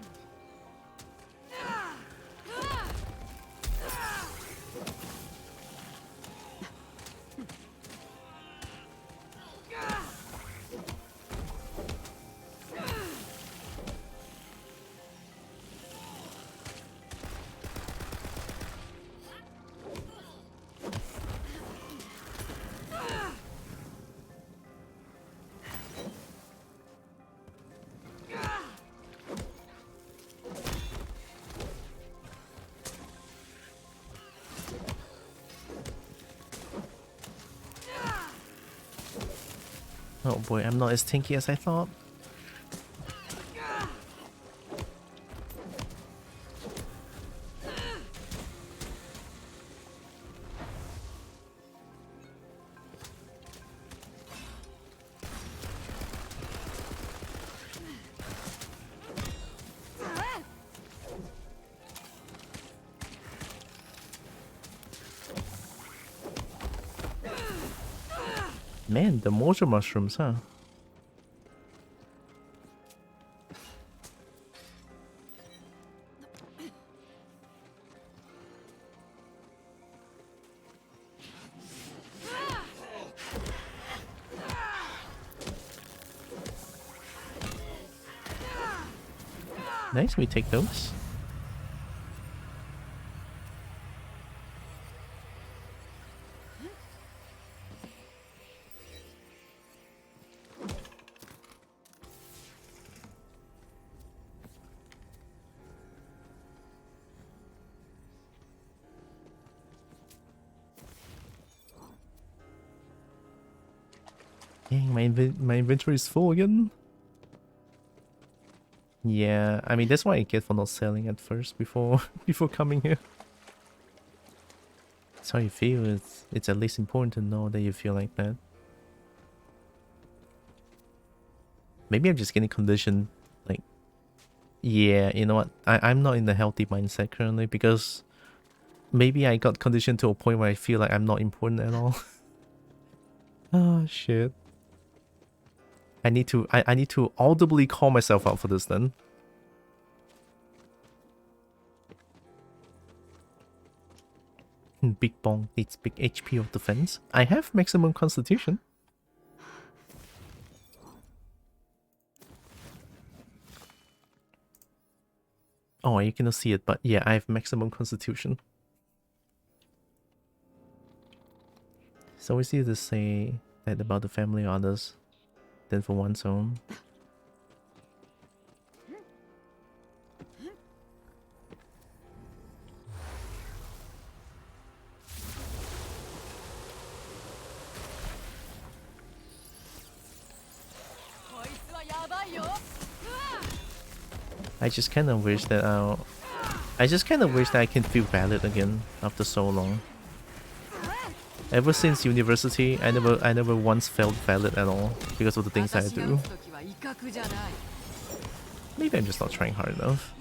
Oh boy, I'm not as tanky as I thought. Man, the mojo mushrooms, huh? Nice, we take those. Dang, my inventory is full again. Yeah, I mean that's what I get for not selling at first before before coming here. That's how you feel. It's at least important to know that you feel like that. Maybe I'm just getting conditioned. Like, yeah, you know what? I'm not in the healthy mindset currently because maybe I got conditioned to a point where I feel like I'm not important at all. Oh shit. I need to audibly call myself out for this then. Big Bong needs big HP of defense. I have maximum constitution. Oh, you cannot see it, but yeah, I have maximum constitution. So it's easier to say that about the family or others than for one's own. I just kind of wish that I can feel valid again after so long. Ever since university, I never once felt valid at all because of the things I do. Maybe I'm just not trying hard enough.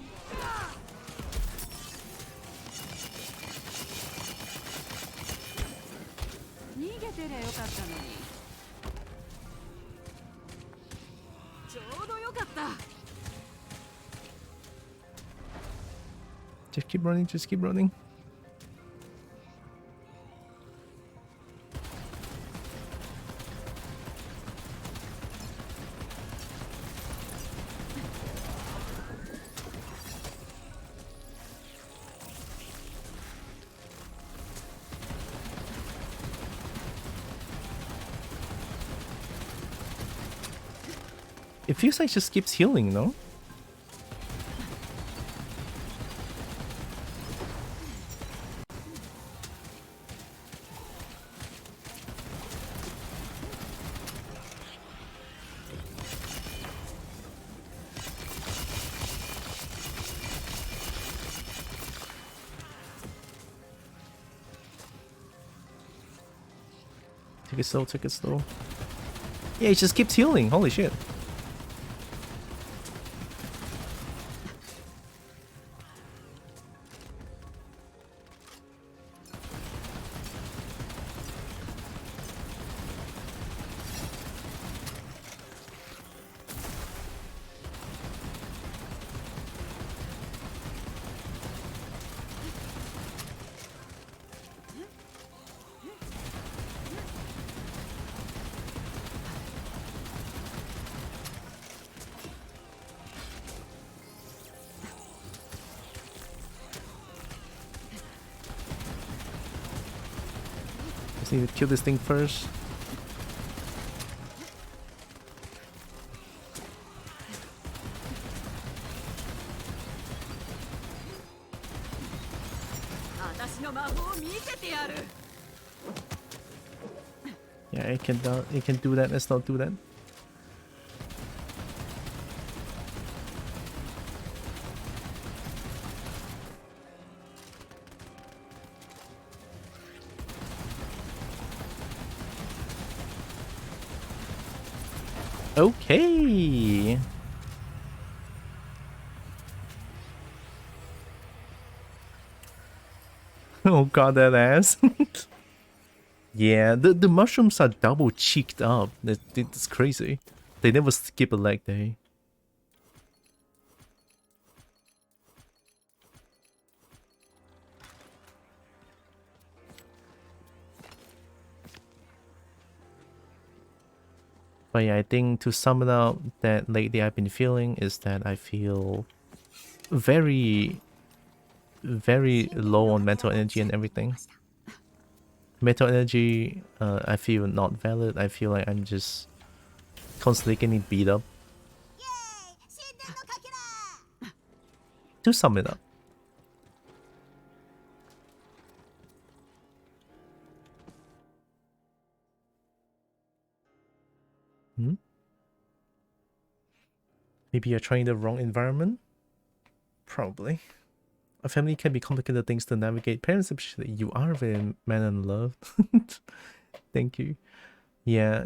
Just keep running, just keep running. It feels like it just keeps healing, no? Take it slow, take it slow. Yeah, it just keeps healing, holy shit. Need to kill this thing first. Yeah, it can do that. Let's not do that. Okay. Oh god, that ass. Yeah, the mushrooms are double cheeked up. That's crazy. They never skip a leg day. But yeah, I think to sum it up, that lately I've been feeling is that I feel very, very low on mental energy and everything. Mental energy, I feel not valid. I feel like I'm just constantly getting beat up. To sum it up. Hmm? Maybe you're trying the wrong environment? Probably. A family can be complicated things to navigate. Parents appreciate that you are a very man and love. Thank you. Yeah,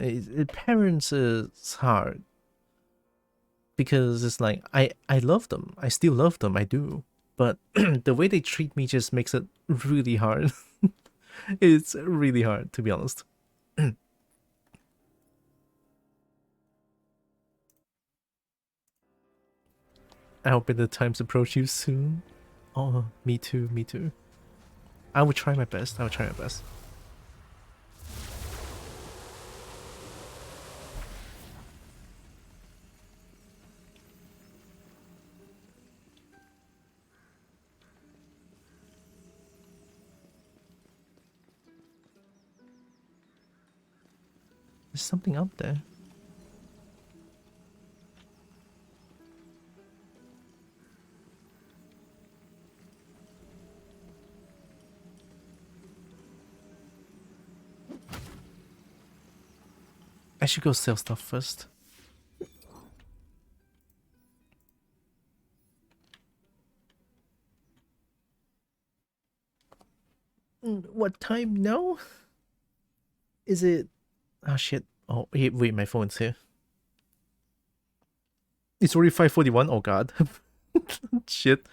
parents is hard. Because it's like, I love them. I still love them, I do. But the way they treat me just makes it really hard. It's really hard, to be honest. I hope the times approach you soon. Oh, me too, me too. I will try my best. I will try my best. There's something up there. I should go sell stuff first. What time now? Is it... Oh shit. Oh, wait, my phone's here. It's already 5:41. Oh god. Shit.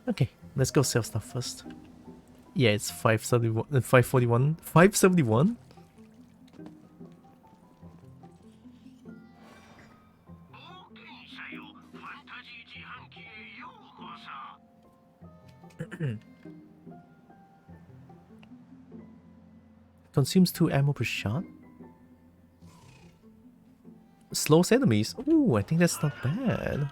Okay, let's go sell stuff first. Yeah, it's 571, 541, 571. Consumes 2 ammo per shot. Slows enemies. Ooh, I think that's not bad.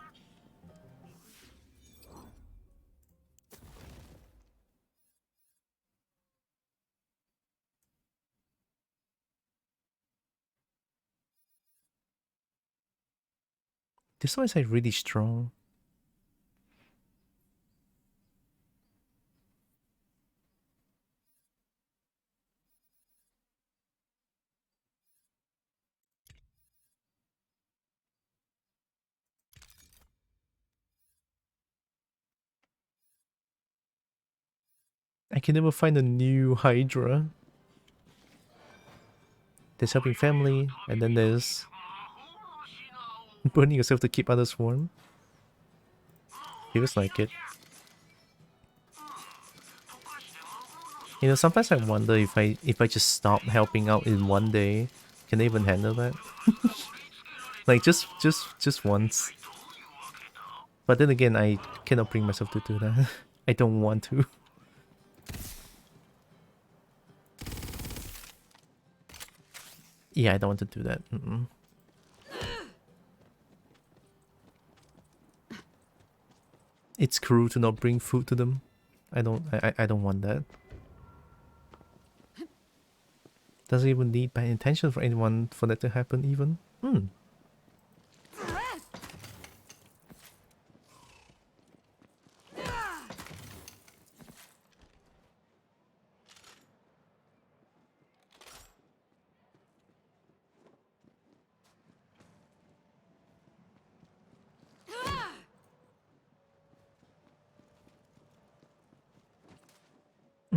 This one is like really strong. I can never find a new Hydra. There's helping family, and then there's burning yourself to keep others warm. Feels like it. You know, sometimes I wonder if I just stop helping out in one day, can I even handle that? Like just once. But then again, I cannot bring myself to do that. I don't want to. Yeah, I don't want to do that. It's cruel to not bring food to them. I don't want that. Doesn't even need bad intention for anyone for that to happen even.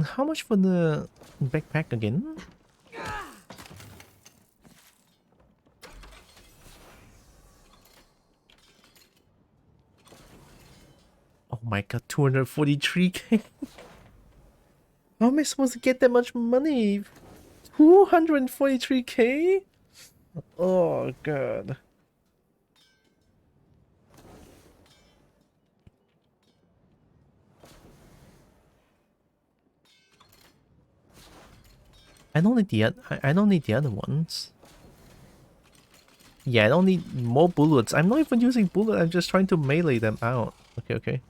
How much for the backpack again? Oh my god, 243k. How am I supposed to get that much money? 243k? Oh god. I don't need the I don't need the other ones. Yeah, I don't need more bullets. I'm not even using bullets. I'm just trying to melee them out. Okay, okay.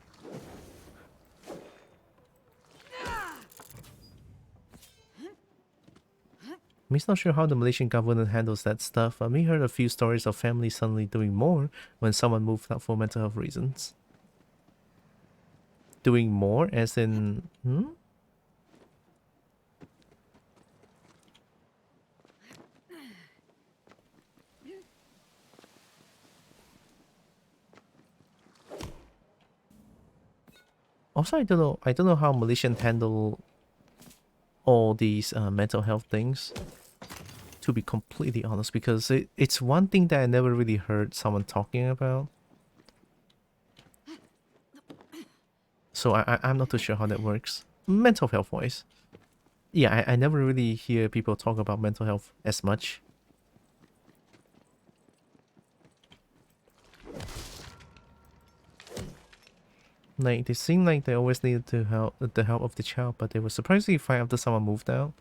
I'm not sure how the Malaysian government handles that stuff. We heard a few stories of families suddenly doing more when someone moved out for mental health reasons. Doing more as in... Also, I don't know how Malaysians handle all these mental health things, to be completely honest, because it's one thing that I never really heard someone talking about. So I'm not too sure how that works. Mental health wise. Yeah, I never really hear people talk about mental health as much. Like, they seem like they always needed to help the help of the child, but they were surprisingly fine after someone moved out.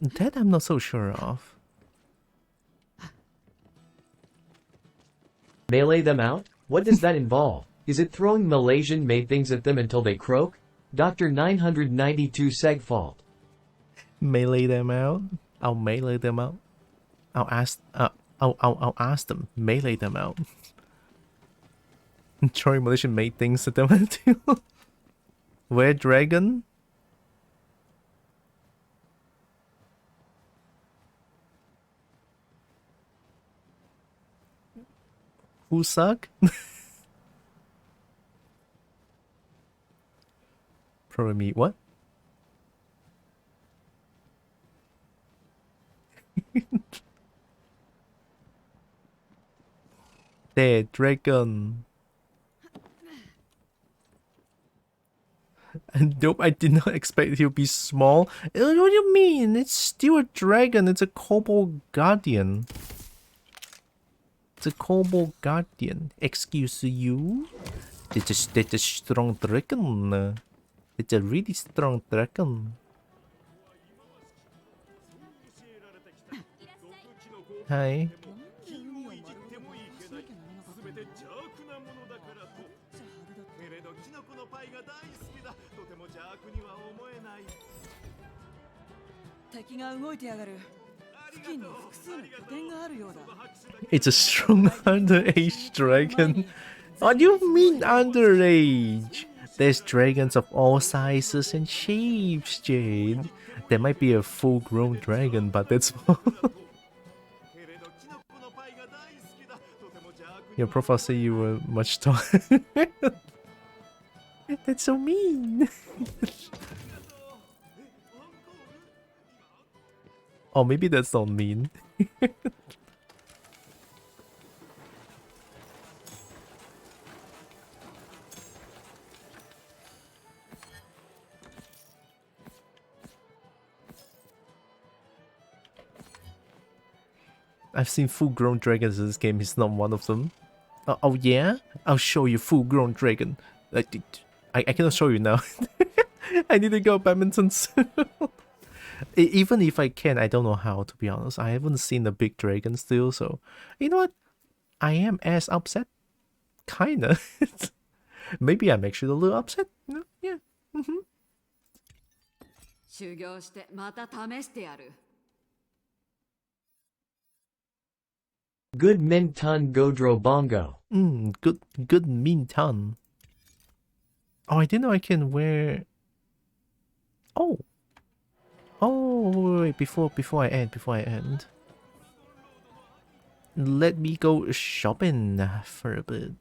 That I'm not so sure of.
Melee them out? What does that involve? Is it throwing Malaysian-made things at them until they croak? Dr. 992 Segfault.
Melee them out? I'll melee them out. I'll ask them. Melee them out. Throwing Malaysian-made things at them too. Where dragon? Who suck? Probably me. What? There, dragon. And nope, I did not expect he'll be small. What do you mean? It's still a dragon. It's a Kobo guardian. It's a Kobo guardian. Excuse you? It's a strong dragon. It's a really strong dragon. Hi. It's a strong underage dragon. What do you mean underage? There's dragons of all sizes and shapes, Jade. There might be a full-grown dragon, but that's your profile say you were much taller. That's so mean. Oh, maybe that's not mean. I've seen full-grown dragons in this game. He's not one of them. Oh yeah? I'll show you full-grown dragon. I cannot show you now. I need to go badminton soon. Even if I can, I don't know how, to be honest. I haven't seen a big dragon still, so... You know what? I am as upset. Kinda. Maybe I'm actually a little upset. Yeah.
Good Minton Godro Bongo.
Good Minton. Oh, I didn't know I can wear... Oh, wait, before I end. Let me go shopping for a bit.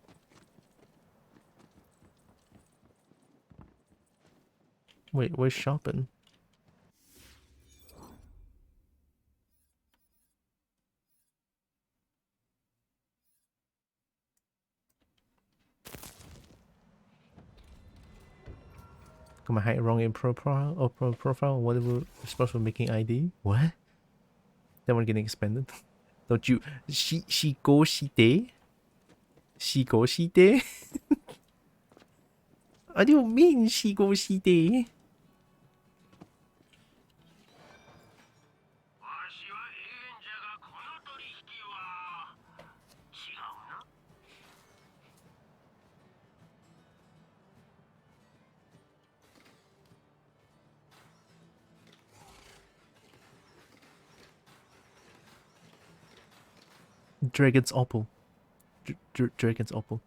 Wait, where's shopping? Got my height wrong in profile or profile, whatever. Responsible for making ID. What? That one getting expanded. Don't you? She go she day. She go she day. What do you mean she go she day? Dragon's Opal. Dragon's Opal.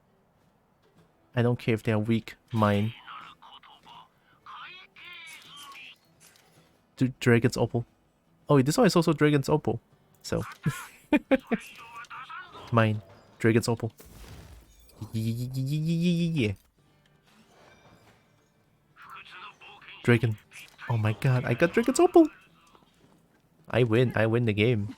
I don't care if they are weak. Mine. Dragon's Opal. Oh, this one is also Dragon's Opal. So. Mine. Dragon's Opal. Yeah. Dragon. Oh my god, I got Dragon's Opal! I win the game.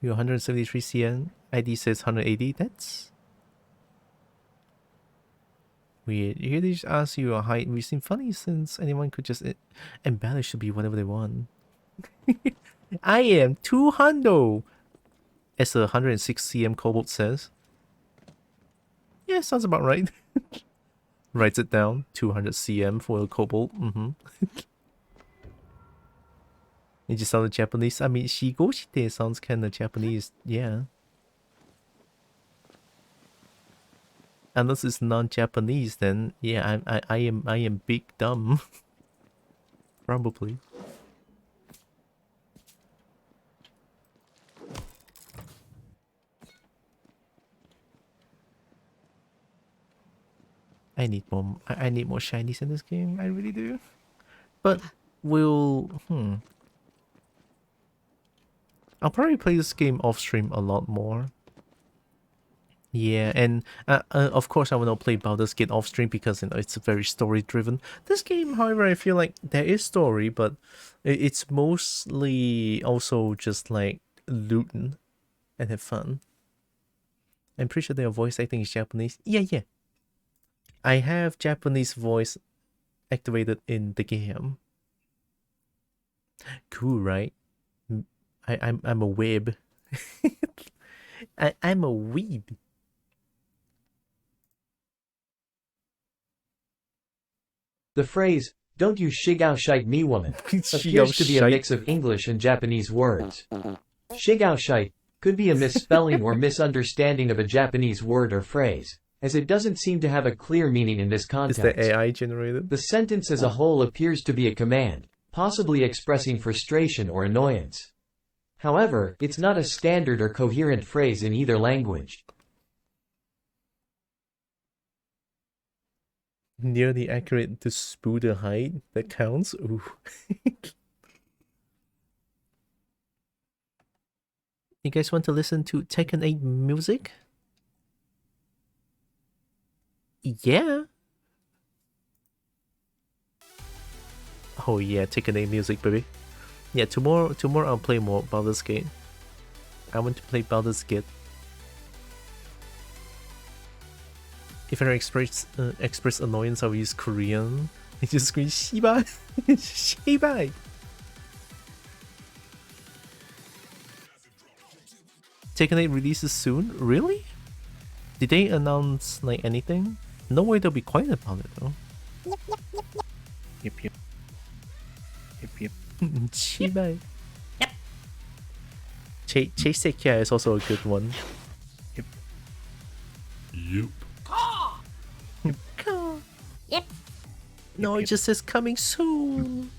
You're 173 CN, ID says 180, that's weird. Here they just ask you your height, which seems funny since anyone could just embellish to be whatever they want. I am 200! As a 106 CM Kobold says. Yeah, sounds about right. Writes it down, 200 CM for a Kobold, It just sounded Japanese. I mean, Shigoshite sounds kind of Japanese, yeah. Unless it's non-Japanese, then yeah, I am big dumb. Probably. I need more shinies in this game. I really do. But we'll I'll probably play this game off stream a lot more. Yeah, and of course I will not play Baldur's Gate off stream because it's very story driven. This game, however, I feel like there is story, but it's mostly also just like looting and have fun. I'm pretty sure their voice acting is Japanese. Yeah. I have Japanese voice activated in the game. Cool, right? I'm a weeb. I'm a weeb.
The phrase, "Don't you shigao shite me woman," appears to be a mix of English and Japanese words. Shigao shite could be a misspelling or misunderstanding of a Japanese word or phrase, as it doesn't seem to have a clear meaning in this context.
Is the AI generated?
The sentence as a whole appears to be a command, possibly expressing frustration or annoyance. However, it's not a standard or coherent phrase in either language.
Nearly accurate to spoo the height, that counts? Ooh. You guys want to listen to Tekken 8 music? Yeah. Oh yeah, Tekken 8 music, baby. Yeah, tomorrow I'll play more Baldur's Gate. I want to play Baldur's Gate. If I express annoyance, I'll use Korean. I just scream Shiba, Shiba. Tekken 8 releases soon? Really? Did they announce like anything? No way they'll be quiet about it though. Yep. Shiba. Yep. Chase Sekia is also a good one. Yep.
Yep.
No, it just says coming soon.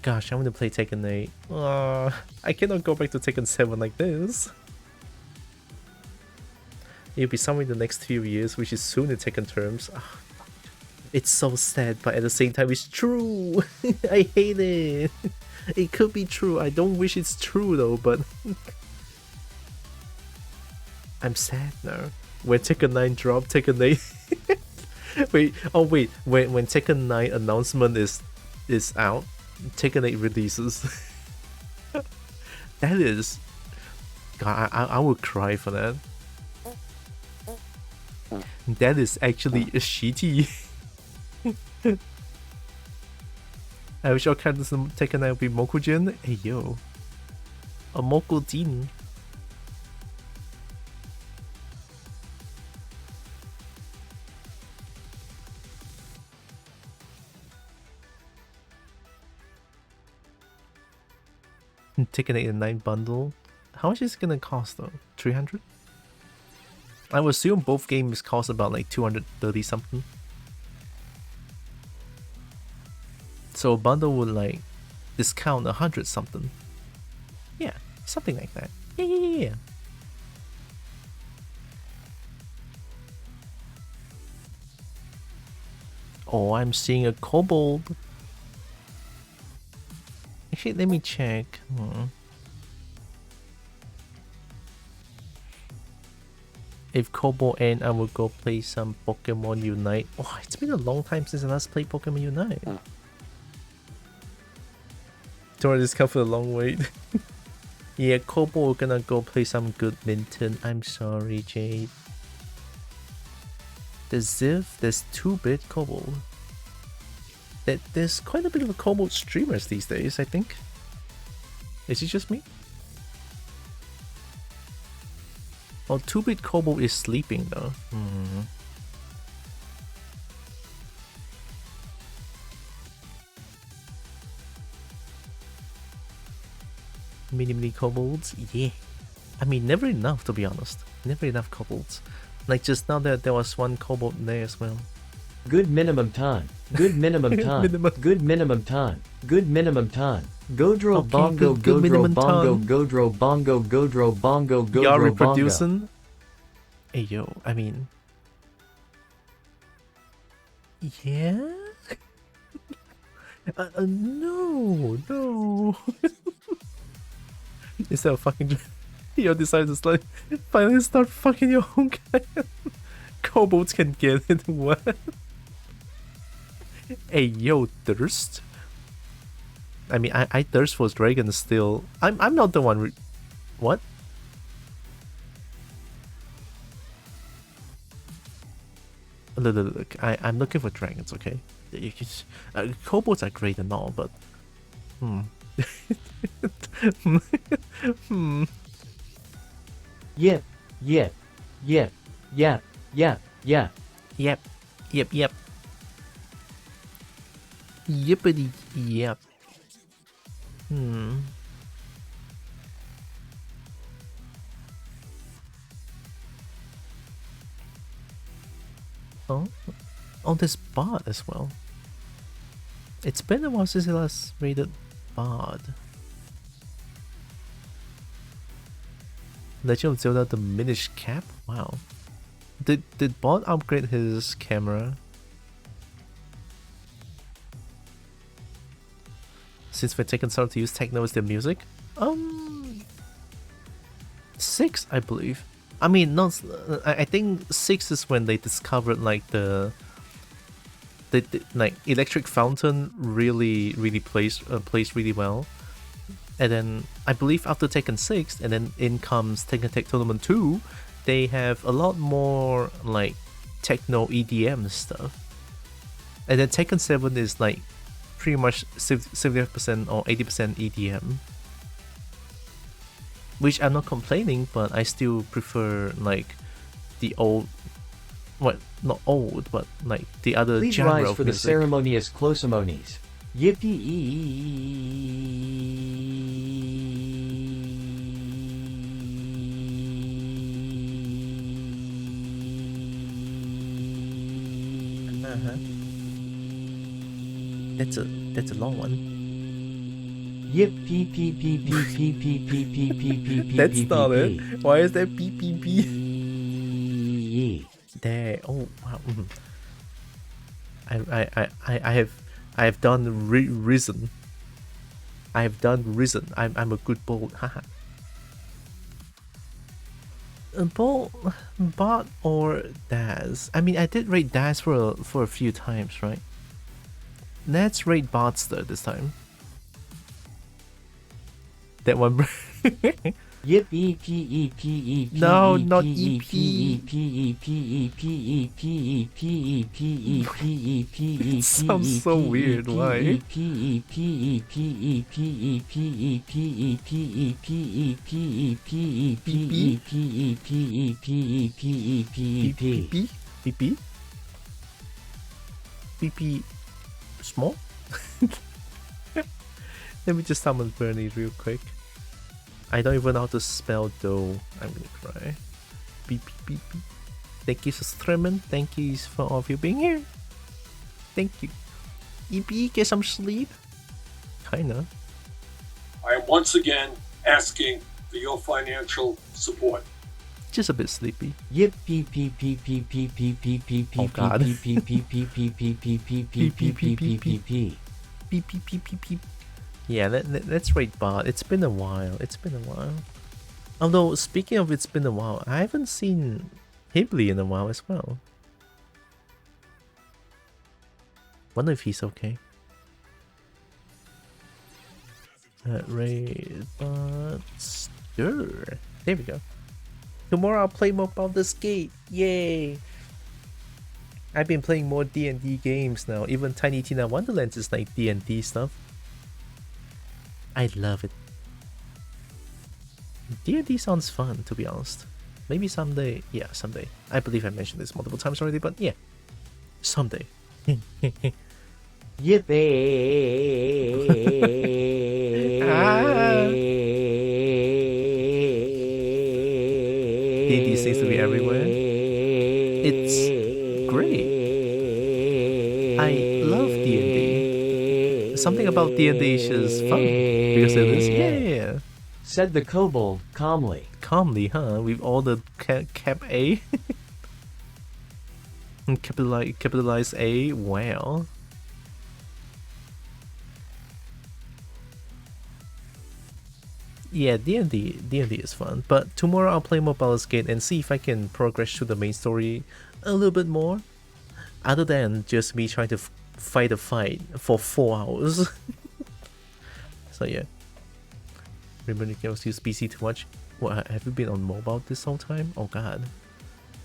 Gosh, I want to play Tekken 8. I cannot go back to Tekken 7 like this. It'll be somewhere in the next few years, which is soon in Tekken terms. It's so sad, but at the same time, it's true. I hate it. It could be true. I don't wish it's true though, but I'm sad now. When Tekken 9 dropped, Tekken 8. Wait, oh wait. When Tekken 9 announcement is out, Tekken 8 releases. That is. God, I would cry for that. That is actually a shitty. I wish our characters in Tekken 9 would be Mokujin. Hey yo. A Mokujin. Tekken 8 and 9 bundle. How much is it gonna cost though? 300? I would assume both games cost about like 230 something. So a bundle would like discount 100 something. Yeah, something like that. Yeah. Oh, I'm seeing a kobold. Actually, let me check. If Kobo end, I will go play some Pokemon Unite. Oh, it's been a long time since I last played Pokemon Unite. Don't discount for the long wait. Yeah, Kobo, we're gonna go play some good Minton. I'm sorry, Jade. There's Ziv, there's 2-bit Kobo. There's quite a bit of a Kobo streamers these days, I think. Is it just me? Oh, 2-bit Kobo is sleeping though. Mini kobolds, yeah. I mean, never enough to be honest. Never enough kobolds. Like just now there was one kobold there as well.
Good minimum time. Good minimum time. Good minimum time. Good minimum time. Godro
Okay,
bongo
good
godro
minimum
bongo
time.
godro bongo godro bongo godro
Y'all
bongo.
reproducing? Hey yo, I mean, yeah. No. Instead of fucking, you decide to like finally start fucking your own guy. Kobolds can get it. What? Hey yo, thirst. I mean, I thirst for dragons still. I'm not the one. What? Look, I'm looking for dragons. Okay, kobolds are great and all, but
Yep.
Yippity yep. Oh, there's Bard as well. It's been a while since I last raided Bard. Legend of Zelda: The Minish Cap? Wow. Did Bard upgrade his camera? Since we're taking started to use techno as their music? 6, I believe. I mean, not. I think 6 is when they discovered like the like electric fountain really plays really well, and then I believe after Tekken 6, and then in comes Tekken Tag Tournament 2, they have a lot more like techno EDM stuff, and then Tekken 7 is like pretty much 75% or 80% EDM. Which I'm not complaining, but I still prefer like the old, well, not old, but like the other
Please
genre
rise
of
for
music.
the ceremonious closemonies. Yippee!
That's a long one.
Yip pee pee pee pee pee pee pee pee pee pee pee.
That's not it. Why is that beep beep beep? There. Oh wow. I have done risen. I have done risen. I'm a good bolt. Haha. Bot or Daz? I mean, I did rate Daz for a few times, right? Let's rate Botster this time. That one.
Yip E P E P E P
No,
E
not
P E
EP.
P E P E P E P E P E P E P E P E P E
It sounds so weird. Why? BP? BP small? Let me just summon Bernie real quick. I don't even know how to spell though. I'm gonna cry. Beep beep beep beep. Thank you for streaming. Thank you for all of you being here. Thank you. EP, get some sleep? Kinda.
I am once again asking for your financial support.
Just a bit sleepy.
Yip P P P P P P P P P
Oh god.
P P P P P P P P P P P P P P.
Beep beep beep beep beep. Yeah, let's rate Bot. It's been a while. It's been a while. Although, speaking of it's been a while, I haven't seen Hibley in a while as well. Wonder if he's okay. Rate Bot. Sure. There we go. Tomorrow I'll play more Baldur's Gate. Yay! I've been playing more D&D games now. Even Tiny Tina Wonderlands is like D&D stuff. I love it. D&D sounds fun, to be honest. Maybe someday. Yeah, someday. I believe I mentioned this multiple times already, but yeah. Someday. D&D seems to be everywhere. It's great. I love D&D. Something about D&D is just fun. Because it is, yeah.
Said the kobold, calmly.
Calmly, huh? With all the cap A? And capitalize A? Wow. Yeah, D&D is fun, but tomorrow I'll play more Baldur's Gate and see if I can progress through the main story a little bit more, other than just me trying to fight a fight for 4 hours. So yeah. Remember girls use PC too much? What, have you been on mobile this whole time? Oh god.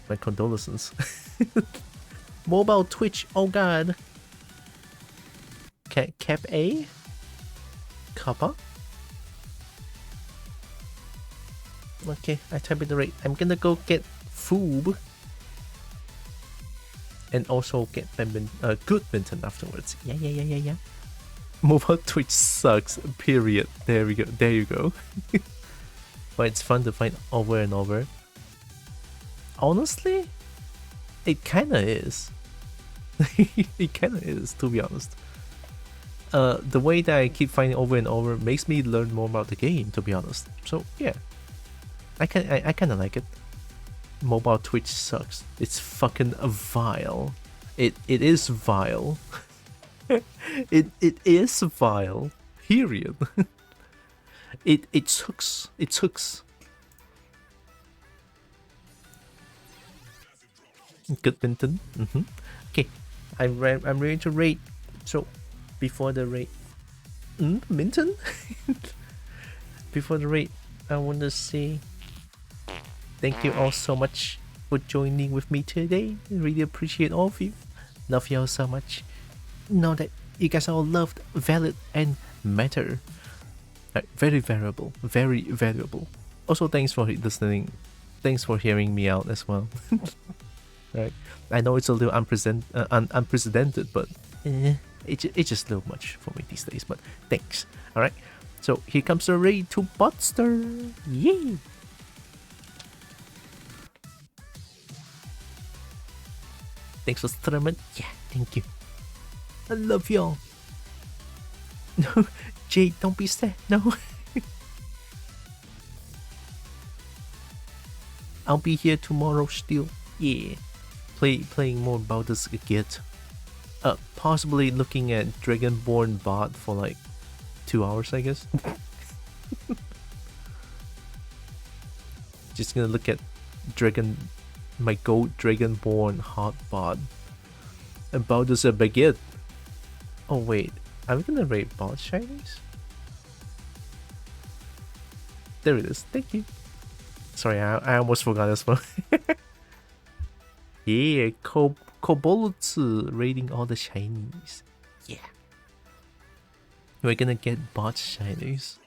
My condolences. Mobile Twitch, oh god. Cap A? Kappa? Okay, I type in the rate. I'm gonna go get food. And also get good Minton afterwards. Yeah. Mobile Twitch sucks, period. There we go. There you go. But it's fun to fight over and over. Honestly, it kinda is. It kinda is, to be honest. The way that I keep fighting over and over makes me learn more about the game, to be honest. So yeah. I kinda like it. Mobile Twitch sucks. It's fucking vile. It is vile. it is vile. Period. it sucks. It sucks. Good Minton. Okay. I'm ready to rate. So before the rate. Minton? Before the rate, I wanna say thank you all so much for joining with me today. Really appreciate all of you. Love you all so much. Know that you guys are all loved, valid, and matter. Very valuable. Very valuable. Also, thanks for listening. Thanks for hearing me out as well. Right. I know it's a little unprecedented, but it's just a little much for me these days. But thanks. Alright. So here comes the raid to Botster. Yay! Thanks for streaming. Yeah, thank you. I love y'all. No, Jade, don't be sad. No. I'll be here tomorrow still. Yeah. Playing more Baldur's Gate. possibly looking at Dragonborn bot for like 2 hours, I guess. Just gonna look at my gold Dragonborn hot bot. And Baldur's a baguette. Oh wait, are we gonna rate bot shinies? There it is. Thank you. Sorry, I almost forgot as well. Yeah, Kobolotsu rating all the shinies. Yeah. We're gonna get bot shinies.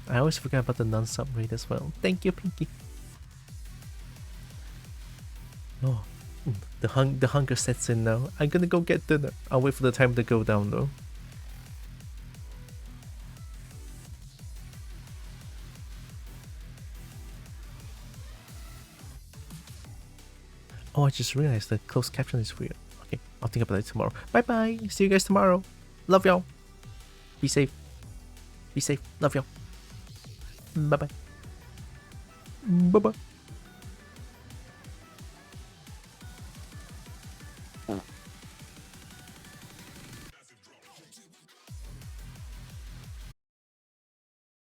I always forget about the non-sub rate as well. Thank you, Pinky. Oh, the hunger sets in now. I'm gonna go get dinner. I'll wait for the time to go down though. Oh, I just realized the closed caption is weird. Okay, I'll think about it tomorrow. Bye bye. See you guys tomorrow. Love y'all. Be safe. Be safe. Love y'all. Bye bye. Bye bye.